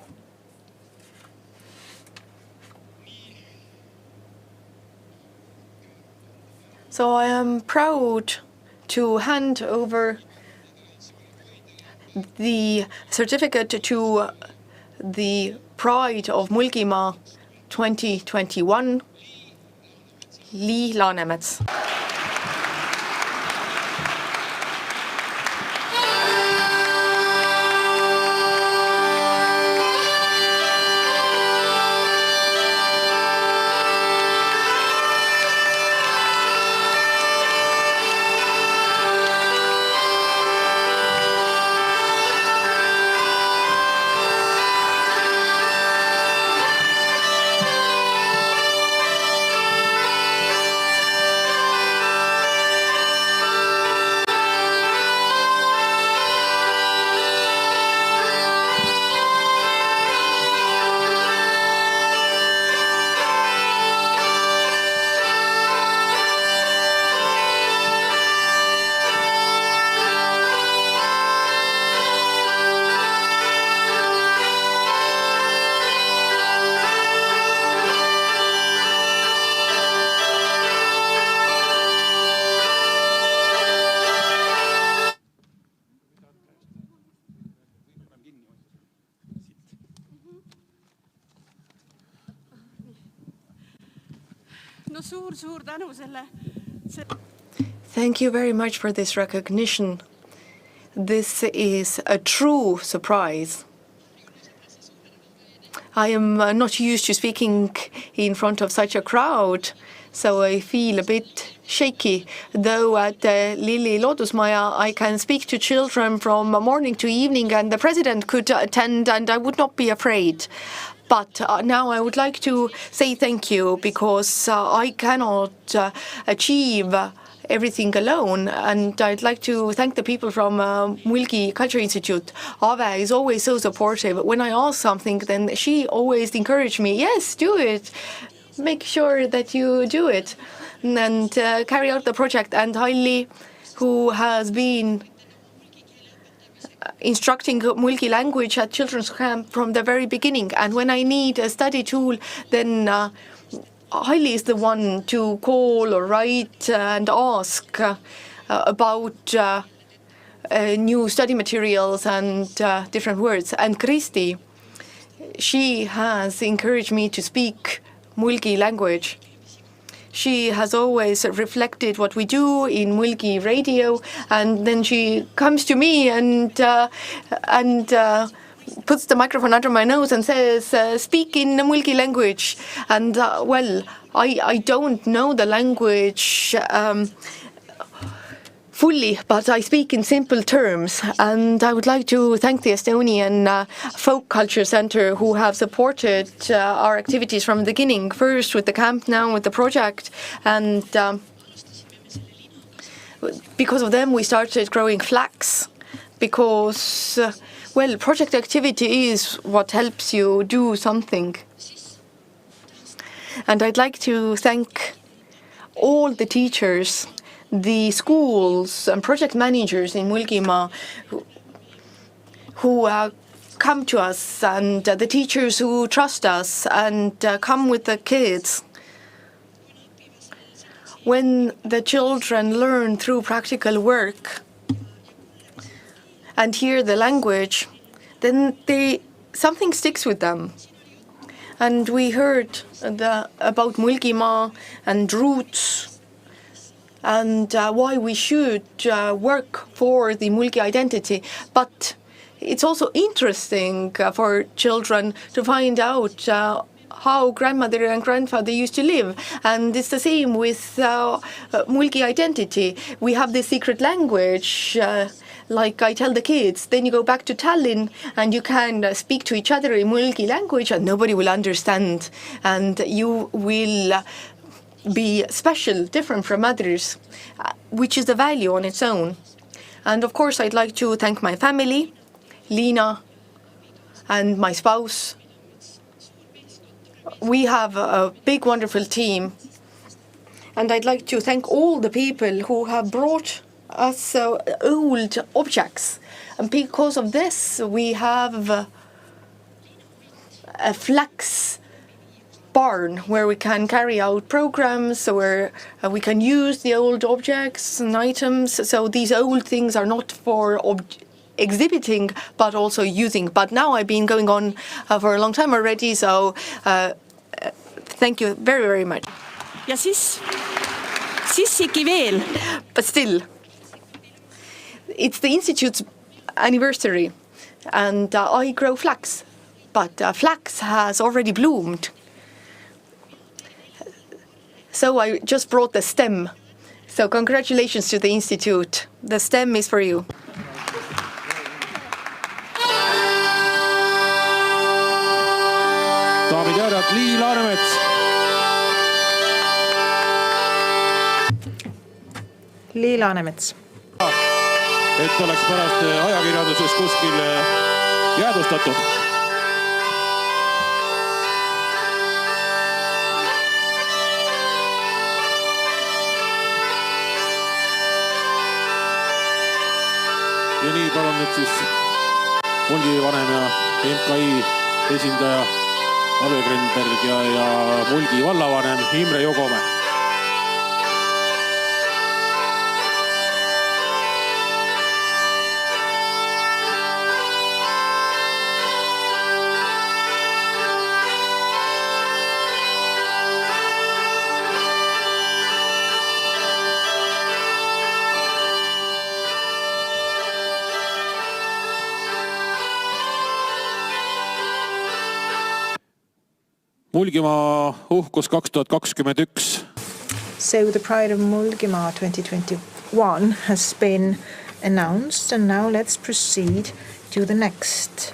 So I am proud to hand over the certificate to the Pride of Mulgimaa 2021, Lii Laanemets. no suur tänu selle. Thank you very much for this recognition. This is a true surprise. I am not used to speaking in front of such a crowd, so I feel a bit shaky. Though at the Lilli Loodusmaja, I can speak to children from morning to evening, and the president could attend, and I would not be afraid. But now I would like to say thank you, because I cannot achieve everything alone, and I'd like to thank the people from Mulgi Culture Institute. Ave is always so supportive. When I ask something, then she always encouraged me, yes, do it. Make sure that you do it and carry out the project. And Halli, who has been instructing Mulgi language at children's camp from the very beginning. And when I need a study tool, then Halli is the one to call or write and ask about new study materials and different words. And Kristi, she has encouraged me to speak Mulgi language. She has always reflected what we do in Mulgi radio, and then she comes to me and puts the microphone under my nose and says, speak in the Mulgi language. And well, I don't know the language fully, but I speak in simple terms. And I would like to thank the Estonian Folk Culture Center, who have supported our activities from the beginning, first with the camp, now with the project. And because of them, we started growing flax, because well, project activity is what helps you do something. And I'd like to thank all the teachers, the schools and project managers in Mulgimaa who come to us, and the teachers who trust us and come with the kids. When the children learn through practical work and hear the language, then something sticks with them. And we heard about Mulgimaa and roots, and why we should work for the Mulgi identity. But it's also interesting for children to find out how grandmother and grandfather used to live. And it's the same with Mulgi identity. We have this secret language, like I tell the kids. Then you go back to Tallinn and you can speak to each other in Mulgi language and nobody will understand. And you will be special, different from others, which is a value on its own. And of course, I'd like to thank my family, Liina and my spouse. We have a big, wonderful team. And I'd like to thank all the people who have brought us old objects. And because of this, we have a flax barn where we can carry out programs, where we can use the old objects and items. So these old things are not for exhibiting, but also using. But now I've been going on for a long time already, so thank you very, very much. Ja siis ikka veel. But still, it's the Institute's anniversary, and I grow flax, but flax has already bloomed. So I just brought the stem. So congratulations to the Institute. The stem is for you. daamid ja härrad, Lii Laanemets. Lii Laanemets. Et oleks pärast ajakirjanduses kuskil jäädvustatud. Ja nii palun nüüd siis Mulgi vanem ja MKI esindaja Ave Grenberg ja Mulgi vallavanem Imre Jogomäe. Mulgimaa uhkus 2021. So the Pride of Mulgimaa 2021 has been announced, and now let's proceed to the next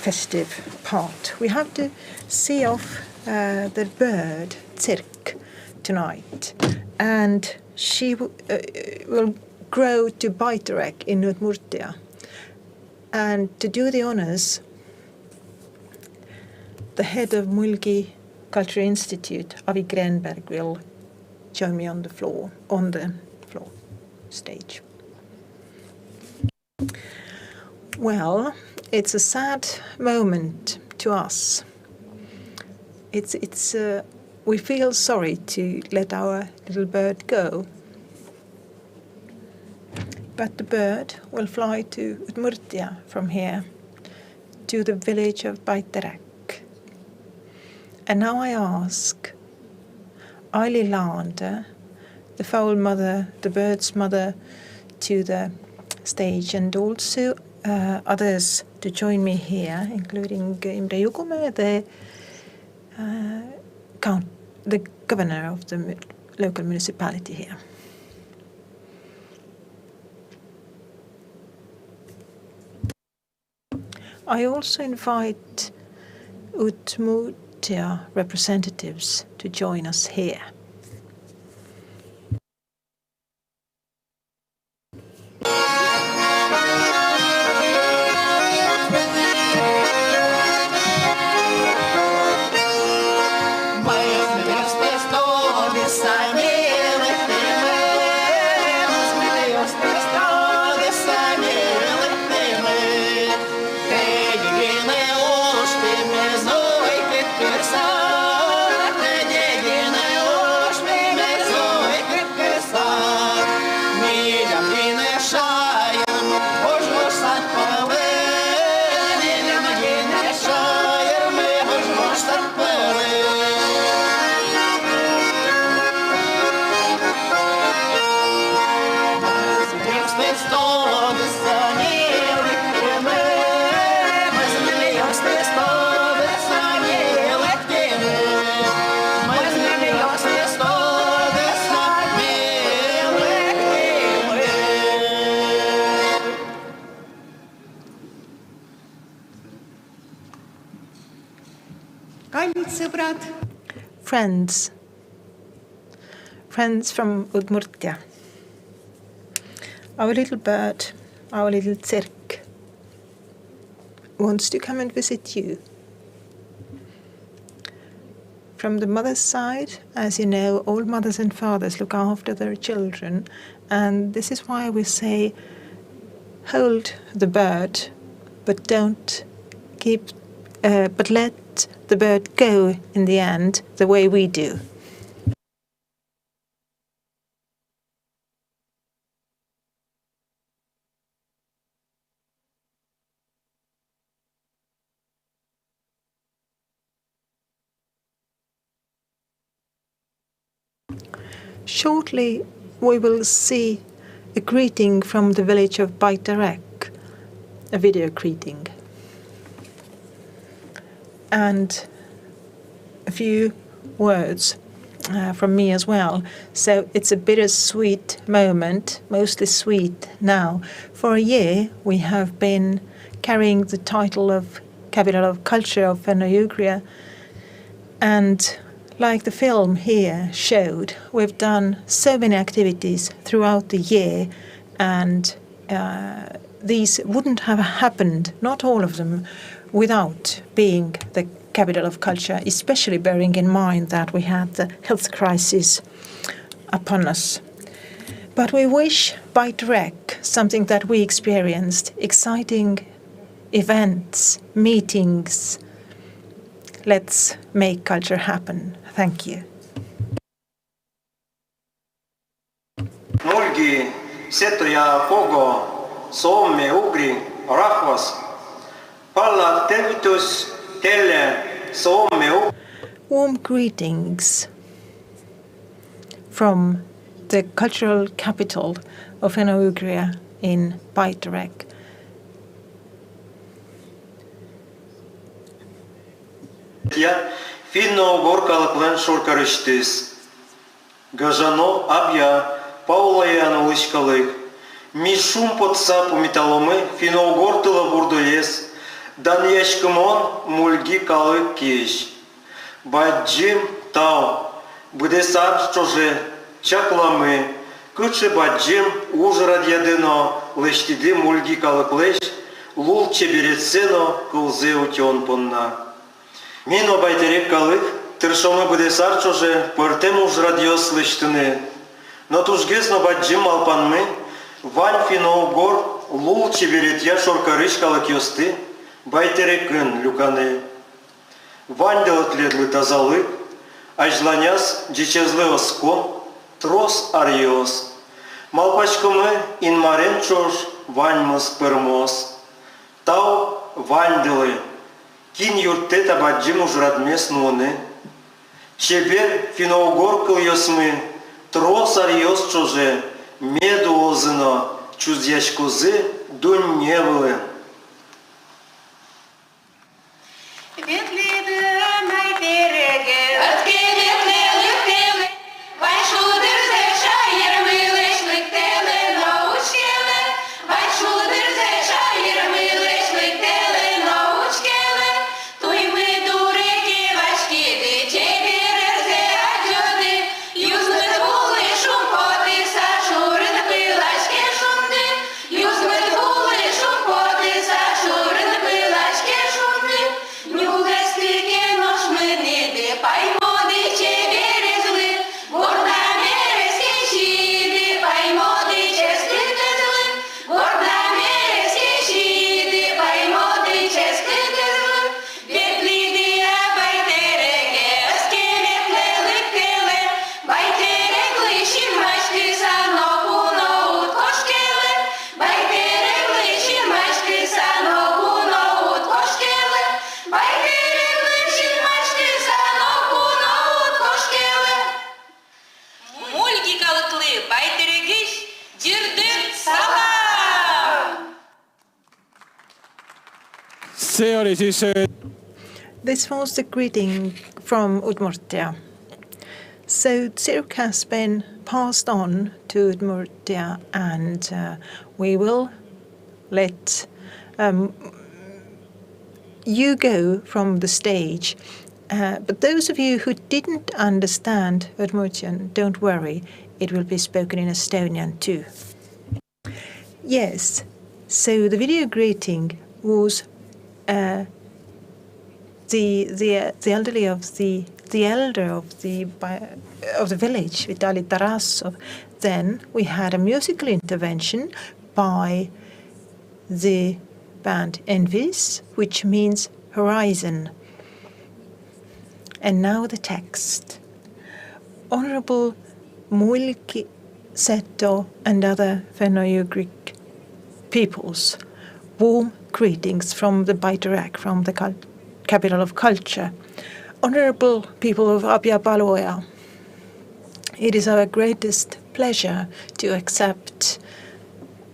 festive part. We have to see off the bird Tsirk tonight, and she will grow to Baitarek in Udmurtia. And to do the honors, the head of Mulgi Culture Institute, Avi Grenberg, will join me on the floor stage. Well, it's a sad moment to us. We feel sorry to let our little bird go. But the bird will fly to Udmurtia from here, to the village of Baitarek. And now I ask Aili Laande, the fowl mother, the bird's mother, to the stage, and also others to join me here, including Imre Jukumäe, the governor of the local municipality here. I also invite Udmurtia representatives to join us here. Friends from Udmurtia. Our little bird, our little Tsirk, wants to come and visit you. From the mother's side, as you know, all mothers and fathers look after their children, and this is why we say, hold the bird, but but let the bird go in the end the way we do. Shortly, we will see a greeting from the village of Baitarek, a video greeting, and a few words from me as well. So it's a bittersweet moment, mostly sweet now. For a year, we have been carrying the title of Capital of Culture of Fenno-Ugria, and like the film here showed, we've done so many activities throughout the year, and these wouldn't have happened, not all of them, without being the capital of culture, especially bearing in mind that we had the health crisis upon us. But we wish Baitarek something that we experienced, exciting events, meetings. Let's make culture happen. Thank you. Mulgi, Seto ja Fogo, Soome, Ugri, rahvas. Palla tervitus teile, Soome. Warm greetings from the cultural capital of Fenno-Ugria in Baitarek. Finno-ugor kalıklan şorkarıştız. Gajano abya Paulayan ılışkalık. Mi şum potsa pomitalomy finno-ugor tıla burdoyes. Dan yaşkımon mulgi kalık kiş. Bajim tau. Budesar çoje çaklamy. Kıçı bajim ужрад ядено. Лештиди mulgi kalıklış. Lul çebiretseno kılze utyon ponna. Min obajterek kalık. Tırşomy budesar çoje puertem ужрад yos leştini. Natuşges no bajim alpanmy. Van finno-ugor lul çebiretya şorkarış kalık yosti. Байтерекын люканы. Ванделатледлы тазалык, ажланяс дичезлы оскон, трос ариос. Малпачкымы инмарен чош ваньмыз пырмос. Тау ванделы, кин юртте табаджим ужрадмес нуны. Чебер финно-ugor кылйосмы, трос ариос чоже, меду озыно, чуздяшкозы дунневылы. This was the greeting from Udmurtia. So Tsirk has been passed on to Udmurtia, and we will let you go from the stage. But those of you who didn't understand Udmurtian, don't worry, it will be spoken in Estonian too. Yes, so the video greeting was the elderly of the elder of the village, Vitali Tarasov. Then we had a musical intervention by the band Envis, which means horizon. And now the text. Honorable Mulgi, Seto and other Finno-Ugric peoples, warm greetings from the Baitarak, from the capital of culture. Honorable people of Abya Paluoja, it is our greatest pleasure to accept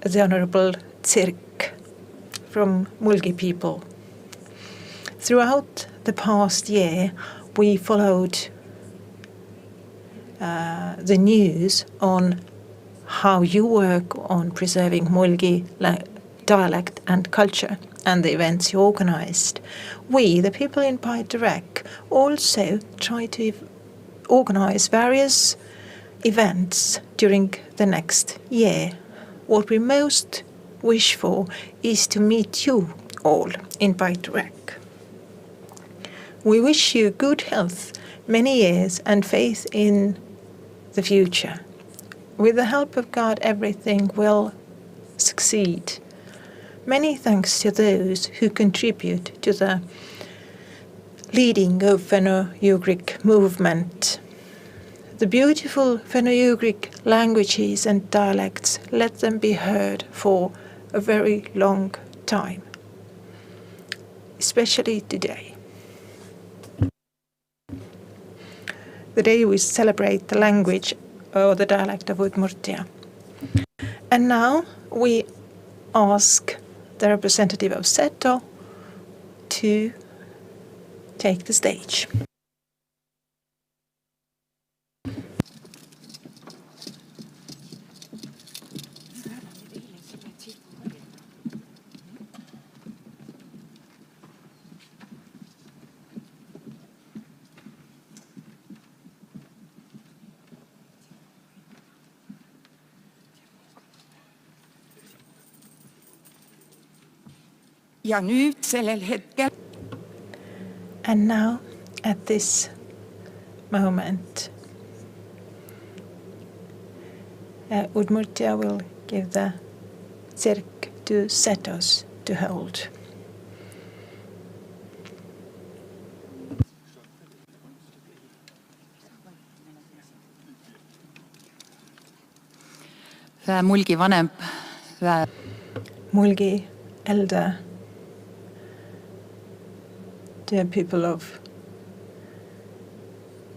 the Honorable Tsirk from Mulgi people. Throughout the past year, we followed the news on how you work on preserving Mulgi dialect and culture and the events you organized. We, the people in Paitarak, also try to organize various events during the next year. What we most wish for is to meet you all in Paitarak. We wish you good health, many years, and faith in the future. With the help of God, everything will succeed. Many thanks to those who contribute to the leading of Finno-Ugric movement. The beautiful Finno-Ugric languages and dialects, let them be heard for a very long time, especially today. The day we celebrate the language or the dialect of Udmurtia. And now we ask the representative of Seto to take the stage. ja nüüd sellel hetkel. And now, at this moment, Udmurtia will give the tsirk to Setos to hold. Mulgi vanem. Mulgi elder. Dear people of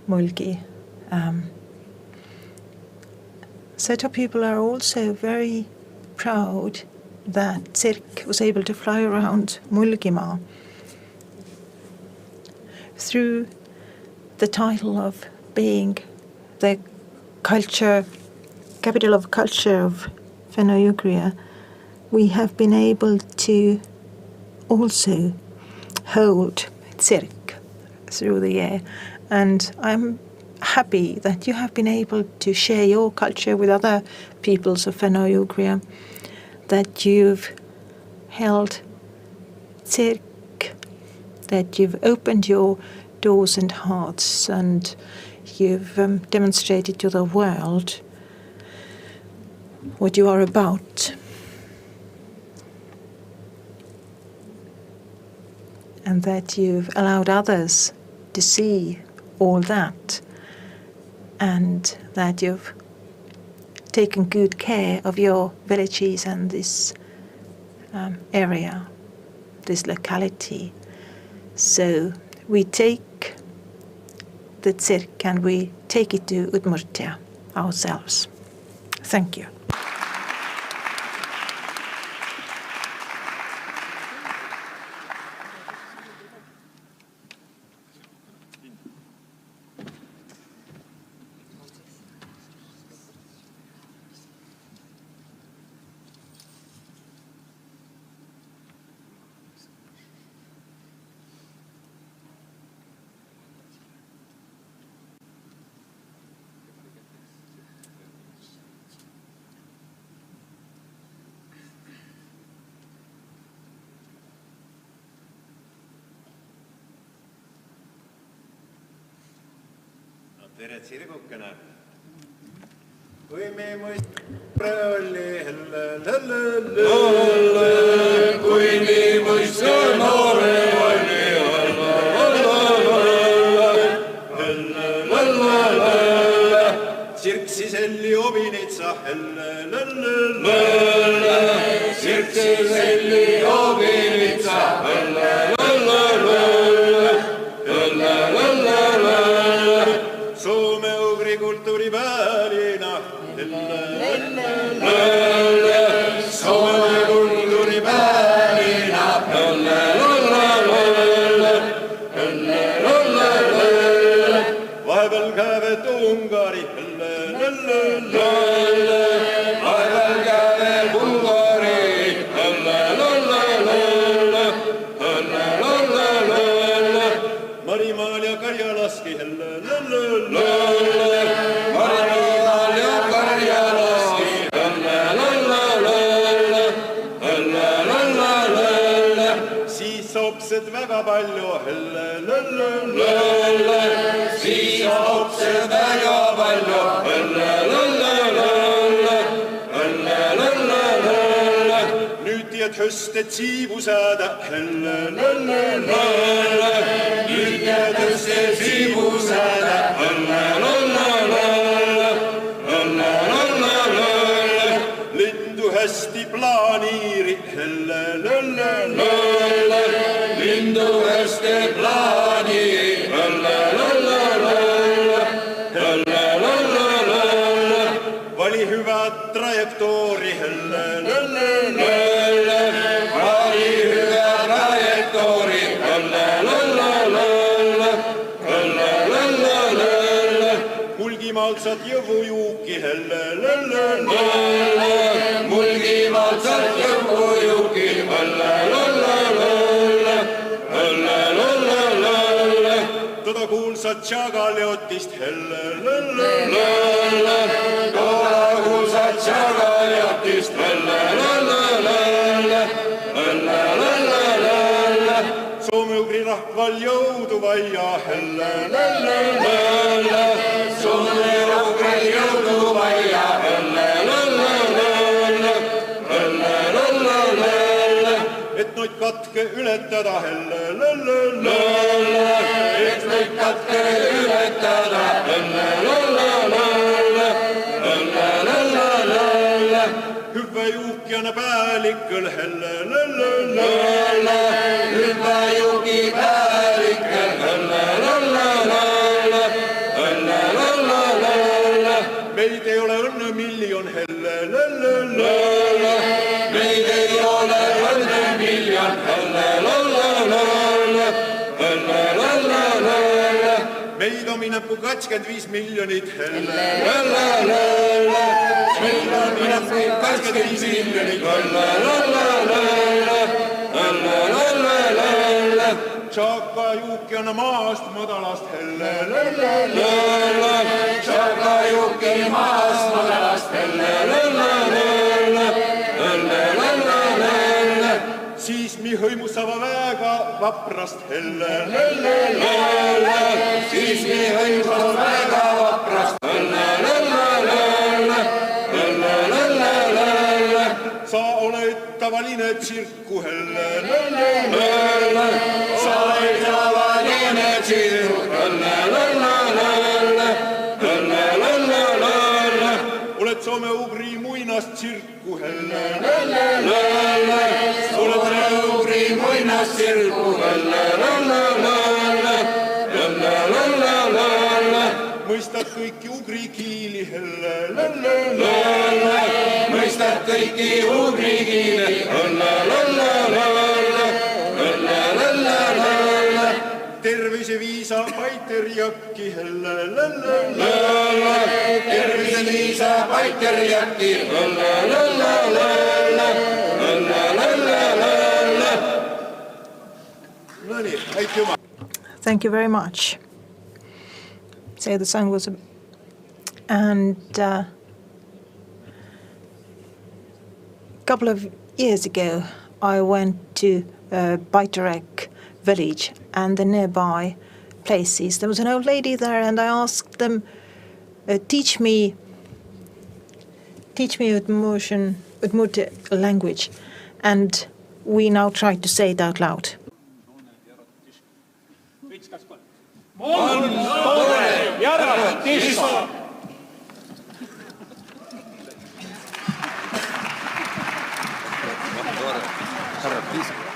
Mulgi. Seto people are also very proud that tsirk was able to fly around Mulgimaa through the title of being the capital of culture of Fenno-Ugria. We have been able to also hold tsirk through the year, and I'm happy that you have been able to share your culture with other peoples of Fenno-Ugria, that you've held tsirk, that you've opened your doors and hearts, and you've demonstrated to the world what you are about. And that you've allowed others to see all that, and that you've taken good care of your villages and this area, this locality. So we take the tsirk and we take it to Udmurtia ourselves. Thank you. Tere tsirgukene. Kui me mõistra oli helle, kui me mõistra noore oli helle, tsirk siselli obinitsa helle, tsirk siselli obinitsa helle, Soome-ugri kultuuripäälina Soome kultuuripäälina vahepeal käivet Ungari vahepeal käivet Ungari Marimaal ja Karjalaski Marimaal ja Karjalaski siis opsed väga palju siis opsed väga palju nüüd tied hösted siibusäädä nüüd tied hösted siibusäädä lindu hästi plaaniiri lindu hästi plaaniiri vali hyvät trajektoori vali hyvät trajektoori Mulgimaalt saad jõvujuuki Mulgimaalt saad jõvujuuki Toda kuulsad Tšagaliotist Toda kuulsad Tšagaliotist rahval jõudu vaia, helle, lelle, lelle. Soome-Ugri jõudu vaia, helle, lelle, lelle, lelle, lelle, lelle. Et noid katke ületada, helle, lelle, lelle. Et noid katke ületada, helle, lelle, lelle, lelle, lelle, lelle. Hyvä juukjana päällikköl, helle, lelle, lelle. Hyvä juuki päällikköl, helle, lelle, lelle, lelle, lelle, lelle. Meid ei ole õnne miljon, helle, lelle, lelle. Meid ei ole õnne miljon, helle, lelle, lelle, lelle, lelle, lelle. Meid on minepu 25 miljonit, helle, lelle, lelle. Meid on minepu 25 miljonit, helle, lelle, lelle, lelle, lelle, lelle. Tšaka juukjana maast madalast, helle, lelle, lelle. Tšaka juuki maast madalast, helle, lelle, lelle, lelle, lelle, lelle. Siis mi hõimusava väega vaprast, helle, lelle, lelle. Siis mi hõimusava väega vaprast, helle, lelle, lelle, lelle, lelle, lelle. Sa oled tavaline tsirku, helle, lelle, lelle. Sa oled tavaline tsirku, helle, lelle, lelle, lelle, lelle, lelle. Oled Soome-Ugri muinast tsirku, helle, lelle, lelle. Oled Soome-Ugri muinast tsirku, helle, lelle, lelle, lelle, lelle, lelle. Mõistad kõiki ugri kiili, helle, lelle, lelle. Mõistad kõiki ugri kiili, helle, lelle, lelle, lelle, lelle, lelle. Tervise viisa paiterjakki, helle, lelle, lelle. Tervise viisa paiterjakki, helle, lelle, lelle, lelle, lelle, lelle. No nii, aitüma. Thank you very much. So the song was, and a couple of years ago, I went to Baitarek village and the nearby places. There was an old lady there, and I asked them, teach me Udmurti language, and we now try to say it out loud.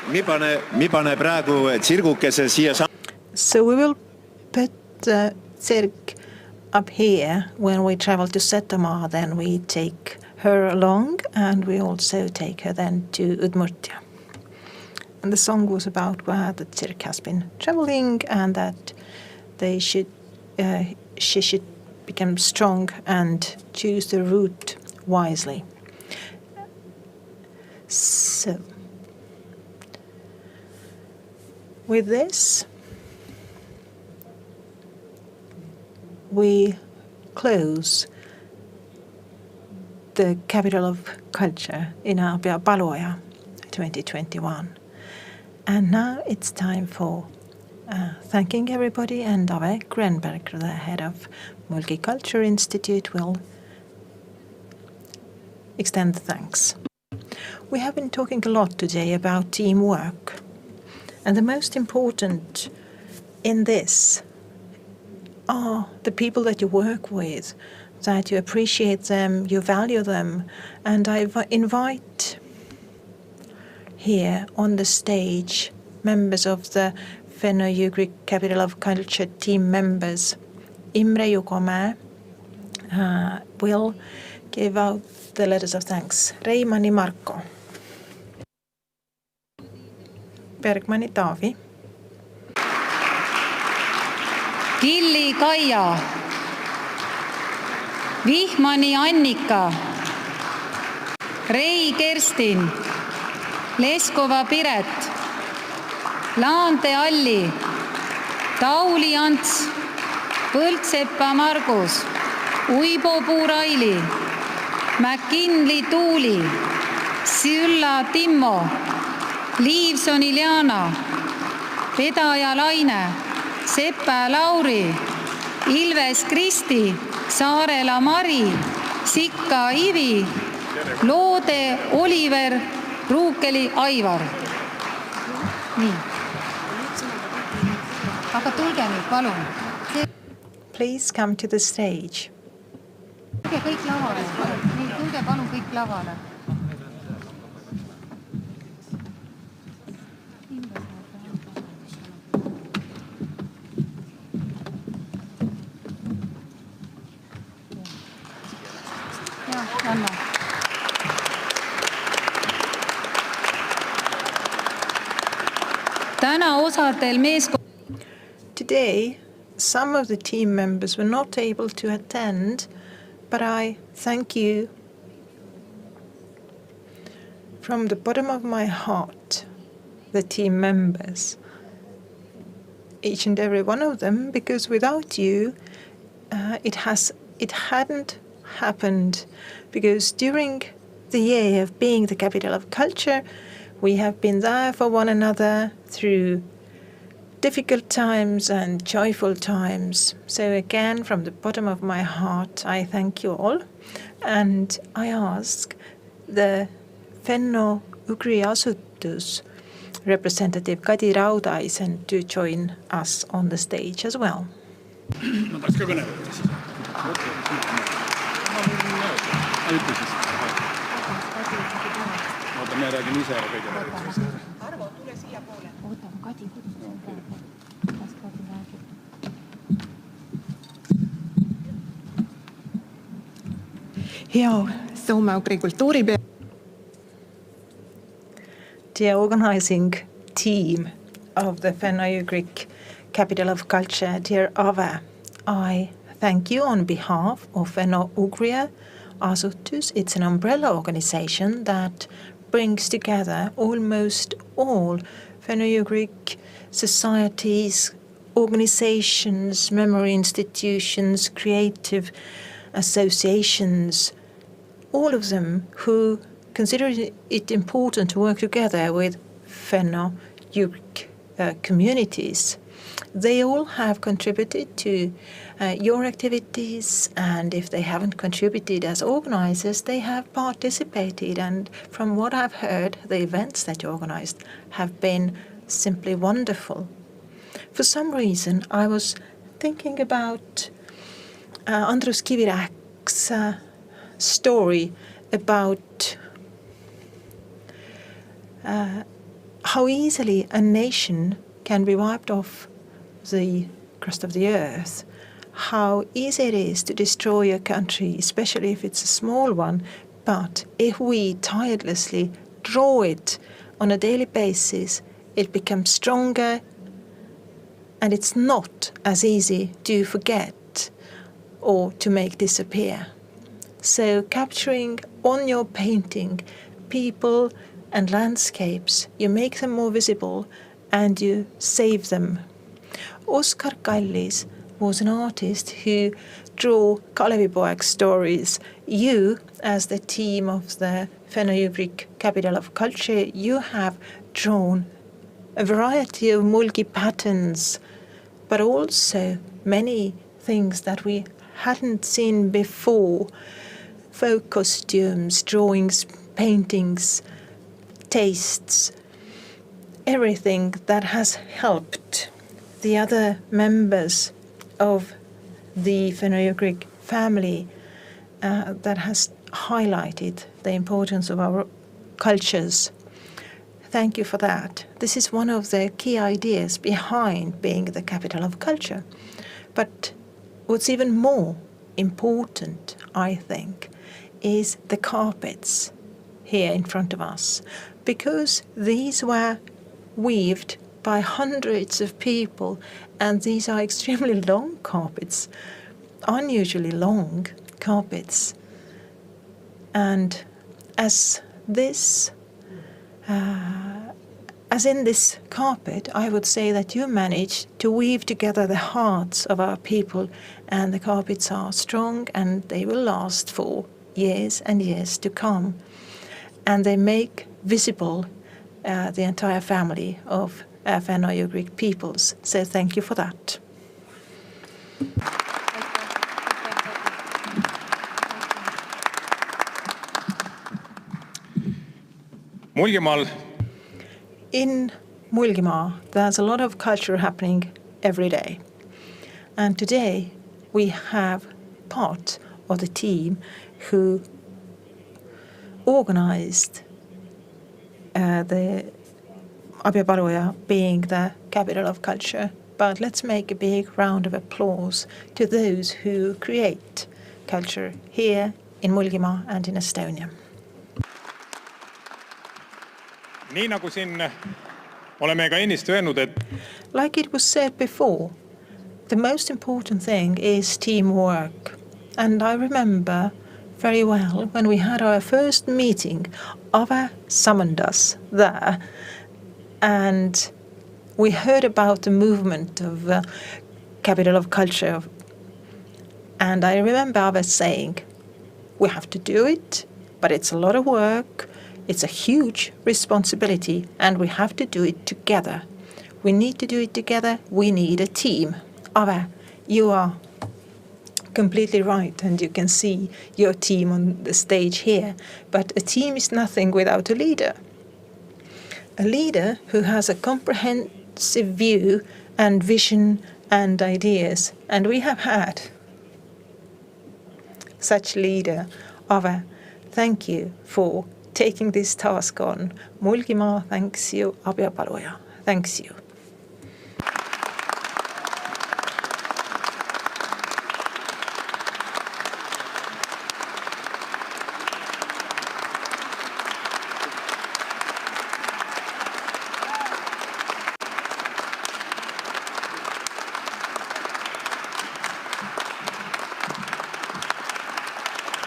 Mi pane praegu tsirgukese siia. So we will put the tsirk up here when we travel to Setomaa. Then we take her along, and we also take her then to Udmurtia. And the song was about where the tsirk has been traveling, and that she should become strong and choose the route wisely. So, with this, we close the Capital of Culture in Abia Paluoja 2021. And now it's time for thanking everybody, and Ave Grenberg, the head of Mulgi Culture Institute, will extend the thanks. We have been talking a lot today about teamwork, and the most important in this are the people that you work with, that you appreciate them, you value them, and I invite here on the stage members of the Fenno-Ugri Capital of Culture team members. Imre Jukomäe will give out the letters of thanks. Reimani Marko. Bergmani Taavi. Killi Kaia. Vihmani Annika. Rei Kerstin. Leskova Piret. Laante Alli. Tauli Ants. Põldsepa Margus. Uibopuu Raili. McKinley Tuuli. Silla Timmo. Liivson Iljana. Pedaja Laine, Sepe Lauri, Ilves Kristi, Saarela Mari, Sikka Ivi, Loode Oliver, Ruukeli Aivar. Nii. Aga tulge nüüd, palun. Please come to the stage. Tulge kõik lavale. Tulge palun kõik lavale. Anna. Täna osadel Today, some of the team members were not able to attend, but I thank you from the bottom of my heart, the team members, each and every one of them, because without you, it hadn't happened, because during the year of being the capital of culture, we have been there for one another through difficult times and joyful times. So again, from the bottom of my heart, I thank you all, and I ask the Fenno-Ugri Asutus representative Kadi Raudaisen to join us on the stage as well. Me räägime ise kõige. Arvo, tule siia poole. Oota, Kadi kutsuda. Kas Kadi räägib? Hea soome-ugri kultuuripäev. The organizing team of the Fenno-Ugric Capital of Culture, dear Ave, I thank you on behalf of Fenno-Ugria Asutus. It's an umbrella organization that brings together almost all Fenno-Ugric societies, organizations, memory institutions, creative associations, all of them who consider it important to work together with Fenno-Ugric communities. They all have contributed to your activities, and if they haven't contributed as organizers, they have participated. And from what I've heard, the events that you organized have been simply wonderful. For some reason, I was thinking about Andrus Kivirähk's story about how easily a nation can be wiped off the crust of the earth, how easy it is to destroy a country, especially if it's a small one, but if we tirelessly draw it on a daily basis, it becomes stronger, and it's not as easy to forget or to make disappear. So capturing on your painting people and landscapes, you make them more visible and you save them. Oskar Kallis was an artist who drew Kalevipoeg stories. You, as the team of the Fenno-Ugric Capital of Culture, you have drawn a variety of mulgi patterns, but also many things that we hadn't seen before. Folk costumes, drawings, paintings, tastes, everything that has helped the other members of the Fenno-Ugric family, that has highlighted the importance of our cultures. Thank you for that. This is one of the key ideas behind being the capital of culture. But what's even more important, I think, is the carpets here in front of us, because these were weaved by hundreds of people, and these are extremely long carpets, unusually long carpets. And as in this carpet, I would say that you managed to weave together the hearts of our people, and the carpets are strong and they will last for years and years to come. And they make visible the entire family of Fenno-Ugric peoples. So thank you for that. Mulgimaal. In Mulgimaa, there's a lot of culture happening every day. And today we have part of the team who organized the Abja being the capital of culture. But let's make a big round of applause to those who create culture here in Mulgimaa and in Estonia. Nii nagu siin oleme ka ennist öelnud, et like it was said before, the most important thing is teamwork. And I remember very well when we had our first meeting, Ave summoned us there and we heard about the movement of capital of culture. And I remember Ave saying, we have to do it, but it's a lot of work. It's a huge responsibility and we have to do it together. We need to do it together. We need a team. Ave, you are completely right and you can see your team on the stage here. But a team is nothing without a leader. A leader who has a comprehensive view and vision and ideas. And we have had such leader. Ave, thank you for taking this task on. Mulgimaa thanks you, Abjapaluja thanks you.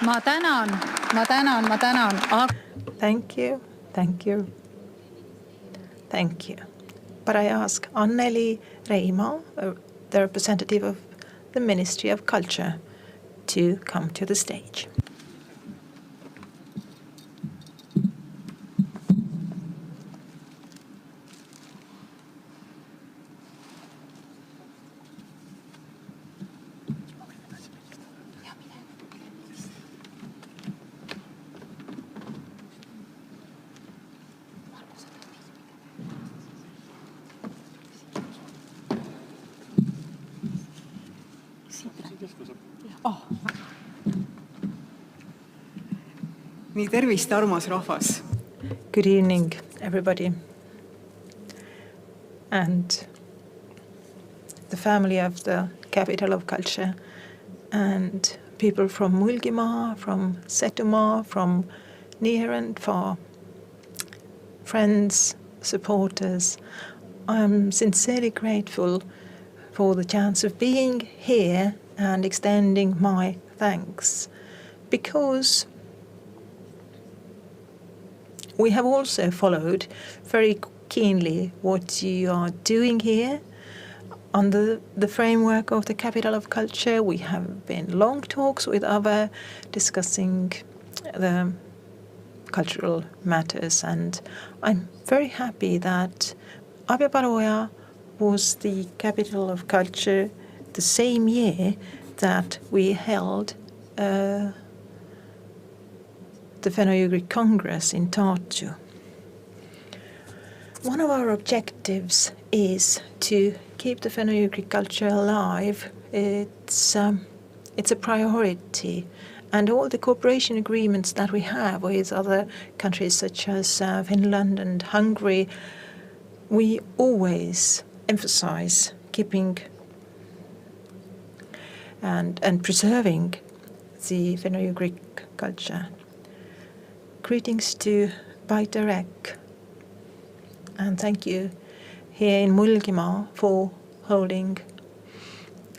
Ma tänan. Thank you, thank you, thank you. But I ask Anneli Reimaa, the representative of the Ministry of Culture, to come to the stage. Nii, tervist, armas rahvas. Good evening, everybody. And the family of the capital of culture and people from Mulgimaa, from Setumaa, from near and far, friends, supporters. I'm sincerely grateful for the chance of being here and extending my thanks because we have also followed very keenly what you are doing here. Under the framework of the Capital of Culture, we have been long talks with Ave discussing the cultural matters, and I'm very happy that Abjapaluja was the Capital of Culture the same year that we held the Fenno-Ugric Congress in Tartu. One of our objectives is to keep the Fenno-Ugric culture alive. It's a priority, and all the cooperation agreements that we have with other countries such as Finland and Hungary, we always emphasize keeping and preserving the Fenno-Ugric culture. Greetings to Baitarek, and thank you here in Mulgimaa for holding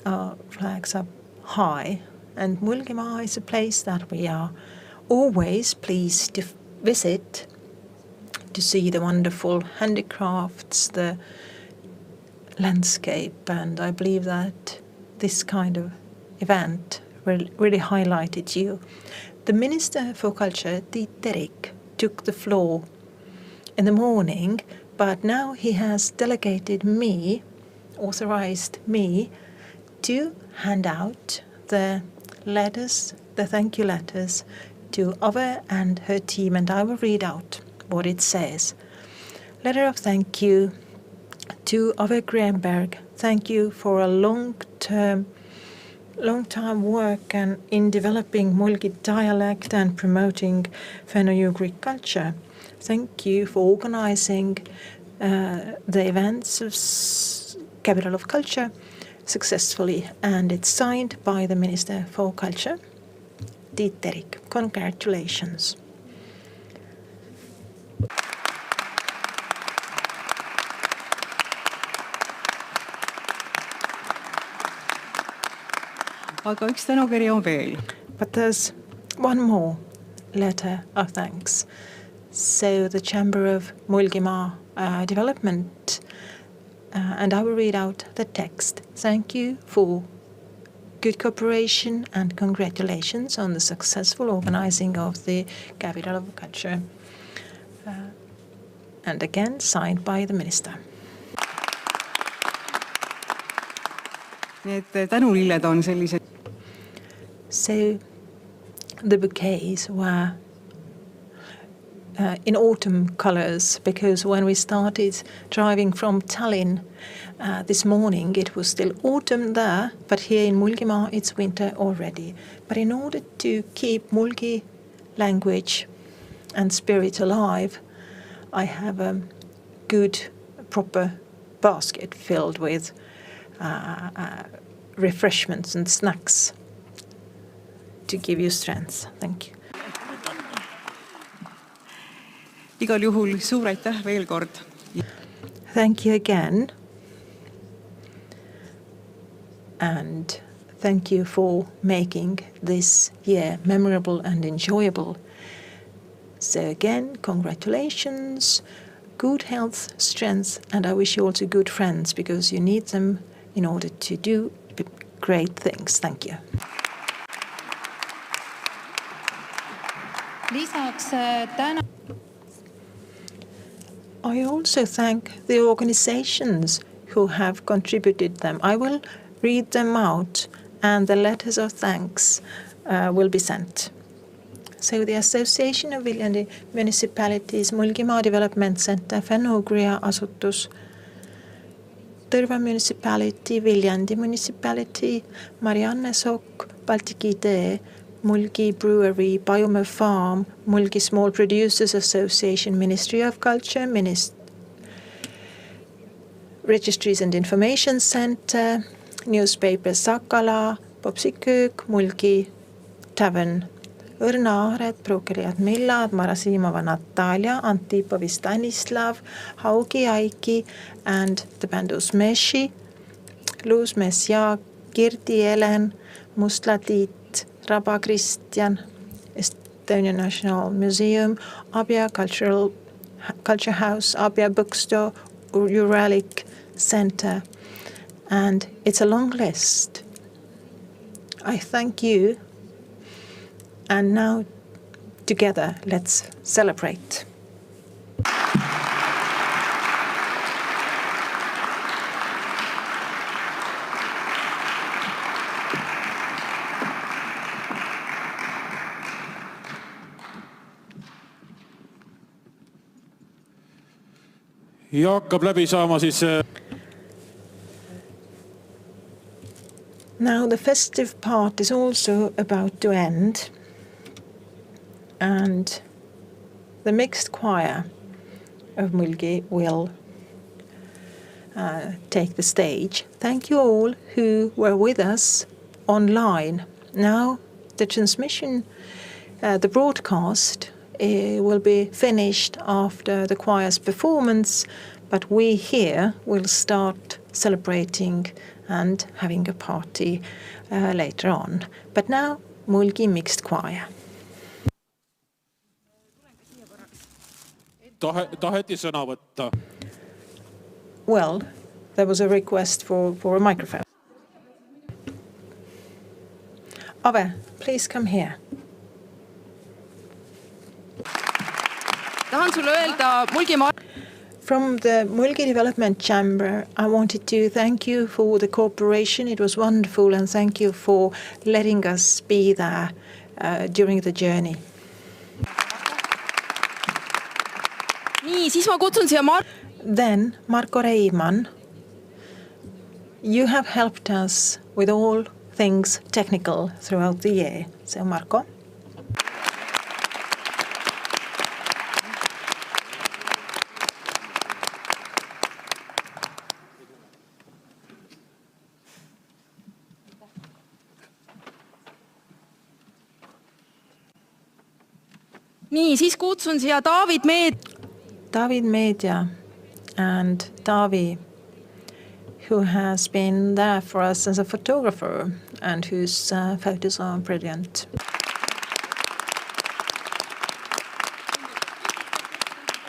our flags up high. And Mulgimaa is a place that we are always pleased to visit, to see the wonderful handicrafts, the landscape, and I believe that this kind of event really highlighted you. The Minister for Culture, Tiit Terik, took the floor in the morning But now he has delegated me, authorized me, to hand out the letters, the thank you letters, to Ove and her team, and I will read out what it says. Letter of thank you to Ove Greenberg. Thank you for a long time work and in developing Mulgi dialect and promoting Fenno-Ugric culture. Thank you for organizing the events of Capital of Culture successfully, and it's signed by the Minister for Culture, Tiit Terik. Congratulations. Aga üks tänukiri on veel. But there's one more letter of thanks. So the Chamber of Mulgimaa Development, and I will read out the text. Thank you for good cooperation and congratulations on the successful organizing of the Capital of Culture. And again, signed by the Minister. Need tänulilled on sellised. So the bouquets were in autumn colors, because when we started driving from Tallinn this morning, it was still autumn there, but here in Mulgimaa it's winter already. But in order to keep Mulgi language and spirit alive, I have a good, proper basket filled with refreshments and snacks to give you strength. Thank you. Igal juhul suur aitäh veel kord. Thank you again. And thank you for making this year memorable and enjoyable. So again, congratulations, good health, strength, and I wish you also good friends, because you need them in order to do great things. Thank you. Lisaks täna I also thank the organizations who have contributed them. I will read them out, and the letters of thanks will be sent. So the Association of Viljandi Municipalities, Mulgimaa Development Center, Fenno-Ugria Asutus, Tõrva Municipality, Viljandi Municipality, Marianne Sokk, Baltic Idee, Mulgi Brewery, Biomer Farm, Mulgi Small Producers Association, Ministry of Culture, Registries and Information Center, Newspaper Sakala, Popsiköök, Mulgi Tavern, Õrna Aaret, Prookeriad Millad, Marasimova Natalia, Antipovi Stanislav, Haugi Aiki, and the band Usmeshi, Luusmees Jaak, Kirdi Elen, Mustla Tiit, Raba Kristjan, Estonian National Museum, Abja Culture House, Abja Bookstore, Uralic Center, and it's a long list. I thank you, and now together let's celebrate. Ja hakkab läbi saama siis Now the festive part is also about to end, and the mixed choir of Mulgi will take the stage. Thank you all who were with us online. Now the transmission, the broadcast will be finished after the choir's performance, but we here will start celebrating and having a party later on. But now, Mulgi Mixed Choir. Taheti sõna võtta. Well, there was a request for a microphone. Ove, please come here. Tahan sulle öelda Mulgimaa. From the Mulgi Development Chamber, I wanted to thank you for the cooperation. It was wonderful, and thank you for letting us be there during the journey. Nii, siis ma kutsun siia Then, Marko Reimann, you have helped us with all things technical throughout the year. So, Marko. Nii, siis kutsun siia David Media and Davi, who has been there for us as a photographer and whose photos are brilliant.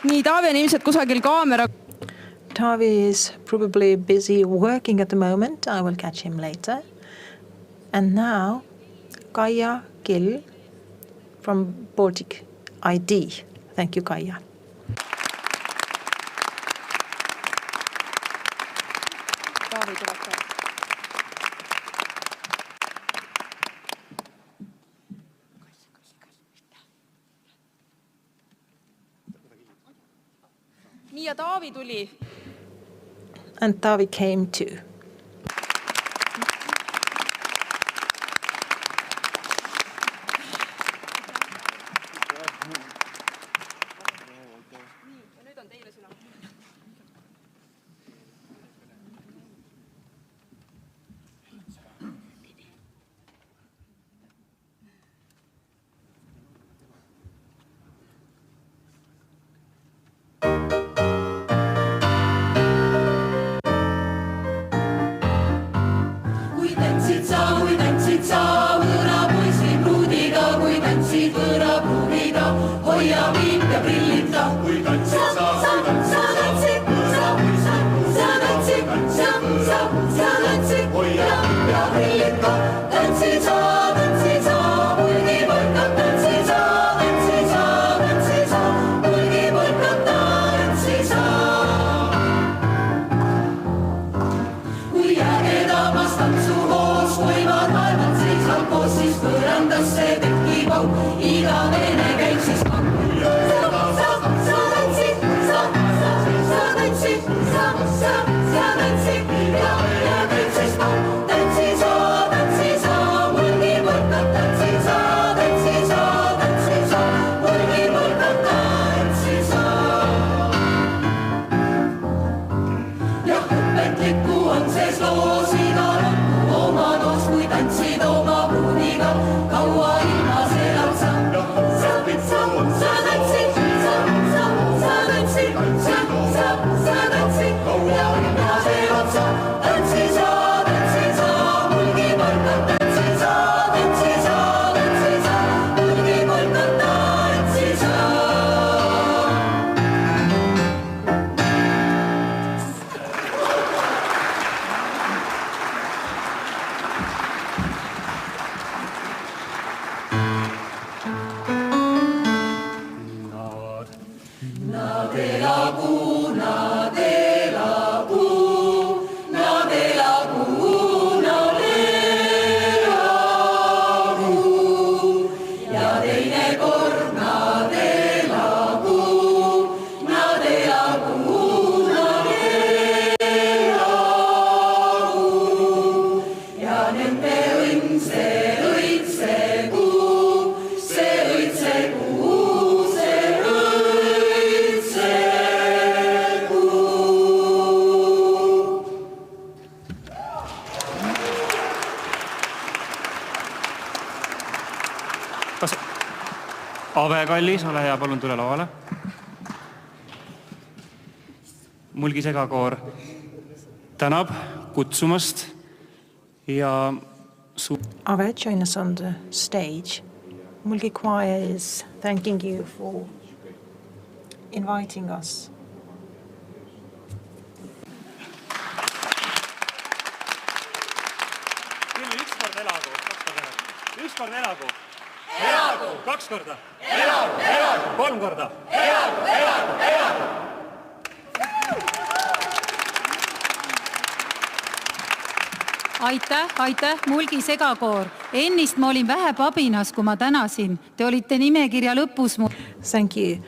Nii, Davi on ilmselt kusagil kaamera. Davi is probably busy working at the moment. I will catch him later. And now, Kaia Gill from Baltic ID. Thank you, Kaia. Nii, ja Taavi tuli. And Taavi came too. Hoia viib ja prillita, kui tantsid sa tantsid, hoia viib ja prillita, tantsid sa, mulgi polkad, tantsid sa, mulgi polkad, tantsid sa. Kui ägedamas tantsuhoos hoivad maailmad seisvad koos, siis põrandasse tekib auk, iga vene käib siis pakk. Ave Kallis, ole hea, palun tule lauale. Mulgi segakoor tänab kutsumast ja Ave, join us on the stage. Mulgi Choir is thanking you for inviting us. Ükskord elagu. Elagu! 2 korda. Elagu! Elagu! 3 korda. Elagu! Elagu! Elagu! Aitäh, Mulgi segakoor. Ennist ma olin vähe pabinas, kui ma tänasin. Te olite nimekirja lõpus. Thank you.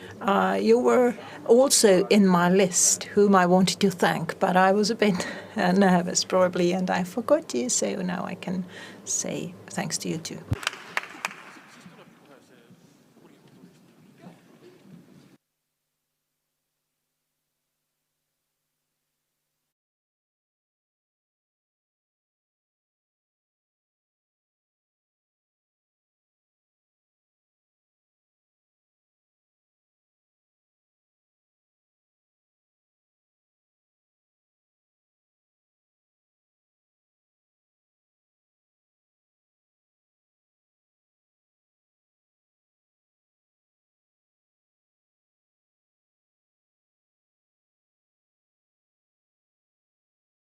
You were also in my list whom I wanted to thank, but I was a bit nervous probably and I forgot you, so now I can say thanks to you too.